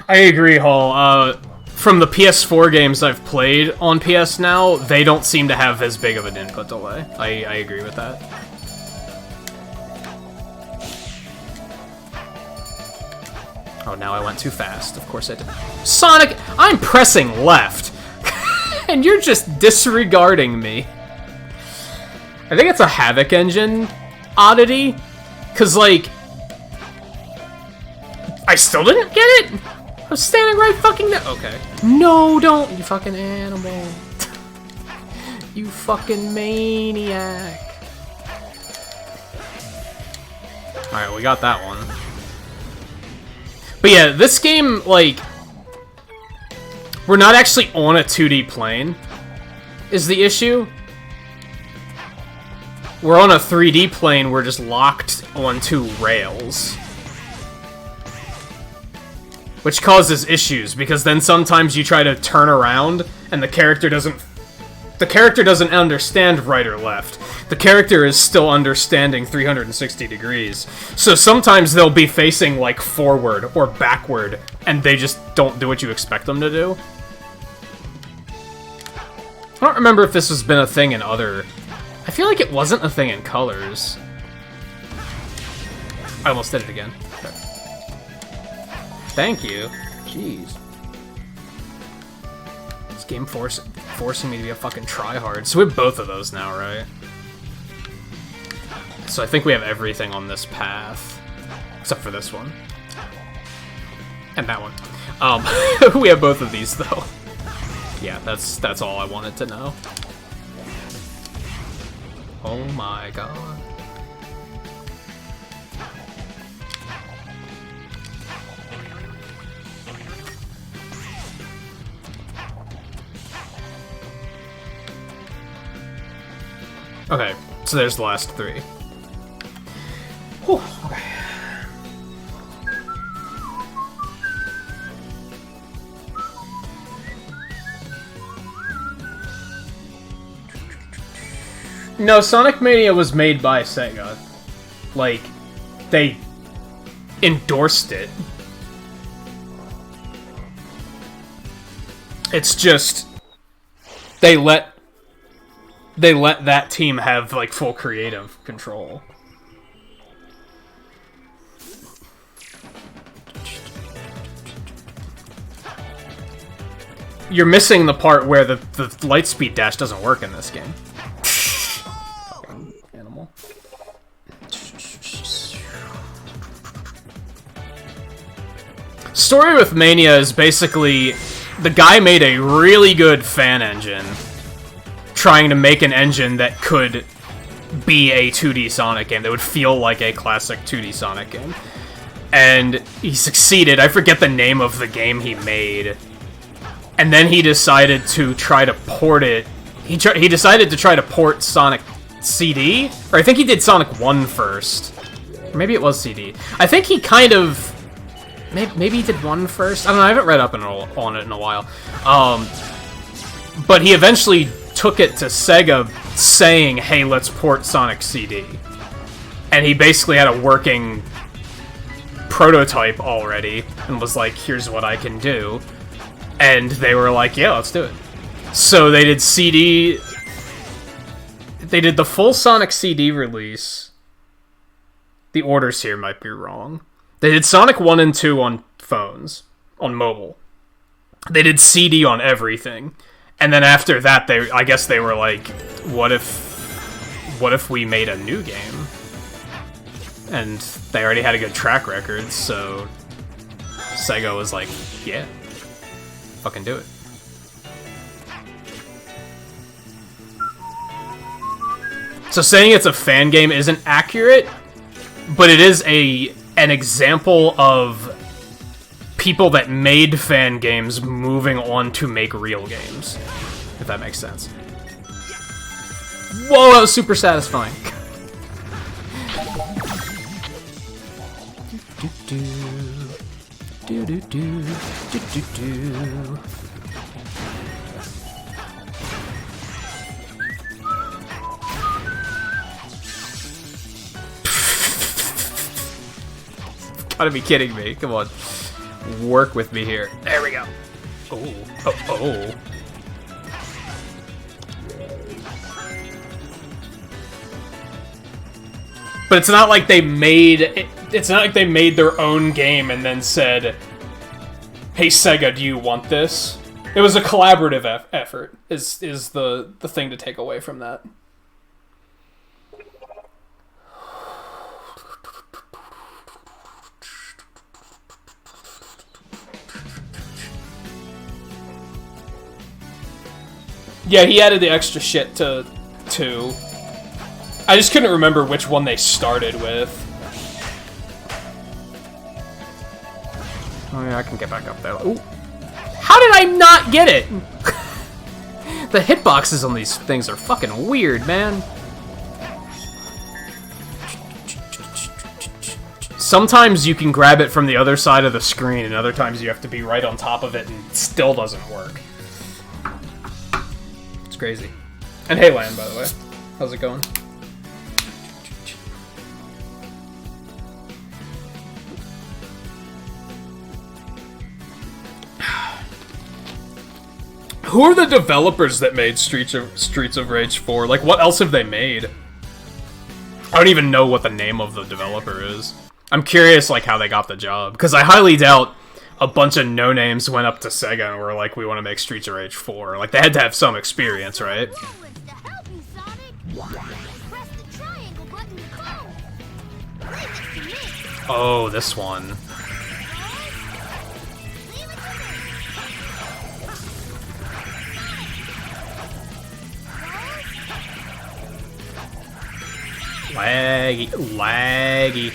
I agree, Hall. From the PS4 games I've played on PS Now, they don't seem to have as big of an input delay. I agree with that. Oh, now I went too fast. Of course I did. Sonic, I'm pressing left. And you're just disregarding me. I think it's a Havoc engine oddity. Because, like, I still didn't get it? I was standing right fucking there. Okay. No, don't. You fucking animal. You fucking maniac. Alright, we got that one. But yeah, this game, like, we're not actually on a 2D plane, is the issue. We're on a 3D plane, we're just locked onto rails. Which causes issues, because then sometimes you try to turn around, and the character doesn't understand right or left. The character is still understanding 360 degrees. So sometimes they'll be facing, like, forward or backward, and they just don't do what you expect them to do. I don't remember if this has been a thing in other... I feel like it wasn't a thing in Colors. I almost did it again. Okay. Thank you. Jeez. This game forcing me to be a fucking tryhard. So we have both of those now, right? So I think we have everything on this path. Except for this one. And that one. We have both of these, though. Yeah, that's all I wanted to know. Oh my god. Okay, so there's the last three. Whew, okay. No, Sonic Mania was made by SEGA. Like, they endorsed it. It's just they let that team have, like, full creative control. You're missing the part where the light speed dash doesn't work in this game. Fucking animal. Story with Mania is basically the guy made a really good fan engine trying to make an engine that could be a 2D Sonic game, that would feel like a classic 2D Sonic game. And he succeeded. I forget the name of the game he made. And then he decided to try to port it. He decided to try to port Sonic CD? Or I think he did Sonic 1 first. Or maybe it was CD. I think he kind of... Maybe he did 1 first? I don't know, I haven't read up on it in a while. But he eventually took it to SEGA saying, hey, let's port Sonic CD. And he basically had a working prototype already, and was like, here's what I can do. And they were like, yeah, let's do it. So they did CD... They did the full Sonic CD release. The orders here might be wrong. They did Sonic 1 and 2 on phones, on mobile. They did CD on everything. And then after that, I guess they were like, what if we made a new game? and they already had a good track record, so SEGA was like, yeah, fucking do it. So saying it's a fan game isn't accurate, but it is an example of people that made fan games moving on to make real games, if that makes sense. Whoa, that was super satisfying. Gotta be kidding me. Come on. Work with me here. There we go. Oh. Oh, oh. But it's not like they made it's not like they made their own game and then said, "Hey Sega, do you want this?" It was a collaborative effort. Is the thing to take away from that. Yeah, he added the extra shit to 2. I just couldn't remember which one they started with. Oh yeah, I can get back up there. Ooh. How did I not get it? The hitboxes on these things are fucking weird, man. Sometimes you can grab it from the other side of the screen, and other times you have to be right on top of it, and it still doesn't work. It's crazy. And hey, Lan, by the way. How's it going? Who are the developers that made Streets of Rage 4? Like, what else have they made? I don't even know what the name of the developer is. I'm curious, like, how they got the job. Because I highly doubt a bunch of no-names went up to Sega and were like, we want to make Streets of Rage 4. Like, they had to have some experience, right? Oh, this one. Laggy, laggy,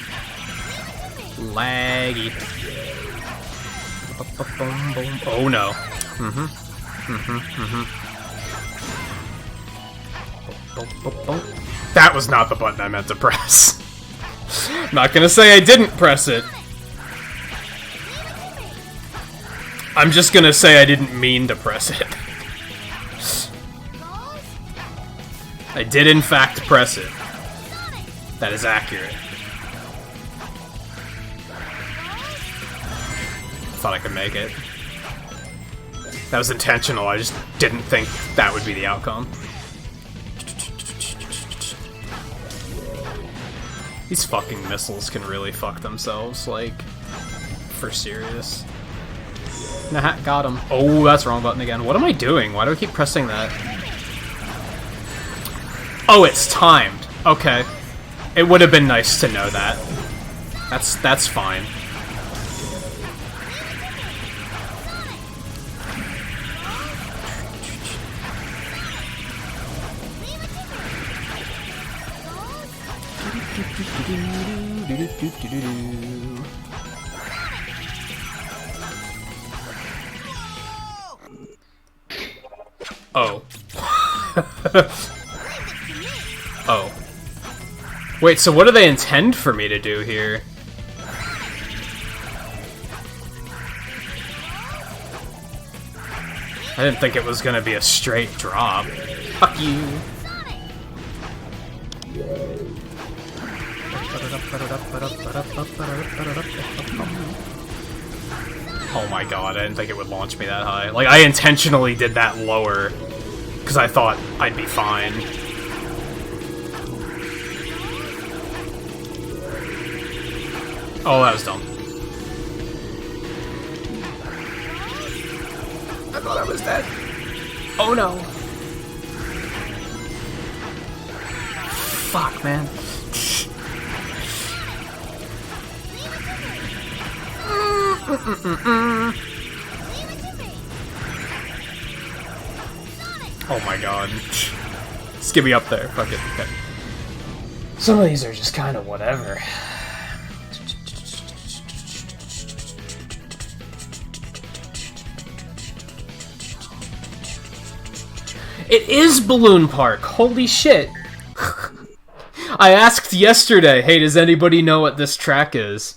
laggy. Oh no. That was not the button I meant to press. Not gonna say I didn't press it. I'm just gonna say I didn't mean to press it. I did in fact press it. That is accurate. Thought I could make it. That was intentional, I just didn't think that would be the outcome. These fucking missiles can really fuck themselves, like, for serious. Nah, got him. Oh, that's wrong button again. What am I doing? Why do I keep pressing that? Oh, it's timed. Okay. It would have been nice to know that. That's fine. Oh. Oh. Wait, so what do they intend for me to do here? I didn't think it was gonna be a straight drop. Fuck you. Oh my god, I didn't think it would launch me that high. Like, I intentionally did that lower, because I thought I'd be fine. Oh, that was dumb. I thought I was dead. Oh no. Fuck, man. Oh my god. Just get me up there. Fuck it. Okay. Some of these are just kind of whatever. It is Balloon Park! Holy shit! I asked yesterday, hey, does anybody know what this track is?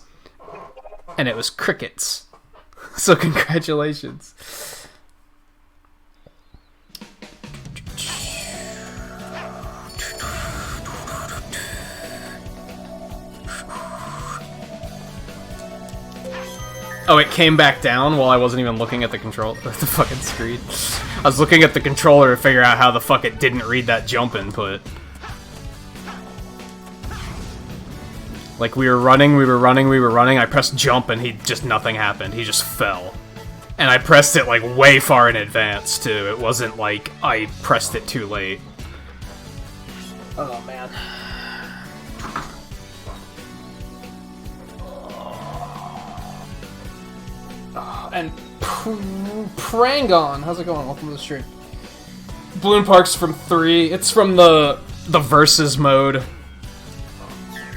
And it was crickets. So congratulations. Oh, it came back down while I wasn't even looking at the control, the fucking screen. I was looking at the controller to figure out how the fuck it didn't read that jump input. Like, we were running, I pressed jump and nothing happened. He just fell. And I pressed it, like, way far in advance, too. It wasn't like I pressed it too late. Oh, man. And Prangon, how's it going? Welcome to the stream. Balloon Park's from 3. It's from the versus mode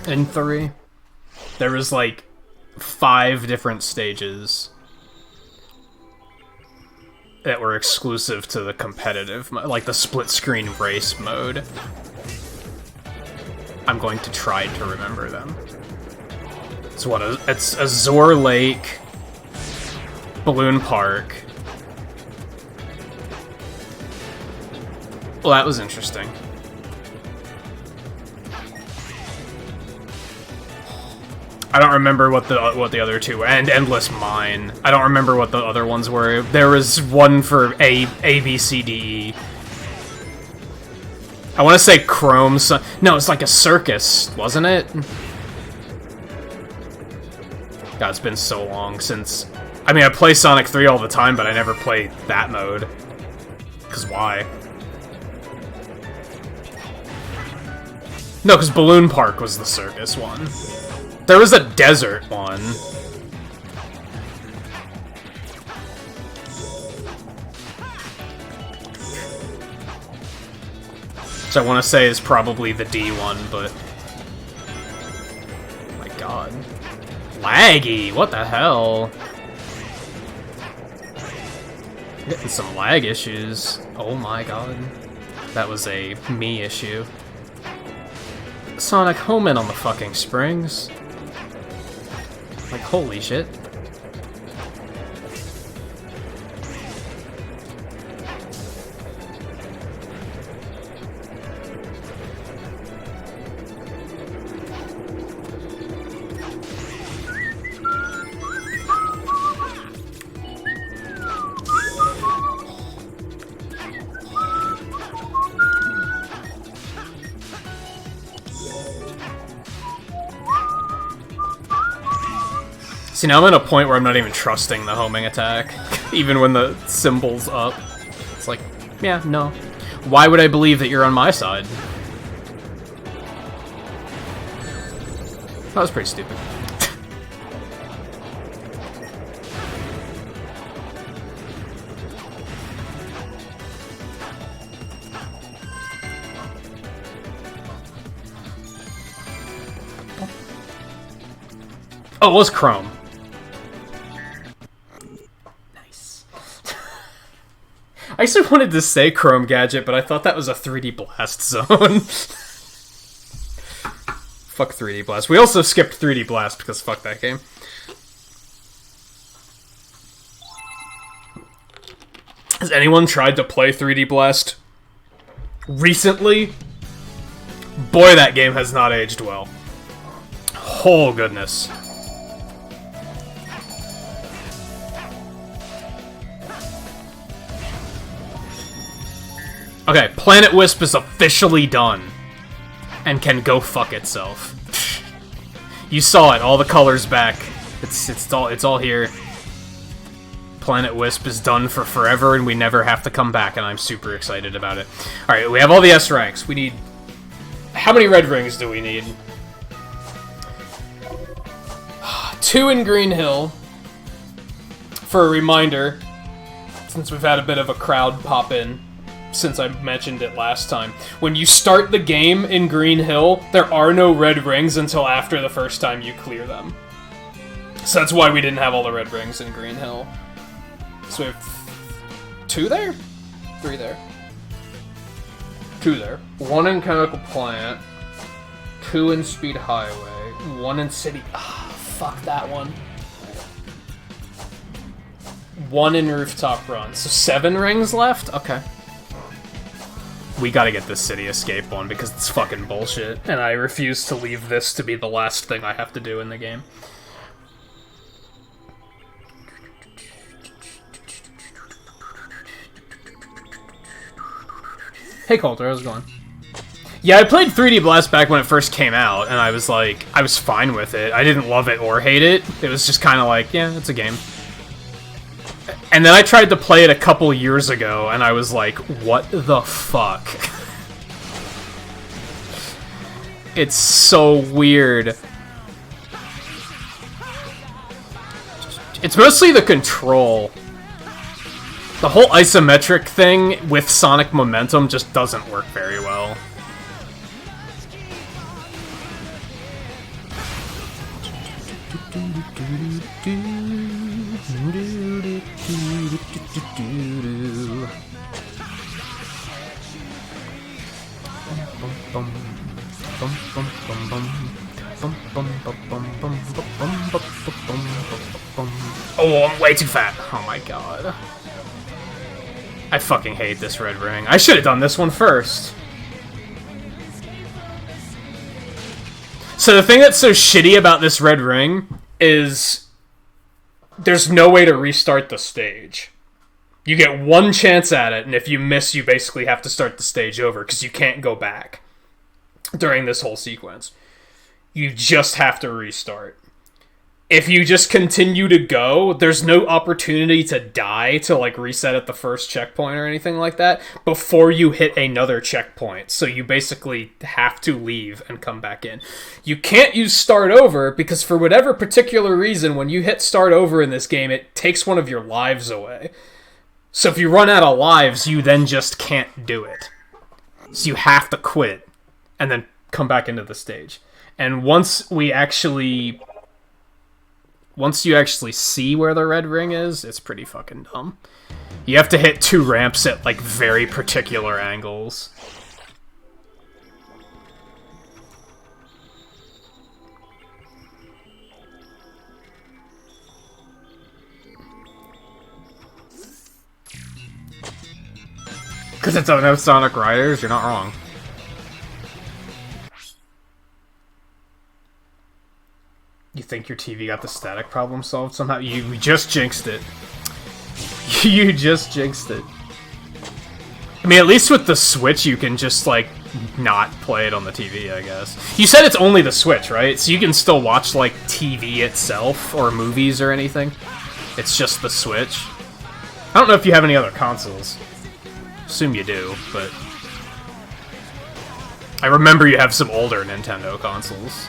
in 3. There was like 5 different stages that were exclusive to the competitive, like the split screen race mode. I'm going to try to remember them. It's Azure Lake, Balloon Park. Well, that was interesting. I don't remember what the other two were. And Endless Mine. I don't remember what the other ones were. There was one for A, B, C, D, E. I want to say Chrome. No, it's like a circus, wasn't it? God, it's been so long since... I mean, I play Sonic 3 all the time, but I never play that mode. Because why? No, because Balloon Park was the circus one. There was a desert one. Which I want to say is probably the D one, but... Oh my god. Laggy! What the hell? Getting some lag issues. Oh my god. That was a me issue. Sonic Homan on the fucking springs. Like, holy shit. See, now I'm at a point where I'm not even trusting the homing attack, even when the symbol's up. It's like, yeah, no. Why would I believe that you're on my side? That was pretty stupid. Oh, it was Chrome. I actually wanted to say Chrome Gadget, but I thought that was a 3D Blast zone. Fuck 3D Blast. We also skipped 3D Blast because fuck that game. Has anyone tried to play 3D Blast recently? Boy, that game has not aged well. Oh, goodness. Okay, Planet Wisp is officially done. And can go fuck itself. You saw it, all the colors back. It's all here. Planet Wisp is done for forever, and we never have to come back, and I'm super excited about it. Alright, we have all the S ranks. We need... How many red rings do we need? 2 in Green Hill. for a reminder, since we've had a bit of a crowd pop in since I mentioned it last time, when you start the game in Green Hill, there are no red rings until after the first time you clear them. So that's why we didn't have all the red rings in Green Hill. So we have 2 there? 3 there. 2 there. 1 in Chemical Plant, 2 in Speed Highway, 1 in City... Ah, fuck that one. 1 in Rooftop Run. So 7 rings left? Okay. We gotta get this City Escape one because it's fucking bullshit. And I refuse to leave this to be the last thing I have to do in the game. Hey Coulter, how's it going? Yeah, I played 3D Blast back when it first came out, and I was like, I was fine with it. I didn't love it or hate it. It was just kind of like, yeah, it's a game. And then I tried to play it a couple years ago, and I was like, what the fuck? It's so weird. It's mostly the control. The whole isometric thing with Sonic Momentum just doesn't work very well. Oh, I'm way too fat. Oh my god. I fucking hate this red ring. I should have done this one first. So the thing that's so shitty about this red ring is there's no way to restart the stage. You get one chance at it, and if you miss, you basically have to start the stage over, because you can't go back during this whole sequence. You just have to restart. If you just continue to go, there's no opportunity to die to, like, reset at the first checkpoint or anything like that before you hit another checkpoint. So you basically have to leave and come back in. You can't use start over because for whatever particular reason, when you hit start over in this game, it takes one of your lives away. So if you run out of lives, you then just can't do it. So you have to quit and then come back into the stage. And once you actually see where the red ring is, it's pretty fucking dumb. You have to hit 2 ramps at, like, very particular angles. Because it's enough Sonic Riders, you're not wrong. You think your TV got the static problem solved somehow? You just jinxed it. You just jinxed it. I mean, at least with the Switch, you can just, like, not play it on the TV, I guess. You said it's only the Switch, right? So you can still watch, like, TV itself, or movies or anything. It's just the Switch. I don't know if you have any other consoles. Assume you do, but... I remember you have some older Nintendo consoles.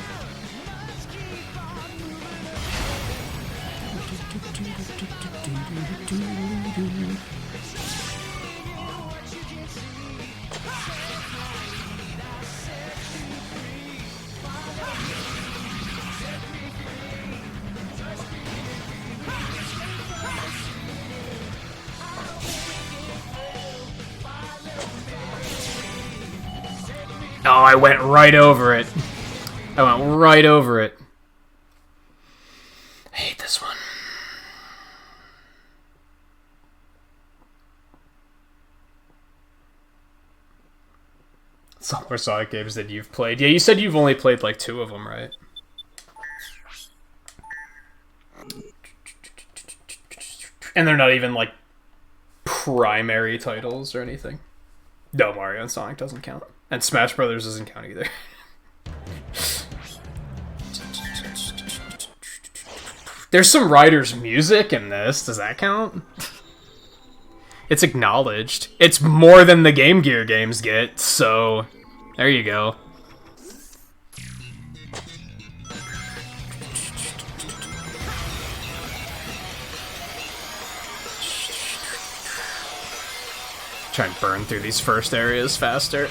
Oh, I went right over it. I went right over it. I hate this one. Some more Sonic games that you've played. Yeah, you said you've only played like 2 of them, right? And they're not even like primary titles or anything. No, Mario and Sonic doesn't count. And Smash Brothers doesn't count either. There's some Riders music in this. Does that count? It's acknowledged. It's more than the Game Gear games get, so there you go. Try and burn through these first areas faster.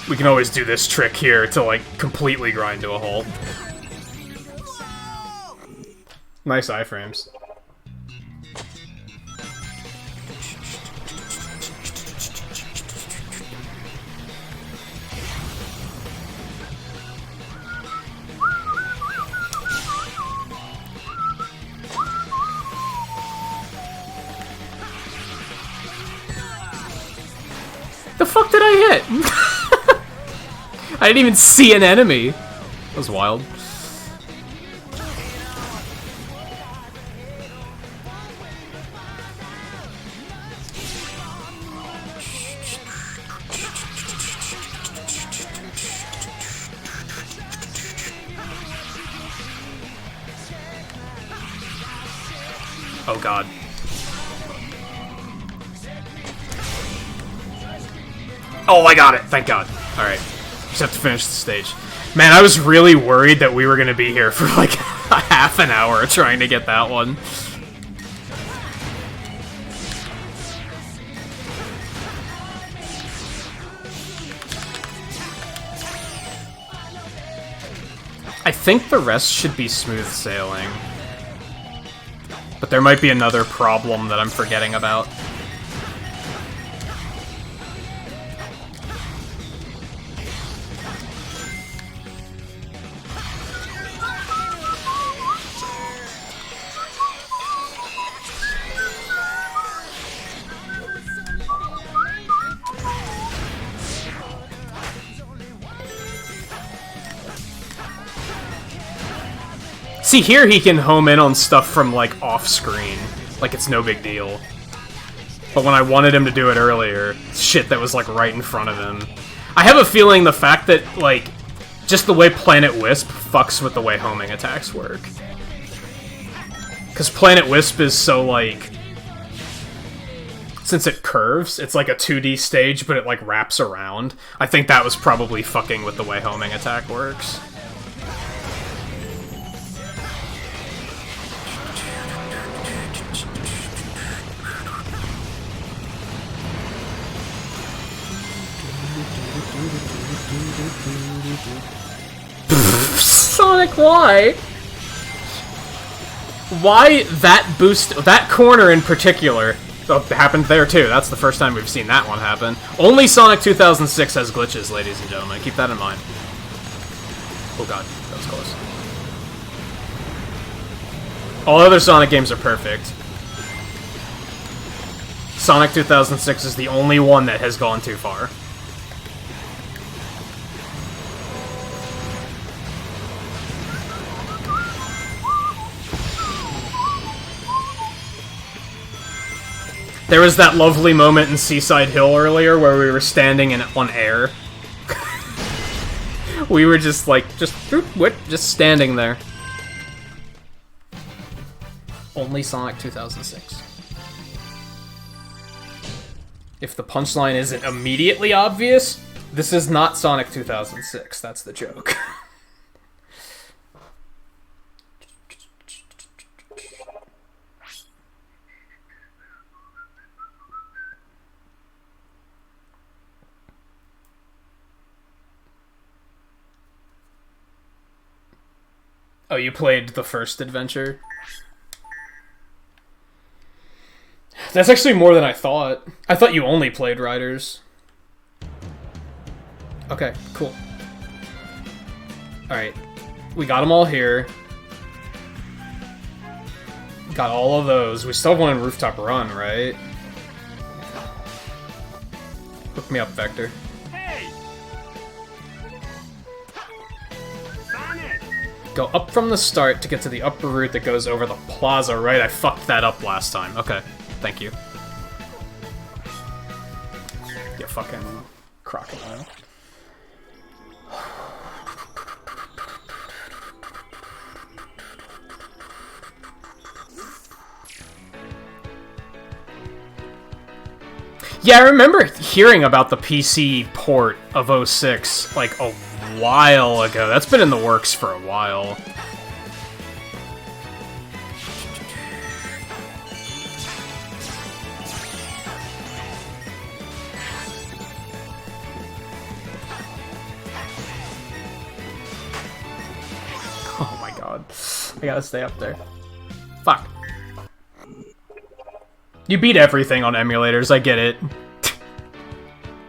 We can always do this trick here to, like, completely grind to a halt. Nice iframes. The fuck did I hit? I didn't even see an enemy. That was wild. Oh god. Oh, I got it! Thank god. Alright. Just have to finish the stage. Man, I was really worried that we were gonna be here for like a half an hour trying to get that one. I think the rest should be smooth sailing. But there might be another problem that I'm forgetting about. See, here he can home in on stuff from, like, off-screen. Like, it's no big deal. But when I wanted him to do it earlier, shit that was, like, right in front of him. I have a feeling the fact that, like, just the way Planet Wisp fucks with the way homing attacks work. Because Planet Wisp is so, like... Since it curves, it's like a 2D stage, but it, like, wraps around. I think that was probably fucking with the way homing attack works. Sonic, why? Why that boost, that corner in particular? Oh, it happened there too. That's the first time we've seen that one happen. Only Sonic 2006 has glitches, ladies and gentlemen. Keep that in mind. Oh god, that was close. All other Sonic games are perfect. Sonic 2006 is the only one that has gone too far. There was that lovely moment in Seaside Hill earlier where we were standing on air. We were just like, just standing there. Only Sonic 2006. If the punchline isn't immediately obvious, this is not Sonic 2006. That's the joke. Oh, you played the first adventure? That's actually more than I thought. I thought you only played Riders. Okay, cool. Alright. We got them all here. Got all of those. We still have one in Rooftop Run, right? Hook me up, Vector. Go up from the start to get to the upper route that goes over the plaza, right? I fucked that up last time. Okay, thank you. You fucking crocodile. Yeah, I remember hearing about the PC port of 06, like, a while ago. That's been in the works for a while. god. I gotta stay up there. Fuck. You beat everything on emulators, I get it.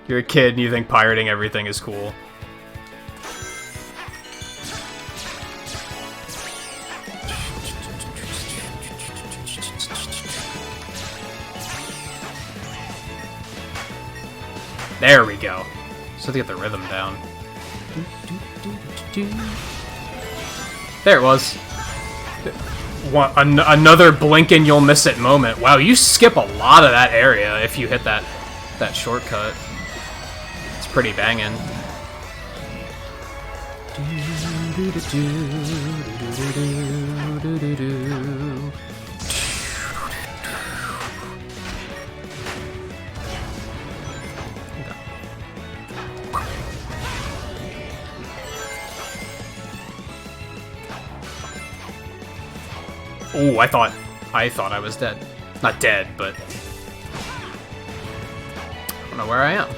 You're a kid and you think pirating everything is cool. There we go. Just have to get the rhythm down. There it was. Another blink and you'll miss it moment. Wow, you skip a lot of that area if you hit that shortcut. It's pretty banging. Oh, I thought I was dead. Not dead, but I don't know where I am.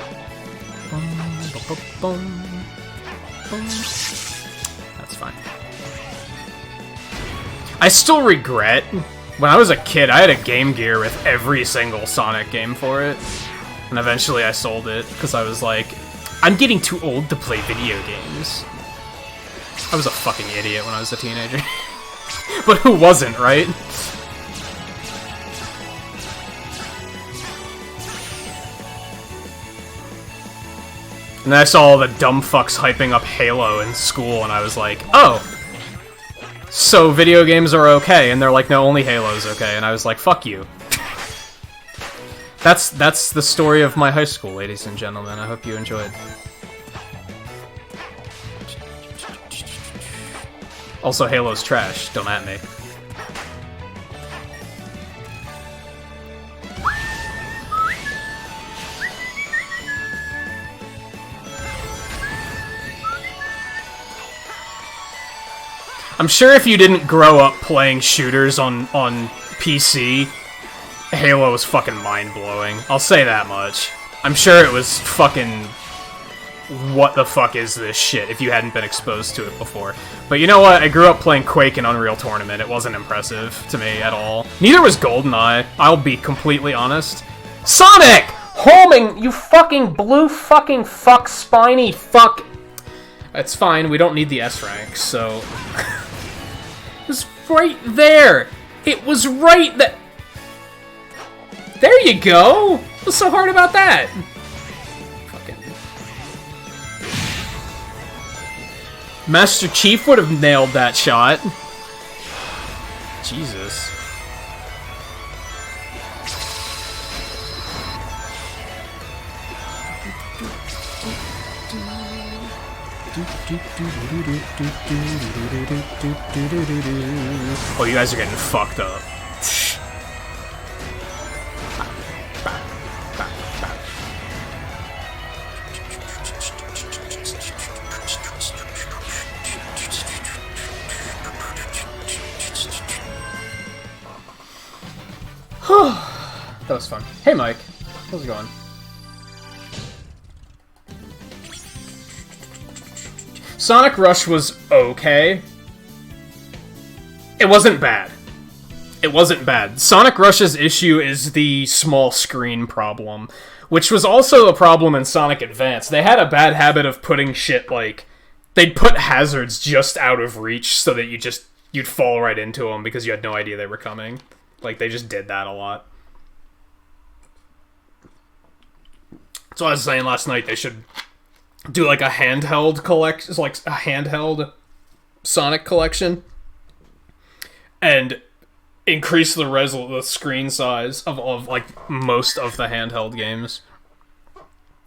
That's fine. I still regret when I was a kid. I had a Game Gear with every single Sonic game for it, and eventually I sold it because I was like, I'm getting too old to play video games. I was a fucking idiot when I was a teenager. But who wasn't, right? And then I saw all the dumb fucks hyping up Halo in school, and I was like, oh! So video games are okay, and they're like, no, only Halo's okay, and I was like, fuck you. That's the story of my high school, ladies and gentlemen. I hope you enjoyed. Also, Halo's trash. Don't at me. I'm sure if you didn't grow up playing shooters on PC, Halo was fucking mind-blowing. I'll say that much. I'm sure it was fucking... what the fuck is this shit if you hadn't been exposed to it before. But you know what? I grew up playing Quake and Unreal Tournament. It wasn't impressive to me at all. Neither was GoldenEye, I'll be completely honest. Sonic! Homing, you fucking blue fucking fuck spiny fuck. It's fine, we don't need the S rank, so... It was right there! It was right there! There you go! What's so hard about that? Master Chief would have nailed that shot. Jesus. Oh, you guys are getting fucked up. That was fun. Hey, Mike. How's it going? Sonic Rush was okay. It wasn't bad. It wasn't bad. Sonic Rush's issue is the small screen problem, which was also a problem in Sonic Advance. They had a bad habit of putting shit like... they'd put hazards just out of reach so that you'd fall right into them because you had no idea they were coming. Like, they just did that a lot. That's what I was saying last night. They should do like a handheld collection, like a handheld Sonic collection, and increase the screen size of like most of the handheld games.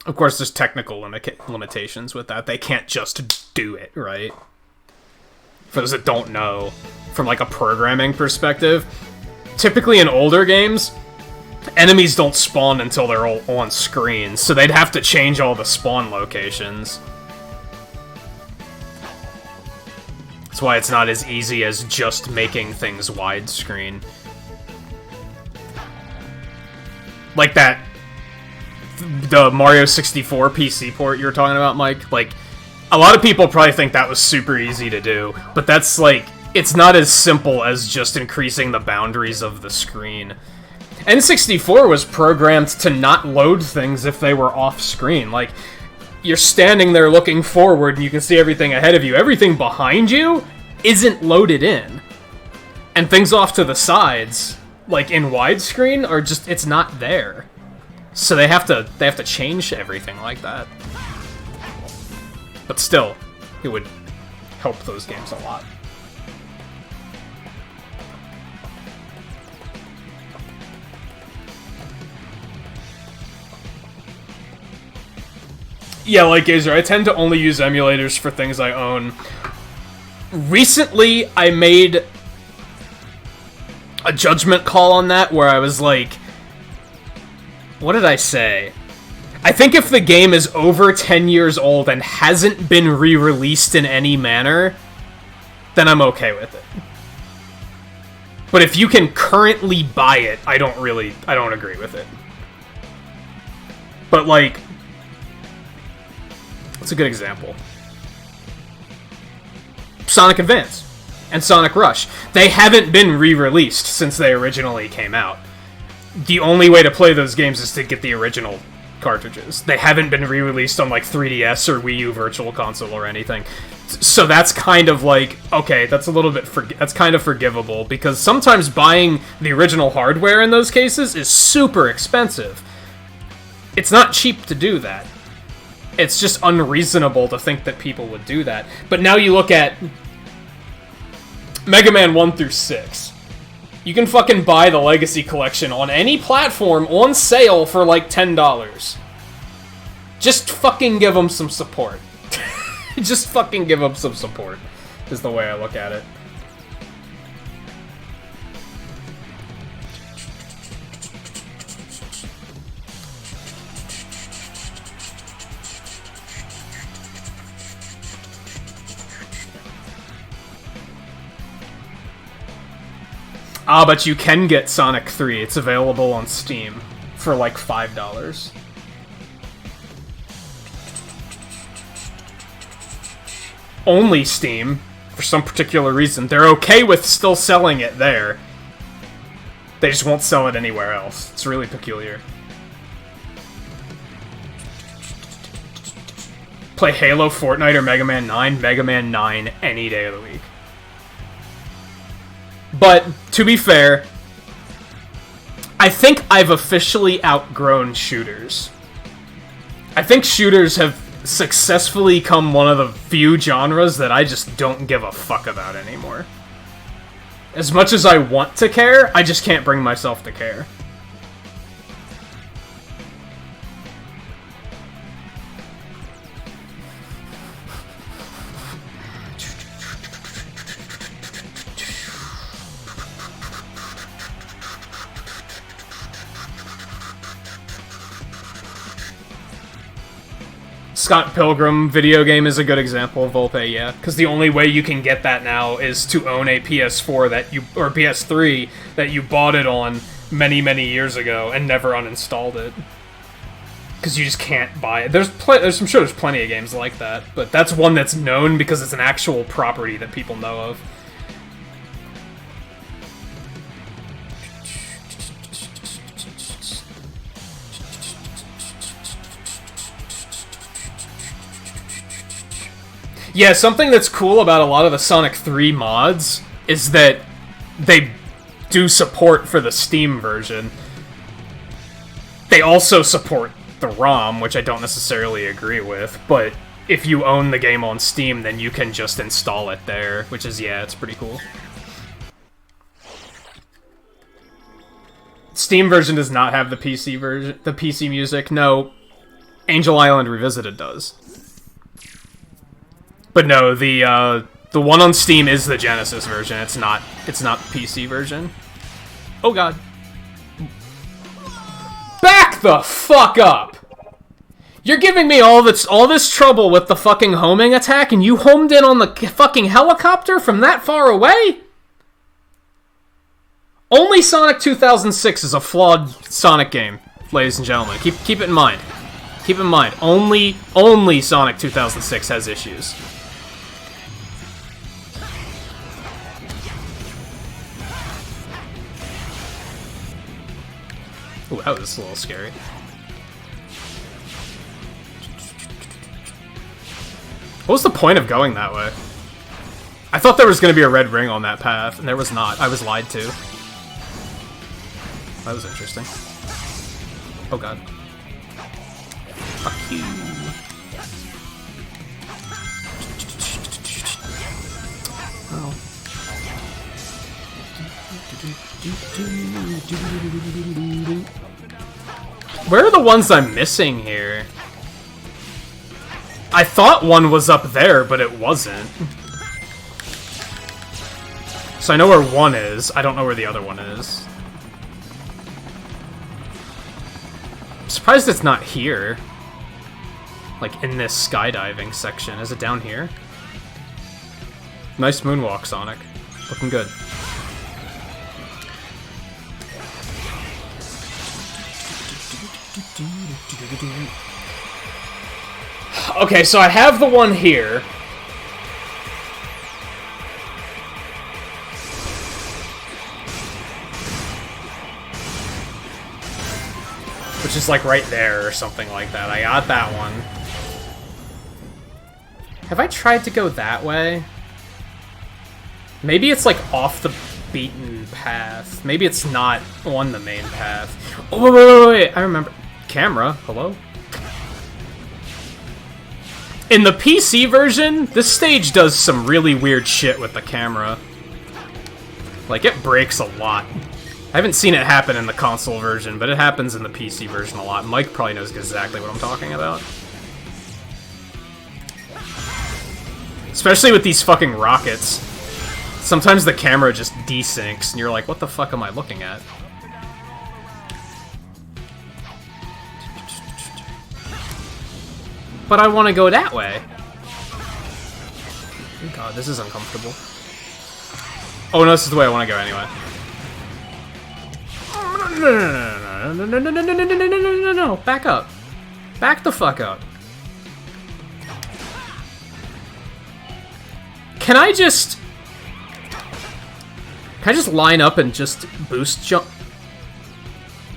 Of course, there's technical limitations with that. They can't just do it, right? For those that don't know, from like a programming perspective, typically in older games, enemies don't spawn until they're all on screen, so they'd have to change all the spawn locations. That's why it's not as easy as just making things widescreen. Like that... the Mario 64 PC port you were talking about, Mike? Like, a lot of people probably think that was super easy to do, but that's like... it's not as simple as just increasing the boundaries of the screen. N64 was programmed to not load things if they were off-screen. Like, you're standing there looking forward and you can see everything ahead of you. Everything behind you isn't loaded in. And things off to the sides, like in widescreen, are just, it's not there. So they have to change everything like that. But still, it would help those games a lot. Yeah, like Gazer, I tend to only use emulators for things I own. Recently, I made a judgment call on that where I was like, what did I say? I think if the game is over 10 years old and hasn't been re-released in any manner, then I'm okay with it. But if you can currently buy it, I don't agree with it. But like, it's a good example. Sonic Advance and Sonic Rush. They haven't been re-released since they originally came out. The only way to play those games is to get the original cartridges. They haven't been re-released on like 3DS or Wii U Virtual Console or anything. So that's kind of like, okay, that's a little bit that's kind of forgivable, because sometimes buying the original hardware in those cases is super expensive. It's not cheap to do that. It's just unreasonable to think that people would do that. But now you look at Mega Man 1 through 6. You can fucking buy the Legacy Collection on any platform on sale for like $10. Just fucking give them some support. Just fucking give them some support, is the way I look at it. Ah, but you can get Sonic 3. It's available on Steam for like $5. Only Steam, for some particular reason. They're okay with still selling it there. They just won't sell it anywhere else. It's really peculiar. Play Halo, Fortnite, or Mega Man 9? Mega Man 9 any day of the week. But, to be fair, I think I've officially outgrown shooters. I think shooters have successfully become one of the few genres that I just don't give a fuck about anymore. As much as I want to care, I just can't bring myself to care. Scott Pilgrim video game is a good example of Volpe, yeah. Because the only way you can get that now is to own a PS4 or PS3 that you bought it on many, many years ago and never uninstalled it. Because you just can't buy it. I'm sure there's plenty of games like that, but that's one that's known because it's an actual property that people know of. Yeah, something that's cool about a lot of the Sonic 3 mods is that they do support for the Steam version. They also support the ROM, which I don't necessarily agree with, but if you own the game on Steam, then you can just install it there, which is, yeah, it's pretty cool. Steam version does not have the PC version, the PC music. No, Angel Island Revisited does. But no, the one on Steam is the Genesis version. It's not the PC version. Oh god. Back the fuck up! You're giving me all this trouble with the fucking homing attack, and you homed in on the fucking helicopter from that far away? Only Sonic 2006 is a flawed Sonic game, ladies and gentlemen. Keep it in mind. Keep in mind, only Sonic 2006 has issues. Ooh, that was a little scary. What was the point of going that way? I thought there was going to be a red ring on that path, and there was not. I was lied to. That was interesting. Oh god. Fuck you. Oh. Where are the ones I'm missing here? I thought one was up there, but it wasn't. So I know where one is. I don't know where the other one is. I'm surprised it's not here. Like, in this skydiving section. Is it down here? Nice moonwalk, Sonic. Looking good. Okay, so I have the one here. Which is like right there or something like that. I got that one. Have I tried to go that way? Maybe it's like off the beaten path. Maybe it's not on the main path. Oh, wait. I remember. Camera, hello? In the PC version, this stage does some really weird shit with the camera. Like, it breaks a lot. I haven't seen it happen in the console version, but it happens in the PC version a lot. Mike probably knows exactly what I'm talking about. Especially with these fucking rockets. Sometimes the camera just desyncs, and you're like, what the fuck am I looking at? But I want to go that way. God, this is uncomfortable. Oh no, this is the way I want to go anyway. No, back up. Back the fuck up. Can I just line up and just boost jump?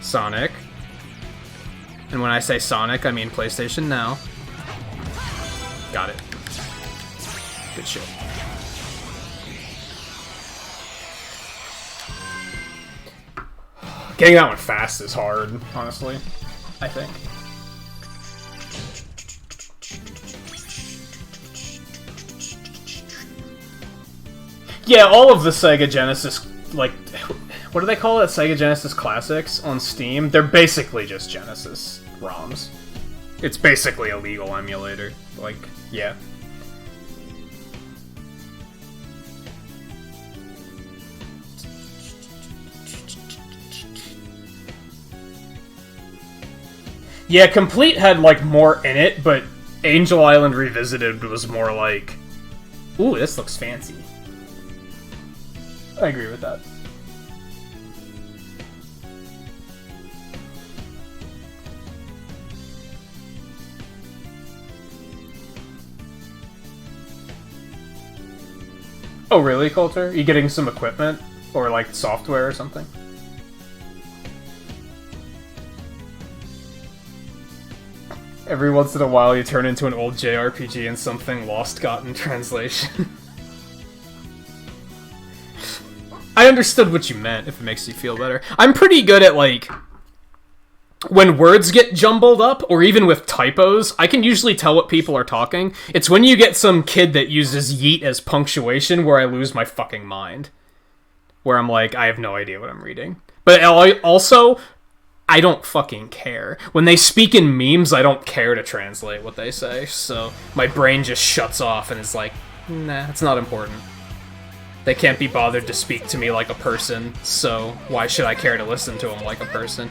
Sonic. And when I say Sonic, I mean PlayStation Now. Got it. Good shit. Getting that one fast is hard, honestly. I think. Yeah, all of the Sega Genesis, like, what do they call it? Sega Genesis Classics on Steam? They're basically just Genesis ROMs. It's basically a legal emulator. Like, yeah. Yeah, Complete had, like, more in it, but Angel Island Revisited was more like, ooh, this looks fancy. I agree with that. Oh, really, Coulter? Are you getting some equipment? Or, like, software or something? Every once in a while, you turn into an old JRPG in something lost gotten translation. I understood what you meant, if it makes you feel better. I'm pretty good at, like, when words get jumbled up, or even with typos, I can usually tell what people are talking. It's when you get some kid that uses yeet as punctuation where I lose my fucking mind. Where I'm like, I have no idea what I'm reading. But also, I don't fucking care. When they speak in memes, I don't care to translate what they say, so my brain just shuts off and is like, nah, it's not important. They can't be bothered to speak to me like a person, so why should I care to listen to them like a person?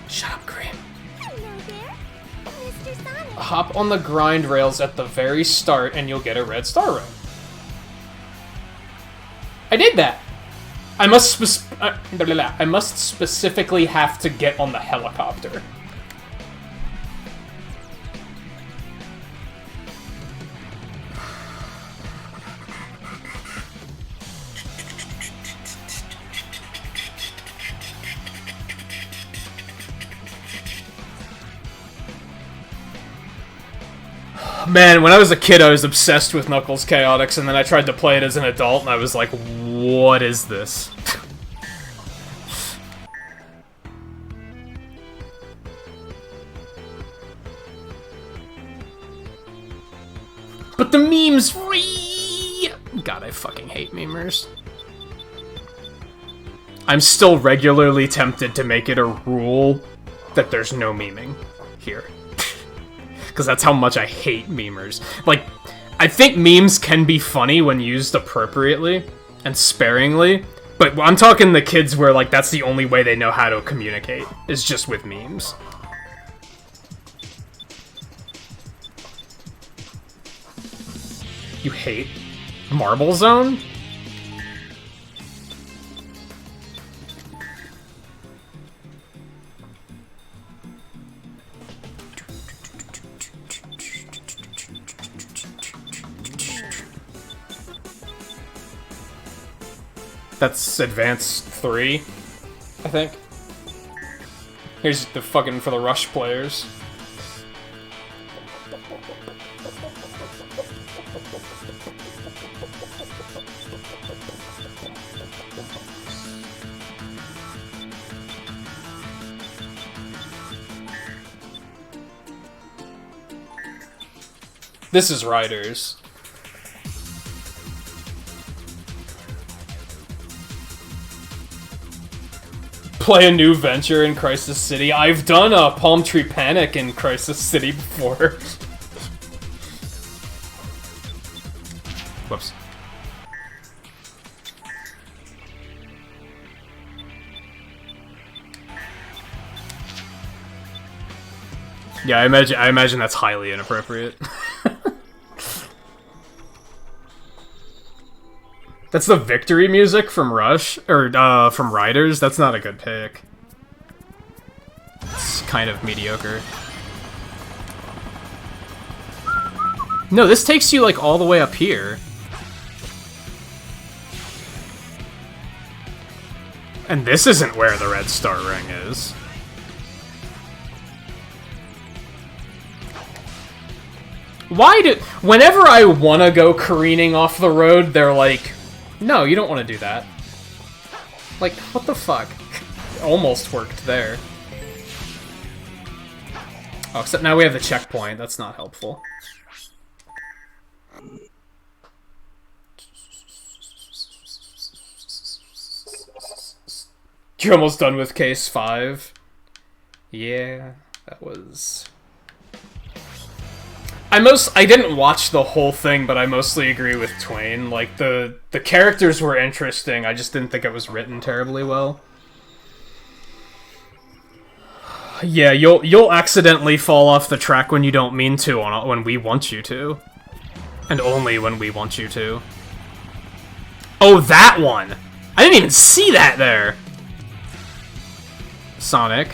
Shut up, Cream. Hello there, Mr. Sonic. Hop on the grind rails at the very start and you'll get a red star ring. I did that. I must specifically have to get on the helicopter. Man, when I was a kid, I was obsessed with Knuckles Chaotix, and then I tried to play it as an adult, and I was like, what is this? But the memes free! God, I fucking hate memers. I'm still regularly tempted to make it a rule that there's no meming here. Because that's how much I hate memers. Like, I think memes can be funny when used appropriately and sparingly, but I'm talking the kids where, like, that's the only way they know how to communicate, is just with memes. You hate Marble Zone? That's Advanced 3, I think. Here's the fucking for the Rush players. This is Riders. Play a new venture in Crisis City. I've done a Palm Tree Panic in Crisis City before. Whoops. Yeah, I imagine that's highly inappropriate. That's the victory music from Rush, or from Riders. That's not a good pick. It's kind of mediocre. No, this takes you like all the way up here. And this isn't where the red star ring is. Why do... Whenever I want to go careening off the road, they're like... No, you don't want to do that. Like, what the fuck? Almost worked there. Oh, except now we have the checkpoint. That's not helpful. You're almost done with case 5. Yeah, that was... I didn't watch the whole thing, but I mostly agree with Twain. Like, the characters were interesting, I just didn't think it was written terribly well. Yeah, you'll accidentally fall off the track when you don't mean to, when we want you to. And only when we want you to. Oh, that one! I didn't even see that there! Sonic.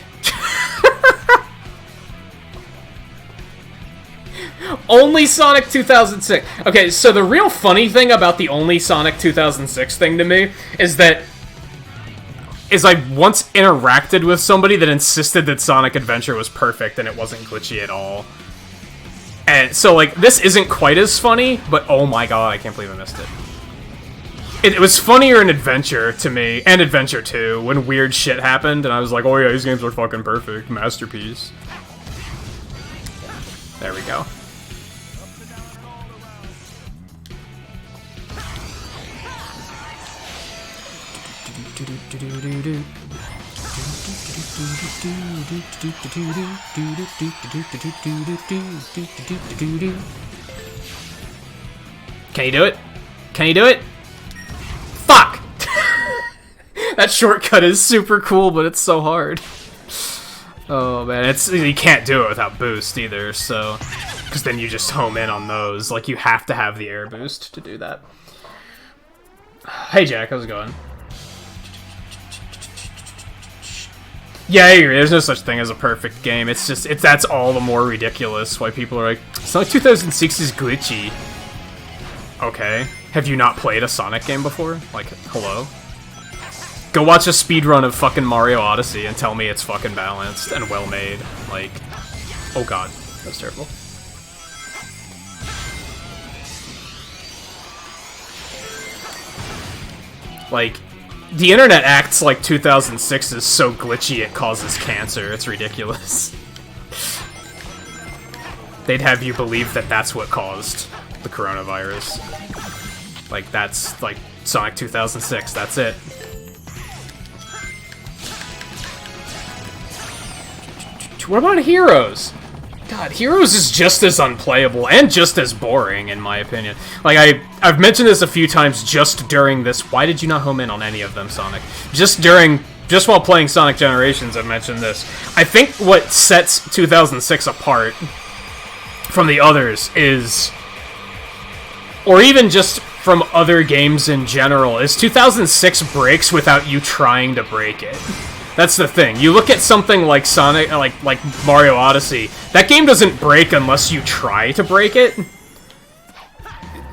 Only Sonic 2006. Okay, so the real funny thing about the only Sonic 2006 thing to me is I once interacted with somebody that insisted that Sonic Adventure was perfect and it wasn't glitchy at all. And so, like, this isn't quite as funny, but oh my god, I can't believe I missed it. It was funnier in Adventure to me, and Adventure 2, when weird shit happened, and I was like, oh yeah, these games are fucking perfect. Masterpiece. There we go. Can you do it? Can you do it? Fuck! That shortcut is super cool, but it's so hard. Oh man, you can't do it without boost either, so... Because then you just home in on those. Like, you have to have the air boost to do that. Hey Jack, how's it going? Yeah, I agree. There's no such thing as a perfect game. It's just, that's all the more ridiculous why people are like, Sonic 2006 is glitchy. Okay. Have you not played a Sonic game before? Like, hello? Go watch a speedrun of fucking Mario Odyssey and tell me it's fucking balanced and well made. Like, oh god, that's terrible. Like, the internet acts like 2006 is so glitchy it causes cancer. It's ridiculous. They'd have you believe that that's what caused the coronavirus. Like, that's, like, Sonic 2006, that's it. What about Heroes? God, Heroes is just as unplayable and just as boring, in my opinion. Like, I've mentioned this a few times just during this. Why did you not home in on any of them, Sonic? Just while playing Sonic Generations, I've mentioned this. I think what sets 2006 apart from the others is, or even just from other games in general, is 2006 breaks without you trying to break it. That's the thing. You look at something like Sonic, like Mario Odyssey. That game doesn't break unless you try to break it.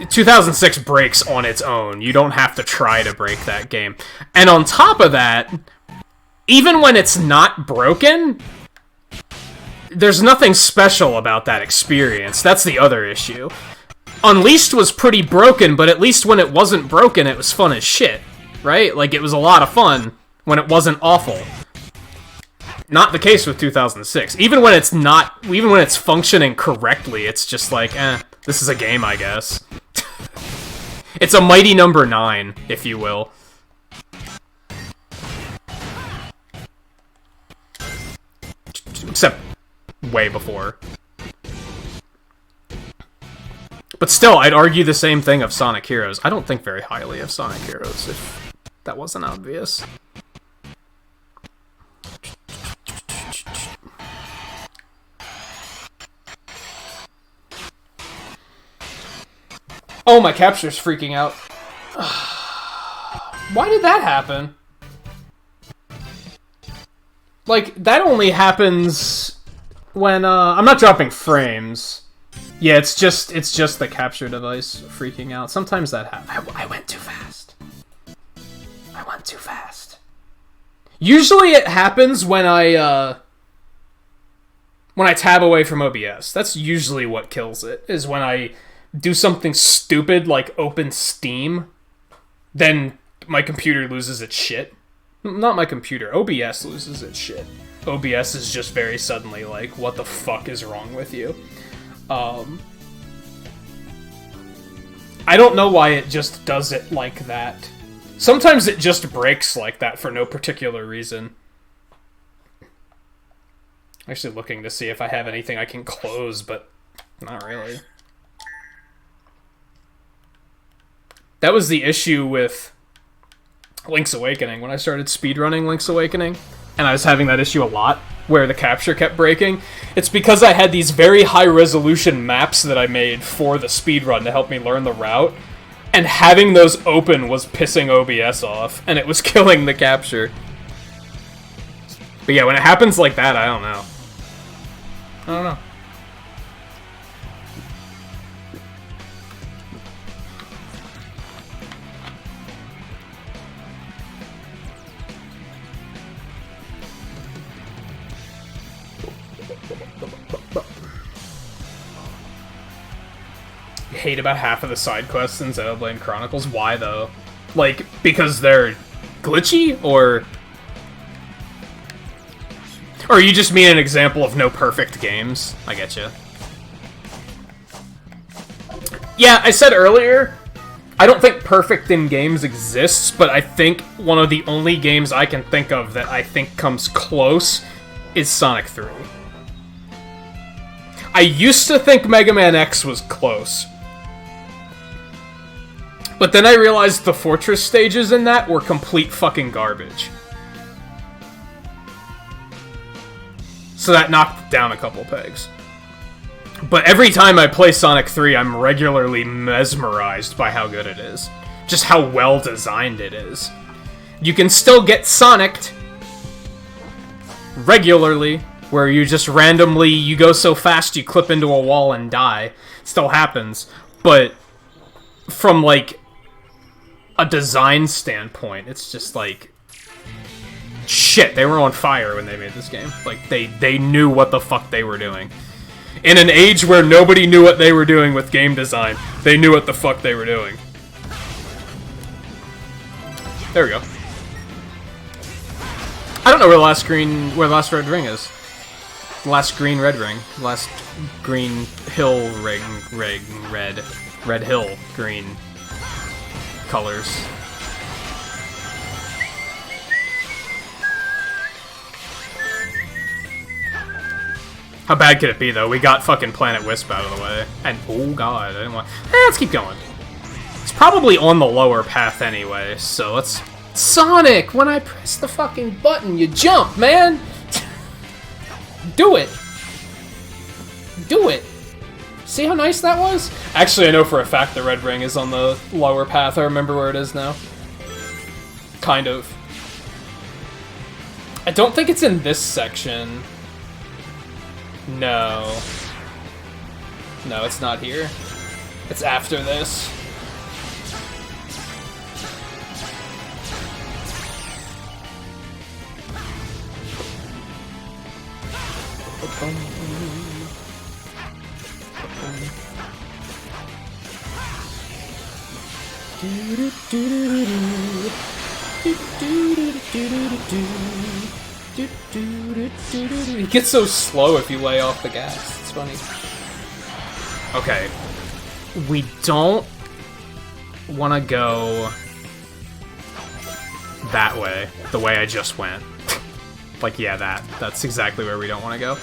2006 breaks on its own. You don't have to try to break that game. And on top of that, even when it's not broken, there's nothing special about that experience. That's the other issue. Unleashed was pretty broken, but at least when it wasn't broken, it was fun as shit, right? Like, it was a lot of fun when it wasn't awful. Not the case with 2006. Even when it's functioning correctly, it's just like, this is a game, I guess. It's a mighty number 9, if you will. Except way before. But still, I'd argue the same thing of Sonic Heroes. I don't think very highly of Sonic Heroes, if that wasn't obvious. Oh, my capture's freaking out. Why did that happen? Like, that only happens when, I'm not dropping frames. Yeah, it's just the capture device freaking out. Sometimes that happens. I went too fast. I went too fast. Usually it happens when I tab away from OBS. That's usually what kills it, is when I do something stupid like open Steam, then my computer loses its shit. Not my computer, OBS loses its shit. OBS is just very suddenly like, what the fuck is wrong with you? I don't know why it just does it like that. Sometimes it just breaks like that for no particular reason. Actually looking to see if I have anything I can close, but not really. That was the issue with Link's Awakening. When I started speedrunning Link's Awakening, and I was having that issue a lot, where the capture kept breaking, it's because I had these very high-resolution maps that I made for the speedrun to help me learn the route, and having those open was pissing OBS off, and it was killing the capture. But yeah, when it happens like that, I don't know. I don't know. Hate about half of the side quests in Xenoblade Chronicles. Why though? Like, because they're glitchy, or you just mean an example of no perfect games? I get you. Yeah, I said earlier, I don't think perfect in games exists, but I think one of the only games I can think of that I think comes close is Sonic 3. I used to think Mega Man X was close. But then I realized the Fortress stages in that were complete fucking garbage. So that knocked down a couple pegs. But every time I play Sonic 3, I'm regularly mesmerized by how good it is. Just how well designed it is. You can still get Sonicked regularly, where you just randomly, you go so fast you clip into a wall and die. It still happens. But from, like, a design standpoint, it's just like, shit, they were on fire when they made this game. Like, they knew what the fuck they were doing. In an age where nobody knew what they were doing with game design, they knew what the fuck they were doing. There we go. I don't know where the last red ring is. The last green red ring. The last green hill ring, red hill green colors. How bad could it be, though? We got fucking Planet Wisp out of the way. And, oh god, I didn't want... let's keep going. It's probably on the lower path anyway, so let's... Sonic! When I press the fucking button, you jump, man! Do it! Do it! See how nice that was? Actually, I know for a fact the red ring is on the lower path. I remember where it is now. Kind of. I don't think it's in this section. No. No, it's not here. It's after this. It gets so slow if you lay off the gas. It's funny. Okay. We don't want to go that way, the way I just went. Like, yeah, that's exactly where we don't want to go.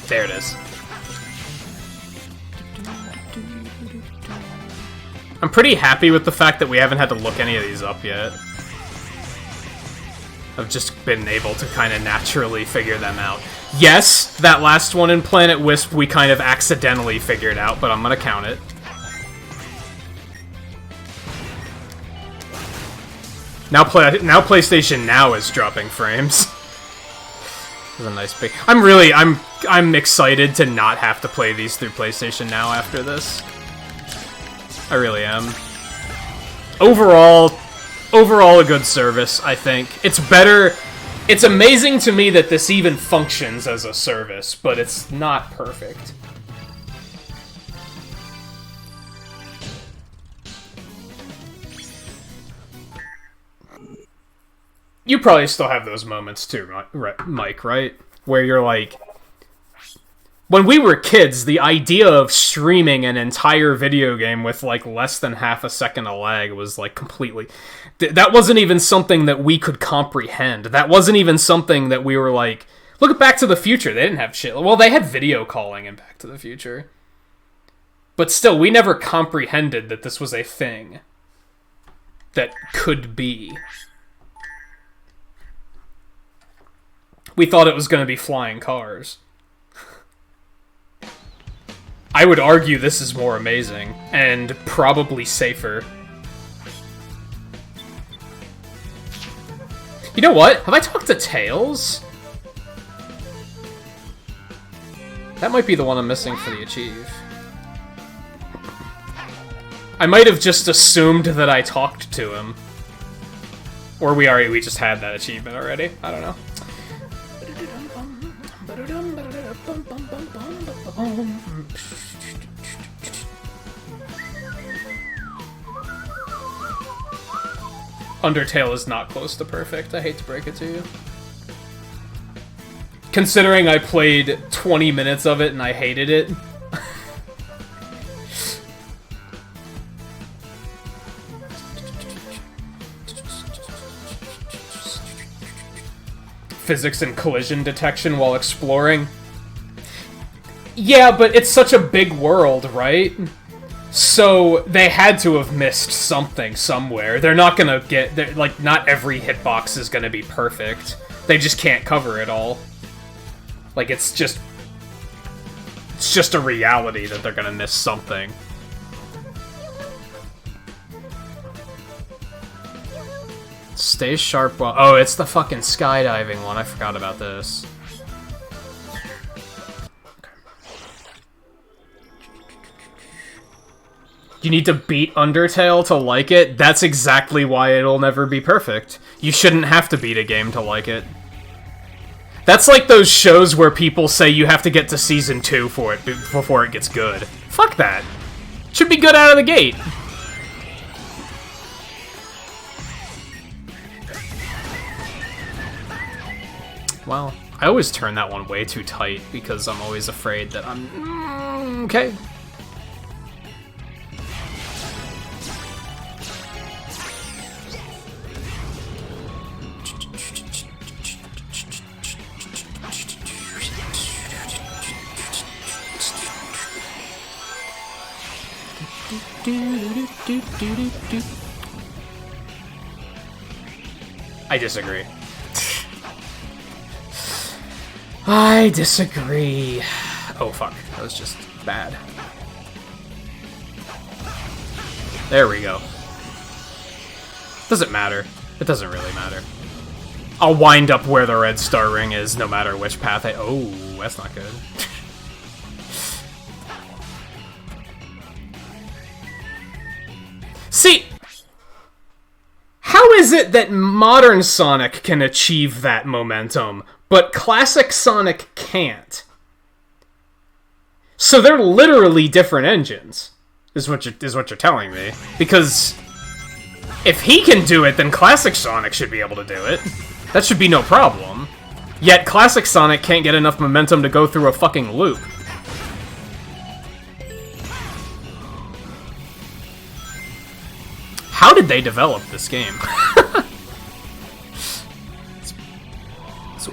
There it is. I'm pretty happy with the fact that we haven't had to look any of these up yet. I've just been able to kind of naturally figure them out. Yes, that last one in Planet Wisp we kind of accidentally figured out, but I'm gonna count it. Now PlayStation Now is dropping frames. This is a nice big... I'm excited to not have to play these through PlayStation Now after this. I really am. Overall a good service, I think. It's better... It's amazing to me that this even functions as a service, but it's not perfect. You probably still have those moments too, Mike, right? Where you're like... When we were kids, the idea of streaming an entire video game with, like, less than half a second of lag was, like, completely... that wasn't even something that we could comprehend. That wasn't even something that we were like... Look at Back to the Future, they didn't have shit. Well, they had video calling in Back to the Future. But still, we never comprehended that this was a thing that could be. We thought it was going to be flying cars. I would argue this is more amazing, and probably safer. You know what? Have I talked to Tails? That might be the one I'm missing for the achieve. I might have just assumed that I talked to him. Or we just had that achievement already. I don't know. Undertale is not close to perfect. I hate to break it to you. Considering I played 20 minutes of it and I hated it. Physics and collision detection while exploring. Yeah, but it's such a big world, right? So they had to have missed something somewhere. They're not gonna get... like, not every hitbox is gonna be perfect. They just can't cover it all. Like, it's just a reality that they're gonna miss something. Stay sharp while... Oh, it's the fucking skydiving one. I forgot about this. Okay. You need to beat Undertale to like it? That's exactly why it'll never be perfect. You shouldn't have to beat a game to like it. That's like those shows where people say you have to get to Season 2 for it before it gets good. Fuck that. It should be good out of the gate. Well, I always turn that one way too tight because I'm always afraid that I'm... okay. I disagree. I disagree. Oh fuck, that was just bad. There we go. Doesn't matter. It doesn't really matter. I'll wind up where the red star ring is no matter which path I... Oh, that's not good. See, how is it that modern Sonic can achieve that momentum, but classic Sonic can't? So they're literally different engines, is what you're telling me. Because if he can do it, then classic Sonic should be able to do it. That should be no problem. Yet classic Sonic can't get enough momentum to go through a fucking loop. How did they develop this game?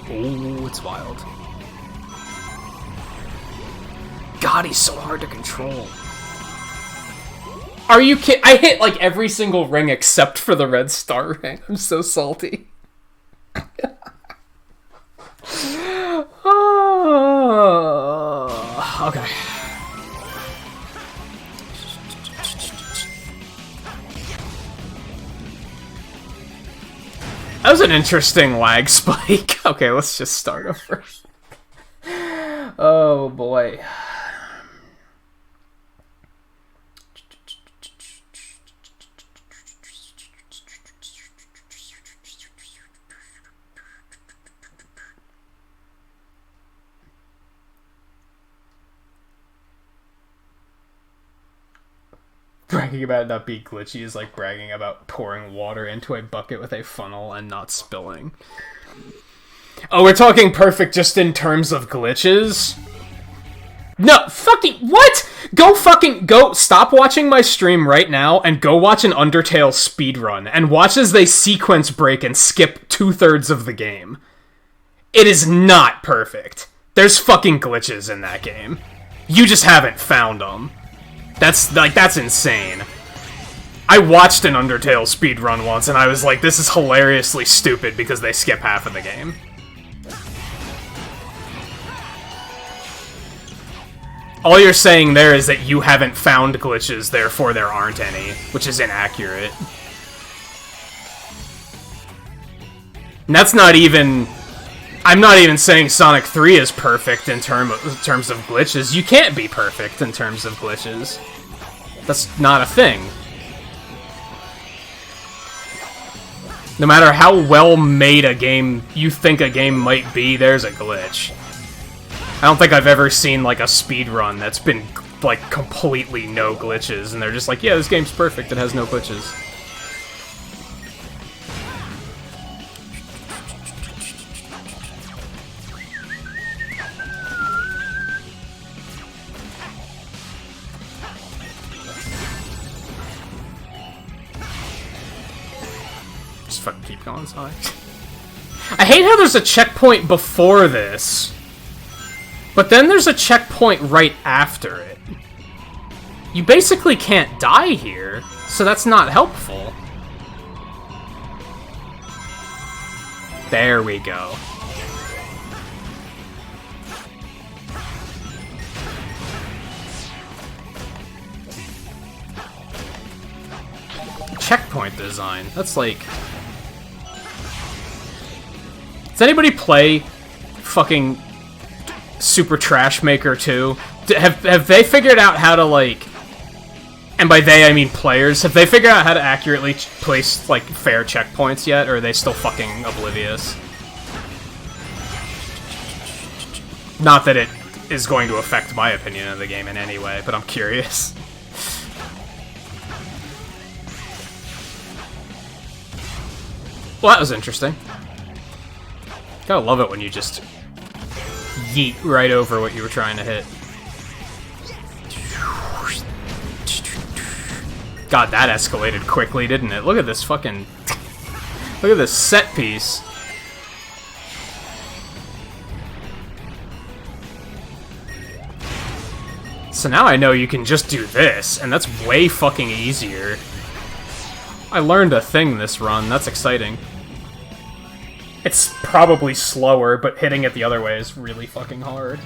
It's wild. God, he's so hard to control. Are you kidding? I hit like every single ring except for the red star ring. I'm so salty. Oh, okay. That was an interesting lag spike. Okay, let's just start over. Oh boy. Bragging about it not being glitchy is like bragging about pouring water into a bucket with a funnel and not spilling. Oh, we're talking perfect just in terms of glitches? No, fucking, what? Go, stop watching my stream right now and go watch an Undertale speedrun and watch as they sequence break and skip 2/3 of the game. It is not perfect. There's fucking glitches in that game. You just haven't found them. That's insane. I watched an Undertale speedrun once, and I was like, this is hilariously stupid because they skip half of the game. All you're saying there is that you haven't found glitches, therefore there aren't any, which is inaccurate. And that's not even... I'm not even saying Sonic 3 is perfect in terms of glitches. You can't be perfect in terms of glitches. That's not a thing. No matter how well made a game you think a game might be, there's a glitch. I don't think I've ever seen like a speedrun that's been like completely no glitches, and they're just like, yeah, this game's perfect, it has no glitches. Just fucking keep going, Sonic. I hate how there's a checkpoint before this, but then there's a checkpoint right after it. You basically can't die here, so that's not helpful. There we go. Checkpoint design. That's like... Does anybody play fucking Super Trash Maker 2? Have they figured out how to, like, And by they, I mean players. Have they figured out how to accurately place, like, fair checkpoints yet, or are they still fucking oblivious? Not that it is going to affect my opinion of the game in any way, but I'm curious. Well, that was interesting. Gotta love it when you just yeet right over what you were trying to hit. God, that escalated quickly, didn't it? Look at this fucking... Look at this set piece. So now I know you can just do this, and that's way fucking easier. I learned a thing this run, that's exciting. It's probably slower, but hitting it the other way is really fucking hard.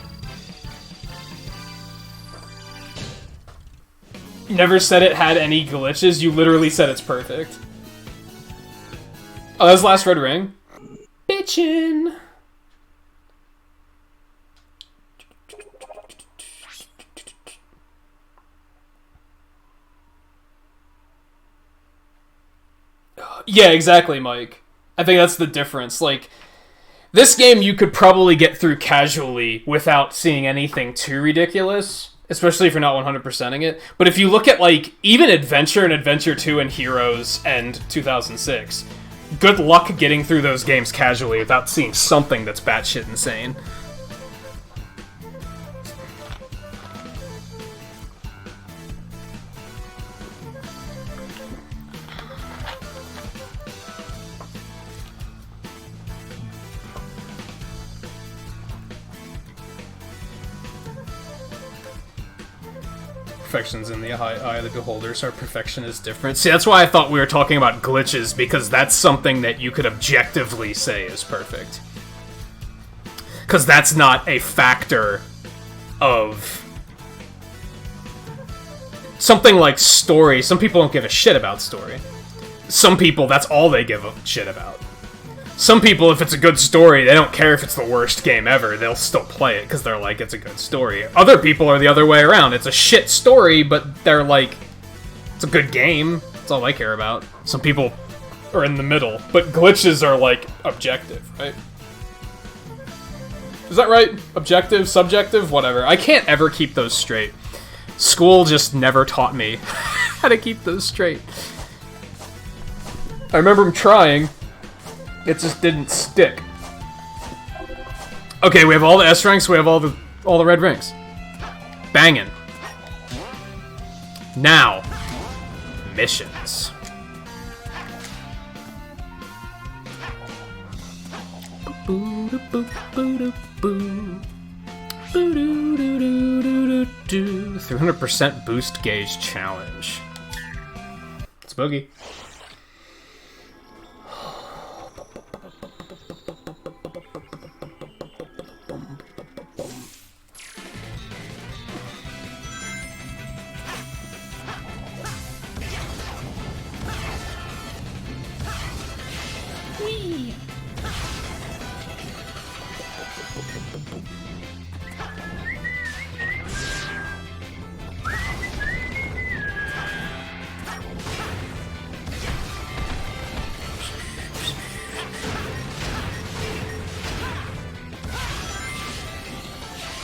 You never said it had any glitches, you literally said it's perfect. Oh, that was the last red ring? Bitchin'! Yeah, exactly, Mike. I think that's the difference. Like, this game you could probably get through casually without seeing anything too ridiculous, especially if you're not 100%ing it. But if you look at, like, even Adventure and Adventure 2 and Heroes and 2006, good luck getting through those games casually without seeing something that's batshit insane. Perfection's in the eye of the beholder, so our perfection is different. See, that's why I thought we were talking about glitches, because that's something that you could objectively say is perfect. Because that's not a factor of... Something like story. Some people don't give a shit about story. Some people, that's all they give a shit about. Some people, if it's a good story, they don't care if it's the worst game ever. They'll still play it because they're like, it's a good story. Other people are the other way around. It's a shit story, but they're like, it's a good game. That's all I care about. Some people are in the middle, but glitches are like objective, right? Is that right? Objective, subjective, whatever. I can't ever keep those straight. School just never taught me how to keep those straight. I remember him trying. It just didn't stick. Okay, we have all the S ranks, we have all the red rings. Bangin'. Now, missions. Boo-doo-boo-boo-doo-boo. 300% boost gauge challenge. It's boogie.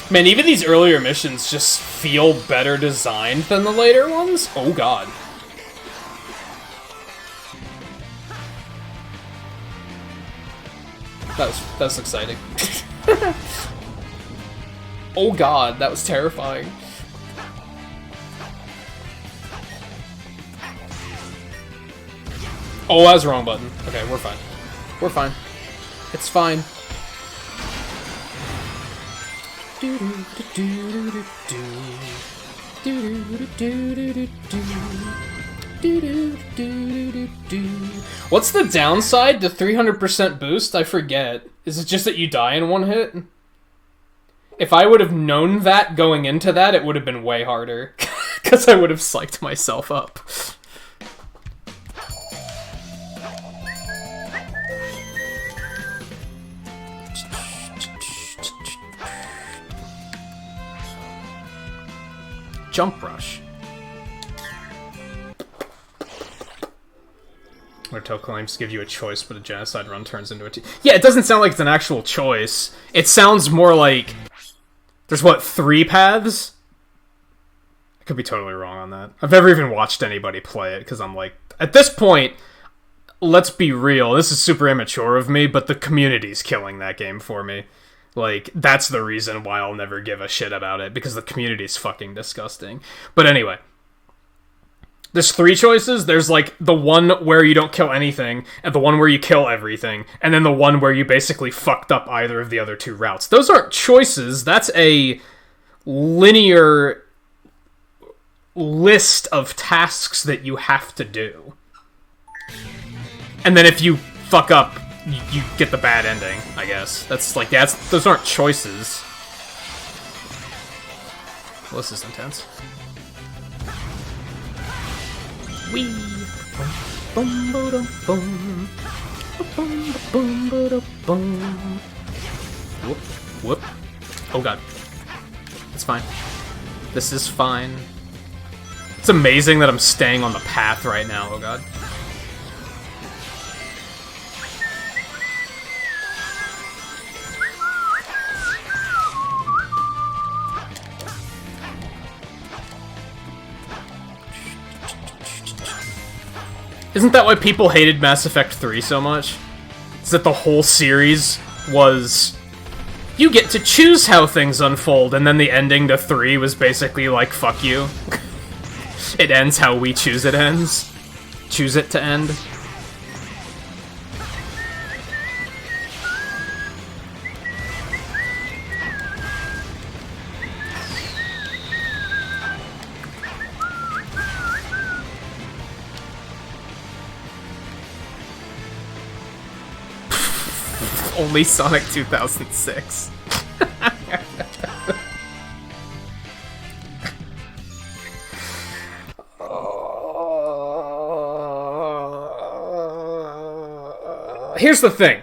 Man, even these earlier missions just feel better designed than the later ones. Oh god. That's exciting. Oh god, that was terrifying. Oh, that was the wrong button. Okay, we're fine. We're fine. It's fine. What's the downside to 300% boost? I forget. Is it just that you die in one hit? If I would have known that going into that, it would have been way harder. Because I would have psyched myself up. Jump rush. Where Toe claims give you a choice, but a genocide run turns into a... Yeah, it doesn't sound like it's an actual choice. It sounds more like... There's, what, 3 paths? I could be totally wrong on that. I've never even watched anybody play it, because I'm like... At this point, let's be real. This is super immature of me, but the community's killing that game for me. Like, that's the reason why I'll never give a shit about it, because the community's fucking disgusting. But anyway... There's 3 choices. There's, like, the one where you don't kill anything, and the one where you kill everything, and then the one where you basically fucked up either of the other 2 routes. Those aren't choices. That's a linear list of tasks that you have to do. And then if you fuck up, you get the bad ending, I guess. That's, like, those aren't choices. Well, this is intense. Wee. Bum, bum, bum, bum. Bum, bum, bum, bum. Whoop. Whoop. Oh god. It's fine. This is fine. It's amazing that I'm staying on the path right now, oh god. Isn't that why people hated Mass Effect 3 so much? Is that the whole series was... You get to choose how things unfold, and then the ending to 3 was basically like, fuck you. It ends how we choose it ends. Choose it to end. Only Sonic 2006. Here's the thing.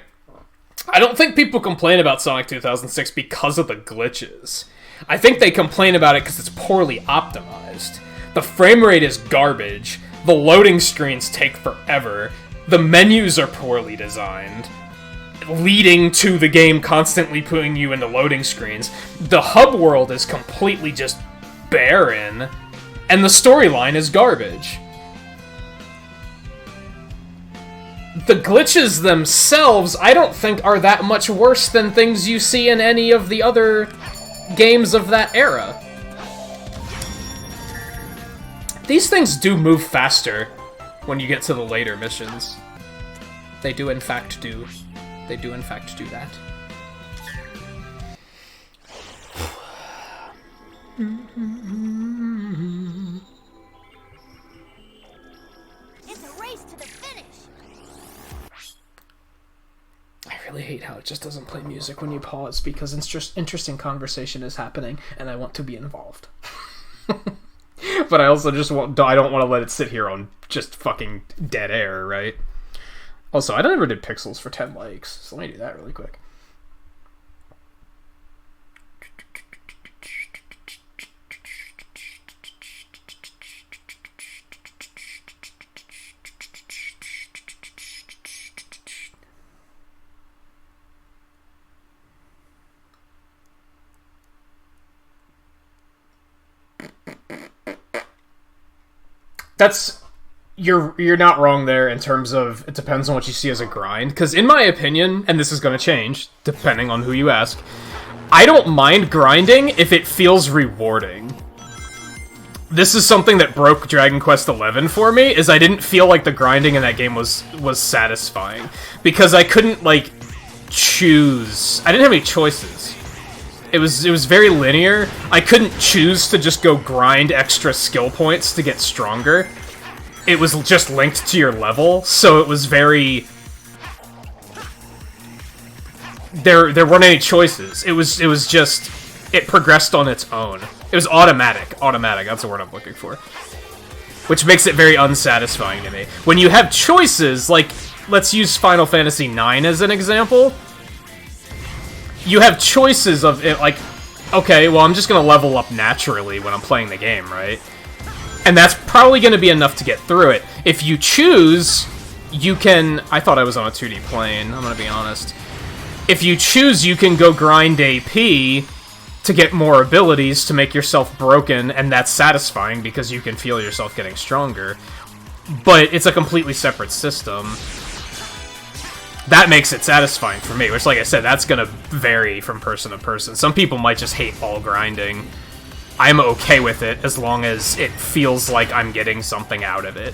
I don't think people complain about Sonic 2006 because of the glitches. I think they complain about it because it's poorly optimized. The frame rate is garbage. The loading screens take forever. The menus are poorly designed, leading to the game constantly putting you into loading screens. The hub world is completely just barren, and the storyline is garbage. The glitches themselves, I don't think, are that much worse than things you see in any of the other games of that era. These things do move faster when you get to the later missions. They do in fact do. They do in fact do that. It's a race to the finish. I really hate how it just doesn't play music when you pause because it's just interesting conversation is happening and I want to be involved. But I also just I don't want to let it sit here on just fucking dead air, right? Also, I never did pixels for 10 likes, so let me do that really quick. That's... You're not wrong there in terms of it depends on what you see as a grind, because in my opinion, and this is going to change depending on who you ask, I don't mind grinding if it feels rewarding. This is something that broke Dragon Quest XI for me, is I didn't feel like the grinding in that game was satisfying, because I couldn't, like, choose. I didn't have any choices. It was very linear. I couldn't choose to just go grind extra skill points to get stronger. It was just linked to your level, so it was very... There weren't any choices. It was just... It progressed on its own. It was automatic. Automatic, that's the word I'm looking for. Which makes it very unsatisfying to me. When you have choices, like, let's use Final Fantasy IX as an example. You have choices of it, like, okay, well, I'm just gonna level up naturally when I'm playing the game, right? And that's probably going to be enough to get through it. If you choose, you can... I thought I was on a 2D plane, I'm gonna be honest. If you choose, you can go grind AP to get more abilities to make yourself broken, and that's satisfying because you can feel yourself getting stronger. But it's a completely separate system. That makes it satisfying for me, which, like I said, that's gonna vary from person to person. Some people might just hate all grinding. I'm okay with it as long as it feels like I'm getting something out of it.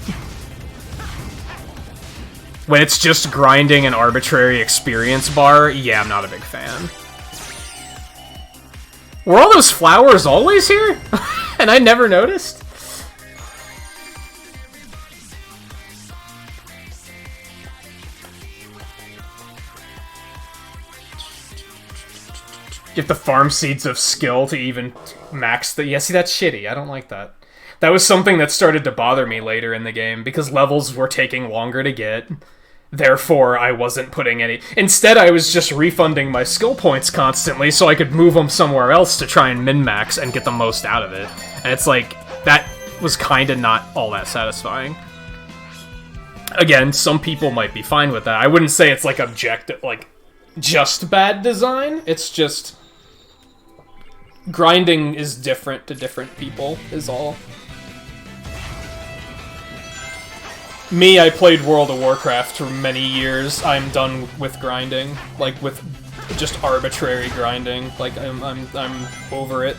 When it's just grinding an arbitrary experience bar, yeah, I'm not a big fan. Were all those flowers always here? And I never noticed? You have to farm seeds of skill to even max the... Yeah, see, that's shitty. I don't like that. That was something that started to bother me later in the game, because levels were taking longer to get. Therefore, I wasn't putting any... Instead, I was just refunding my skill points constantly so I could move them somewhere else to try and min-max and get the most out of it. And it's like, that was kinda not all that satisfying. Again, some people might be fine with that. I wouldn't say it's like objective, like, just bad design. It's just... grinding is different to different people, is all. Me, I played World of Warcraft for many years. I'm done with grinding, like with just arbitrary grinding. Like I'm over it.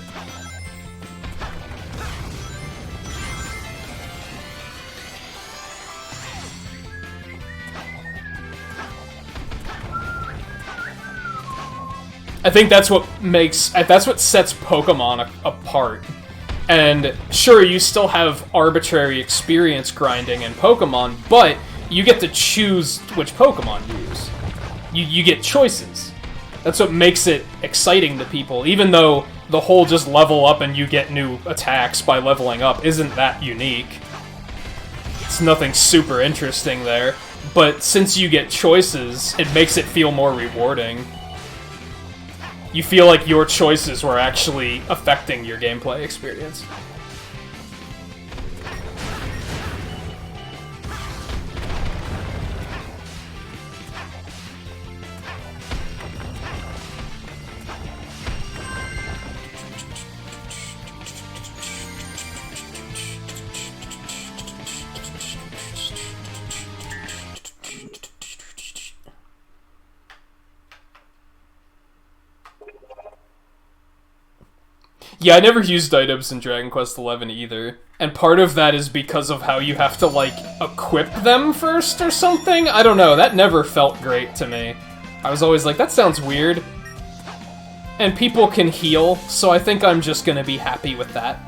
I think that's what sets Pokemon apart. And sure, you still have arbitrary experience grinding in Pokemon, but you get to choose which Pokemon you use. You get choices. That's what makes it exciting to people, even though the whole just level up and you get new attacks by leveling up isn't that unique. It's nothing super interesting there, but since you get choices, it makes it feel more rewarding. You feel like your choices were actually affecting your gameplay experience. Yeah, I never used items in Dragon Quest XI either. And part of that is because of how you have to, like, equip them first or something? I don't know, that never felt great to me. I was always like, that sounds weird. And people can heal, so I think I'm just gonna be happy with that.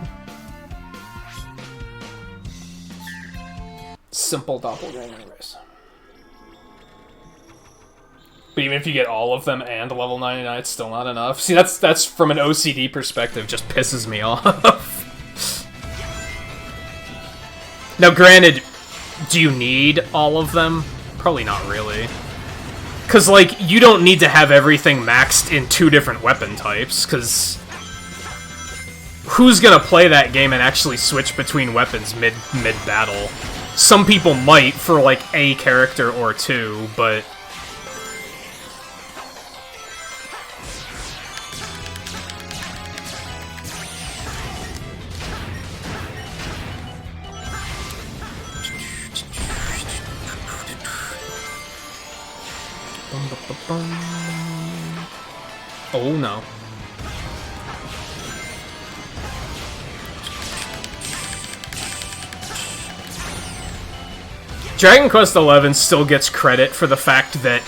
Simple doppelganger race. But even if you get all of them and level 99, it's still not enough. See, that's from an OCD perspective, just pisses me off. Now, granted, do you need all of them? Probably not really. Because, like, you don't need to have everything maxed in 2 different weapon types, because... who's gonna play that game and actually switch between weapons mid-battle? Some people might for, like, a character or 2, but... Oh no. Dragon Quest XI still gets credit for the fact that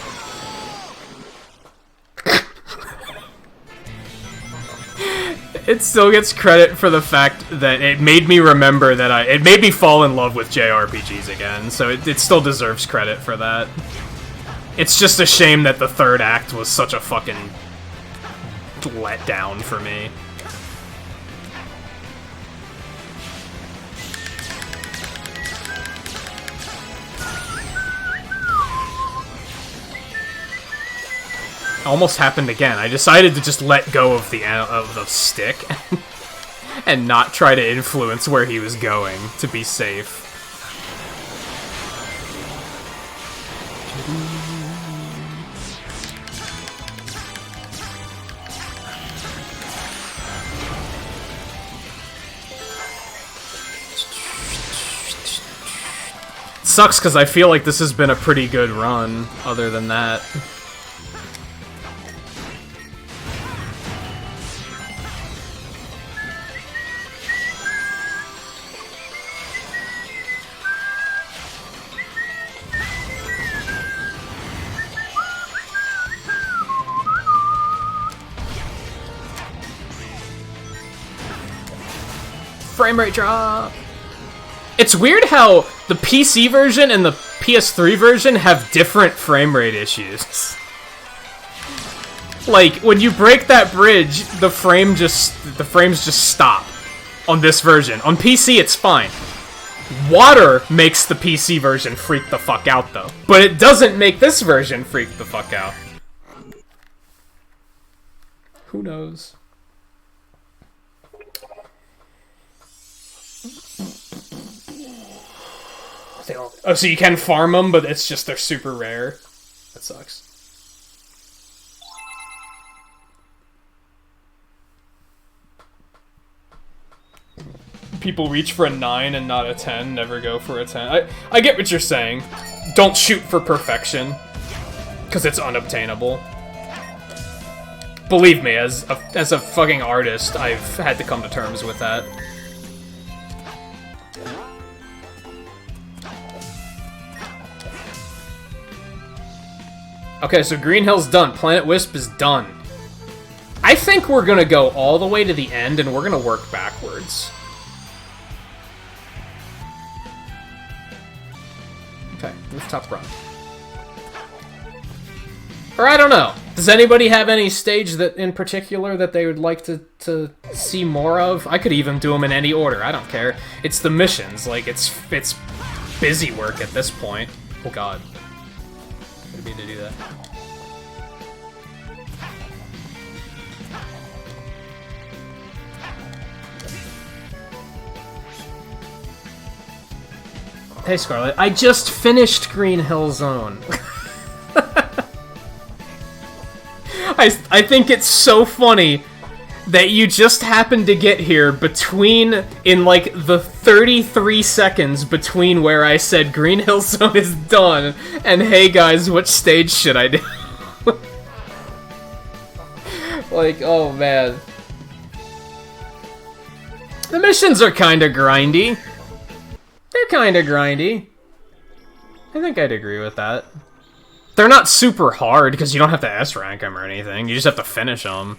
it still gets credit for the fact that it made me remember that it made me fall in love with JRPGs again, so it still deserves credit for that. It's just a shame that the third act was such a fucking letdown for me. Almost happened again. I decided to just let go of the stick and not try to influence where he was going to be safe. sucks because I feel like this has been a pretty good run, other than that. Frame rate drop! It's weird how the PC version and the PS3 version have different frame rate issues. Like, when you break that bridge, the frames just stop on this version. On PC, it's fine. Water makes the PC version freak the fuck out, though. But it doesn't make this version freak the fuck out. Who knows? Oh, so you can farm them, but it's just they're super rare. That sucks. People reach for a 9 and not a 10, never go for a 10. I get what you're saying. Don't shoot for perfection, because it's unobtainable. Believe me, as a fucking artist, I've had to come to terms with that. Okay, so Green Hill's done. Planet Wisp is done. I think we're gonna go all the way to the end, and we're gonna work backwards. Okay, rooftop run. Or I don't know. Does anybody have any stage that in particular that they would like to see more of? I could even do them in any order. I don't care. It's the missions. Like, it's busy work at this point. Oh god. I didn't mean to do that. Hey Scarlet, I just finished Green Hill Zone. I think it's so funny that you just happened to get here in like the 33 seconds between where I said Green Hill Zone is done and hey guys, which stage should I do? Like, oh man. The missions are kinda grindy. They're kinda grindy. I think I'd agree with that. They're not super hard, because you don't have to S-rank them or anything. You just have to finish them.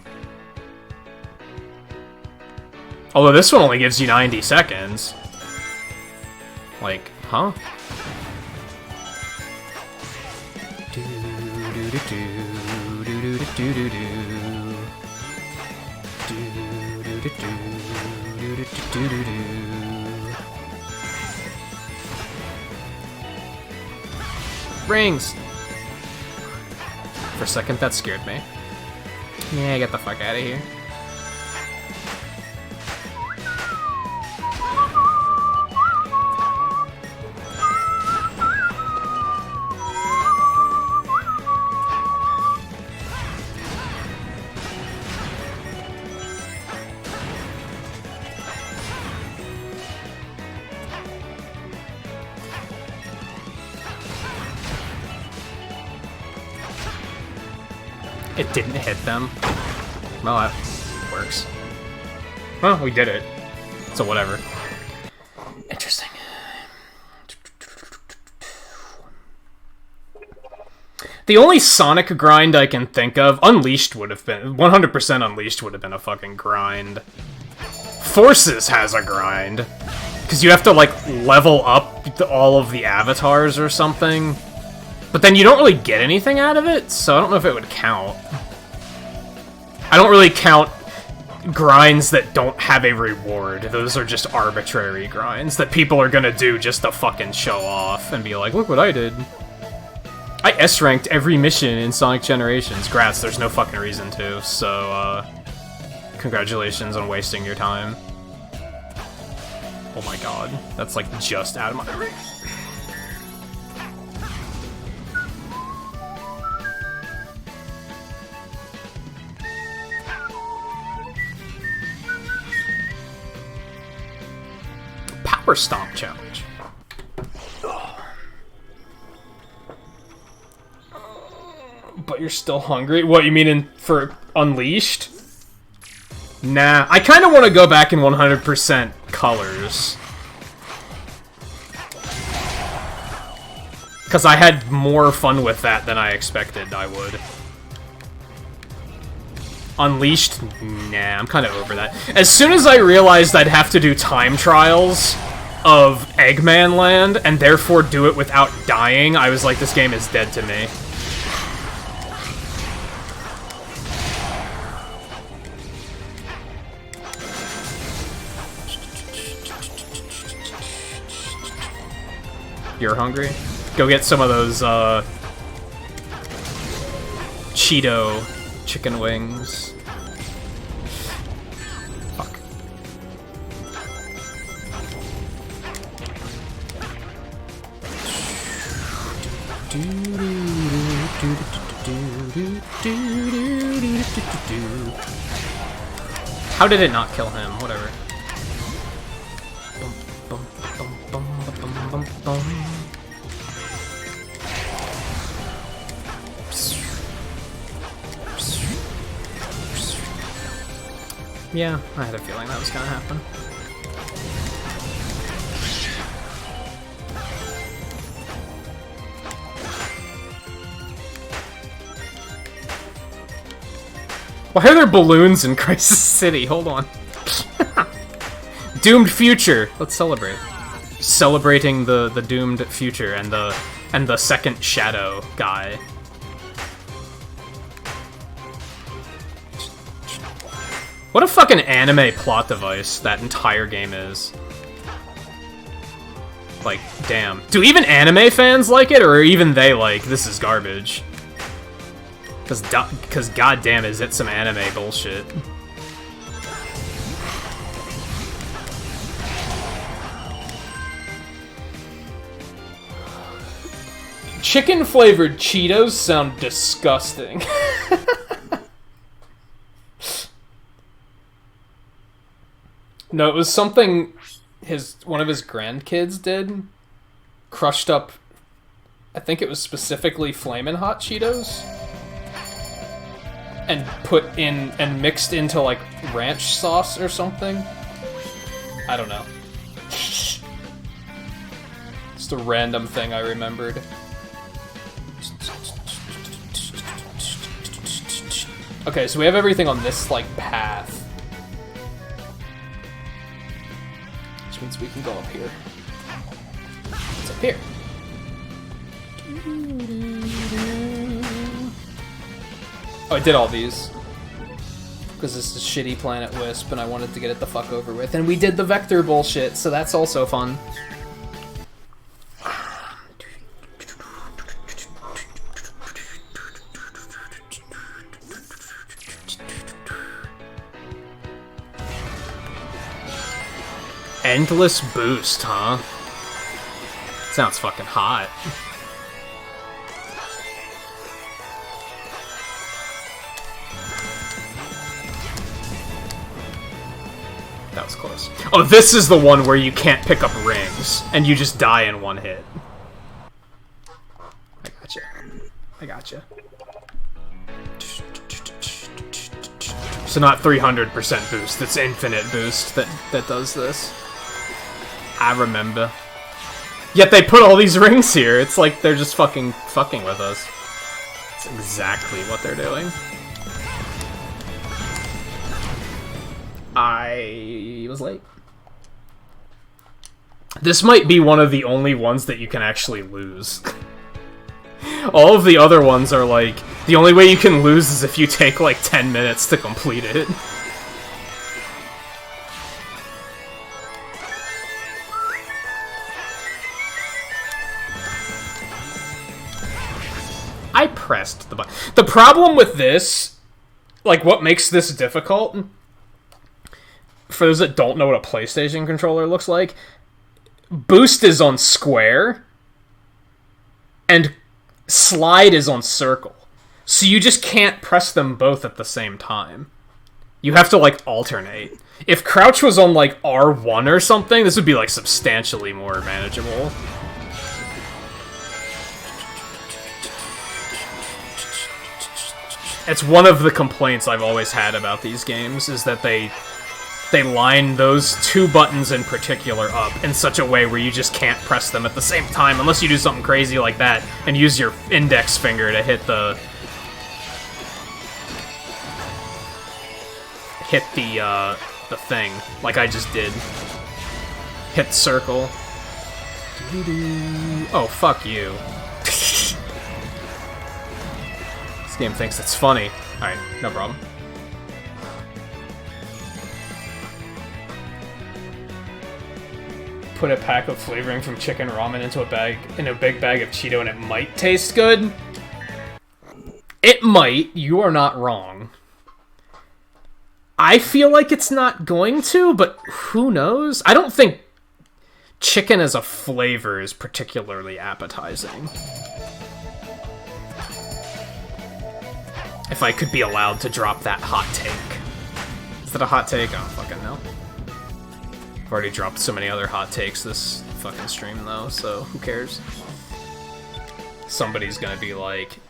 Although this one only gives you 90 seconds. Like, huh? Rings! For a second, that scared me. Yeah, get the fuck out of here. It didn't hit them. Well, that works. Well, we did it. So whatever. Interesting. The only Sonic grind I can think of, Unleashed would have been, 100% Unleashed would have been a fucking grind. Forces has a grind. Because you have to, like, level up all of the avatars or something. But then you don't really get anything out of it, so I don't know if it would count. I don't really count grinds that don't have a reward. Those are just arbitrary grinds that people are gonna do just to fucking show off and be like, look what I did. I S-ranked every mission in Sonic Generations. Grats, there's no fucking reason to, so, congratulations on wasting your time. Oh my god, that's like just out of my reach. Power Stomp Challenge. But you're still hungry? What, you mean for Unleashed? Nah, I kind of want to go back in 100% colors. Because I had more fun with that than I expected I would. Unleashed? Nah, I'm kind of over that. As soon as I realized I'd have to do time trials of Eggman Land, and therefore do it without dying, I was like, this game is dead to me. You're hungry? Go get some of those, Cheeto chicken wings. Fuck. How did it not kill him? Whatever. Yeah, I had a feeling that was gonna happen. Why are there balloons in Crisis City? Hold on. Doomed future. Let's celebrate. Celebrating the doomed future and the second shadow guy. What a fucking anime plot device that entire game is. Like, damn. Do even anime fans like it, or are even they like, this is garbage? Because goddamn is it some anime bullshit. Chicken-flavored Cheetos sound disgusting. No, it was something one of his grandkids did. Crushed up, I think it was specifically Flamin' Hot Cheetos. And put in, and mixed into, like, ranch sauce or something. I don't know. Just a random thing I remembered. Okay, so we have everything on this, like, path. Which means we can go up here. It's up here. Oh, I did all these. Because this is shitty Planet Wisp, and I wanted to get it the fuck over with. And we did the vector bullshit, so that's also fun. Endless boost, huh? Sounds fucking hot. That was close. Oh, this is the one where you can't pick up rings, and you just die in one hit. I gotcha. I gotcha. So not 300% boost, it's infinite boost that does this. I remember. Yet they put all these rings here. It's like they're just fucking with us. That's exactly what they're doing. I was late. This might be one of the only ones that you can actually lose. All of the other ones are like, the only way you can lose is if you take like 10 minutes to complete it. I pressed the button. The problem with this, like what makes this difficult, for those that don't know what a PlayStation controller looks like, boost is on square, and slide is on circle. So you just can't press them both at the same time. You have to, like, alternate. If crouch was on, like, R1 or something, this would be, like, substantially more manageable. It's one of the complaints I've always had about these games, is that they line those two buttons in particular up in such a way where you just can't press them at the same time unless you do something crazy like that and use your index finger to hit the thing, like I just did. Hit circle. Oh, fuck you. This game thinks it's funny. Alright, no problem. Put a pack of flavoring from chicken ramen into a big bag of Cheeto and it might taste good? It might. You are not wrong. I feel like it's not going to, but who knows? I don't think chicken as a flavor is particularly appetizing. If I could be allowed to drop that hot take. Is that a hot take? I don't fucking know. I've already dropped so many other hot takes this fucking stream, though, so who cares? Somebody's gonna be like...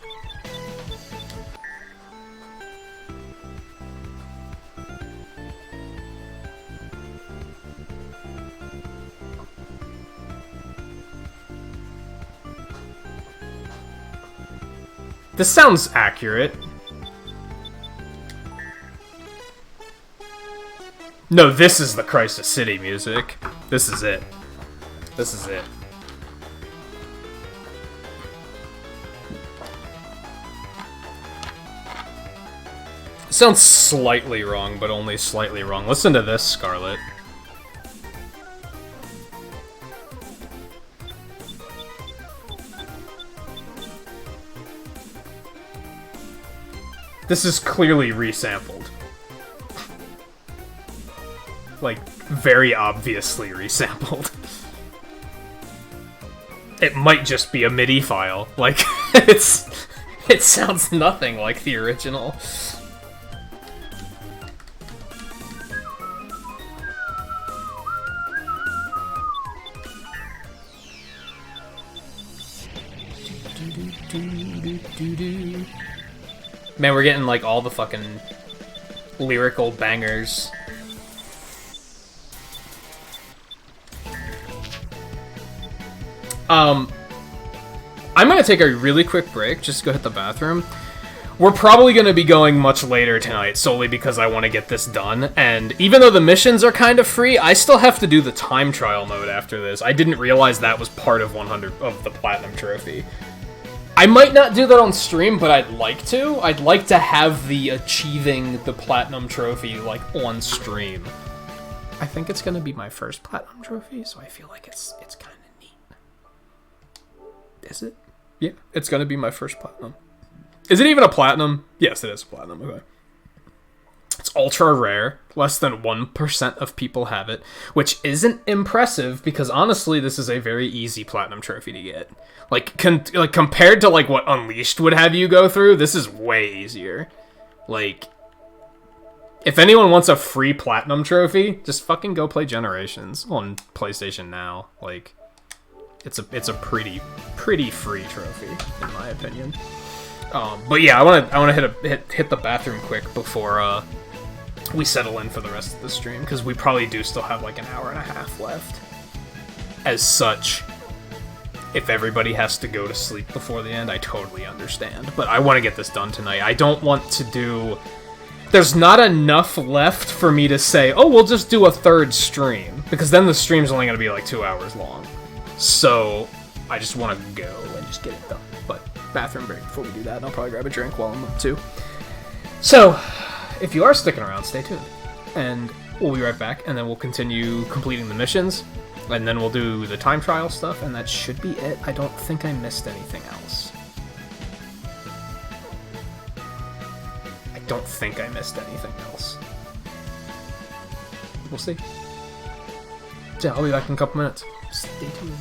This sounds accurate. No, this is the Crisis City music. This is it. This is it. Sounds slightly wrong, but only slightly wrong. Listen to this, Scarlet. This is clearly resampled. Like, very obviously resampled. It might just be a MIDI file. Like, it sounds nothing like the original. Man, we're getting, like, all the fucking lyrical bangers. I'm gonna take a really quick break, just go hit the bathroom. We're probably gonna be going much later tonight, solely because I want to get this done, and even though the missions are kind of free, I still have to do the time trial mode after this. I didn't realize that was part of 100 of the Platinum Trophy. I might not do that on stream, but I'd like to. I'd like to have the achieving the Platinum Trophy, like, on stream. I think it's gonna be my first Platinum Trophy, so I feel like it's kind of neat. Is it? Yeah, it's gonna be my first Platinum. Is it even a Platinum? Yes, it is a Platinum, okay. It's ultra rare. Less than 1% of people have it, which isn't impressive because honestly, this is a very easy Platinum Trophy to get. Like, compared to like what Unleashed would have you go through, this is way easier. Like, if anyone wants a free Platinum Trophy, just fucking go play Generations on PlayStation Now. Like, it's a pretty free trophy in my opinion. But yeah, I wanna hit the bathroom quick before we settle in for the rest of the stream, because we probably do still have like an hour and a half left. As such, if everybody has to go to sleep before the end, I totally understand. But I want to get this done tonight. I don't want to do... There's not enough left for me to say, oh, we'll just do a third stream, because then the stream's only going to be like 2 hours long. So, I just want to go and just get it done. But, bathroom break before we do that, and I'll probably grab a drink while I'm up too. So, if you are sticking around, stay tuned. And we'll be right back, and then we'll continue completing the missions, and then we'll do the time trial stuff, and that should be it. I don't think I missed anything else. I don't think I missed anything else. We'll see. So yeah, I'll be back in a couple minutes. Stay tuned.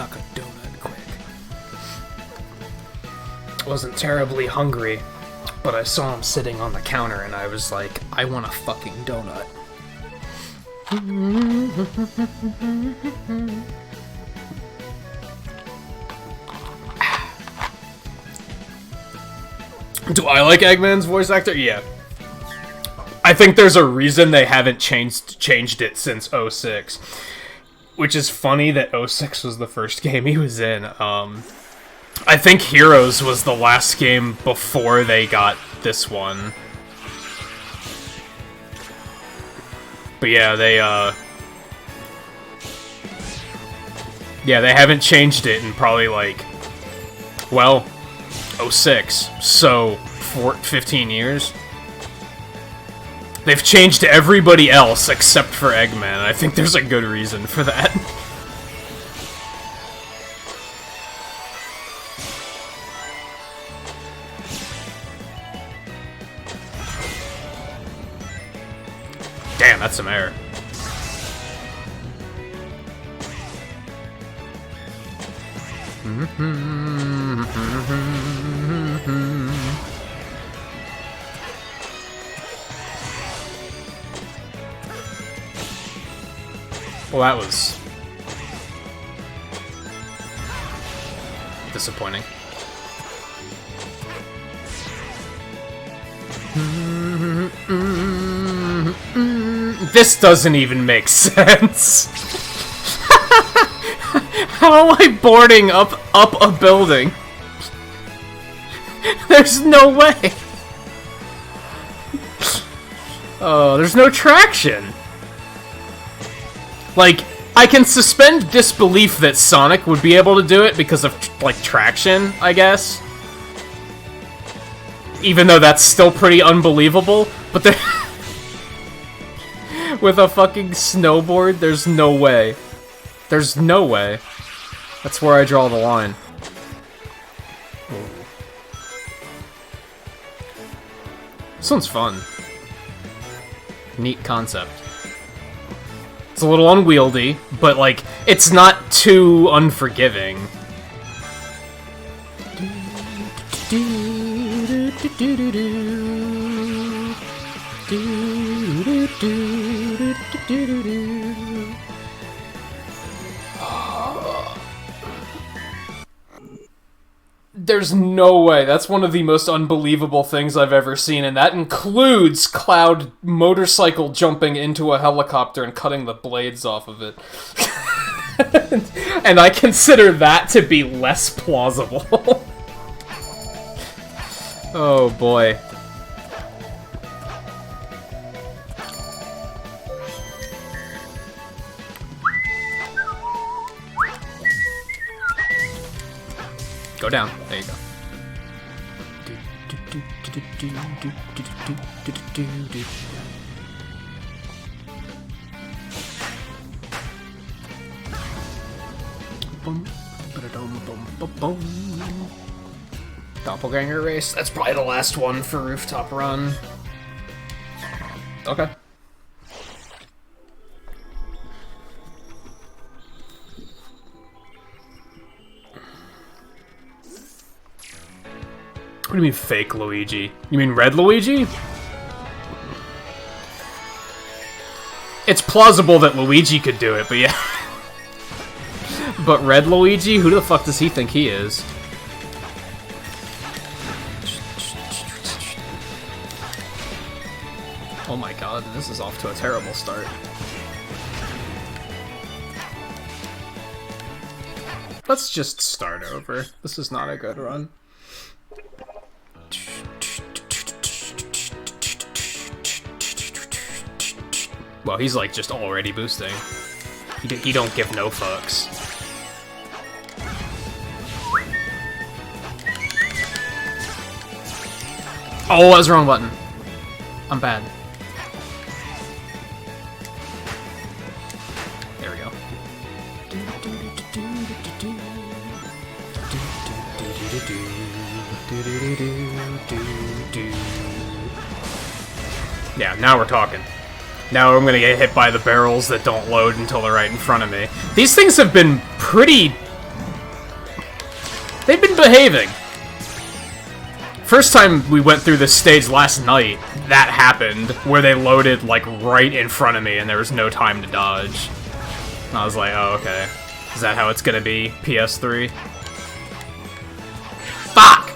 Knock a donut quick. Wasn't terribly hungry, but I saw him sitting on the counter and I was like, I want a fucking donut. Do I like Eggman's voice actor? Yeah. I think there's a reason they haven't changed it since 06. Which is funny that 06 was the first game he was in. I think Heroes was the last game before they got this one. But yeah, they haven't changed it in probably like, well, 06, so 15 years. They've changed everybody else except for Eggman. I think there's a good reason for that. Damn, that's some air. Well, that was disappointing. This doesn't even make sense. How am I boarding up a building? There's no way. Oh, there's no traction. Like, I can suspend disbelief that Sonic would be able to do it because of, like, traction, I guess. Even though that's still pretty unbelievable, but there... with a fucking snowboard, there's no way. There's no way. That's where I draw the line. This one's fun. Neat concept. It's a little unwieldy, but, like, it's not too unforgiving. There's no way. That's one of the most unbelievable things I've ever seen, and that includes Cloud motorcycle jumping into a helicopter and cutting the blades off of it. And I consider that to be less plausible. Oh boy. Go down. There you go. Doppelganger race. That's probably the last one for Rooftop Run. Okay. What do you mean fake Luigi? You mean red Luigi? It's plausible that Luigi could do it, but yeah. But red Luigi? Who the fuck does he think he is? Oh my god, this is off to a terrible start. Let's just start over. This is not a good run. Well, he's like just already boosting. He don't give no fucks. Oh, that was the wrong button. I'm bad. There we go. Yeah, now we're talking. Now I'm gonna get hit by the barrels that don't load until they're right in front of me. These things have been pretty They've been behaving. First time we went through this stage last night, that happened, where they loaded, like, right in front of me and there was no time to dodge. And I was like, oh, okay. Is that how it's gonna be? PS3? Fuck!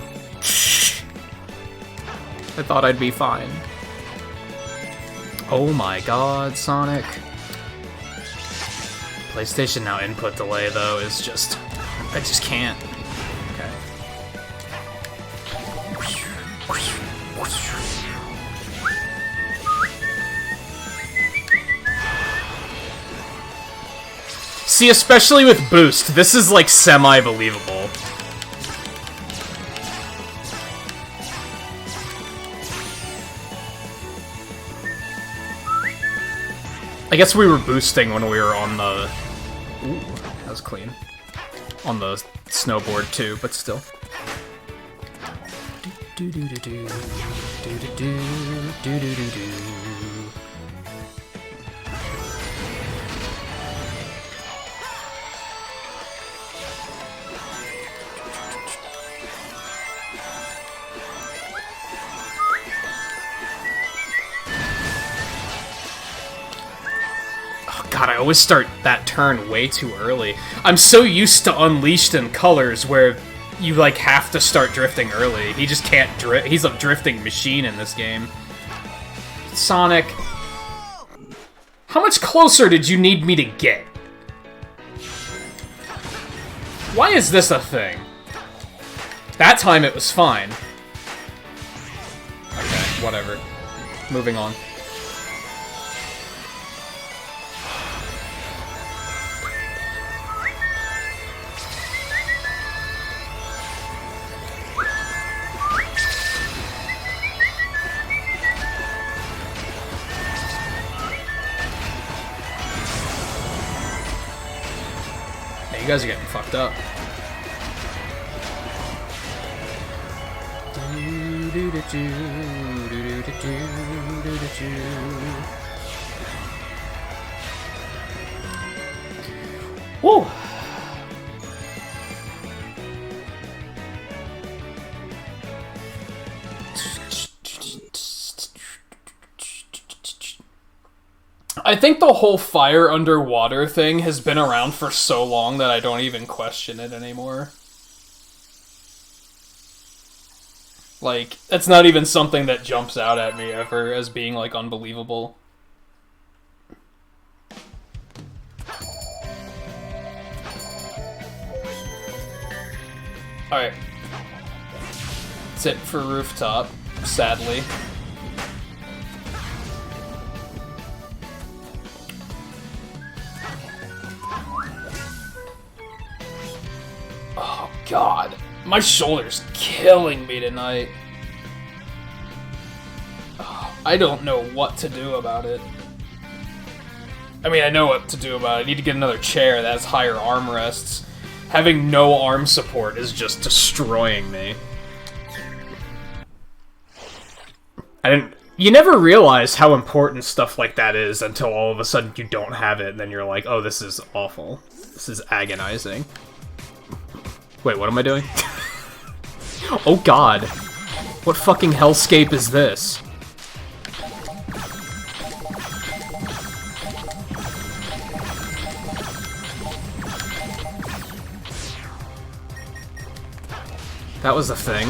I thought I'd be fine. Oh my god, Sonic. PlayStation Now input delay, though, is just... I just can't. Okay. See, especially with Boost, this is, like, semi-believable. I guess we were boosting when we were on the... Ooh, that was clean. On the snowboard, too, but still. God, I always start that turn way too early. I'm so used to Unleashed in Colors where you, like, have to start drifting early. He just can't drift. He's a drifting machine in this game. Sonic. How much closer did you need me to get? Why is this a thing? That time it was fine. Okay, whatever. Moving on. You guys are getting fucked up. Woo! I think the whole fire underwater thing has been around for so long that I don't even question it anymore. Like, that's not even something that jumps out at me ever as being, like, unbelievable. Alright. That's it for Rooftop, sadly. Oh, God. My shoulder's killing me tonight. Oh, I don't know what to do about it. I mean, I know what to do about it. I need to get another chair that has higher armrests. Having no arm support is just destroying me. You never realize how important stuff like that is until all of a sudden you don't have it, and then you're like, oh, this is awful. This is agonizing. Wait, what am I doing? Oh god. What fucking hellscape is this? That was a thing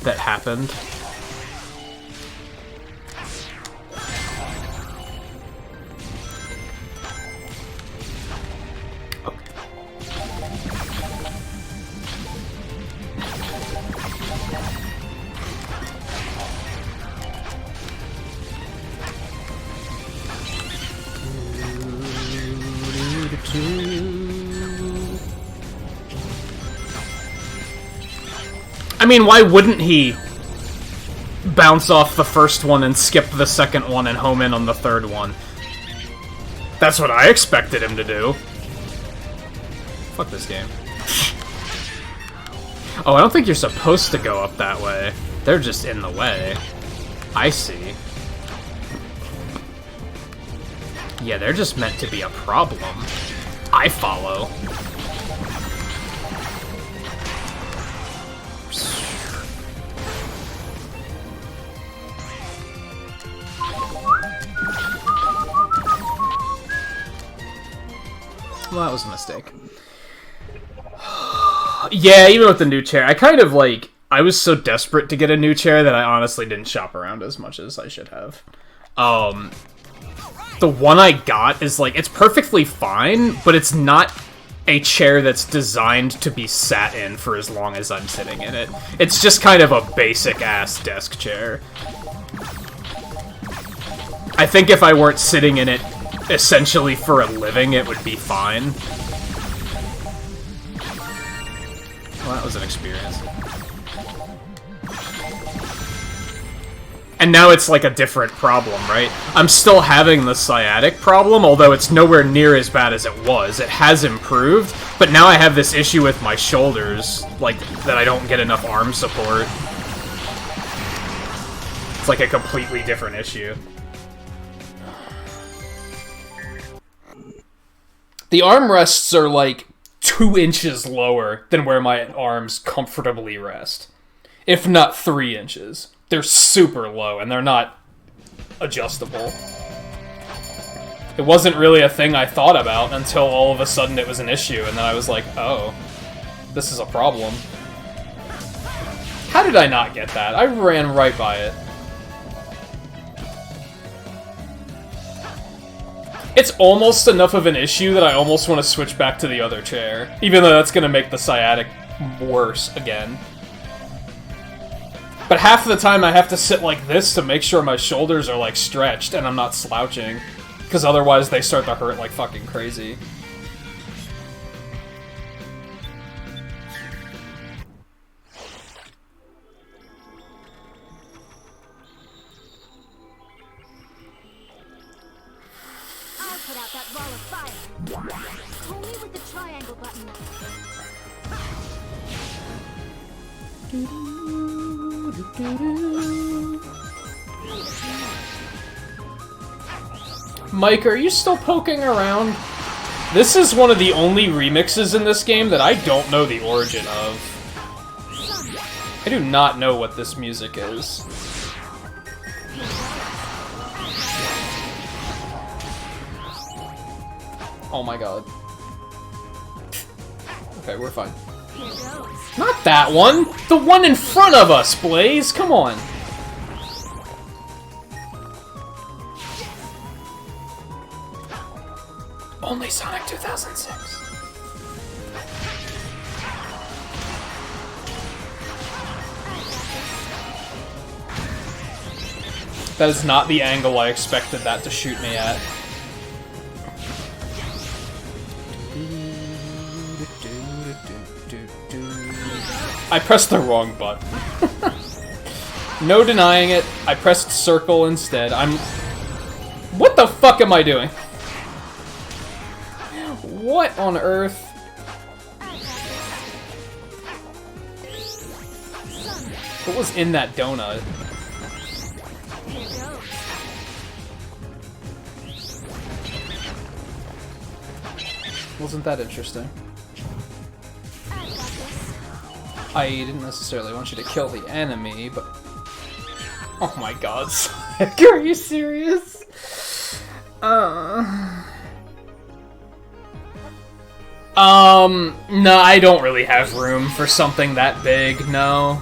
that happened. I mean, why wouldn't he bounce off the first one and skip the second one and home in on the third one? That's what I expected him to do. Fuck this game. Oh, I don't think you're supposed to go up that way. They're just in the way. I see. Yeah, they're just meant to be a problem. I follow. Well, that was a mistake. Yeah, even with the new chair, I kind of, like... I was so desperate to get a new chair that I honestly didn't shop around as much as I should have. The one I got is, like, it's perfectly fine, but it's not a chair that's designed to be sat in for as long as I'm sitting in it. It's just kind of a basic-ass desk chair. I think if I weren't sitting in it essentially for a living, it would be fine. Well, that was an experience. And now it's like a different problem, right? I'm still having the sciatic problem, although it's nowhere near as bad as it was. It has improved, but now I have this issue with my shoulders, like, that I don't get enough arm support. It's like a completely different issue. The armrests are like 2 inches lower than where my arms comfortably rest. If not 3 inches. They're super low, and they're not adjustable. It wasn't really a thing I thought about until all of a sudden it was an issue, and then I was like, oh, this is a problem. How did I not get that? I ran right by it. It's almost enough of an issue that I almost want to switch back to the other chair, even though that's going to make the sciatic worse again. But half the time I have to sit like this to make sure my shoulders are, like, stretched and I'm not slouching. Because otherwise they start to hurt like fucking crazy. I'll put out that wall of fire. Only with the triangle button. Mike, are you still poking around? This is one of the only remixes in this game that I don't know the origin of. I do not know what this music is. Oh my god. Okay, we're fine. Not that one! The one in front of us, Blaze! Come on! Only Sonic 2006. That is not the angle I expected that to shoot me at. I pressed the wrong button. No denying it, I pressed circle instead. What the fuck am I doing? What on earth? What was in that donut? Wasn't that interesting? I didn't necessarily want you to kill the enemy, but... Oh my god, Sonic, are you serious? No, I don't really have room for something that big, no.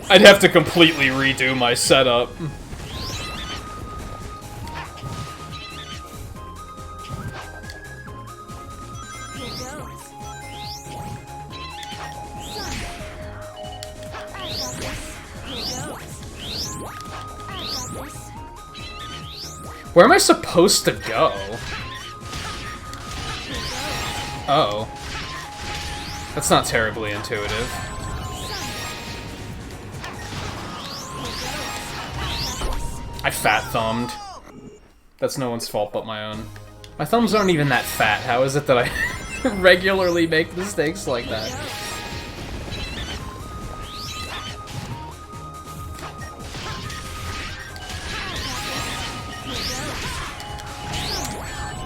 I'd have to completely redo my setup. Where am I supposed to go? Oh. That's not terribly intuitive. I fat-thumbed. That's no one's fault but my own. My thumbs aren't even that fat. How is it that I regularly make mistakes like that?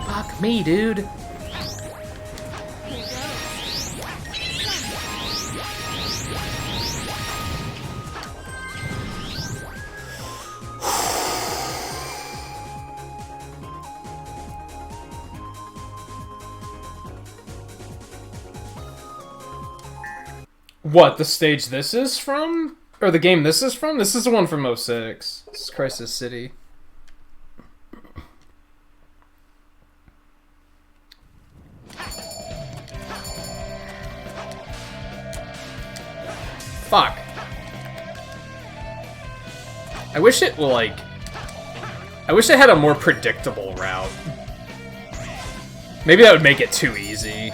Fuck me, dude. What, the stage this is from? Or the game this is from? This is the one from '06. This is Crisis City. Fuck. I wish it I wish it had a more predictable route. Maybe that would make it too easy.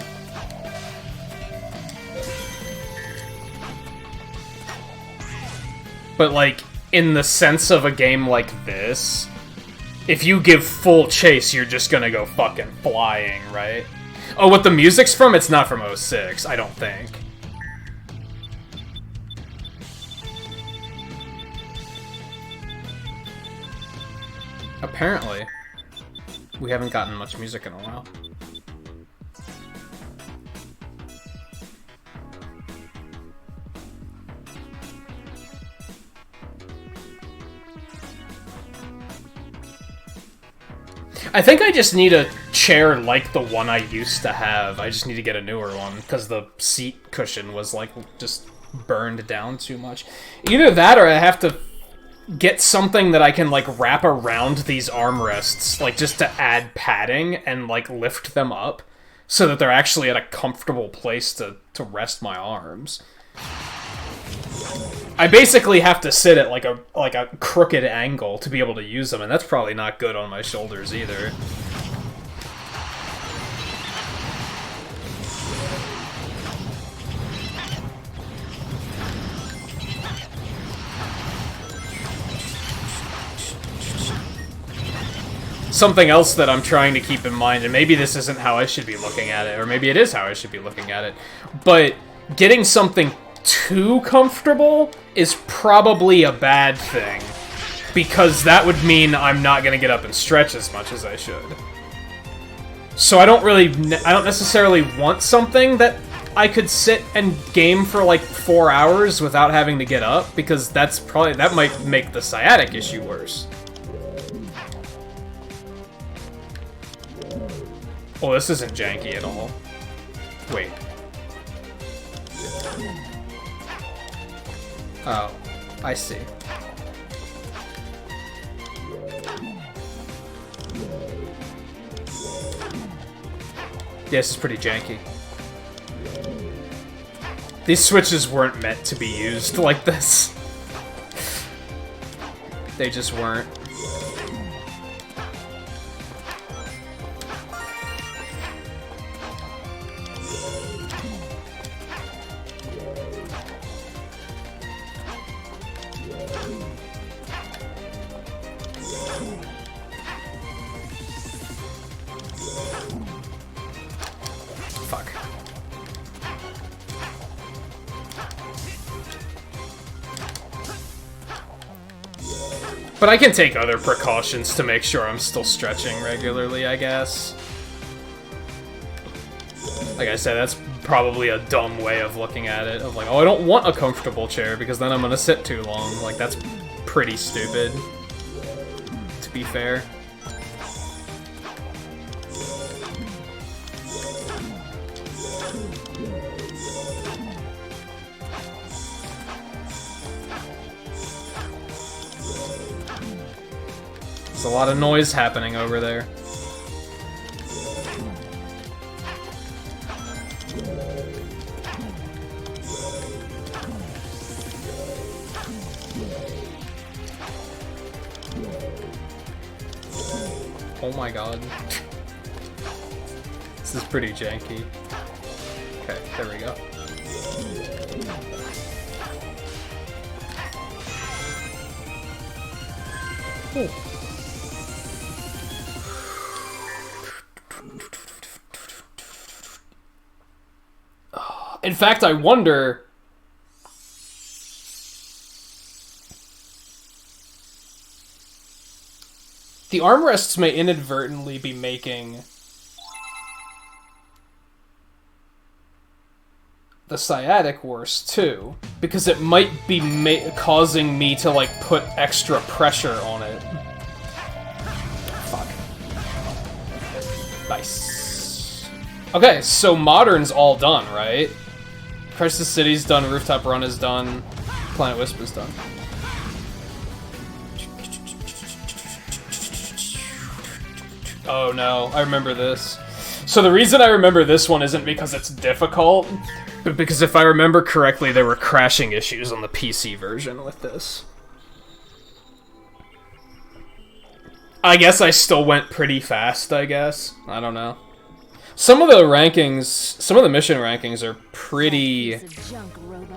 But, like, in the sense of a game like this, if you give full chase, you're just gonna go fucking flying, right? Oh, what the music's from? It's not from '06, I don't think. Apparently. We haven't gotten much music in a while. I think I just need a chair like the one I used to have. I just need to get a newer one, because the seat cushion was, like, just burned down too much. Either that, or I have to get something that I can, like, wrap around these armrests, like, just to add padding and, like, lift them up, so that they're actually at a comfortable place to rest my arms. I basically have to sit at, like a crooked angle to be able to use them, and that's probably not good on my shoulders either. Something else that I'm trying to keep in mind, and maybe this isn't how I should be looking at it, or maybe it is how I should be looking at it, but getting something too comfortable is probably a bad thing, because that would mean I'm not going to get up and stretch as much as I should. So I don't necessarily want something that I could sit and game for like 4 hours without having to get up, because that might make the sciatic issue worse. Oh, this isn't janky at all. Wait. Oh, I see. Yeah, this is pretty janky. These switches weren't meant to be used like this. They just weren't. But I can take other precautions to make sure I'm still stretching regularly, I guess. Like I said, that's probably a dumb way of looking at it. Of like, oh, I don't want a comfortable chair because then I'm gonna sit too long. Like, that's pretty stupid, to be fair. There's a lot of noise happening over there. Oh my god. This is pretty janky. Okay, there we go. Ooh. In fact, I wonder... The armrests may inadvertently be making the sciatic worse, too. Because it might be causing me to, like, put extra pressure on it. Fuck. Nice. Okay, so Modern's all done, right? Crisis City's done, Rooftop Run is done, Planet Wisp is done. Oh no, I remember this. So the reason I remember this one isn't because it's difficult, but because if I remember correctly, there were crashing issues on the PC version with this. I guess I still went pretty fast, I guess. I don't know. Some of the rankings, some of the mission rankings are pretty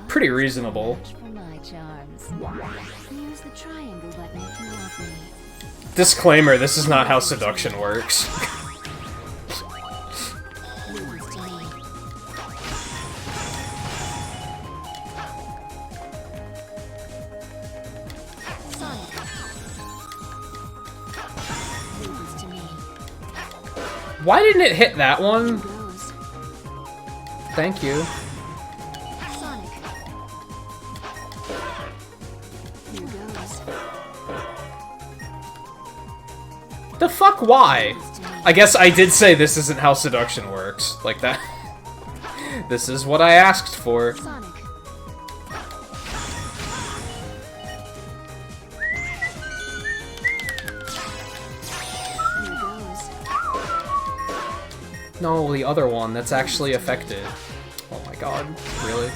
reasonable. Disclaimer, this is not how seduction works. Why didn't it hit that one? Thank you. The fuck, why? I guess I did say this isn't how seduction works. Like that. This is what I asked for. No, the other one that's actually affected. Oh my god, really?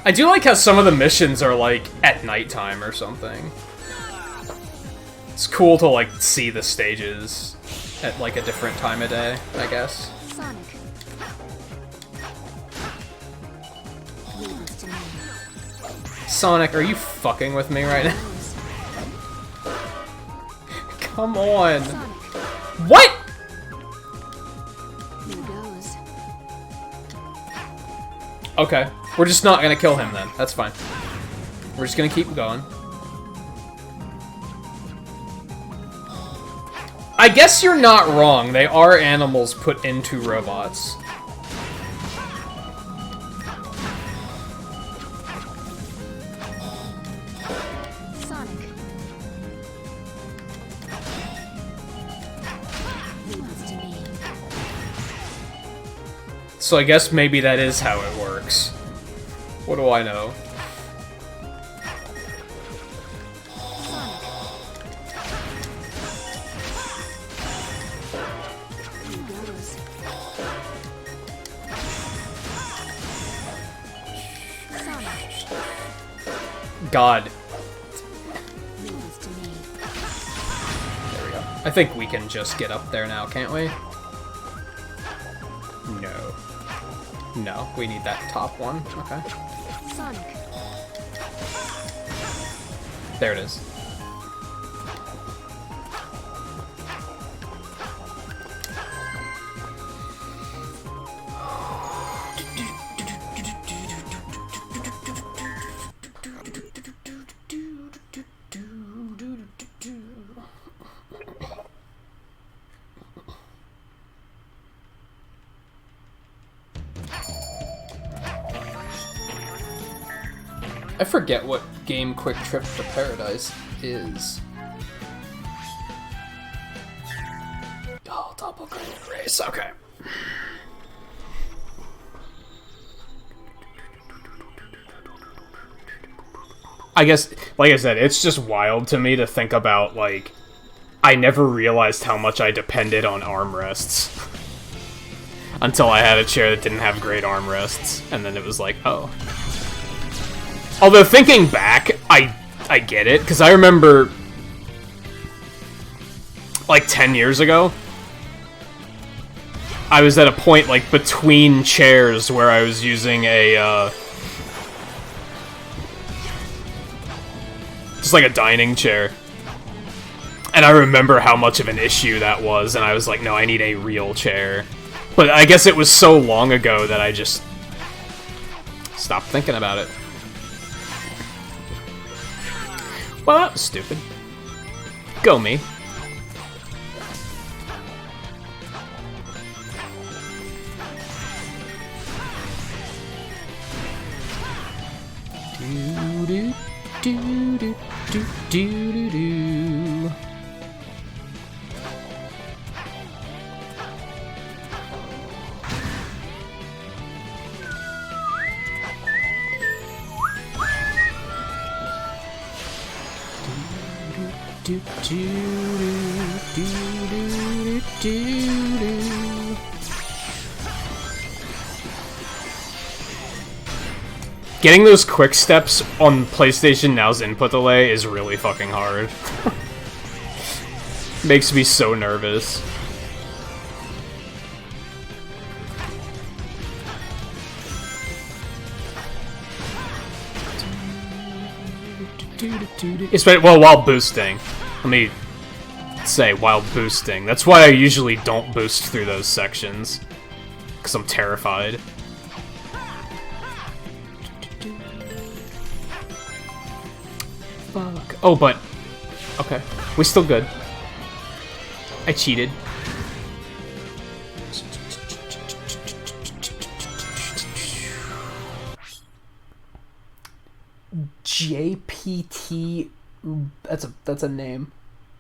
I do like how some of the missions are like at nighttime or something. It's cool to like see the stages at like a different time of day, I guess. Sonic, are you fucking with me right now? Come on. What? Okay. We're just not gonna kill him then. That's fine. We're just gonna keep going. I guess you're not wrong. They are animals put into robots. So I guess maybe that is how it works. What do I know? God. There we go. I think we can just get up there now, can't we? No. No, we need that top one. Okay. There it is. I forget what game Quick Trip to Paradise is. Oh, double grenade race. Okay. I guess, like I said, it's just wild to me to think about, like, I never realized how much I depended on armrests. Until I had a chair that didn't have great armrests, and then it was like, oh. Although, thinking back, I get it, because I remember, like, 10 years ago, I was at a point, like, between chairs where I was using a, just like a dining chair. And I remember how much of an issue that was, and I was like, no, I need a real chair. But I guess it was so long ago that I just stopped thinking about it. Well, that was stupid. Go me. Do do do do do do do. Do, do, do, do, do, do, do. Getting those quick steps on PlayStation Now's input delay is really fucking hard. Makes me so nervous. Especially, well, while boosting. Let me say, while boosting. That's why I usually don't boost through those sections. Because I'm terrified. Fuck. Oh, but... Okay. We're still good. I cheated. JPT. That's a name.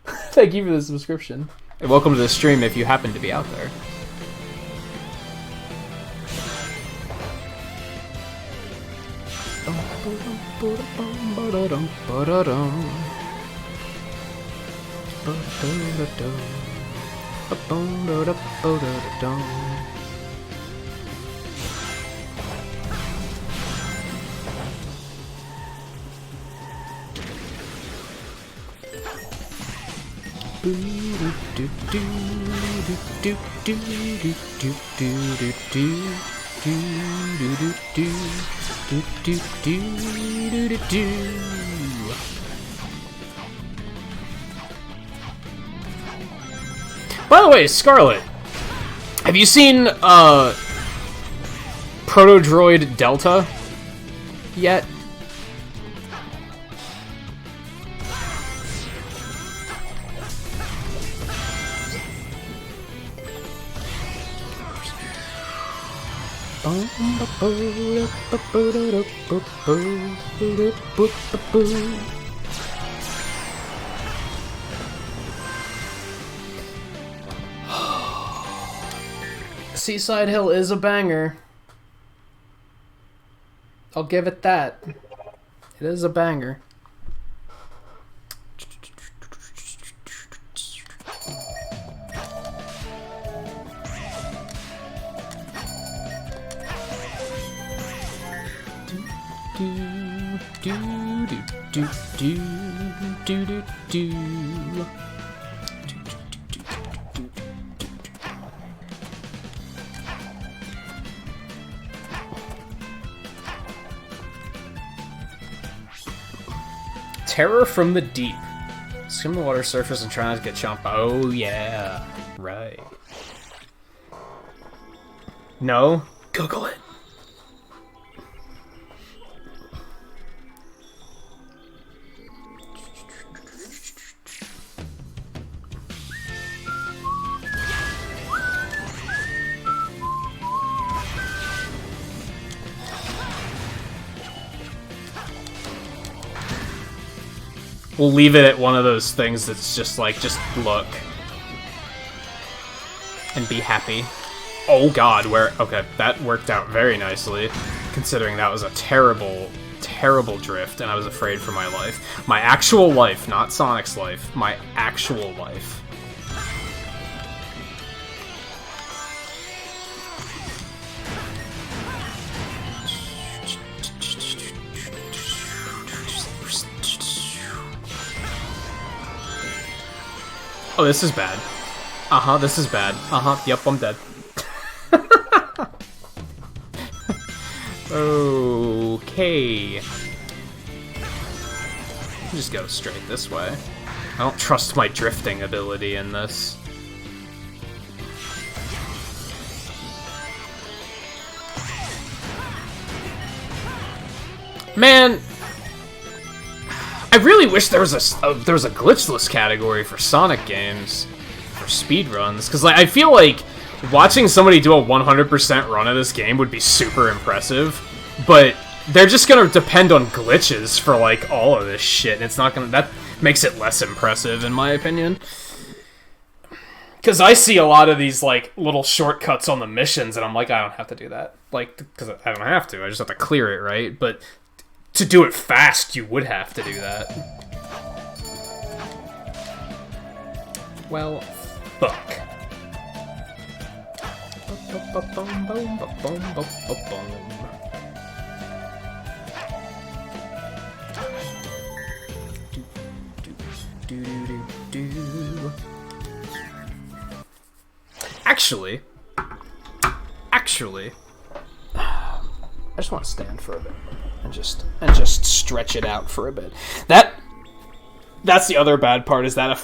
Thank you for the subscription. And welcome to the stream if you happen to be out there. By the way, Scarlet, have you seen Proto-Droid Delta yet? Seaside Hill is a banger. I'll give it that. It is a banger. Terror from the deep. Skim the water surface and try not to get chomped. Oh yeah, right. No? Google it. We'll leave it at one of those things that's just like, just look. And be happy. Oh god, where... Okay, that worked out very nicely, considering that was a terrible, terrible drift, and I was afraid for my life. My actual life, not Sonic's life. My actual life. Oh, this is bad. Uh-huh, this is bad. Uh-huh, yep, I'm dead. Okay. Just go straight this way. I don't trust my drifting ability in this. Man, I really wish there was a glitchless category for Sonic games for speedruns, because like I feel like watching somebody do a 100% run of this game would be super impressive, but they're just gonna depend on glitches for, like, all of this shit. It's not gonna... That makes it less impressive, in my opinion. Because I see a lot of these, like, little shortcuts on the missions, and I'm like, I don't have to do that. Like, because I don't have to. I just have to clear it, right? But to do it fast, you would have to do that. Well, fuck. Actually, I just want to stand for a bit and just stretch it out for a bit. That's the other bad part, is that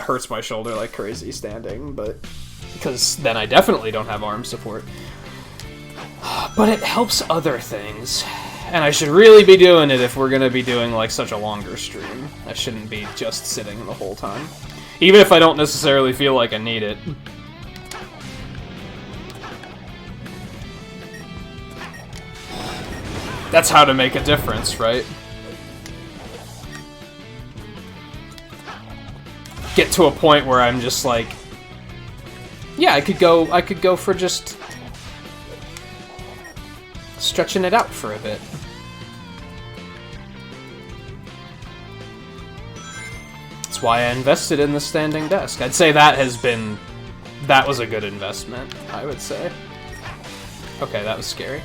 hurts my shoulder like crazy standing, but because then I definitely don't have arm support. But it helps other things, and I should really be doing it if we're gonna be doing like such a longer stream. I shouldn't be just sitting the whole time, even if I don't necessarily feel like I need it. That's how to make a difference, right? Get to a point where I'm just like, yeah, I could go for just stretching it out for a bit. That's why I invested in the standing desk. I'd say that was a good investment, I would say. Okay, that was scary.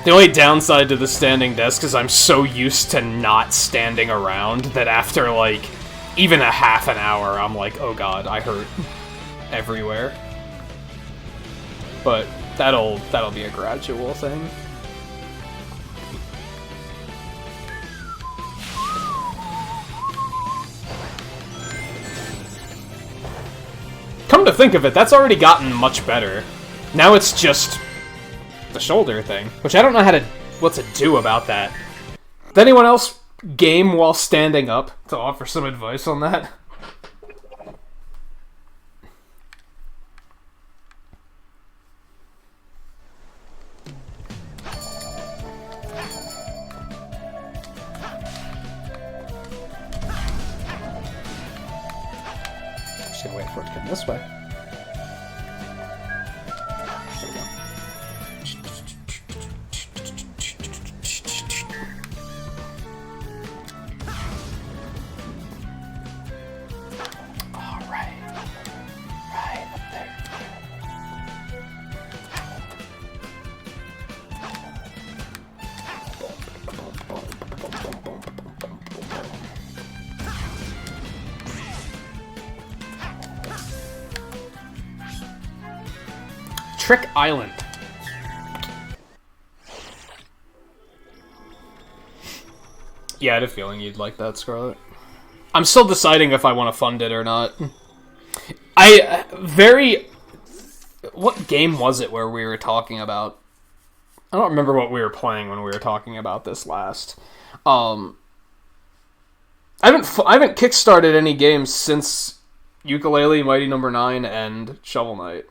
The only downside to the standing desk is I'm so used to not standing around that after, like, even a half an hour, I'm like, oh god, I hurt everywhere. But that'll be a gradual thing. Come to think of it, that's already gotten much better. Now it's just the shoulder thing, which I don't know what to do about that. Does anyone else game while standing up to offer some advice on that? Just gonna wait for it to come this way. There we go. Trick Island. Yeah, I had a feeling you'd like that, Scarlet. I'm still deciding if I want to fund it or not. What game was it where we were talking about? I don't remember what we were playing when we were talking about this last. I haven't kickstarted any games since Yooka-Laylee, Mighty No. 9, and Shovel Knight.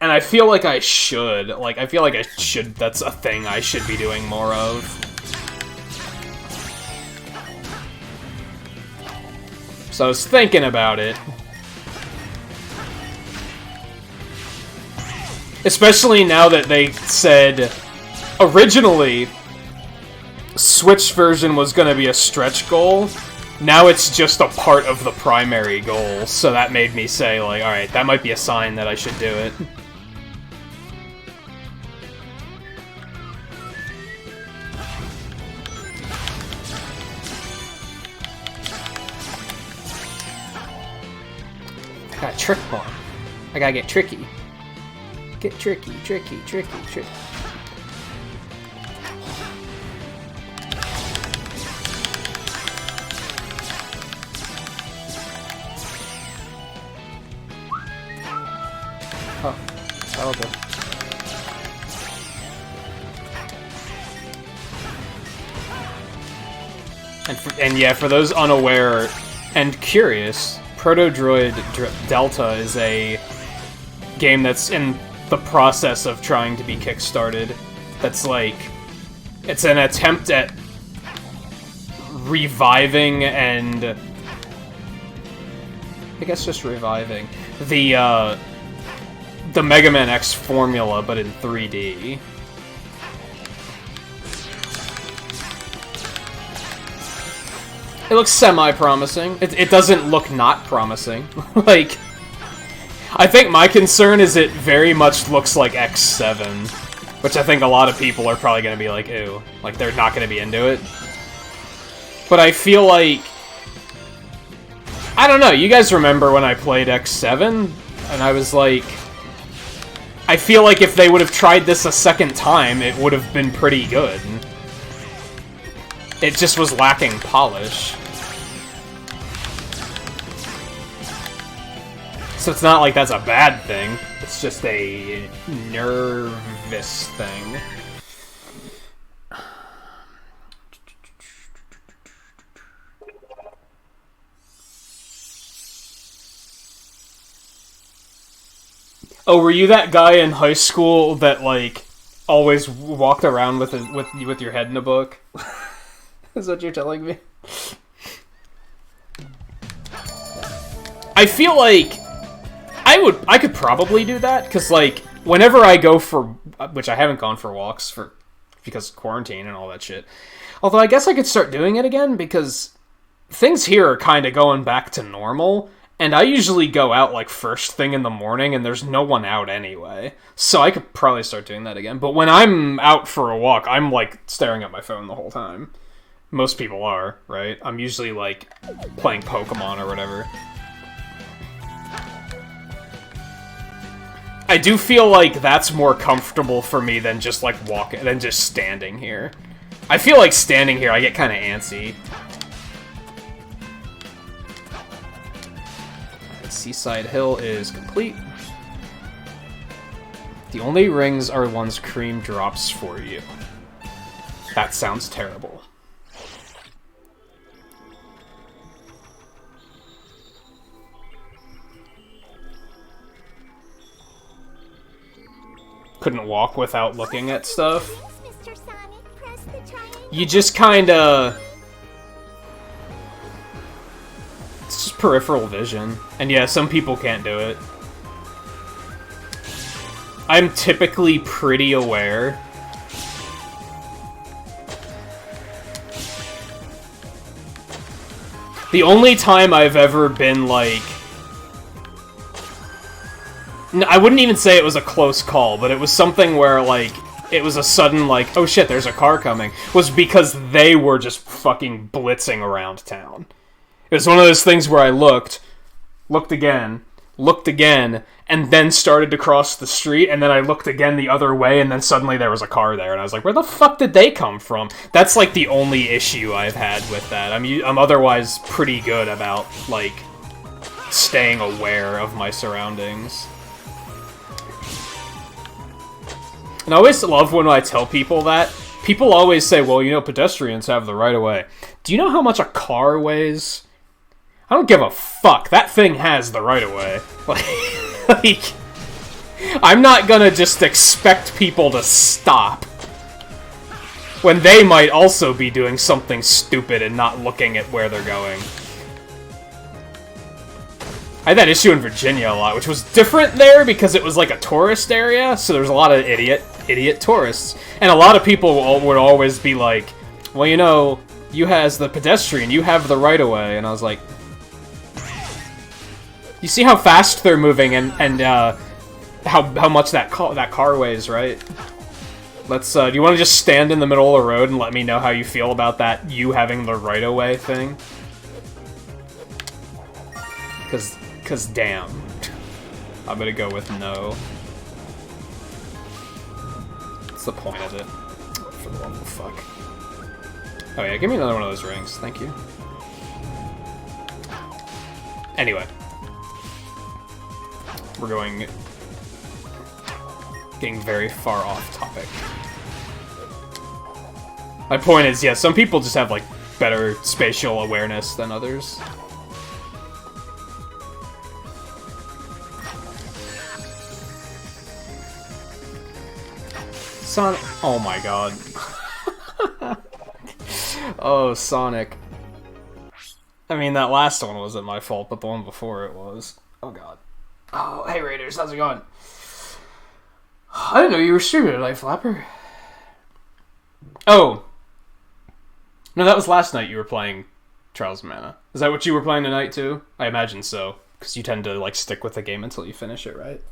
And I feel like I should. Like, I feel like I should. That's a thing I should be doing more of. So I was thinking about it. Especially now that they said originally Switch version was going to be a stretch goal. Now it's just a part of the primary goal. So that made me say, like, alright, that might be a sign that I should do it. I got a trick bomb. I gotta get tricky. Get tricky, tricky, tricky, tricky. Oh, that'll do. And yeah, for those unaware and curious, Delta is a game that's in the process of trying to be kickstarted. That's like, it's an attempt at reviving and, I guess just reviving the Mega Man X formula, but in 3D. It looks semi-promising. It doesn't look not promising. Like, I think my concern is it very much looks like X7, which I think a lot of people are probably going to be like, ew. Like, they're not going to be into it. But I feel like... I don't know, you guys remember when I played X7? And I was like... I feel like if they would have tried this a second time, it would have been pretty good. It just was lacking polish. So it's not like that's a bad thing. It's just a nervous thing. Oh, were you that guy in high school that, like, always walked around with your head in a book? Is what you're telling me? I feel like I could probably do that, because, like, whenever I go for, which I haven't gone for walks because of quarantine and all that shit. Although I guess I could start doing it again, because things here are kind of going back to normal, and I usually go out, like, first thing in the morning, and there's no one out anyway. So I could probably start doing that again. But when I'm out for a walk, I'm, like, staring at my phone the whole time. Most people are, right? I'm usually, like, playing Pokemon or whatever. I do feel like that's more comfortable for me than just, like, than just standing here. I feel like standing here, I get kind of antsy. Seaside Hill is complete. The only rings are ones Cream drops for you. That sounds terrible. Couldn't walk without looking at stuff. You just kinda... It's just peripheral vision. And yeah, some people can't do it. I'm typically pretty aware. The only time I've ever been, like... I wouldn't even say it was a close call, but it was something where, like, it was a sudden, like, oh shit, there's a car coming, was because they were just fucking blitzing around town. It was one of those things where I looked again, and then started to cross the street, and then I looked again the other way, and then suddenly there was a car there, and I was like, where the fuck did they come from? That's, like, the only issue I've had with that. I'm otherwise pretty good about, like, staying aware of my surroundings. And I always love when I tell people that. People always say, well, you know, pedestrians have the right-of-way. Do you know how much a car weighs? I don't give a fuck. That thing has the right-of-way. Like, I'm not gonna just expect people to stop when they might also be doing something stupid and not looking at where they're going. I had that issue in Virginia a lot, which was different there because it was like a tourist area, so there's a lot of idiot tourists. And a lot of people would always be like, well, you know, you as the pedestrian, you have the right-of-way. And I was like, you see how fast they're moving and how much that car weighs, right? Let's, do you want to just stand in the middle of the road and let me know how you feel about that, you having the right-of-way thing? Cause damn. I'm gonna go with no. What's the point of it? For the love of fuck. Oh yeah, give me another one of those rings. Thank you. Anyway. We're getting very far off topic. My point is, yeah, some people just have, like, better spatial awareness than others. Sonic. Oh my god. Oh, Sonic. I mean, that last one wasn't my fault, but the one before it was. Oh god. Oh, hey Raiders, how's it going? I didn't know you were streaming tonight, Flapper. Oh. No, that was last night you were playing Trials of Mana. Is that what you were playing tonight too? I imagine so, because you tend to like stick with the game until you finish it, right?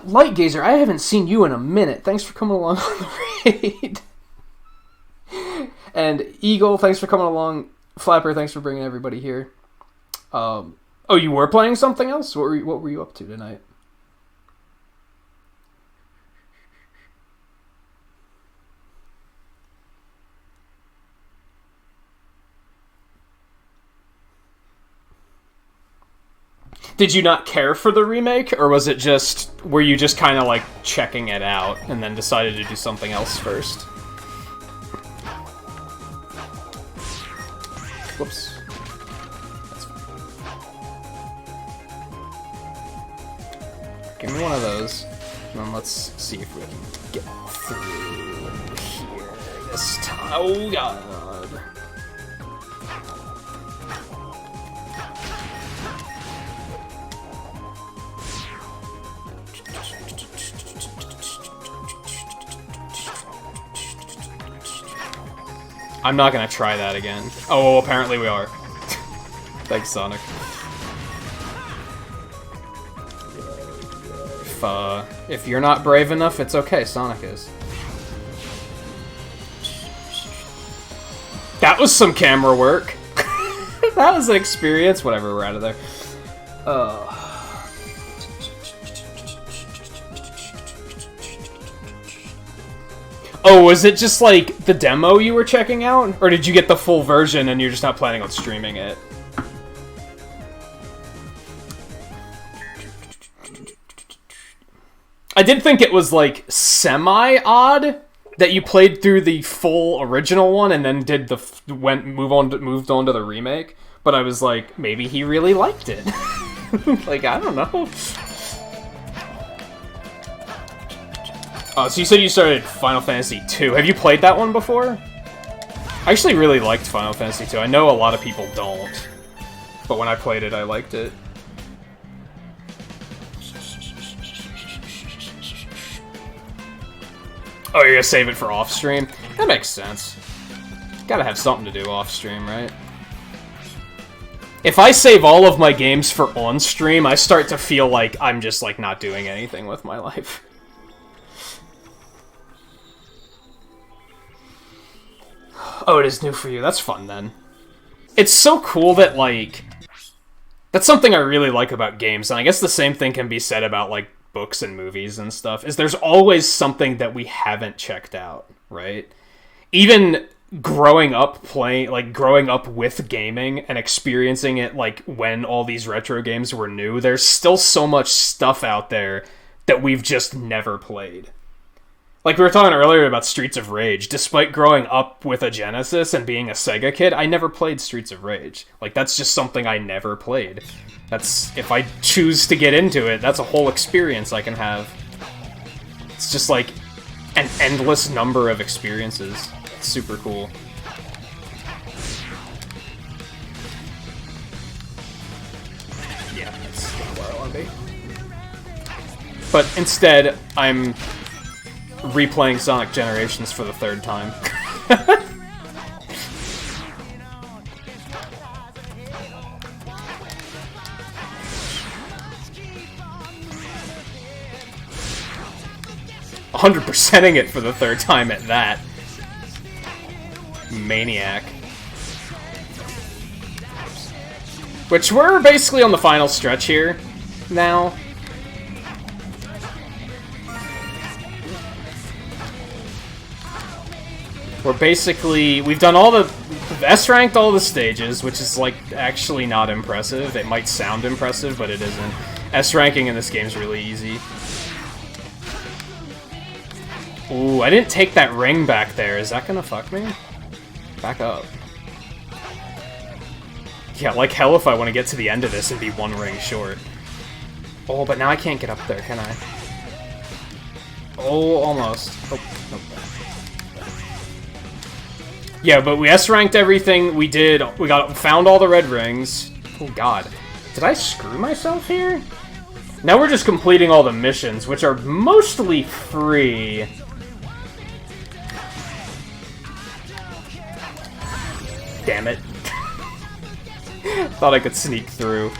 Light Gazer, I haven't seen you in a minute. Thanks for coming along on the raid. And Eagle, thanks for coming along. Flapper, thanks for bringing everybody here. Oh, you were playing something else? What were you up to tonight? Did you not care for the remake, or was it just, were you just kind of like checking it out and then decided to do something else first? Whoops. That's fine. Give me one of those, and then let's see if we can get through here this time. Oh god. I'm not gonna try that again. Oh, apparently we are. Thanks, Sonic. If you're not brave enough, it's okay, Sonic is. That was some camera work. That was an experience. Whatever, we're out of there. Oh, was it just, like, the demo you were checking out? Or did you get the full version and you're just not planning on streaming it? I did think it was, like, semi-odd that you played through the full original one and then did the moved on to the remake. But I was like, maybe he really liked it. Like, I don't know. Oh, so you said you started Final Fantasy II. Have you played that one before? I actually really liked Final Fantasy II. I know a lot of people don't. But when I played it, I liked it. Oh, you're gonna save it for off-stream? That makes sense. Gotta have something to do off-stream, right? If I save all of my games for on-stream, I start to feel like I'm just, like, not doing anything with my life. Oh, it is new for you. That's fun, then. It's so cool that, like... That's something I really like about games, and I guess the same thing can be said about, like, books and movies and stuff, is there's always something that we haven't checked out, right? Even growing up growing up with gaming and experiencing it, like, when all these retro games were new, there's still so much stuff out there that we've just never played. Like, we were talking earlier about Streets of Rage. Despite growing up with a Genesis and being a Sega kid, I never played Streets of Rage. Like, that's just something I never played. That's, if I choose to get into it, that's a whole experience I can have. It's just, like, an endless number of experiences. It's super cool. Yeah, that's where I want to be. But instead, I'm replaying Sonic Generations for the third time. 100%ing it for the third time at that. Maniac. Which we're basically on the final stretch here now. We're basically, we've done all the, S-ranked all the stages, which is, like, actually not impressive. It might sound impressive, but it isn't. S-ranking in this game is really easy. Ooh, I didn't take that ring back there. Is that gonna fuck me? Back up. Yeah, like hell if I want to get to the end of this and be one ring short. Oh, but now I can't get up there, can I? Oh, almost. Oh, nope. Yeah, but we S-ranked everything. We found all the red rings. Oh god. Did I screw myself here? Now we're just completing all the missions, which are mostly free. Damn it. Thought I could sneak through.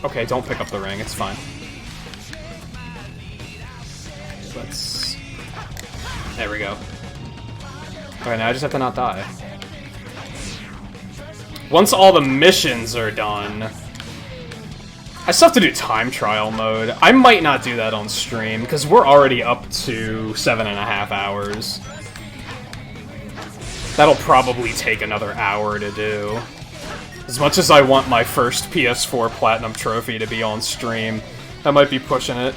Okay, don't pick up the ring, it's fine. Let's... There we go. Alright, now I just have to not die. Once all the missions are done... I still have to do time trial mode. I might not do that on stream, because we're already up to 7.5 hours. That'll probably take another hour to do. As much as I want my first PS4 Platinum trophy to be on stream, I might be pushing it.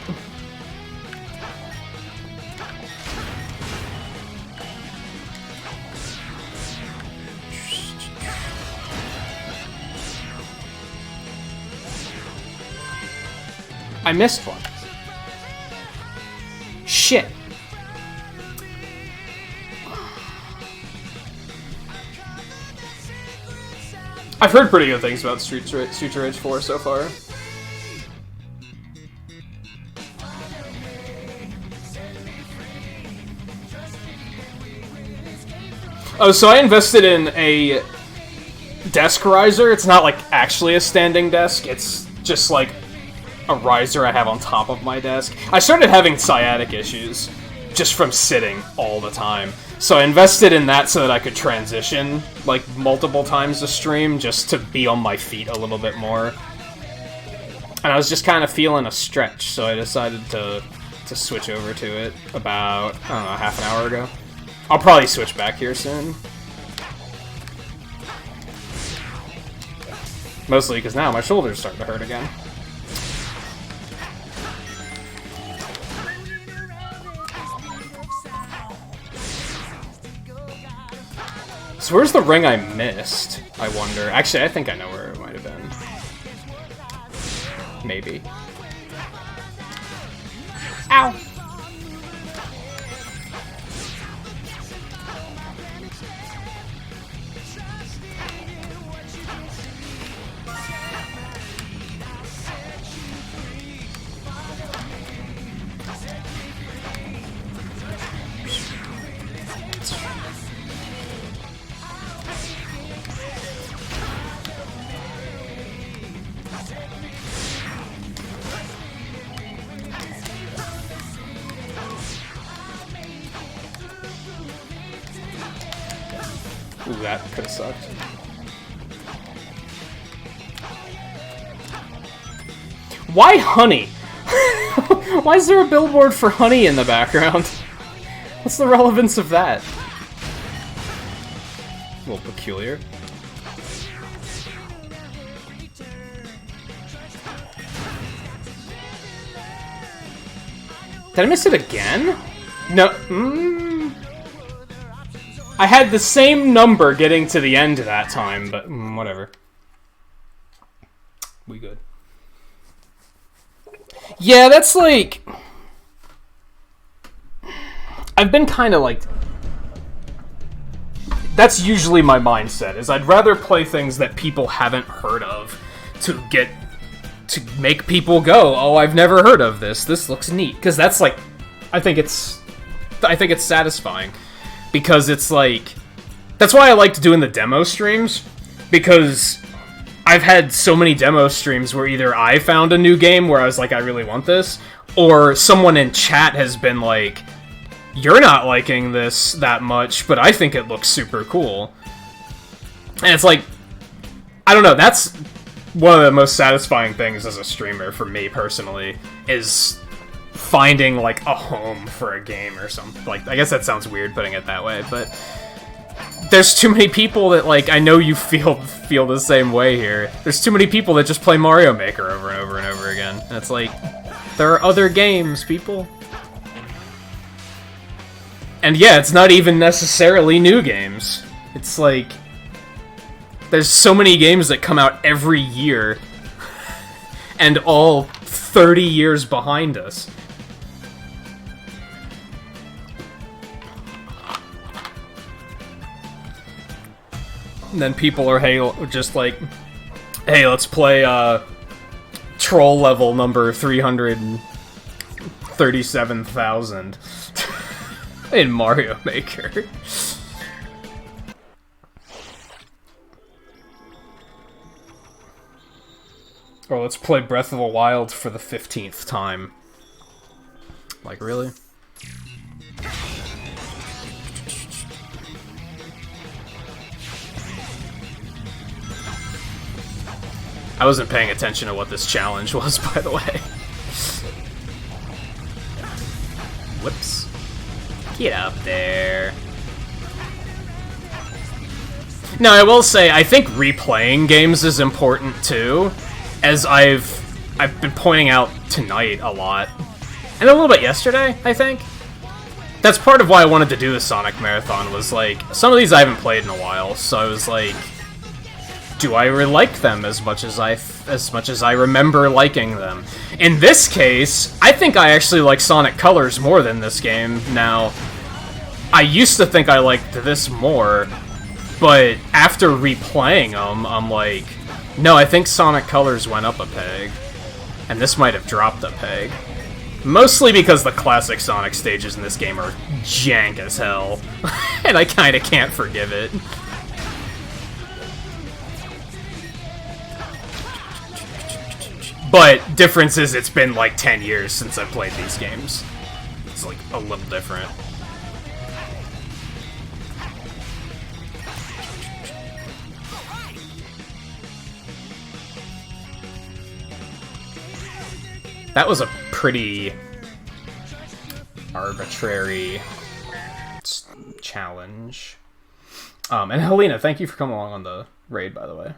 I missed one. Shit. I've heard pretty good things about Streets of Rage 4 so far. Oh, so I invested in a desk riser. It's not like actually a standing desk. It's just like a riser I have on top of my desk. I started having sciatic issues just from sitting all the time. So I invested in that so that I could transition, like, multiple times a stream, just to be on my feet a little bit more. And I was just kind of feeling a stretch, so I decided to switch over to it about, I don't know, half an hour ago. I'll probably switch back here soon. Mostly because now my shoulder's starting to hurt again. So where's the ring I missed, I wonder? Actually, I think I know where it might have been. Maybe. Ow! Ooh, that could've sucked. Why honey? Why is there a billboard for honey in the background? What's the relevance of that? A little peculiar. Did I miss it again? No. I had the same number getting to the end that time, but whatever. We good. Yeah, that's like... I've been kind of like... That's usually my mindset, is I'd rather play things that people haven't heard of to make people go, oh, I've never heard of this. This looks neat. Because that's like... I think it's satisfying. Because it's like... That's why I liked doing the demo streams. Because I've had so many demo streams where either I found a new game where I was like, I really want this, or someone in chat has been like, you're not liking this that much, but I think it looks super cool. And it's like, I don't know, that's one of the most satisfying things as a streamer for me personally, is finding like a home for a game or something. Like, I guess that sounds weird putting it that way, but there's too many people that, like, I know you feel the same way here. There's too many people that just play Mario Maker over and over and over again. And it's like, there are other games, people. And yeah, it's not even necessarily new games. It's like, there's so many games that come out every year, and all 30 years behind us. And then people are just like, hey, let's play troll level number 337,000 in Mario Maker. Or let's play Breath of the Wild for the 15th time. Like, really? I wasn't paying attention to what this challenge was, by the way. Whoops. Get up there. Now, I will say, I think replaying games is important, too. As I've been pointing out tonight a lot. And a little bit yesterday, I think. That's part of why I wanted to do the Sonic Marathon, was like, some of these I haven't played in a while, so I was like, do I really like them as much as I remember liking them? In this case, I think I actually like Sonic Colors more than this game now. I used to think I liked this more, but after replaying them, I'm like, no, I think Sonic Colors went up a peg, and this might have dropped a peg. Mostly because the classic Sonic stages in this game are jank as hell, and I kinda can't forgive it. But difference is it's been like 10 years since I've played these games. It's like a little different. That was a pretty arbitrary challenge. And Helena, thank you for coming along on the raid, by the way.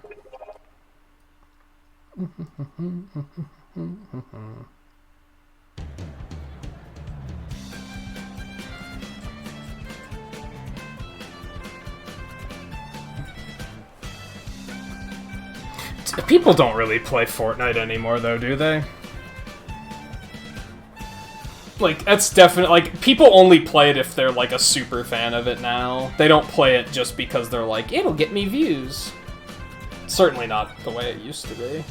People don't really play Fortnite anymore, though, do they? Like, that's definitely, like, people only play it if they're, like, a super fan of it now. They don't play it just because they're like, it'll get me views. Certainly not the way it used to be.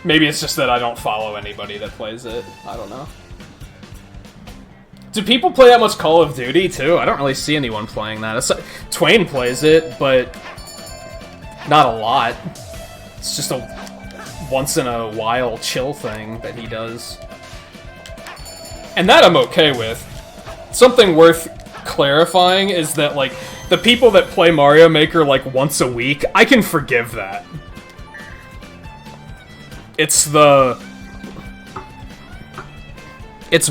Maybe it's just that I don't follow anybody that plays it. I don't know. Do people play that much Call of Duty, too? I don't really see anyone playing that. Twain plays it, but not a lot. It's just a once-in-a-while chill thing that he does. And that I'm okay with. Something worth clarifying is that, like, the people that play Mario Maker, like, once a week, I can forgive that. It's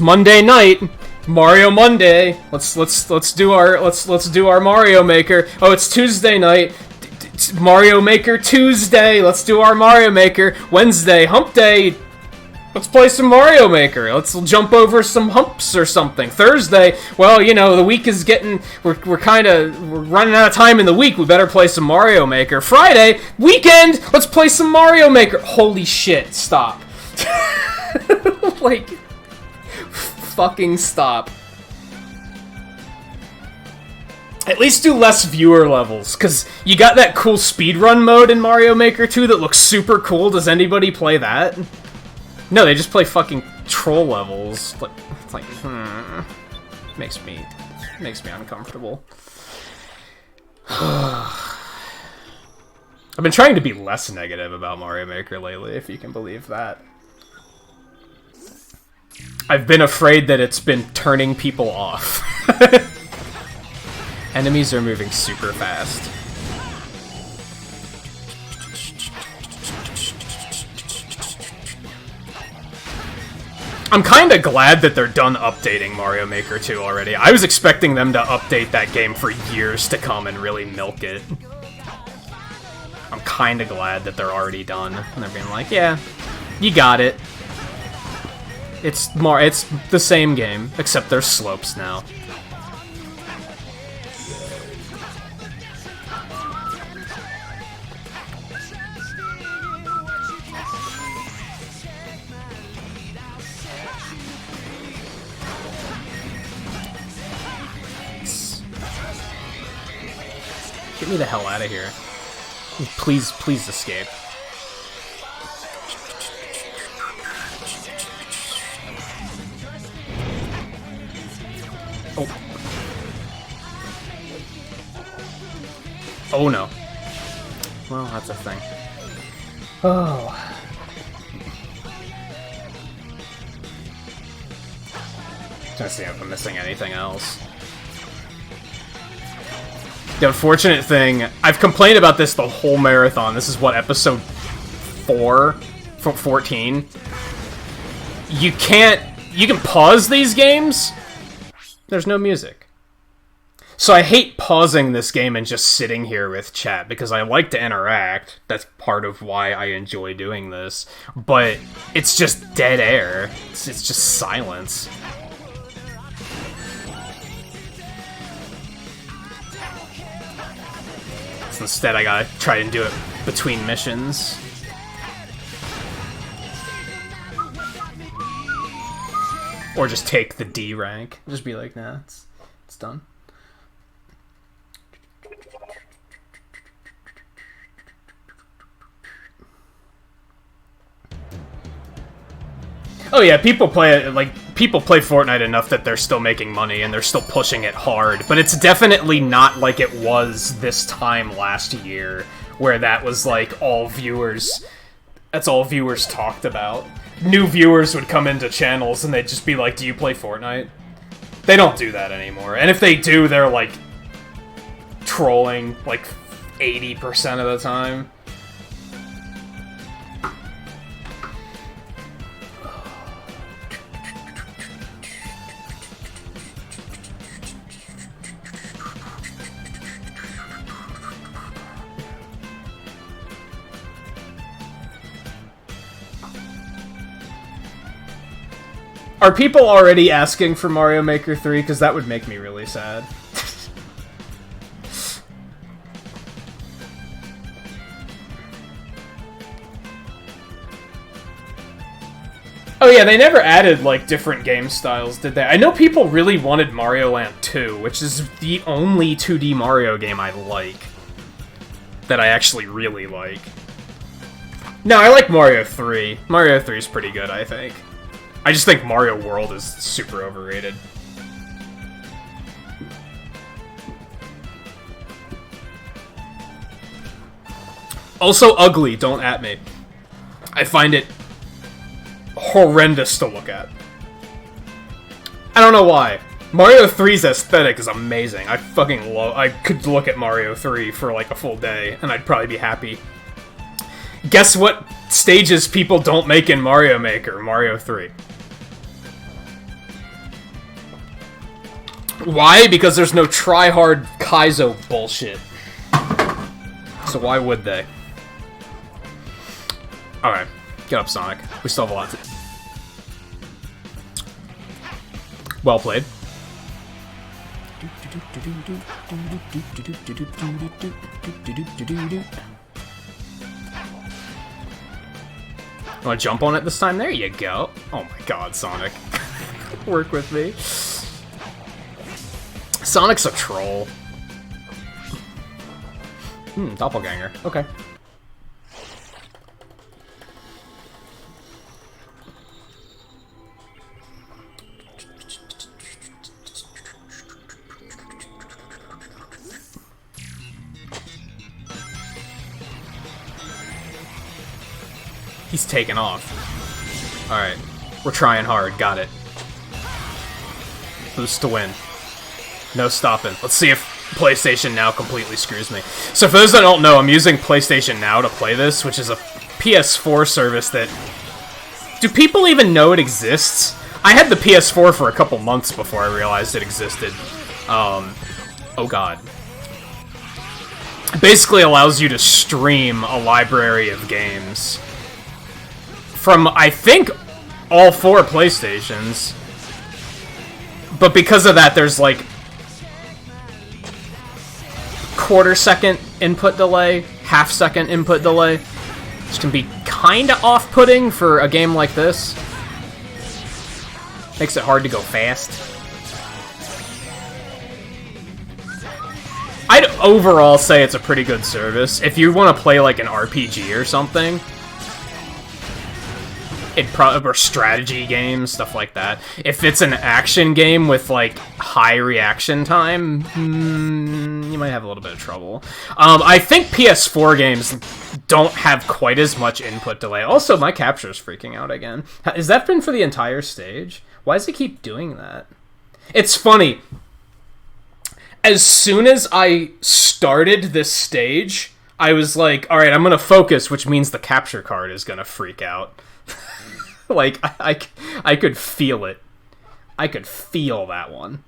Monday night, Mario Monday. Let's do our Mario Maker. Oh, it's Tuesday night, Mario Maker Tuesday. Let's do our Mario Maker. Wednesday, Hump Day. Let's play some Mario Maker. Let's jump over some humps or something. Thursday, well, you know, the week is getting... We're running out of time in the week. We better play some Mario Maker. Friday, weekend, let's play some Mario Maker. Holy shit, stop. Like, fucking stop. At least do less viewer levels, because you got that cool speedrun mode in Mario Maker 2 that looks super cool. Does anybody play that? No, they just play fucking troll levels. It's like, makes me uncomfortable. I've been trying to be less negative about Mario Maker lately, if you can believe that. I've been afraid that it's been turning people off. Enemies are moving super fast. I'm kinda glad that they're done updating Mario Maker 2 already. I was expecting them to update that game for years to come and really milk it. I'm kinda glad that they're already done. And they're being like, yeah, you got it. It's the same game, except there's slopes now. Get me the hell out of here. Please, please escape. Oh. Oh no. Well, that's a thing. Oh. Trying to see if I'm missing anything else. The unfortunate thing, I've complained about this the whole marathon. This is what, episode 14? You can pause these games? There's no music. So I hate pausing this game and just sitting here with chat, because I like to interact. That's part of why I enjoy doing this. But it's just dead air. It's just silence. So instead I gotta try and do it between missions. Or just take the D rank. Just be like, nah, it's done. Oh yeah, people play Fortnite enough that they're still making money and they're still pushing it hard, but it's definitely not like it was this time last year, where that was like all viewers. That's all viewers talked about. New viewers would come into channels and they'd just be like, "Do you play Fortnite?" They don't do that anymore, and if they do, they're like trolling like 80% of the time. Are people already asking for Mario Maker 3? Because that would make me really sad. Oh yeah, they never added, like, different game styles, did they? I know people really wanted Mario Land 2, which is the only 2D Mario game I like. That I actually really like. No, I like Mario 3. Mario 3 is pretty good, I think. I just think Mario World is super overrated. Also ugly, don't at me. I find it horrendous to look at. I don't know why. Mario 3's aesthetic is amazing. I fucking love... I could look at Mario 3 for like a full day, and I'd probably be happy. Guess what stages people don't make in Mario Maker? Mario 3. Why? Because there's no try-hard Kaizo bullshit. So why would they? Alright, get up, Sonic. We still have a lot to... Well played. Wanna jump on it this time? There you go. Oh my god, Sonic. Work with me. Sonic's a troll. Doppelganger. Okay. He's taking off. Alright. We're trying hard. Got it. Boost to win. No stopping. Let's see if PlayStation Now completely screws me. So for those that don't know, I'm using PlayStation Now to play this, which is a PS4 service that... Do people even know it exists? I had the PS4 for a couple months before I realized it existed. Oh god. It basically allows you to stream a library of games from, I think, all 4 PlayStations. But because of that, there's like quarter-second input delay, half-second input delay, which can be kinda off-putting for a game like this. Makes it hard to go fast. I'd overall say it's a pretty good service. If you want to play like an RPG or something, or strategy games, stuff like that. If it's an action game with like high reaction time, you might have a little bit of trouble. I think PS4 games don't have quite as much input delay. Also, my capture's freaking out again. Has that been for the entire stage? Why does it keep doing that? It's funny. As soon as I started this stage, I was like, alright, I'm gonna focus, which means the capture card is gonna freak out. Like, I could feel it. I could feel that one.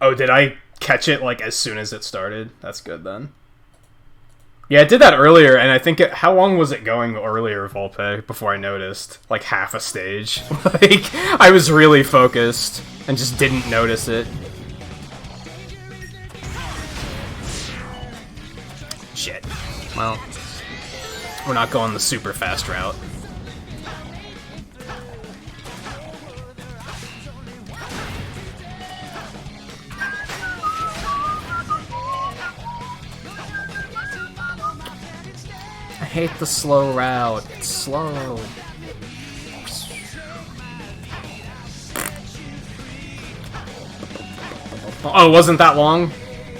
Oh, did I catch it, like, as soon as it started? That's good, then. Yeah, it did that earlier, and I think how long was it going earlier, Volpe, before I noticed? Like, half a stage. Like, I was really focused, and just didn't notice it. Shit. Well, we're not going the super fast route. I hate the slow route. It's slow. Oh, it wasn't that long?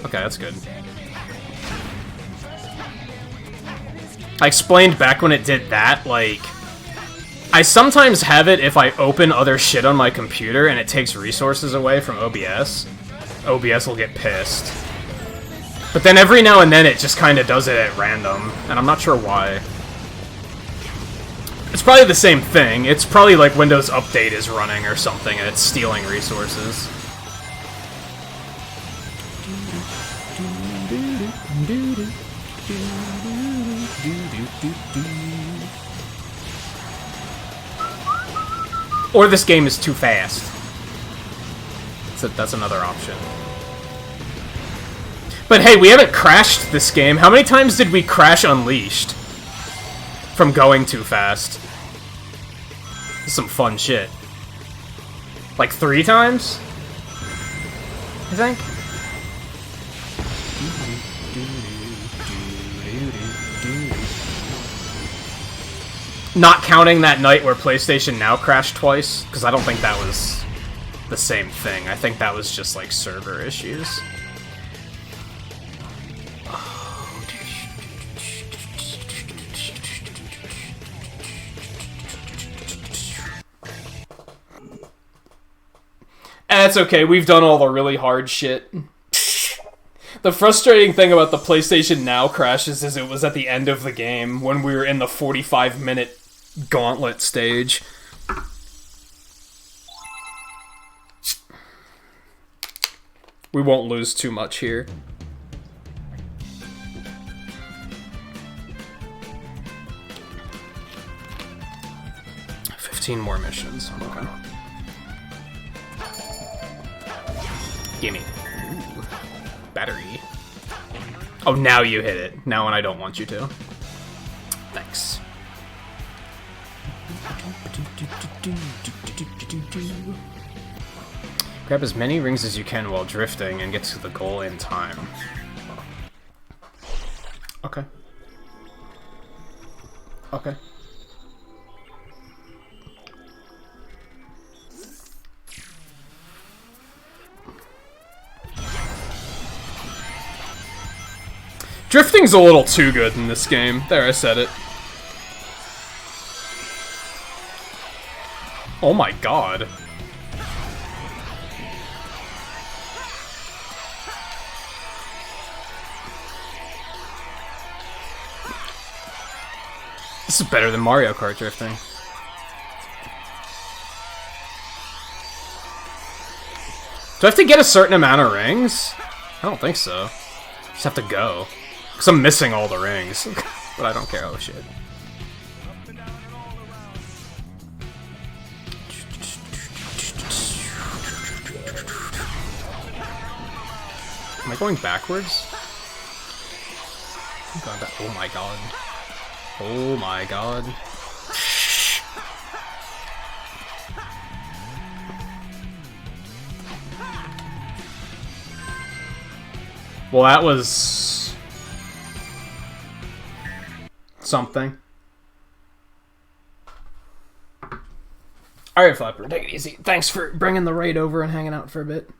Okay, that's good. I explained back when it did that, like, I sometimes have it if I open other shit on my computer and it takes resources away from OBS. OBS will get pissed. But then every now and then it just kind of does it at random, and I'm not sure why. It's probably the same thing. It's probably like Windows Update is running or something and it's stealing resources. Or this game is too fast. So that's another option. But hey, we haven't crashed this game. How many times did we crash Unleashed? From going too fast. Some fun shit. Like 3 times? I think? Not counting that night where PlayStation Now crashed twice, because I don't think that was the same thing. I think that was just like server issues. That's okay, we've done all the really hard shit. The frustrating thing about the PlayStation Now crashes is it was at the end of the game, when we were in the 45-minute gauntlet stage. We won't lose too much here. $15 more missions. Okay. Gimme. Ooh. Battery. Oh, now you hit it. Now when I don't want you to. Thanks. Grab as many rings as you can while drifting and get to the goal in time. Okay. Okay. Drifting's a little too good in this game. There, I said it. Oh my god. This is better than Mario Kart drifting. Do I have to get a certain amount of rings? I don't think so. Just have to go. Because I'm missing all the rings. But I don't care. Oh, shit. Am I going backwards? I'm going back. Oh my god. Oh my god. Well, that was something. Alright, Flapper, take it easy. Thanks for bringing the raid over and hanging out for a bit.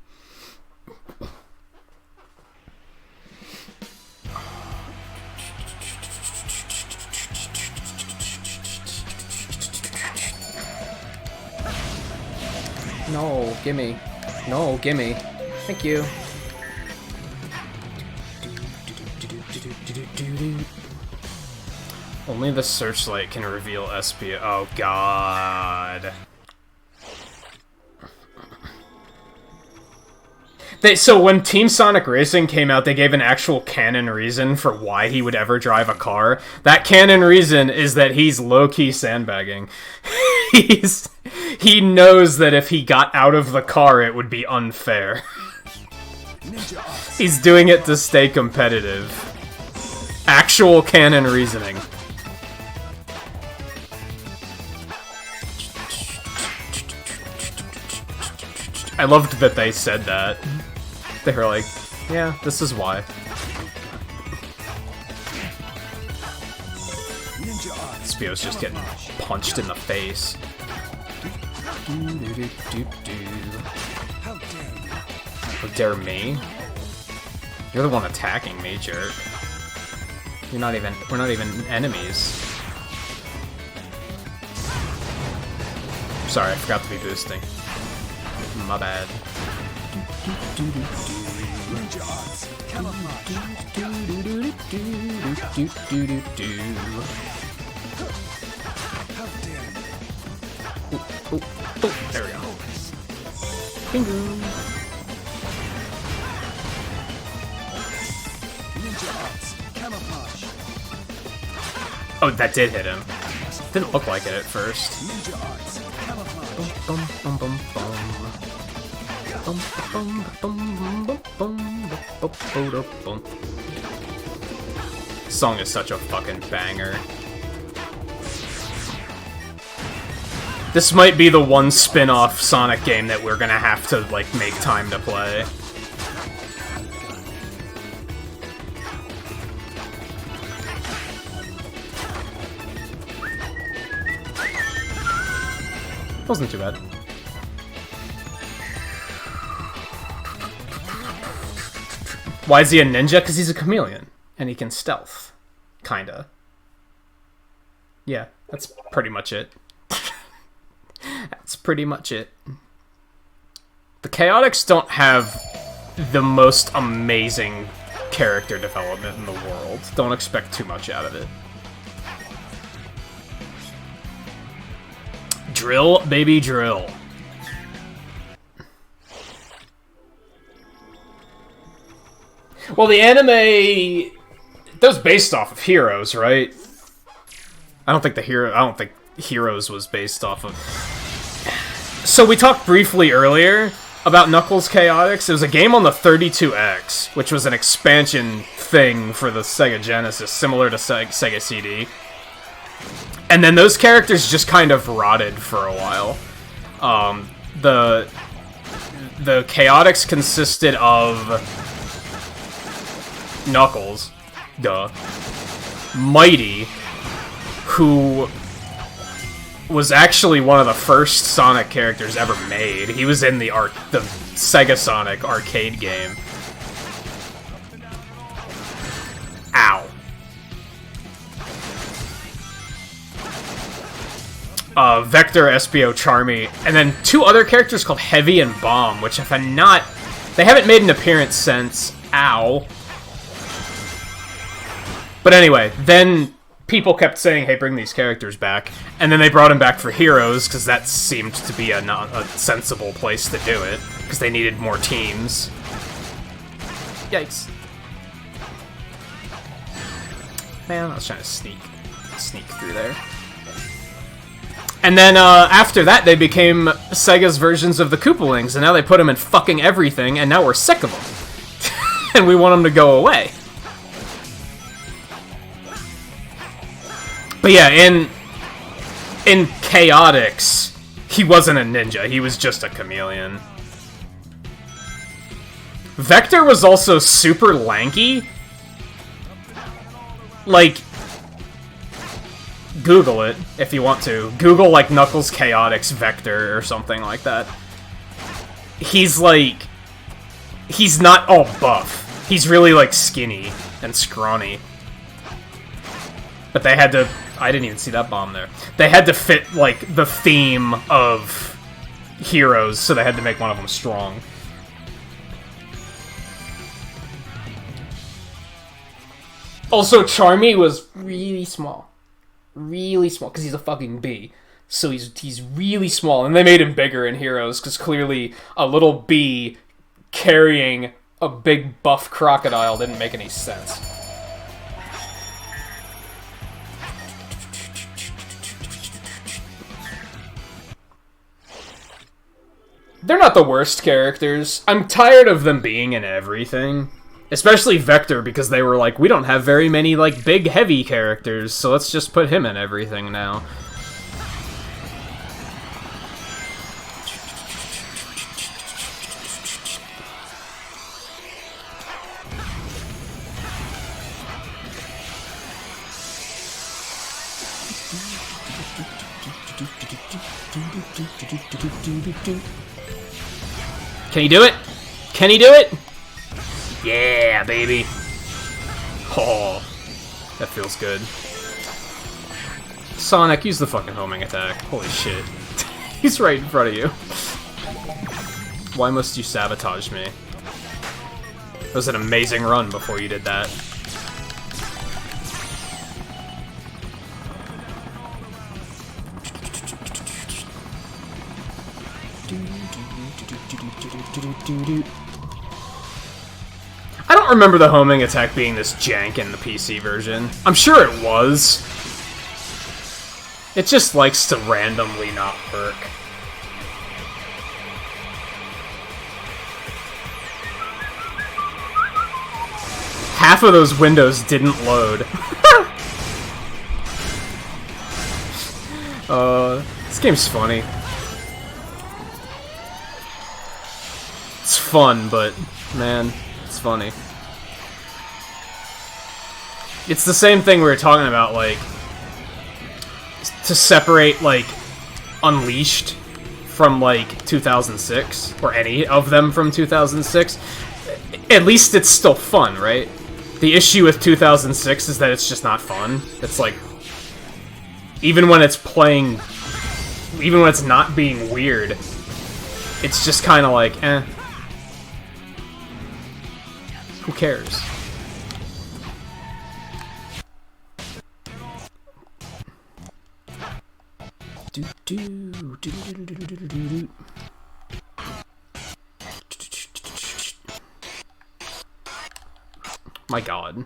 No, gimme. No, gimme. Thank you. Only the searchlight can reveal SP. Oh god. So when Team Sonic Racing came out, they gave an actual canon reason for why he would ever drive a car. That canon reason is that he's low-key sandbagging. He knows that if he got out of the car, it would be unfair. He's doing it to stay competitive. Actual canon reasoning. I loved that they said that. They were like, yeah, this is why. Spio's just getting punched in the face. How dare me? You're the one attacking me, jerk. We're not even enemies. Sorry, I forgot to be boosting. My bad. There we go. Bingo. Oh, that did hit him. Didn't look like it at first. This song is such a fucking banger. This might be the one spin-off Sonic game that we're gonna have to, like, make time to play. Wasn't too bad. Why is he a ninja? Because he's a chameleon. And he can stealth. Kinda. Yeah, that's pretty much it. That's pretty much it. The Chaotix don't have the most amazing character development in the world. Don't expect too much out of it. Drill, baby, drill. Well, the anime... that was based off of Heroes, right? I don't think Heroes was based off of... So we talked briefly earlier about Knuckles Chaotix. It was a game on the 32X, which was an expansion thing for the Sega Genesis, similar to Sega CD. And then those characters just kind of rotted for a while. The Chaotix consisted of Knuckles, duh, Mighty, who was actually one of the first Sonic characters ever made. He was in the Sega Sonic arcade game. Ow. Vector, Espio, Charmy, and then two other characters called Heavy and Bomb, which they haven't made an appearance since. Ow. But anyway, then people kept saying, hey, bring these characters back. And then they brought him back for Heroes, because that seemed to be a sensible place to do it, because they needed more teams. Yikes. Man, I was trying to sneak through there. And then, after that, they became Sega's versions of the Koopalings, and now they put them in fucking everything, and now we're sick of them. And we want them to go away. But yeah, in Chaotix, he wasn't a ninja, he was just a chameleon. Vector was also super lanky. Like, Google it, if you want to. Google, like, Knuckles Chaotix Vector or something like that. He's, like... He's not all buff. He's really, like, skinny and scrawny. But they had to... I didn't even see that bomb there. They had to fit, like, the theme of Heroes, so they had to make one of them strong. Also, Charmy was really small. Really small, because he's a fucking bee. So he's really small, and they made him bigger in Heroes, because clearly a little bee carrying a big buff crocodile didn't make any sense. They're not the worst characters. I'm tired of them being in everything. Especially Vector, because they were like, we don't have very many, like, big, heavy characters, so let's just put him in everything now. Can he do it? Can he do it? Yeah, baby. Oh, that feels good. Sonic, use the fucking homing attack. Holy shit. He's right in front of you. Why must you sabotage me? It was an amazing run before you did that. I don't remember the homing attack being this jank in the PC version. I'm sure it was. It just likes to randomly not work. Half of those windows didn't load. This game's funny. It's fun, but, man, it's funny. It's the same thing we were talking about, like, to separate, like, Unleashed from, like, 2006, or any of them from 2006. At least it's still fun, right? The issue with 2006 is that it's just not fun. It's like, even when it's playing, even when it's not being weird, it's just kind of like, eh. Who cares? My god.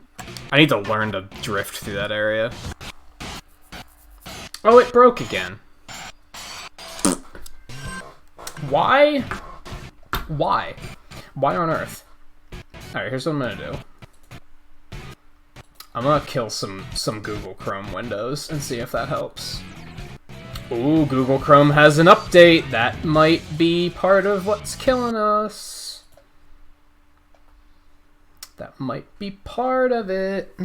I need to learn to drift through that area. Oh, it broke again. Why? Why? Why on earth? Alright, here's what I'm gonna do. I'm gonna kill some Google Chrome windows and see if that helps. Ooh, Google Chrome has an update. That might be part of what's killing us. That might be part of it.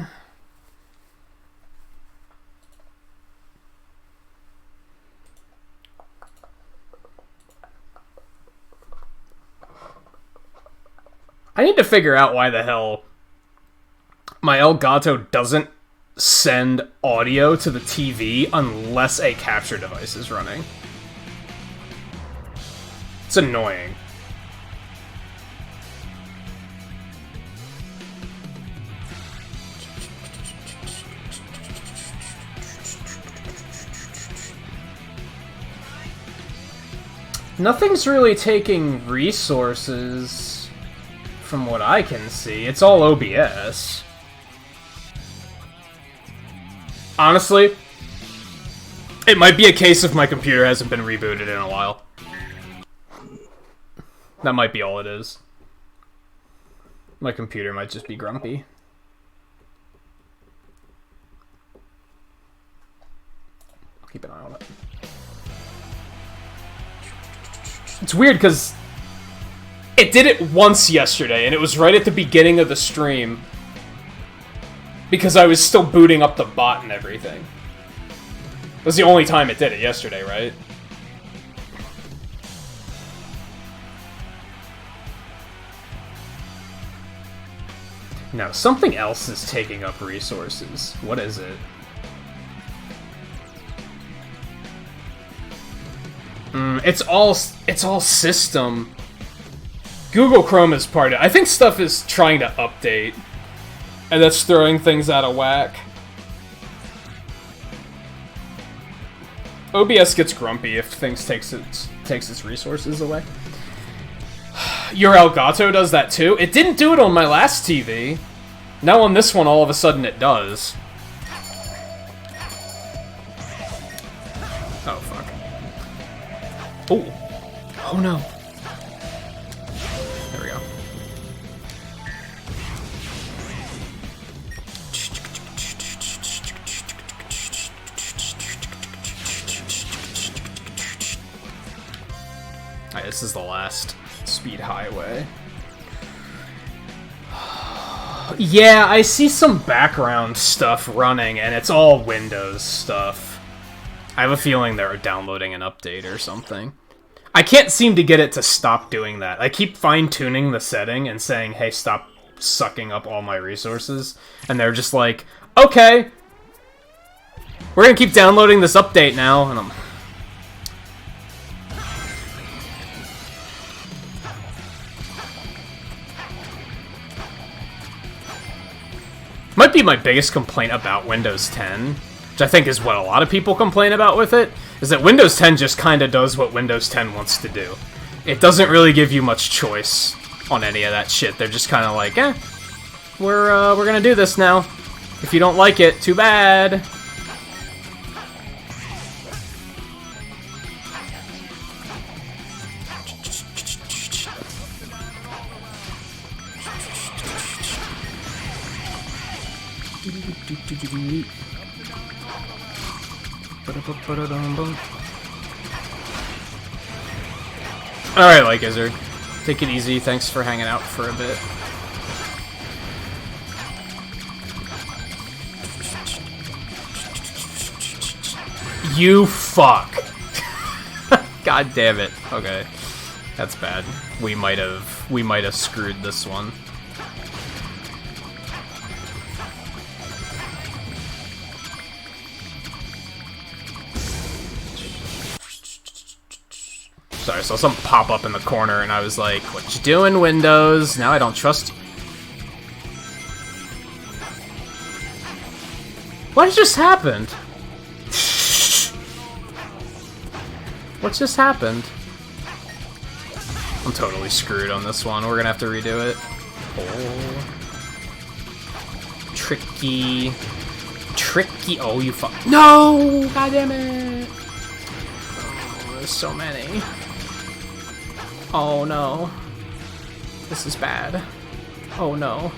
I need to figure out why the hell my Elgato doesn't send audio to the TV unless a capture device is running. It's annoying. Nothing's really taking resources from what I can see. It's all OBS. Honestly, it might be a case of my computer hasn't been rebooted in a while. That might be all it is. My computer might just be grumpy. I'll keep an eye on it. It's weird because it did it once yesterday, and it was right at the beginning of the stream. Because I was still booting up the bot and everything. It was the only time it did it yesterday, right? No, something else is taking up resources. What is it? It's all system. Google Chrome is part of it. I think stuff is trying to update, and that's throwing things out of whack. OBS gets grumpy if things takes its resources away. Your Elgato does that too. It didn't do it on my last TV. Now on this one, all of a sudden it does. Oh, fuck. Oh. Oh, no. There we go. Alright, this is the last speed highway. Yeah, I see some background stuff running, and it's all Windows stuff. I have a feeling they're downloading an update or something. I can't seem to get it to stop doing that. I keep fine-tuning the setting and saying, hey, stop sucking up all my resources. And they're just like, okay, we're gonna keep downloading this update now. And I'm... Might be my biggest complaint about Windows 10, which I think is what a lot of people complain about with it, is that Windows 10 just kind of does what Windows 10 wants to do. It doesn't really give you much choice on any of that shit. They're just kind of like, we're gonna do this now. If you don't like it, too bad. Alright, like Izzard. Take it easy. Thanks for hanging out for a bit. You fuck. God damn it. Okay. That's bad. We might have screwed this one. Sorry, I saw something pop up in the corner, and I was like, what you doing, Windows? Now I don't trust you. What just happened? What just happened? I'm totally screwed on this one. We're gonna have to redo it. Oh. Tricky. Tricky. Oh, you fuck. No! God damn it! Oh, there's so many. Oh no. This is bad. Oh no.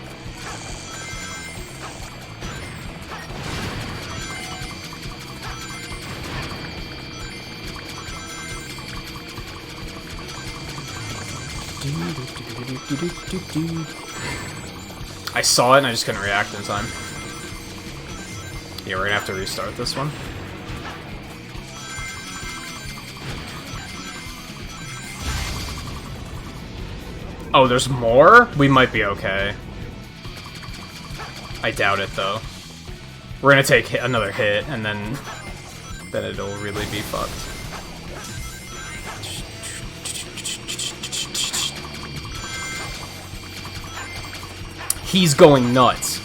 I saw it and I just couldn't react in time. Yeah, we're gonna have to restart this one. Oh, there's more? We might be okay. I doubt it, though. We're gonna take another hit, and then it'll really be fucked. He's going nuts.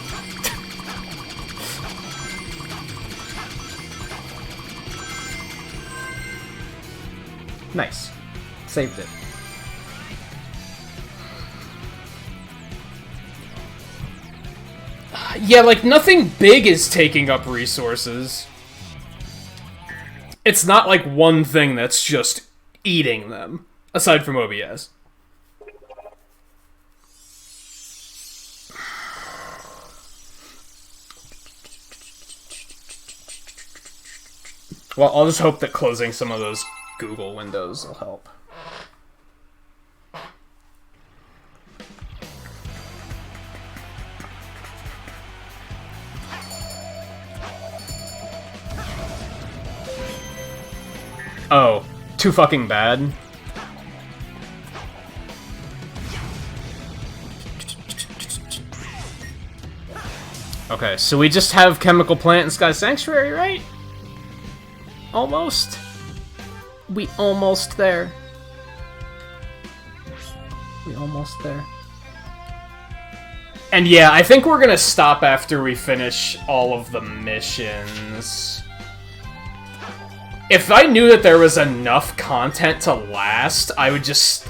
Nice. Saved it. Yeah, like, nothing big is taking up resources. It's not like one thing that's just eating them, aside from OBS. Well, I'll just hope that closing some of those Google windows will help. Oh, too fucking bad. Okay, so we just have Chemical Plant and Sky Sanctuary, right? Almost. We almost there. We almost there. And yeah, I think we're gonna stop after we finish all of the missions. If I knew that there was enough content to last, I would just...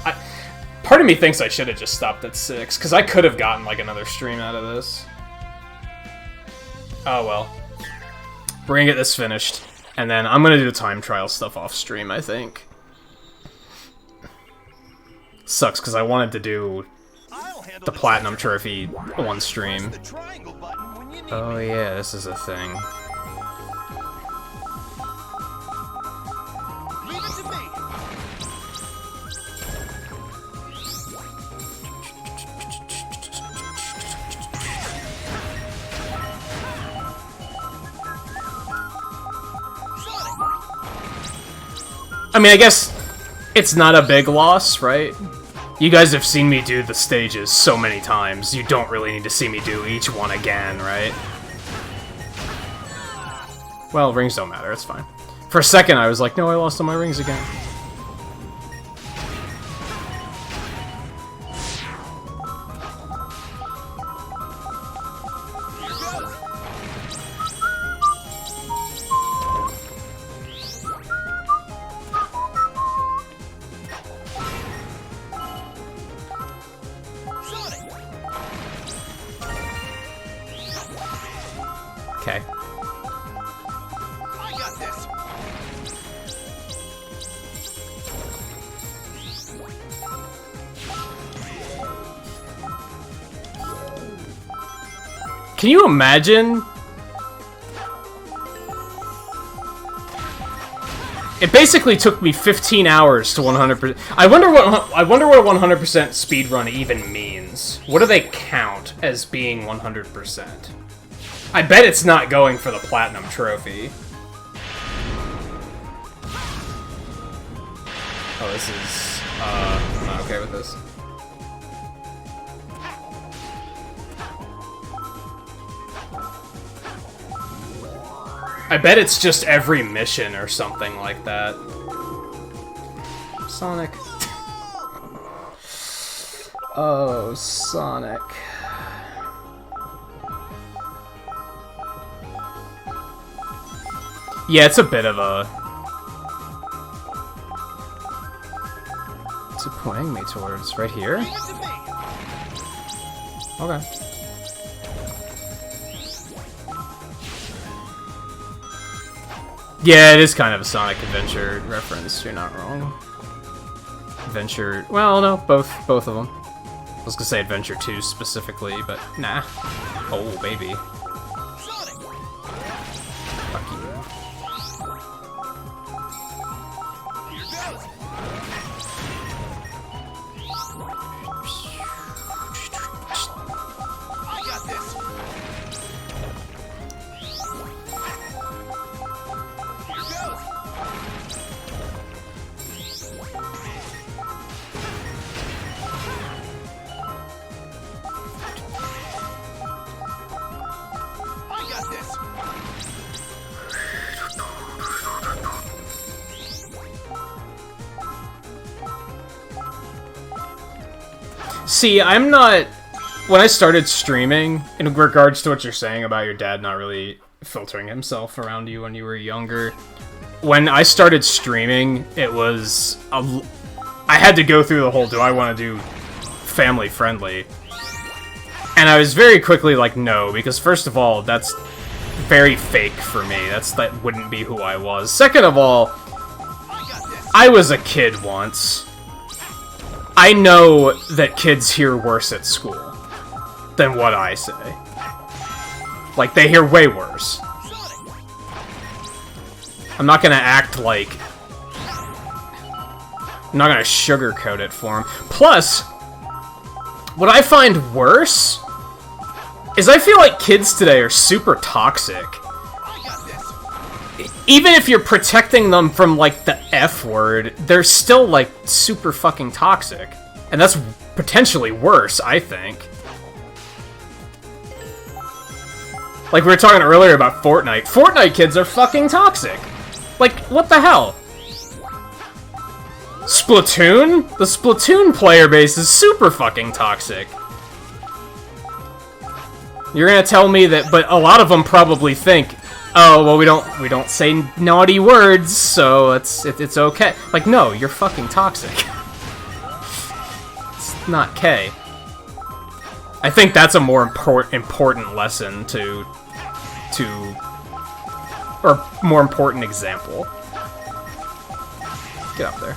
part of me thinks I should have just stopped at 6, because I could have gotten, like, another stream out of this. Oh, well. We're gonna get this finished, and then I'm gonna do the time trial stuff off stream, I think. Sucks, because I wanted to do the Platinum Trophy one stream. Oh yeah, this is a thing. I mean, I guess it's not a big loss, right? You guys have seen me do the stages so many times, you don't really need to see me do each one again, right? Well, rings don't matter, it's fine. For a second, I was like, no, I lost all my rings again. Okay. I got this. Can you imagine? It basically took me 15 hours to 100%. I wonder what a 100% speedrun even means. What do they count as being 100%? I bet it's not going for the Platinum Trophy. Oh, this is... I'm not okay with this. I bet it's just every mission or something like that. Sonic. Oh, Sonic. Yeah, it's a bit of a... What's it pointing me towards? Right here? Okay. Yeah, it is kind of a Sonic Adventure reference, you're not wrong. Adventure... Well, no, both of them. I was gonna say Adventure 2 specifically, but nah. Oh, baby. Fuck you. See, I'm not... When I started streaming, in regards to what you're saying about your dad not really filtering himself around you when you were younger, when I started streaming, it was I had to go through the whole, do I want to do family friendly? And I was very quickly like, no, because first of all, that's very fake for me. That wouldn't be who I was. Second of all, I was a kid once. I know that kids hear worse at school than what I say. Like, they hear way worse. I'm not gonna act like... I'm not gonna sugarcoat it for him. Plus, what I find worse is I feel like kids today are super toxic. Even if you're protecting them from, like, the F word, they're still, like, super fucking toxic. And that's potentially worse, I think. Like we were talking earlier about Fortnite. Fortnite kids are fucking toxic. Like, what the hell? Splatoon? The Splatoon player base is super fucking toxic. You're gonna tell me that, but a lot of them probably think, oh, well, we don't say naughty words, so it's okay. Like, no, you're fucking toxic. It's not K. I think that's a more important lesson or more important example. Get up there.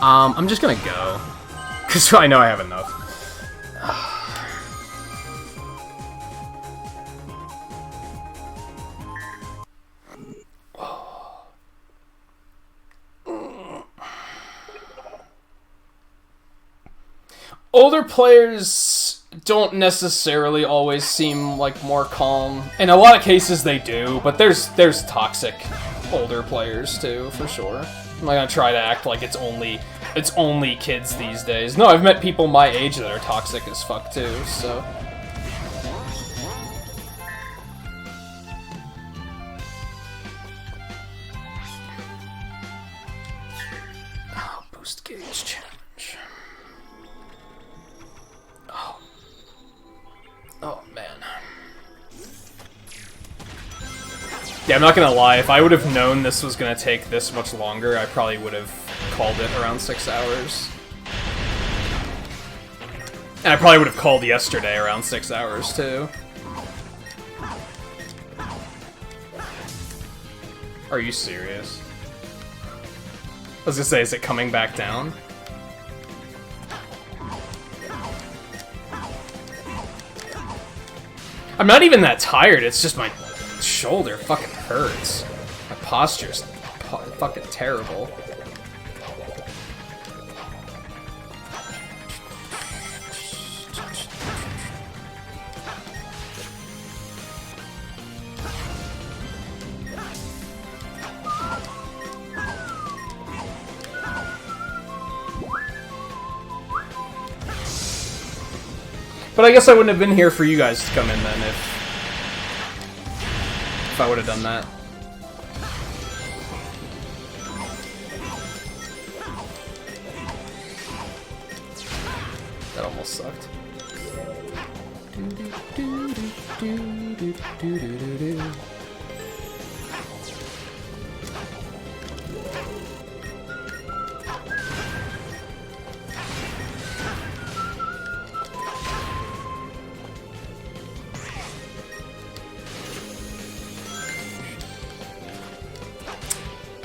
I'm just gonna go, because I know I have enough. Older players don't necessarily always seem like more calm. In a lot of cases they do, but there's toxic older players too, for sure. I'm not gonna try to act like it's only kids these days. No, I've met people my age that are toxic as fuck too, so. Oh, boost gauge challenge. Oh, man. Yeah, I'm not gonna lie, if I would have known this was gonna take this much longer, I probably would have called it around 6 hours. And I probably would have called yesterday around 6 hours, too. Are you serious? I was gonna say, is it coming back down? I'm not even that tired, it's just my shoulder fucking hurts. My posture's fucking terrible. But I guess I wouldn't have been here for you guys to come in then if I would have done that. That almost sucked.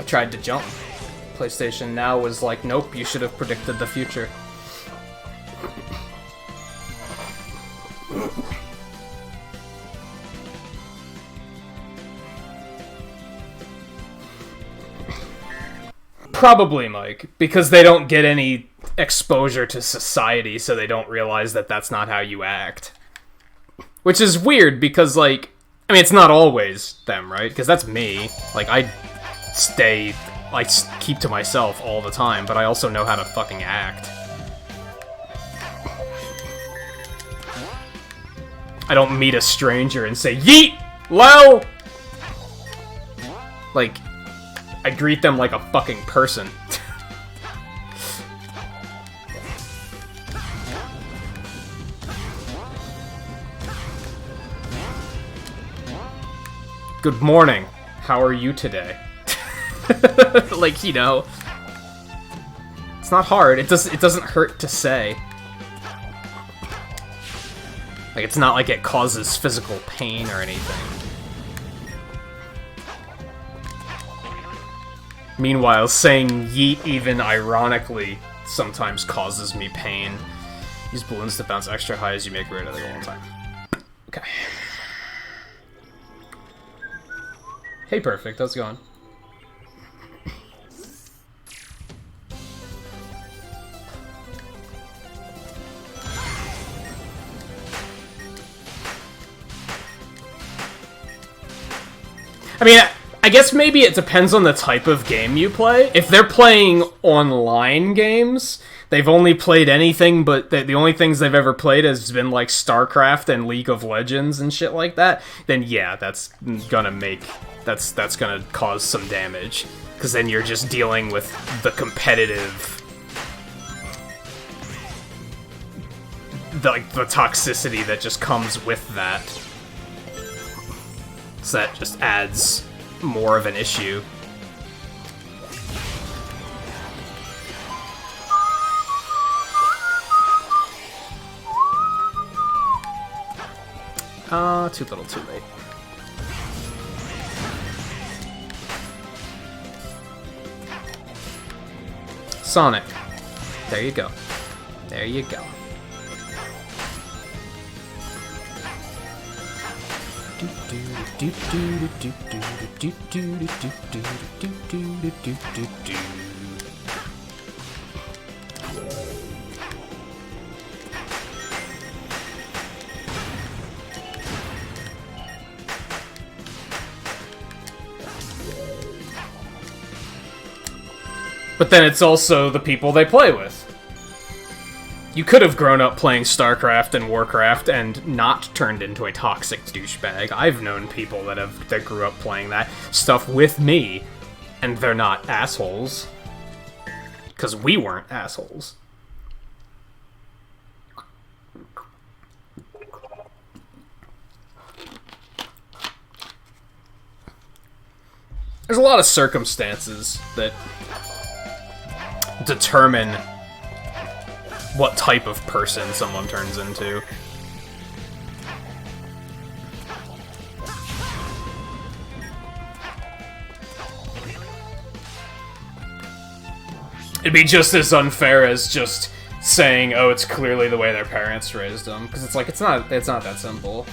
Tried to jump. PlayStation Now was like, nope, you should have predicted the future. Probably, Mike, because they don't get any exposure to society, so they don't realize that that's not how you act. Which is weird, because, like, I mean, it's not always them, right? Because that's me. Like, I keep to myself all the time, but I also know how to fucking act. I don't meet a stranger and say, yeet! Lol! Like, I greet them like a fucking person. Good morning. How are you today? Like, you know. It's not hard. It doesn't hurt to say. Like, it's not like it causes physical pain or anything. Meanwhile, saying yeet even ironically sometimes causes me pain. Use balloons to bounce extra high as you make rid of the whole time. Okay. Hey, Perfect. How's it going? I mean, I guess maybe it depends on the type of game you play. If they're playing online games, they've only played anything, but the only things they've ever played has been like StarCraft and League of Legends and shit like that, then yeah, that's gonna cause some damage. Because then you're just dealing with the competitive... the toxicity that just comes with that. So that just adds more of an issue. Too little, too late. Sonic. There you go. There you go. But then it's also the people they play with. You could have grown up playing StarCraft and Warcraft and not turned into a toxic douchebag. I've known people that grew up playing that stuff with me, and they're not assholes. Because we weren't assholes. There's a lot of circumstances that determine what type of person someone turns into. It'd be just as unfair as just saying, oh, it's clearly the way their parents raised them, because it's like, it's not that simple.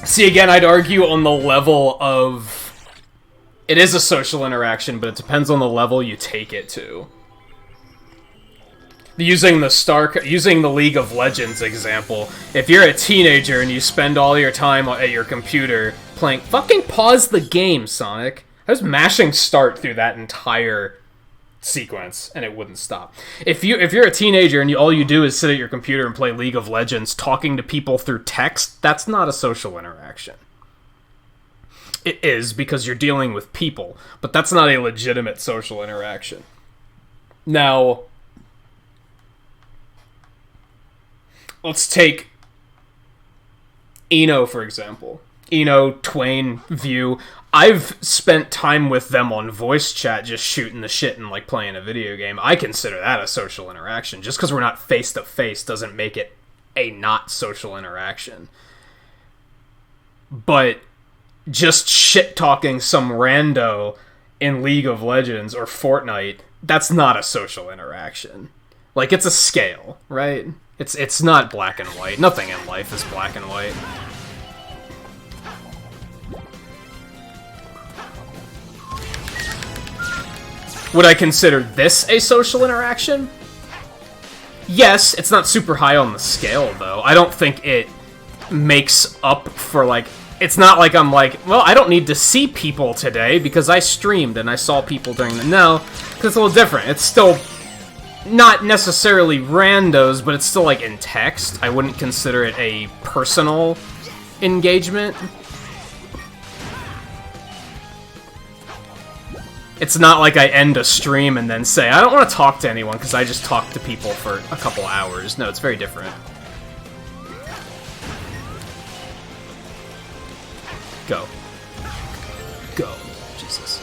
See, again, I'd argue on the level of... It is a social interaction, but it depends on the level you take it to. Using the League of Legends example, if you're a teenager and you spend all your time at your computer playing... Fucking pause the game, Sonic! I was mashing start through that entire sequence, and it wouldn't stop. If you're a teenager and all you do is sit at your computer and play League of Legends, talking to people through text, that's not a social interaction. It is, because you're dealing with people, but that's not a legitimate social interaction. Now, let's take Eno, for example. Eno, Twain, View. I've spent time with them on voice chat just shooting the shit and like playing a video game. I consider that a social interaction. Just because we're not face to face doesn't make it a not social interaction. But just shit talking some rando in League of Legends or Fortnite, that's not a social interaction. Like, it's a scale, right? It's not black and white. Nothing in life is black and white. Would I consider this a social interaction? Yes, it's not super high on the scale, though. I don't think it makes up for, like... It's not like I'm like, well, I don't need to see people today because I streamed and I saw people during the... No, because it's a little different. It's still not necessarily randos, but it's still, like, in text. I wouldn't consider it a personal engagement. It's not like I end a stream and then say, I don't want to talk to anyone because I just talked to people for a couple hours. No, it's very different. Go. Go. Jesus.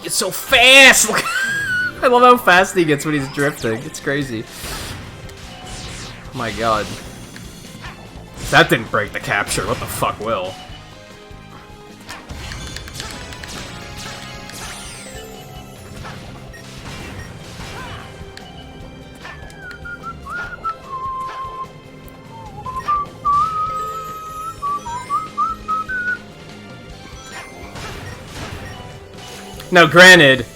It's so fast! Look. I love how fast he gets when he's drifting. It's crazy. Oh my god. That didn't break the capture. What the fuck will? Now, granted,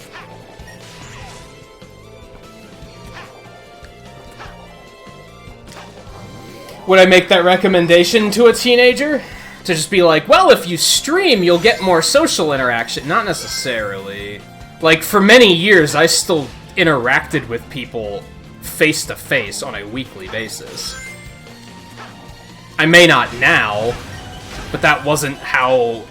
would I make that recommendation to a teenager? To just be like, well, if you stream, you'll get more social interaction. Not necessarily. Like, for many years, I still interacted with people face-to-face on a weekly basis. I may not now, but that wasn't how...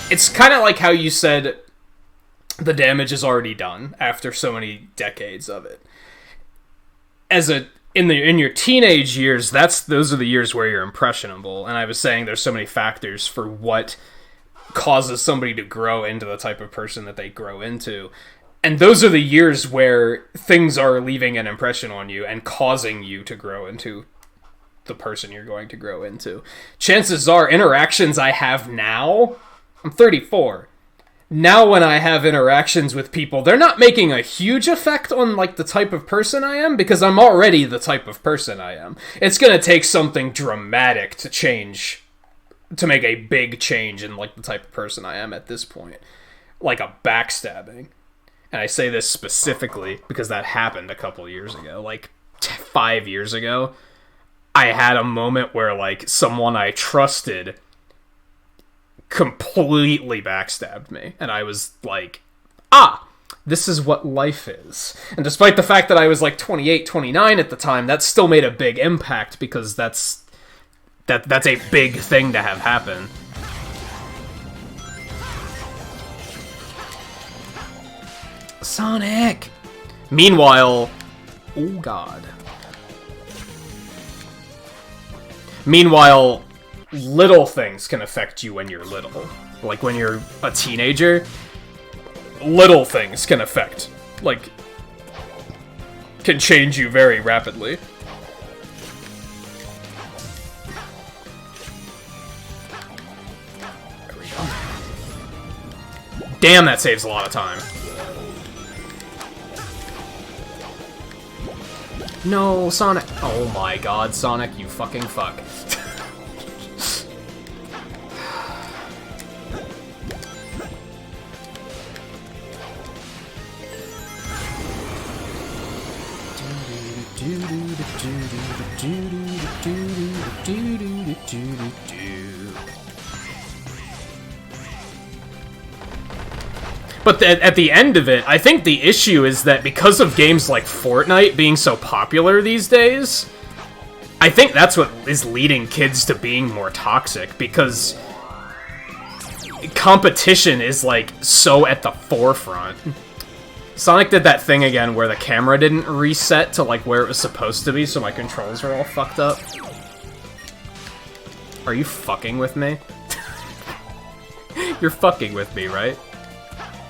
It's kind of like how you said the damage is already done after so many decades of it. In your teenage years, those are the years where you're impressionable, and I was saying there's so many factors for what causes somebody to grow into the type of person that they grow into. And those are the years where things are leaving an impression on you and causing you to grow into the person you're going to grow into. Chances are, interactions I have now... I'm 34. Now when I have interactions with people, they're not making a huge effect on, like, the type of person I am, because I'm already the type of person I am. It's gonna take something dramatic to change, to make a big change in, like, the type of person I am at this point. Like a backstabbing. And I say this specifically because that happened a couple years ago. Like, 5 years ago, I had a moment where, like, someone I trusted completely backstabbed me, and I was like, this is what life is. And despite the fact that I was like 28, 29 at the time, that still made a big impact, because that's a big thing to have happen. Sonic! Meanwhile, oh god. Meanwhile, little things can affect you when you're little. Like, when you're a teenager, little things can affect, like, can change you very rapidly. There we go. Damn, that saves a lot of time. No, Sonic. Oh my god, Sonic, you fucking fuck. But at the end of it, I think the issue is that because of games like Fortnite being so popular these days, I think that's what is leading kids to being more toxic, because competition is, like, so at the forefront. Sonic did that thing again where the camera didn't reset to, like, where it was supposed to be, so my controls are all fucked up. Are you fucking with me? You're fucking with me, right?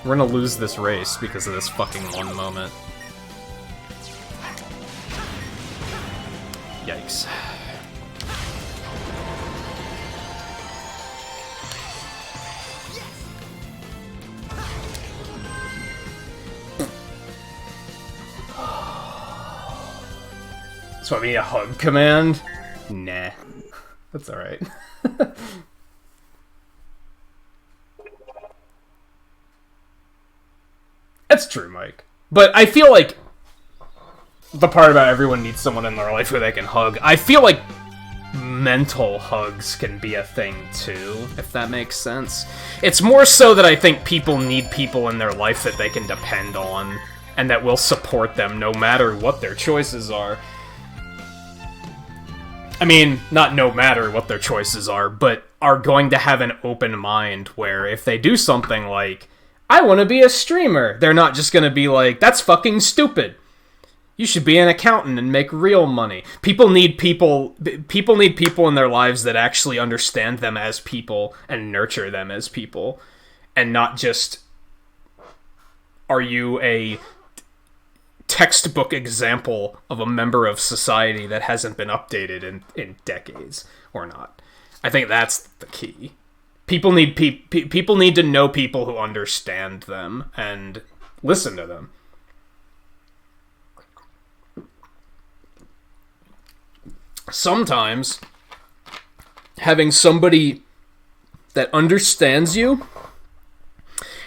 We're gonna lose this race because of this fucking one moment. Yikes. So I mean a hug command? Nah. That's alright. That's true, Mike. But I feel like the part about everyone needs someone in their life who they can hug, I feel like mental hugs can be a thing too, if that makes sense. It's more so that I think people need people in their life that they can depend on, and that will support them no matter what their choices are. I mean, not no matter what their choices are, but are going to have an open mind where if they do something like, I want to be a streamer, they're not just going to be like, that's fucking stupid. You should be an accountant and make real money. People need people in their lives that actually understand them as people and nurture them as people, and not just, are you a textbook example of a member of society that hasn't been updated in decades or not. I think that's the key. People need people need to know people who understand them and listen to them. Sometimes having somebody that understands you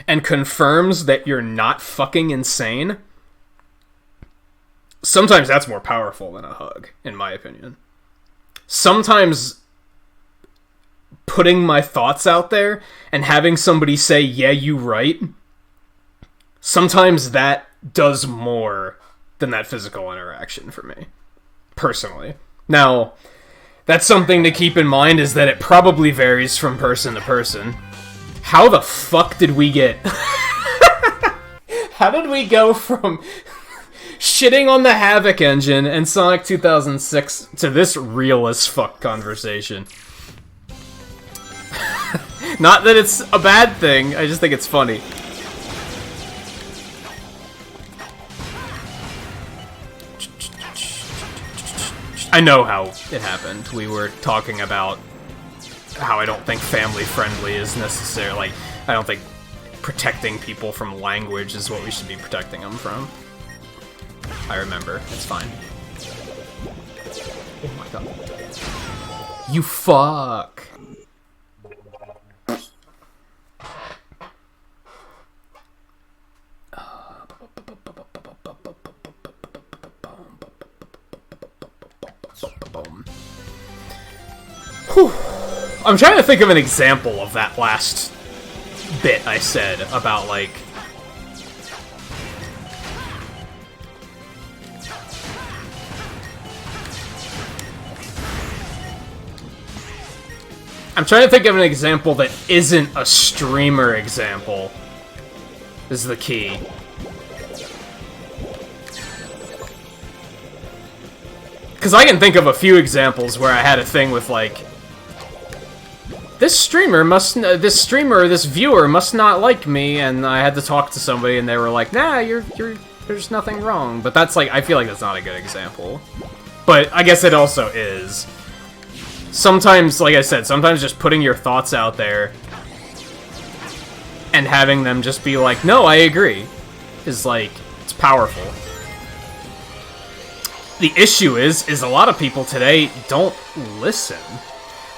and confirms that you're not fucking insane, sometimes that's more powerful than a hug, in my opinion. Sometimes putting my thoughts out there and having somebody say, yeah, you right, sometimes that does more than that physical interaction for me, personally. Now, that's something to keep in mind, is that it probably varies from person to person. How the fuck did we get... How did we go from shitting on the Havoc engine and Sonic 2006 to this real as fuck conversation? Not that it's a bad thing, I just think it's funny. I know how it happened. We were talking about how I don't think family friendly is necessary. Like, I don't think protecting people from language is what we should be protecting them from. I remember. It's fine. Oh my god. You fuck. Whew. I'm trying to think of an example of that last bit I said about, like... I'm trying to think of an example that isn't a streamer example. Is the key. Because I can think of a few examples where I had a thing with, like... This viewer must not like me, and I had to talk to somebody, and they were like, nah, there's nothing wrong. But that's, like, I feel like that's not a good example. But I guess it also is. Sometimes, like I said, sometimes just putting your thoughts out there and having them just be like, no, I agree, is, like, it's powerful. The issue is a lot of people today don't listen.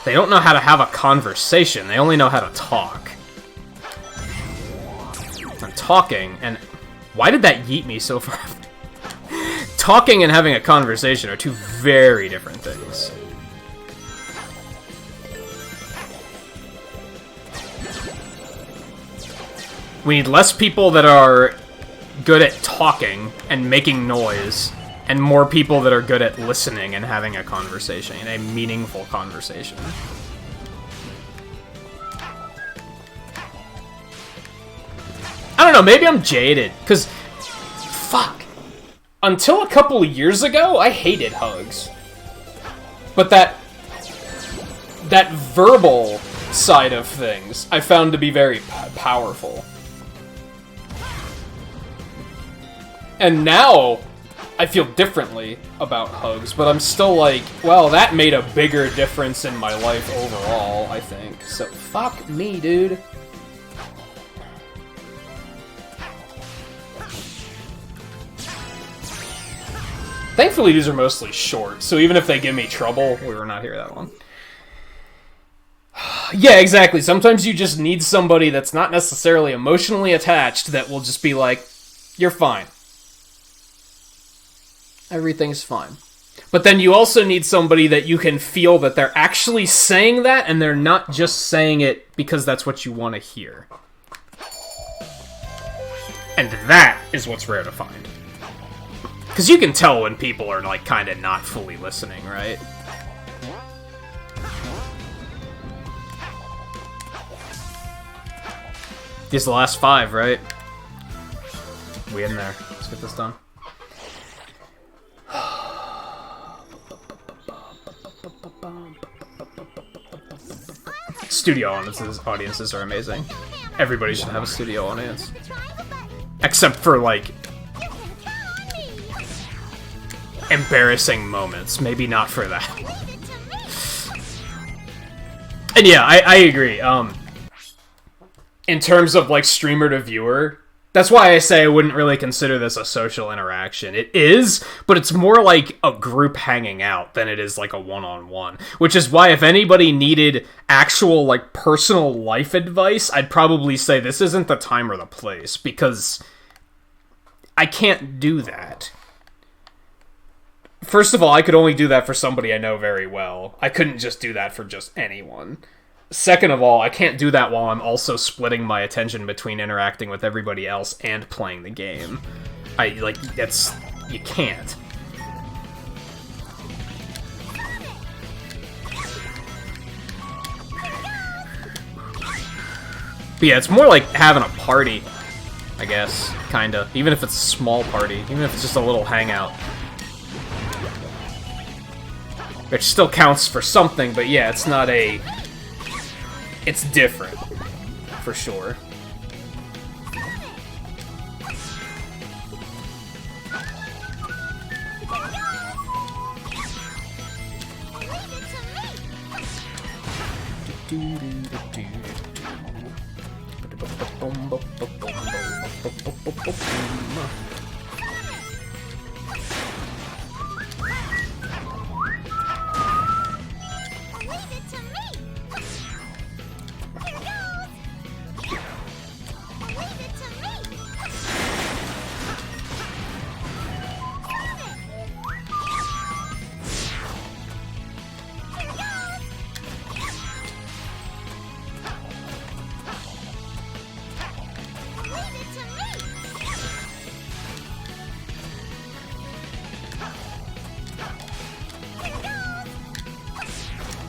They don't know how to have a conversation. They only know how to talk. I'm talking, and why did that yeet me so far? Talking and having a conversation are two very different things. We need less people that are good at talking and making noise, and more people that are good at listening and having a conversation, a meaningful conversation. I don't know, maybe I'm jaded, because, fuck. Until a couple of years ago, I hated hugs. But that verbal side of things, I found to be very powerful. And now, I feel differently about hugs, but I'm still like, well, that made a bigger difference in my life overall, I think. So, fuck me, dude. Thankfully, these are mostly short, so even if they give me trouble, we were not here that long. Yeah, exactly. Sometimes you just need somebody that's not necessarily emotionally attached that will just be like, you're fine. Everything's fine. But then you also need somebody that you can feel that they're actually saying that, and they're not just saying it because that's what you want to hear. And that is what's rare to find. Because you can tell when people are, like, kind of not fully listening, right? These are the last 5, right? We in there. Let's get this done. Studio audiences are amazing. Everybody should have a studio audience. Except for, like, embarrassing moments. Maybe not for that. And yeah, I agree. In terms of, like, streamer to viewer, that's why I say I wouldn't really consider this a social interaction. It is, but it's more like a group hanging out than it is like a one-on-one. Which is why if anybody needed actual, like, personal life advice, I'd probably say this isn't the time or the place, because I can't do that. First of all, I could only do that for somebody I know very well. I couldn't just do that for just anyone. Second of all, I can't do that while I'm also splitting my attention between interacting with everybody else and playing the game. You can't. But yeah, it's more like having a party, I guess, kinda. Even if it's a small party, even if it's just a little hangout. Which still counts for something, but yeah, it's not a... It's different, for sure.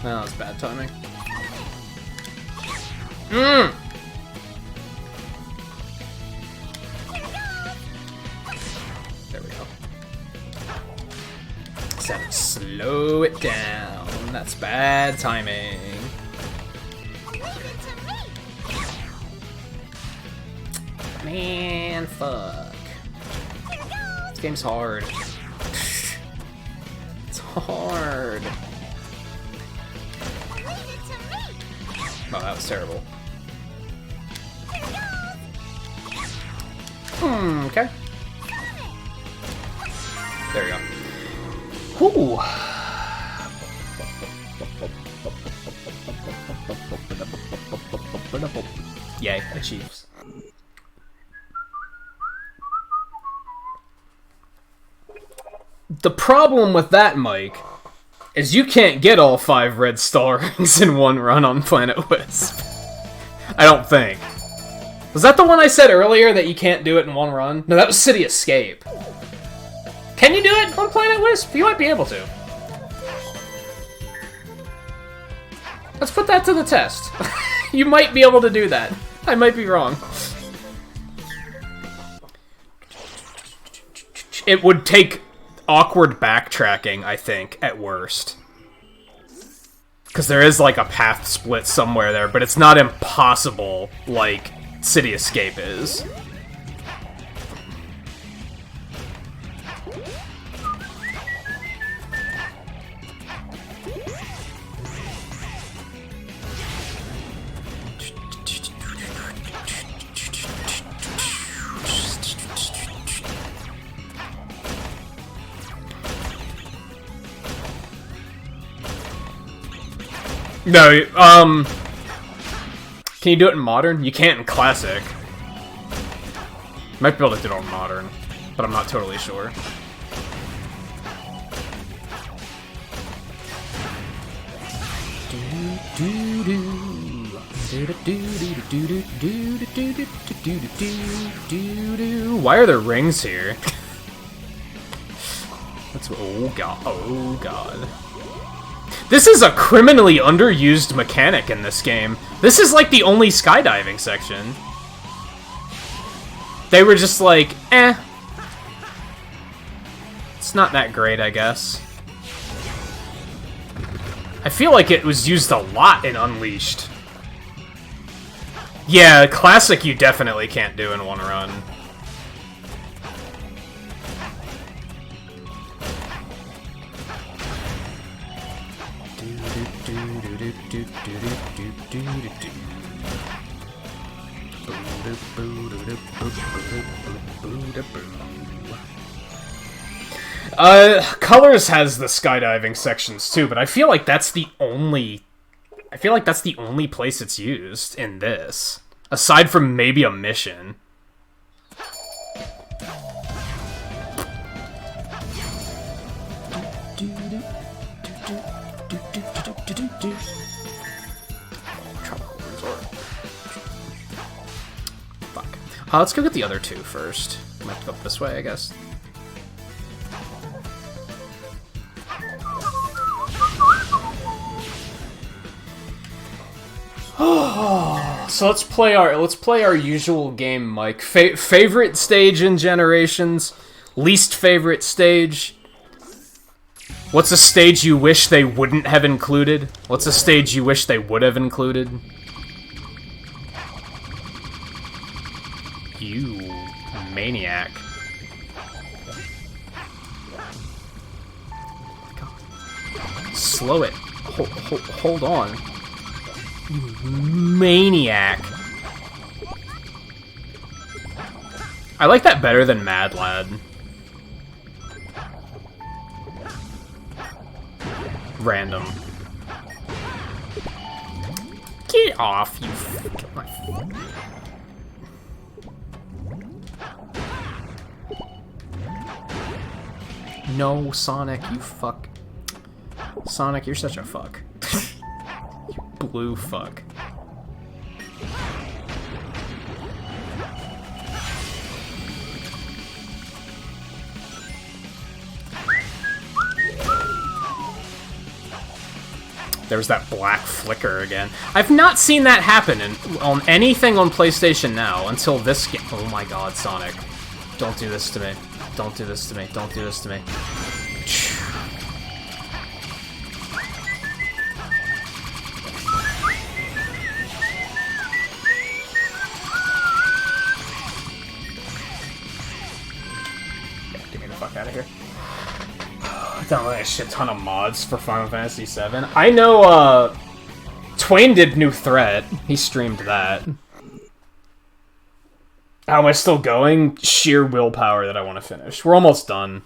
No, that was bad timing. There we go. Said slow it down. That's bad timing. Man, fuck. This game's hard. It's hard. Oh, that was terrible. Okay. There we go. Whew. Yay, achieves. The problem with that, Mike, is you can't get all 5 red star rings in one run on Planet Wisp. I don't think. Was that the one I said earlier that you can't do it in one run? No, that was City Escape. Can you do it on Planet Wisp? You might be able to. Let's put that to the test. You might be able to do that. I might be wrong. It would take awkward backtracking, I think, at worst. Because there is, like, a path split somewhere there, but it's not impossible like City Escape is. No, can you do it in Modern? You can't in Classic. Might be able to do it on Modern, but I'm not totally sure. Why are there rings here? That's oh god, oh god. This is a criminally underused mechanic in this game. This is like the only skydiving section. They were just like, eh. It's not that great, I guess. I feel like it was used a lot in Unleashed. Yeah, Classic you definitely can't do in one run. Colors has the skydiving sections too, but I feel like that's the only place it's used in this. Aside from maybe a mission. Fuck. Let's go get the other two first. I might have to go up this way, I guess. So let's play our usual game, Mike. Favorite stage in Generations, least favorite stage. What's a stage you wish they wouldn't have included? What's a stage you wish they would have included? You maniac. God. Slow it. Hold on. You maniac. I like that better than Mad Lad. Random. Get off, you fucking... No, Sonic, you fuck. Sonic, you're such a fuck. You blue fuck. There's that black flicker again. I've not seen that happen on anything on PlayStation Now until this game. Oh my god, Sonic. Don't do this to me. Don't do this to me. Don't do this to me. Get me the fuck out of here. Downloading a shit ton of mods for Final Fantasy VII. I know, Twain did New Threat. He streamed that. How am I still going? Sheer willpower that I want to finish. We're almost done.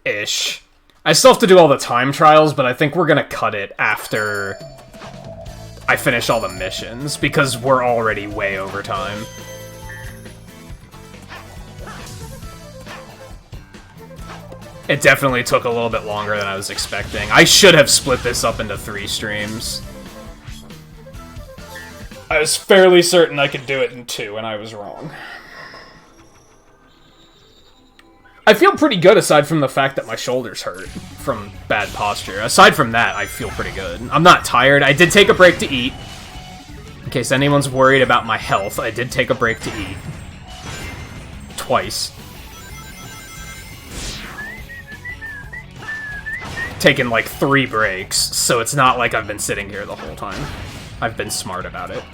Ish. I still have to do all the time trials, but I think we're gonna cut it after I finish all the missions, because we're already way over time. It definitely took a little bit longer than I was expecting. I should have split this up into 3 streams. I was fairly certain I could do it in 2, and I was wrong. I feel pretty good aside from the fact that my shoulders hurt from bad posture. Aside from that, I feel pretty good. I'm not tired. I did take a break to eat. In case anyone's worried about my health, I did take a break to eat. Twice. Taken like 3 breaks, so it's not like I've been sitting here the whole time. I've been smart about it.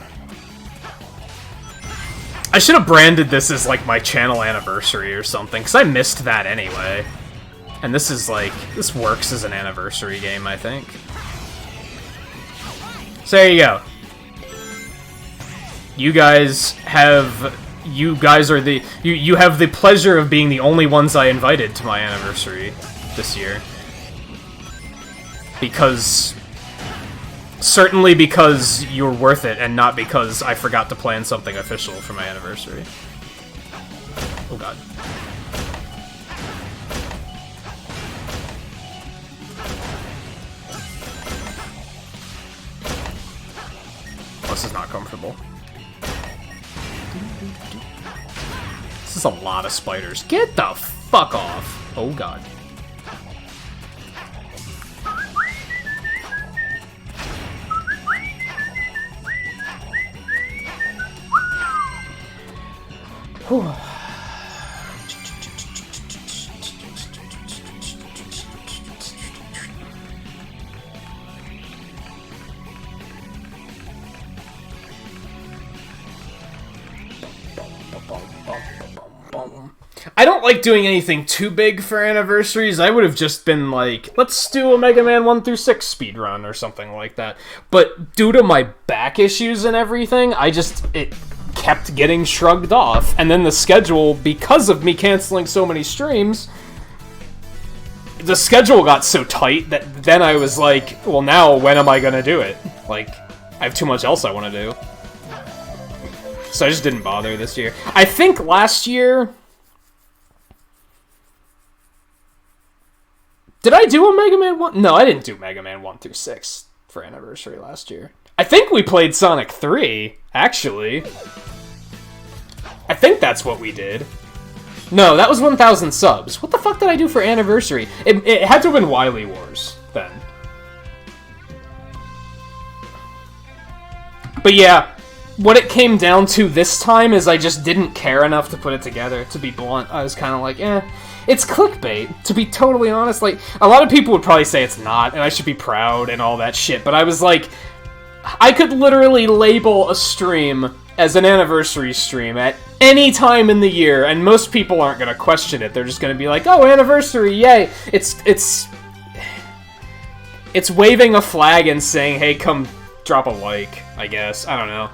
I should have branded this as like my channel anniversary or something, because I missed that anyway. And this is like, this works as an anniversary game, I think. So there you go. You guys are the, you have the pleasure of being the only ones I invited to my anniversary this year. Because... Certainly because you're worth it, and not because I forgot to plan something official for my anniversary. Oh god. This is not comfortable. This is a lot of spiders. Get the fuck off! Oh god. Whew. I don't like doing anything too big for anniversaries. I would have just been like, let's do a Mega Man 1 through 6 speedrun or something like that. But due to my back issues and everything, it kept getting shrugged off. And then the schedule, because of me canceling so many streams, the schedule got so tight that then I was like, well, now when am I gonna do it? Like, I have too much else I want to do. So I just didn't bother this year. I think last year... Did I do a Mega Man 1? No, I didn't do Mega Man 1 through 6 for anniversary last year. I think we played Sonic 3, actually. I think that's what we did. No, that was 1,000 subs. What the fuck did I do for anniversary? It had to have been Wily Wars, then. But yeah, what it came down to this time is I just didn't care enough to put it together, to be blunt. I was kind of like, eh. It's clickbait, to be totally honest. Like, a lot of people would probably say it's not, and I should be proud and all that shit, but I was like, I could literally label a stream as an anniversary stream at any time in the year, and most people aren't going to question it. They're just going to be like, oh, anniversary, yay! It's waving a flag and saying, hey, come drop a like, I guess. I don't know.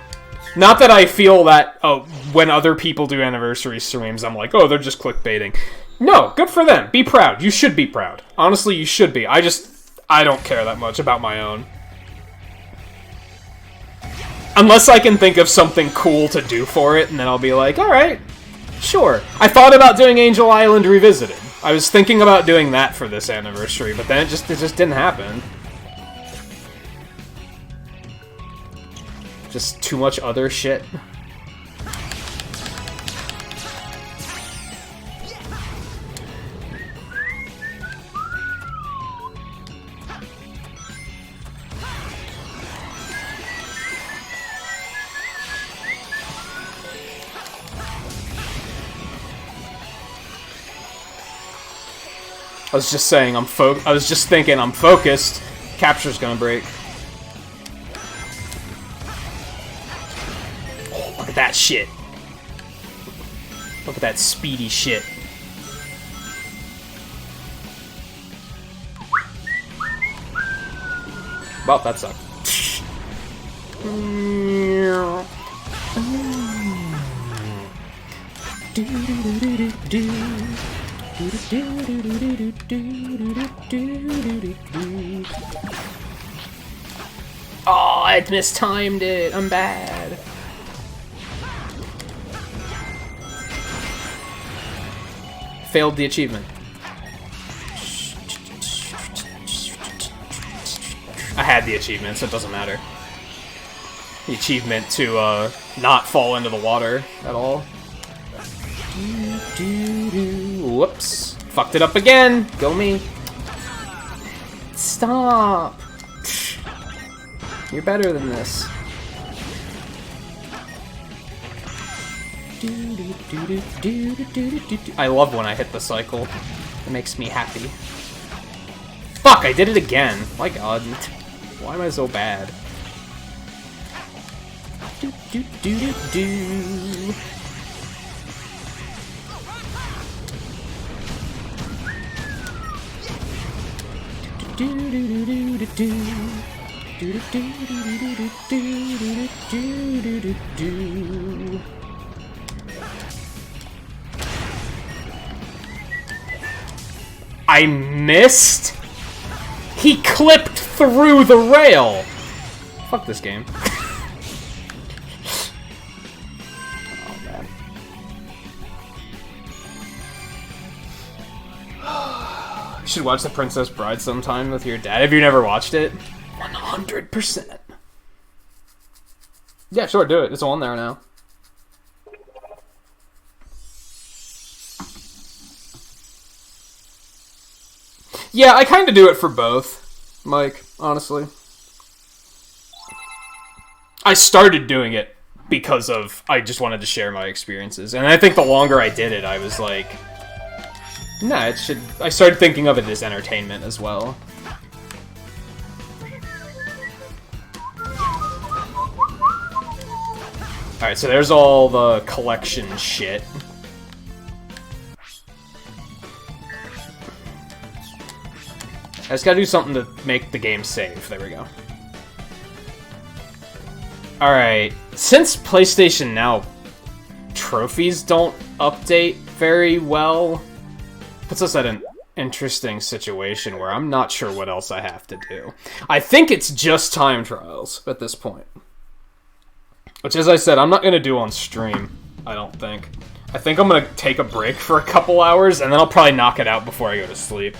Not that I feel that, oh, when other people do anniversary streams, I'm like, oh, they're just clickbaiting. No, good for them. Be proud. You should be proud. Honestly, you should be. I don't care that much about my own. Unless I can think of something cool to do for it, and then I'll be like, alright, sure. I thought about doing Angel Island Revisited. I was thinking about doing that for this anniversary, but then it just didn't happen. Just too much other shit. I was just saying I was just thinking I'm focused. Capture's gonna break. Oh, look at that shit. Look at that speedy shit. Well, that sucked. Oh, I mistimed it. I'm bad. Failed the achievement. I had the achievement, so it doesn't matter. The achievement to not fall into the water at all. Whoops. Fucked it up again. Go me. Stop. You're better than this. I love when I hit the cycle. It makes me happy. Fuck, I did it again. My god. Why am I so bad? I missed? He clipped through the rail! Fuck this game. Oh, man. You should watch The Princess Bride sometime with your dad. Have you never watched it? 100%. Yeah, sure, do it. It's on there now. Yeah, I kind of do it for both, Mike, honestly. I started doing it because of, I just wanted to share my experiences. And I think the longer I did it, I was like, nah, it should, I started thinking of it as entertainment as well. Alright, so there's all the collection shit. just gotta do something to make the game save. There we go. Alright, since PlayStation Now trophies don't update very well, puts us at an interesting situation where I'm not sure what else I have to do. I think it's just time trials at this point. Which, as I said, I'm not going to do on stream, I don't think. I think I'm going to take a break for a couple hours, and then I'll probably knock it out before I go to sleep.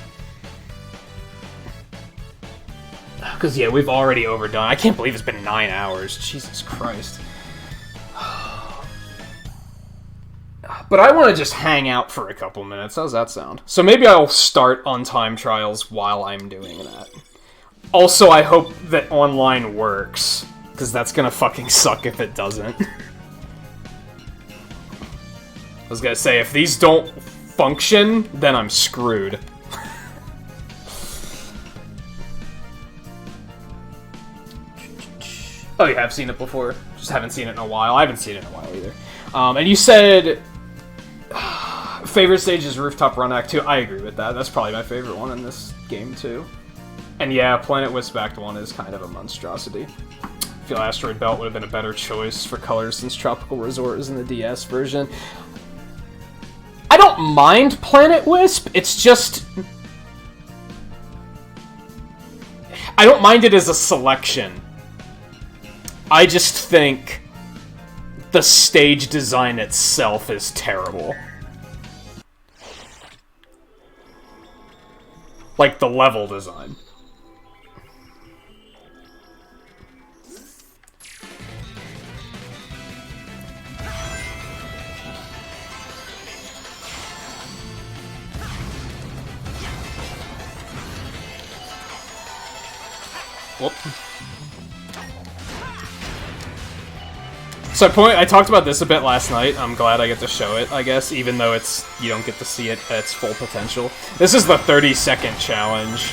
Because, yeah, we've already overdone. I can't believe it's been 9 hours. Jesus Christ. But I want to just hang out for a couple minutes. How's that sound? So maybe I'll start on time trials while I'm doing that. Also, I hope that online works, because that's gonna fucking suck if it doesn't. I was gonna say, if these don't function, then I'm screwed. Oh, you have seen it before? Just haven't seen it in a while. I haven't seen it in a while either. And you said... favorite stage is Rooftop Run Act 2. I agree with that. That's probably my favorite one in this game, too. And yeah, Planet Wisp Act 1 is kind of a monstrosity. I feel Asteroid Belt would have been a better choice for colors since Tropical Resort is in the DS version. I don't mind Planet Wisp, it's just... I don't mind it as a selection. I just think the stage design itself is terrible. Like the level design. Whoop. So I talked about this a bit last night. I'm glad I get to show it, I guess, even though you don't get to see it at its full potential. This is the 30-second challenge,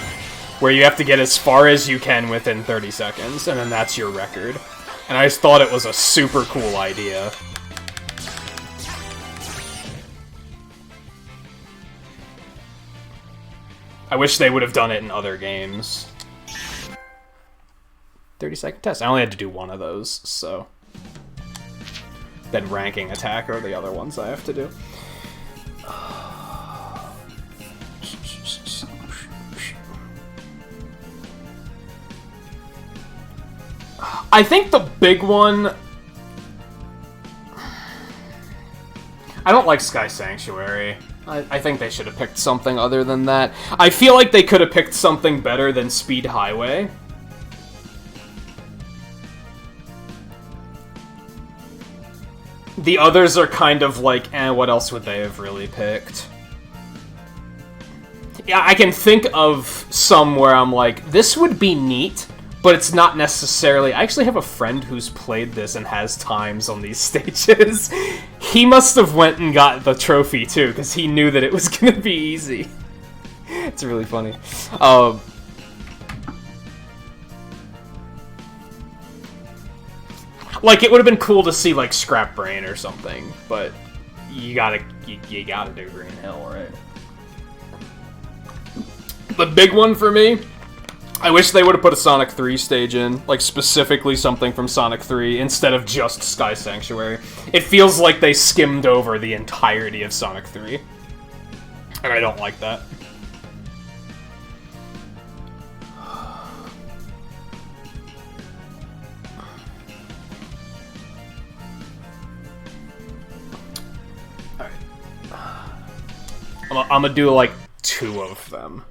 where you have to get as far as you can within 30 seconds, and then that's your record. And I just thought it was a super cool idea. I wish they would have done it in other games. 30-second test. I only had to do one of those, so... Then ranking attack are the other ones I have to do. I think the big one... I don't like Sky Sanctuary. I think they should have picked something other than that. I feel like they could have picked something better than Speed Highway. The others are kind of like, what else would they have really picked? Yeah, I can think of some where I'm like, this would be neat, but it's not necessarily... I actually have a friend who's played this and has times on these stages. He must have went and got the trophy, too, because he knew that it was going to be easy. It's really funny. Like, it would have been cool to see, like, Scrap Brain or something, but you gotta do Green Hill, right? The big one for me, I wish they would have put a Sonic 3 stage in, like, specifically something from Sonic 3, instead of just Sky Sanctuary. It feels like they skimmed over the entirety of Sonic 3, and I don't like that. I'm gonna do, like, 2 of them.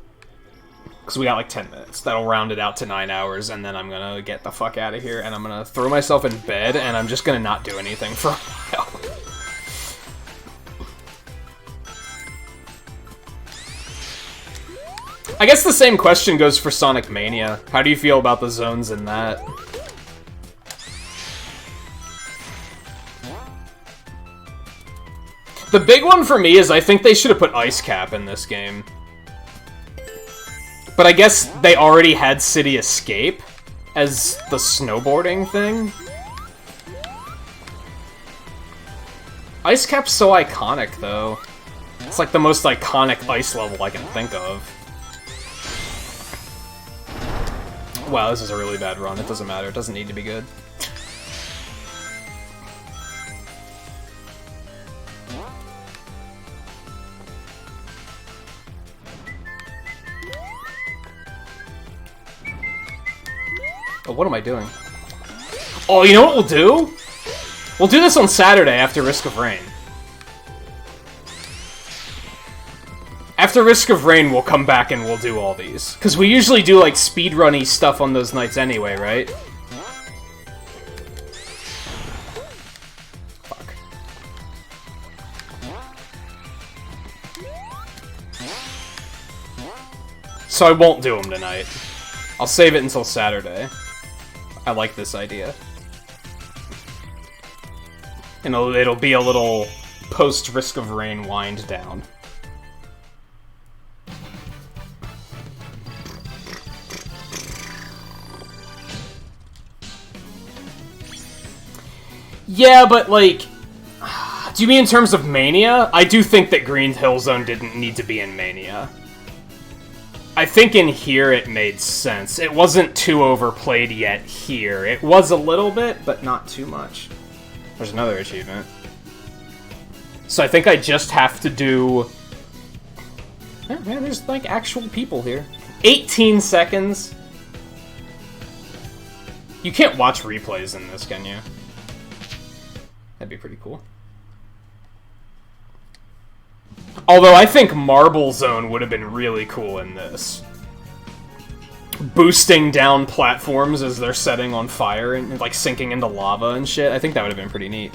Because we got, like, 10 minutes. That'll round it out to 9 hours, and then I'm gonna get the fuck out of here, and I'm gonna throw myself in bed, and I'm just gonna not do anything for a while. I guess the same question goes for Sonic Mania. How do you feel about the zones in that? The big one for me is I think they should have put Ice Cap in this game. But I guess they already had City Escape as the snowboarding thing. Ice Cap's so iconic, though. It's like the most iconic ice level I can think of. Wow, this is a really bad run. It doesn't matter. It doesn't need to be good. Oh, what am I doing? Oh, you know what we'll do? We'll do this on Saturday after Risk of Rain. After Risk of Rain, we'll come back and we'll do all these. Because we usually do, like, speedrun-y stuff on those nights anyway, right? Fuck. So I won't do them tonight. I'll save it until Saturday. I like this idea. And it'll be a little post-Risk of Rain wind down. Yeah, but, like... Do you mean in terms of Mania? I do think that Green Hill Zone didn't need to be in Mania. I think in here it made sense. It wasn't too overplayed yet here. It was a little bit, but not too much. There's another achievement. So I think I just have to do... Yeah, man, there's, like, actual people here. 18 seconds. You can't watch replays in this, can you? That'd be pretty cool. Although I think Marble Zone would have been really cool in this. Boosting down platforms as they're setting on fire and like sinking into lava and shit. I think that would have been pretty neat.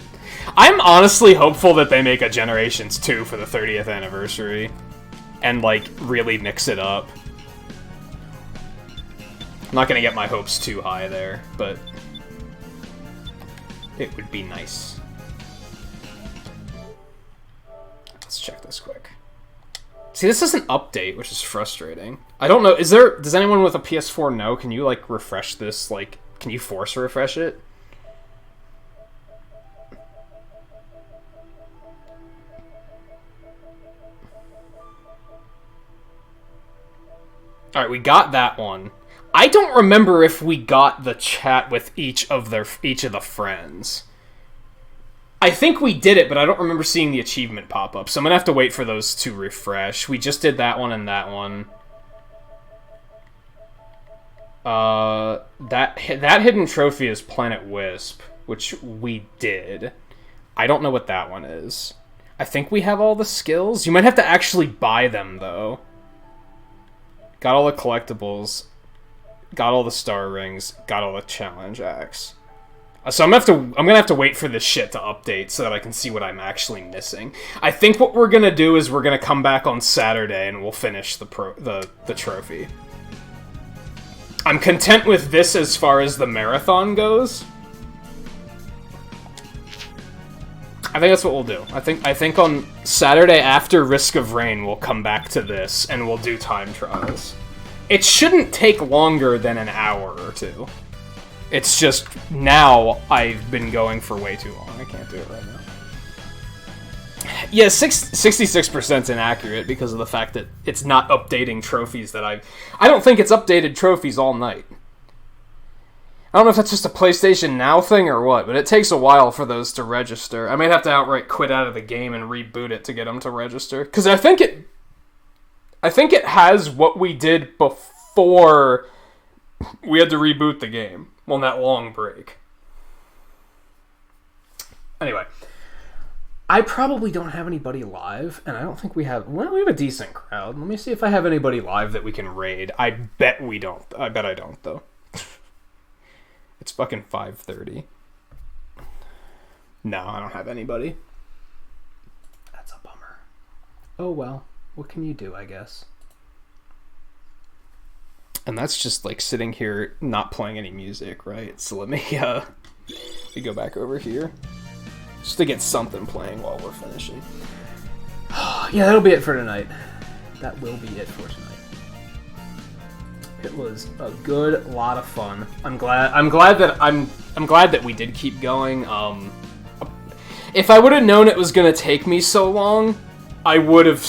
I'm honestly hopeful that they make a Generations 2 for the 30th anniversary. And like really mix it up. I'm not gonna get my hopes too high there, but it would be nice. Let's check this quick. See, this is an update, which is frustrating. I don't know, does anyone with a PS4 know? Can you, like, refresh this, like, can you force refresh it? Alright, we got that one. I don't remember if we got the chat with each of the friends. I think we did it, but I don't remember seeing the achievement pop up, so I'm gonna have to wait for those to refresh. We just did that one and that one. That hidden trophy is Planet Wisp, which we did. I don't know what that one is. I think we have all the skills. You might have to actually buy them, though. Got all the collectibles. Got all the star rings. Got all the challenge acts. So I'm gonna have to wait for this shit to update so that I can see what I'm actually missing. I think what we're gonna do is we're gonna come back on Saturday and we'll finish the trophy. I'm content with this as far as the marathon goes. I think that's what we'll do. I think on Saturday after Risk of Rain we'll come back to this and we'll do time trials. It shouldn't take longer than an hour or two. It's just, now I've been going for way too long. I can't do it right now. Yeah, 66%'s inaccurate because of the fact that it's not updating trophies that I don't think it's updated trophies all night. I don't know if that's just a PlayStation Now thing or what, but it takes a while for those to register. I might have to outright quit out of the game and reboot it to get them to register. Because I think it has what we did before we had to reboot the game. On that long break. Anyway, I probably don't have anybody live, and I don't think we have... Well, we have a decent crowd. Let me see if I have anybody live that we can raid. I bet we don't. I bet I don't, though. It's fucking 5:30. No, I don't have anybody. That's a bummer. Oh, well. What can you do, I guess? And that's just like sitting here not playing any music, right? So let me go back over here just to get something playing while we're finishing. Yeah, that'll be it for tonight. That will be it for tonight. It was a good lot of fun. I'm glad that we did keep going. If I would have known it was gonna take me so long, I would have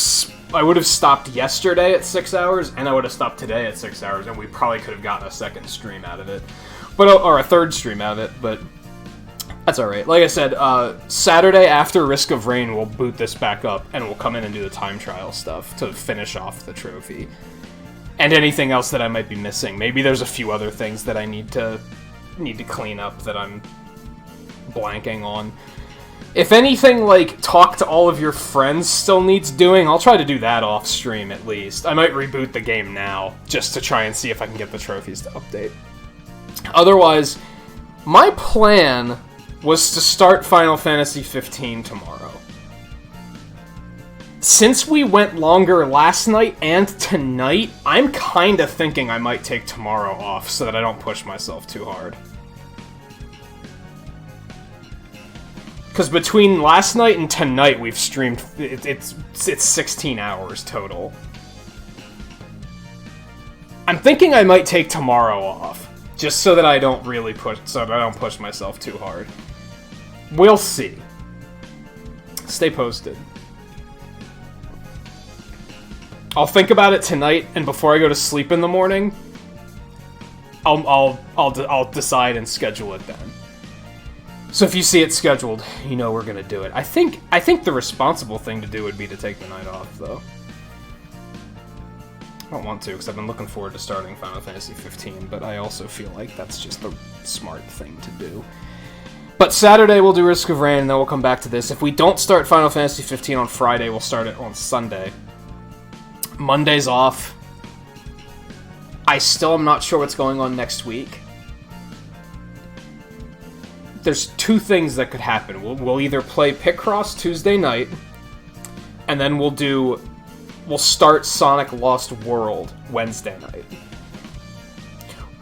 stopped yesterday at 6 hours, and I would have stopped today at 6 hours, and we probably could have gotten a second stream out of it, or a third stream out of it. But that's all right. Like I said, Saturday after Risk of Rain, we'll boot this back up, and we'll come in and do the time trial stuff to finish off the trophy, and anything else that I might be missing. Maybe there's a few other things that I need to clean up that I'm blanking on. If anything, like, talk to all of your friends still needs doing, I'll try to do that off stream at least. I might reboot the game now, just to try and see if I can get the trophies to update. Otherwise, my plan was to start Final Fantasy 15 tomorrow. Since we went longer last night and tonight, I'm kinda thinking I might take tomorrow off so that I don't push myself too hard. Because between last night and tonight, we've streamed, it's 16 hours total. I'm thinking I might take tomorrow off, just so that I don't push myself too hard. We'll see. Stay posted. I'll think about it tonight, and before I go to sleep in the morning, I'll decide and schedule it then. So if you see it scheduled, you know we're gonna do it. I think the responsible thing to do would be to take the night off, though. I don't want to, because I've been looking forward to starting Final Fantasy 15, but I also feel like that's just the smart thing to do. But Saturday we'll do Risk of Rain, and then we'll come back to this. If we don't start Final Fantasy 15 on Friday, we'll start it on Sunday. Monday's off. I still am not sure what's going on next week. There's two things that could happen. We'll either play Picross Tuesday night, and then we'll start Sonic Lost World Wednesday night.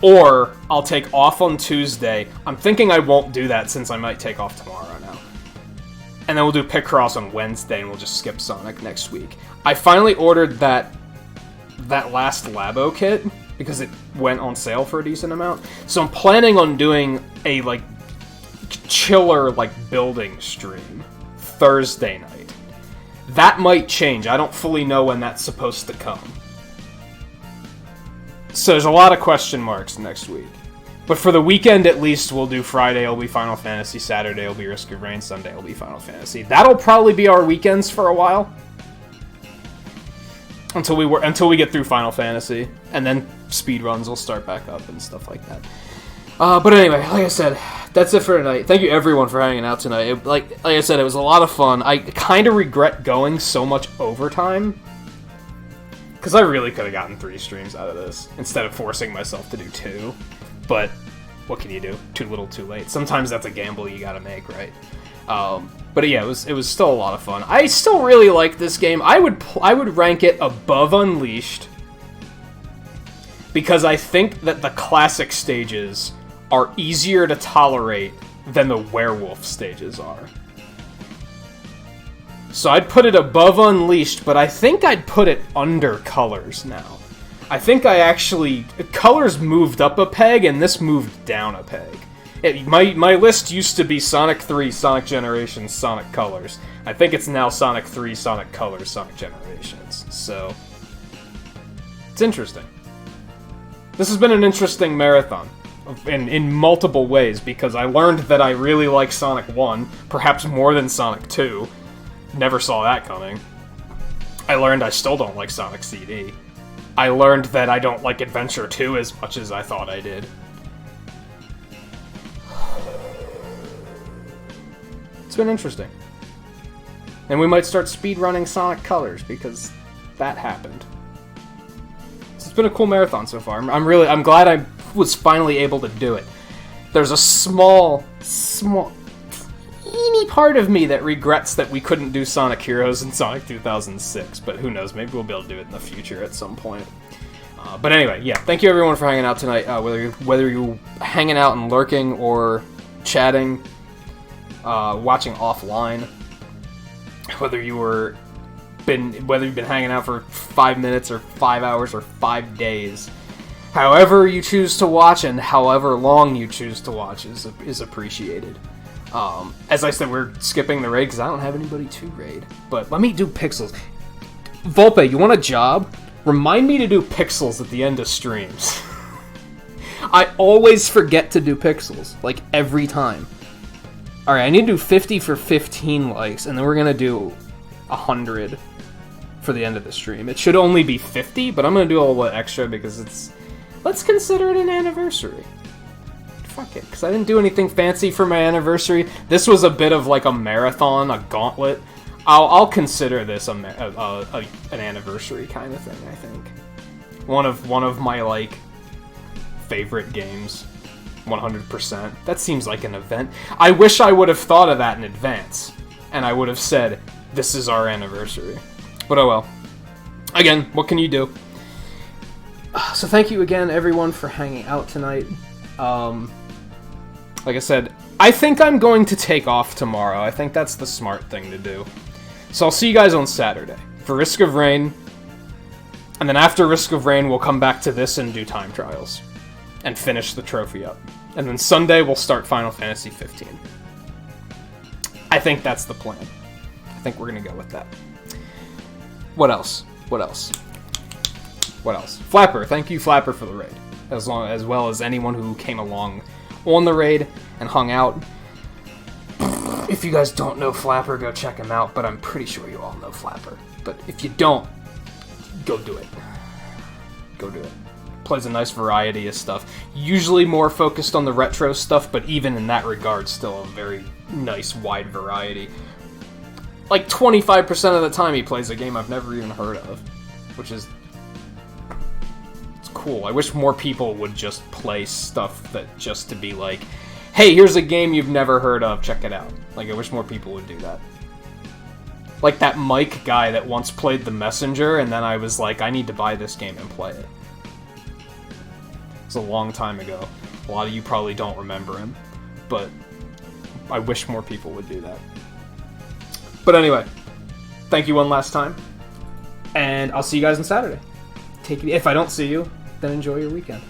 Or I'll take off on Tuesday. I'm thinking I won't do that since I might take off tomorrow now. And then we'll do Picross on Wednesday, and we'll just skip Sonic next week. I finally ordered that last Labo kit because it went on sale for a decent amount. So I'm planning on doing a chiller building stream Thursday night. That might change. I don't fully know when that's supposed to come. So there's a lot of question marks next week. But for the weekend at least, we'll do Friday will be Final Fantasy, Saturday will be Risk of Rain, Sunday will be Final Fantasy. That'll probably be our weekends for a while. Until we get through Final Fantasy, and then speedruns will start back up and stuff like that. But anyway, like I said, that's it for tonight. Thank you everyone for hanging out tonight. Like I said, it was a lot of fun. I kind of regret going so much overtime, because I really could have gotten 3 streams out of this, instead of forcing myself to do 2. But what can you do? Too little, too late. Sometimes that's a gamble you gotta make, right? But yeah, it was still a lot of fun. I still really like this game. I would rank it above Unleashed, because I think that the classic stages are easier to tolerate than the werewolf stages are. So I'd put it above Unleashed, but I think I'd put it under Colors now. I think Colors moved up a peg, and this moved down a peg. My list used to be Sonic 3, Sonic Generations, Sonic Colors. I think it's now Sonic 3, Sonic Colors, Sonic Generations. So, it's interesting. This has been an interesting marathon, in multiple ways, because I learned that I really like Sonic 1, perhaps more than Sonic 2. Never saw that coming. I learned I still don't like Sonic CD. I learned that I don't like Adventure 2 as much as I thought I did. It's been interesting. And we might start speedrunning Sonic Colors, because that happened. So it's been a cool marathon so far. I'm glad I was finally able to do it. There's a small, teeny part of me that regrets that we couldn't do Sonic Heroes in Sonic 2006, but who knows, maybe we'll be able to do it in the future at some point. But anyway, yeah, thank you everyone for hanging out tonight, whether you're hanging out and lurking or chatting, watching offline, whether you've been hanging out for 5 minutes or 5 hours or 5 days. However you choose to watch and however long you choose to watch is appreciated. As I said, we're skipping the raid because I don't have anybody to raid. But let me do Pixels. Volpe, you want a job? Remind me to do pixels at the end of streams. I always forget to do pixels, like every time. Alright, I need to do 50 for 15 likes, and then we're gonna do 100 for the end of the stream. It should only be 50, but I'm gonna do a little bit extra because it's... Let's consider it an anniversary. Fuck it, because I didn't do anything fancy for my anniversary. This was a bit of like a marathon, a gauntlet. I'll consider this an anniversary kind of thing, I think. One of my, like, favorite games. 100%. That seems like an event. I wish I would have thought of that in advance. And I would have said, this is our anniversary. But oh well. Again, what can you do? So thank you again, everyone, for hanging out tonight. Like I said, I think I'm going to take off tomorrow. I think that's the smart thing to do. So I'll see you guys on Saturday for Risk of Rain. And then after Risk of Rain, we'll come back to this and do time trials. And finish the trophy up. And then Sunday, we'll start Final Fantasy 15. I think that's the plan. I think we're going to go with that. What else? What else? What else? Flapper. Thank you, Flapper, for the raid. As well as anyone who came along on the raid and hung out. If you guys don't know Flapper, go check him out, but I'm pretty sure you all know Flapper. But if you don't, go do it. Go do it. Plays a nice variety of stuff. Usually more focused on the retro stuff, but even in that regard, still a very nice, wide variety. Like 25% of the time he plays a game I've never even heard of, which is... It's cool. I wish more people would just play stuff that just to be like, hey, here's a game you've never heard of, check it out. Like, I wish more people would do that. Like that Mike guy that once played The Messenger, and then I was like, I need to buy this game and play it. It's a long time ago. A lot of you probably don't remember him, but I wish more people would do that. But anyway, thank you one last time, and I'll see you guys on Saturday. Take it. If I don't see you, then enjoy your weekend.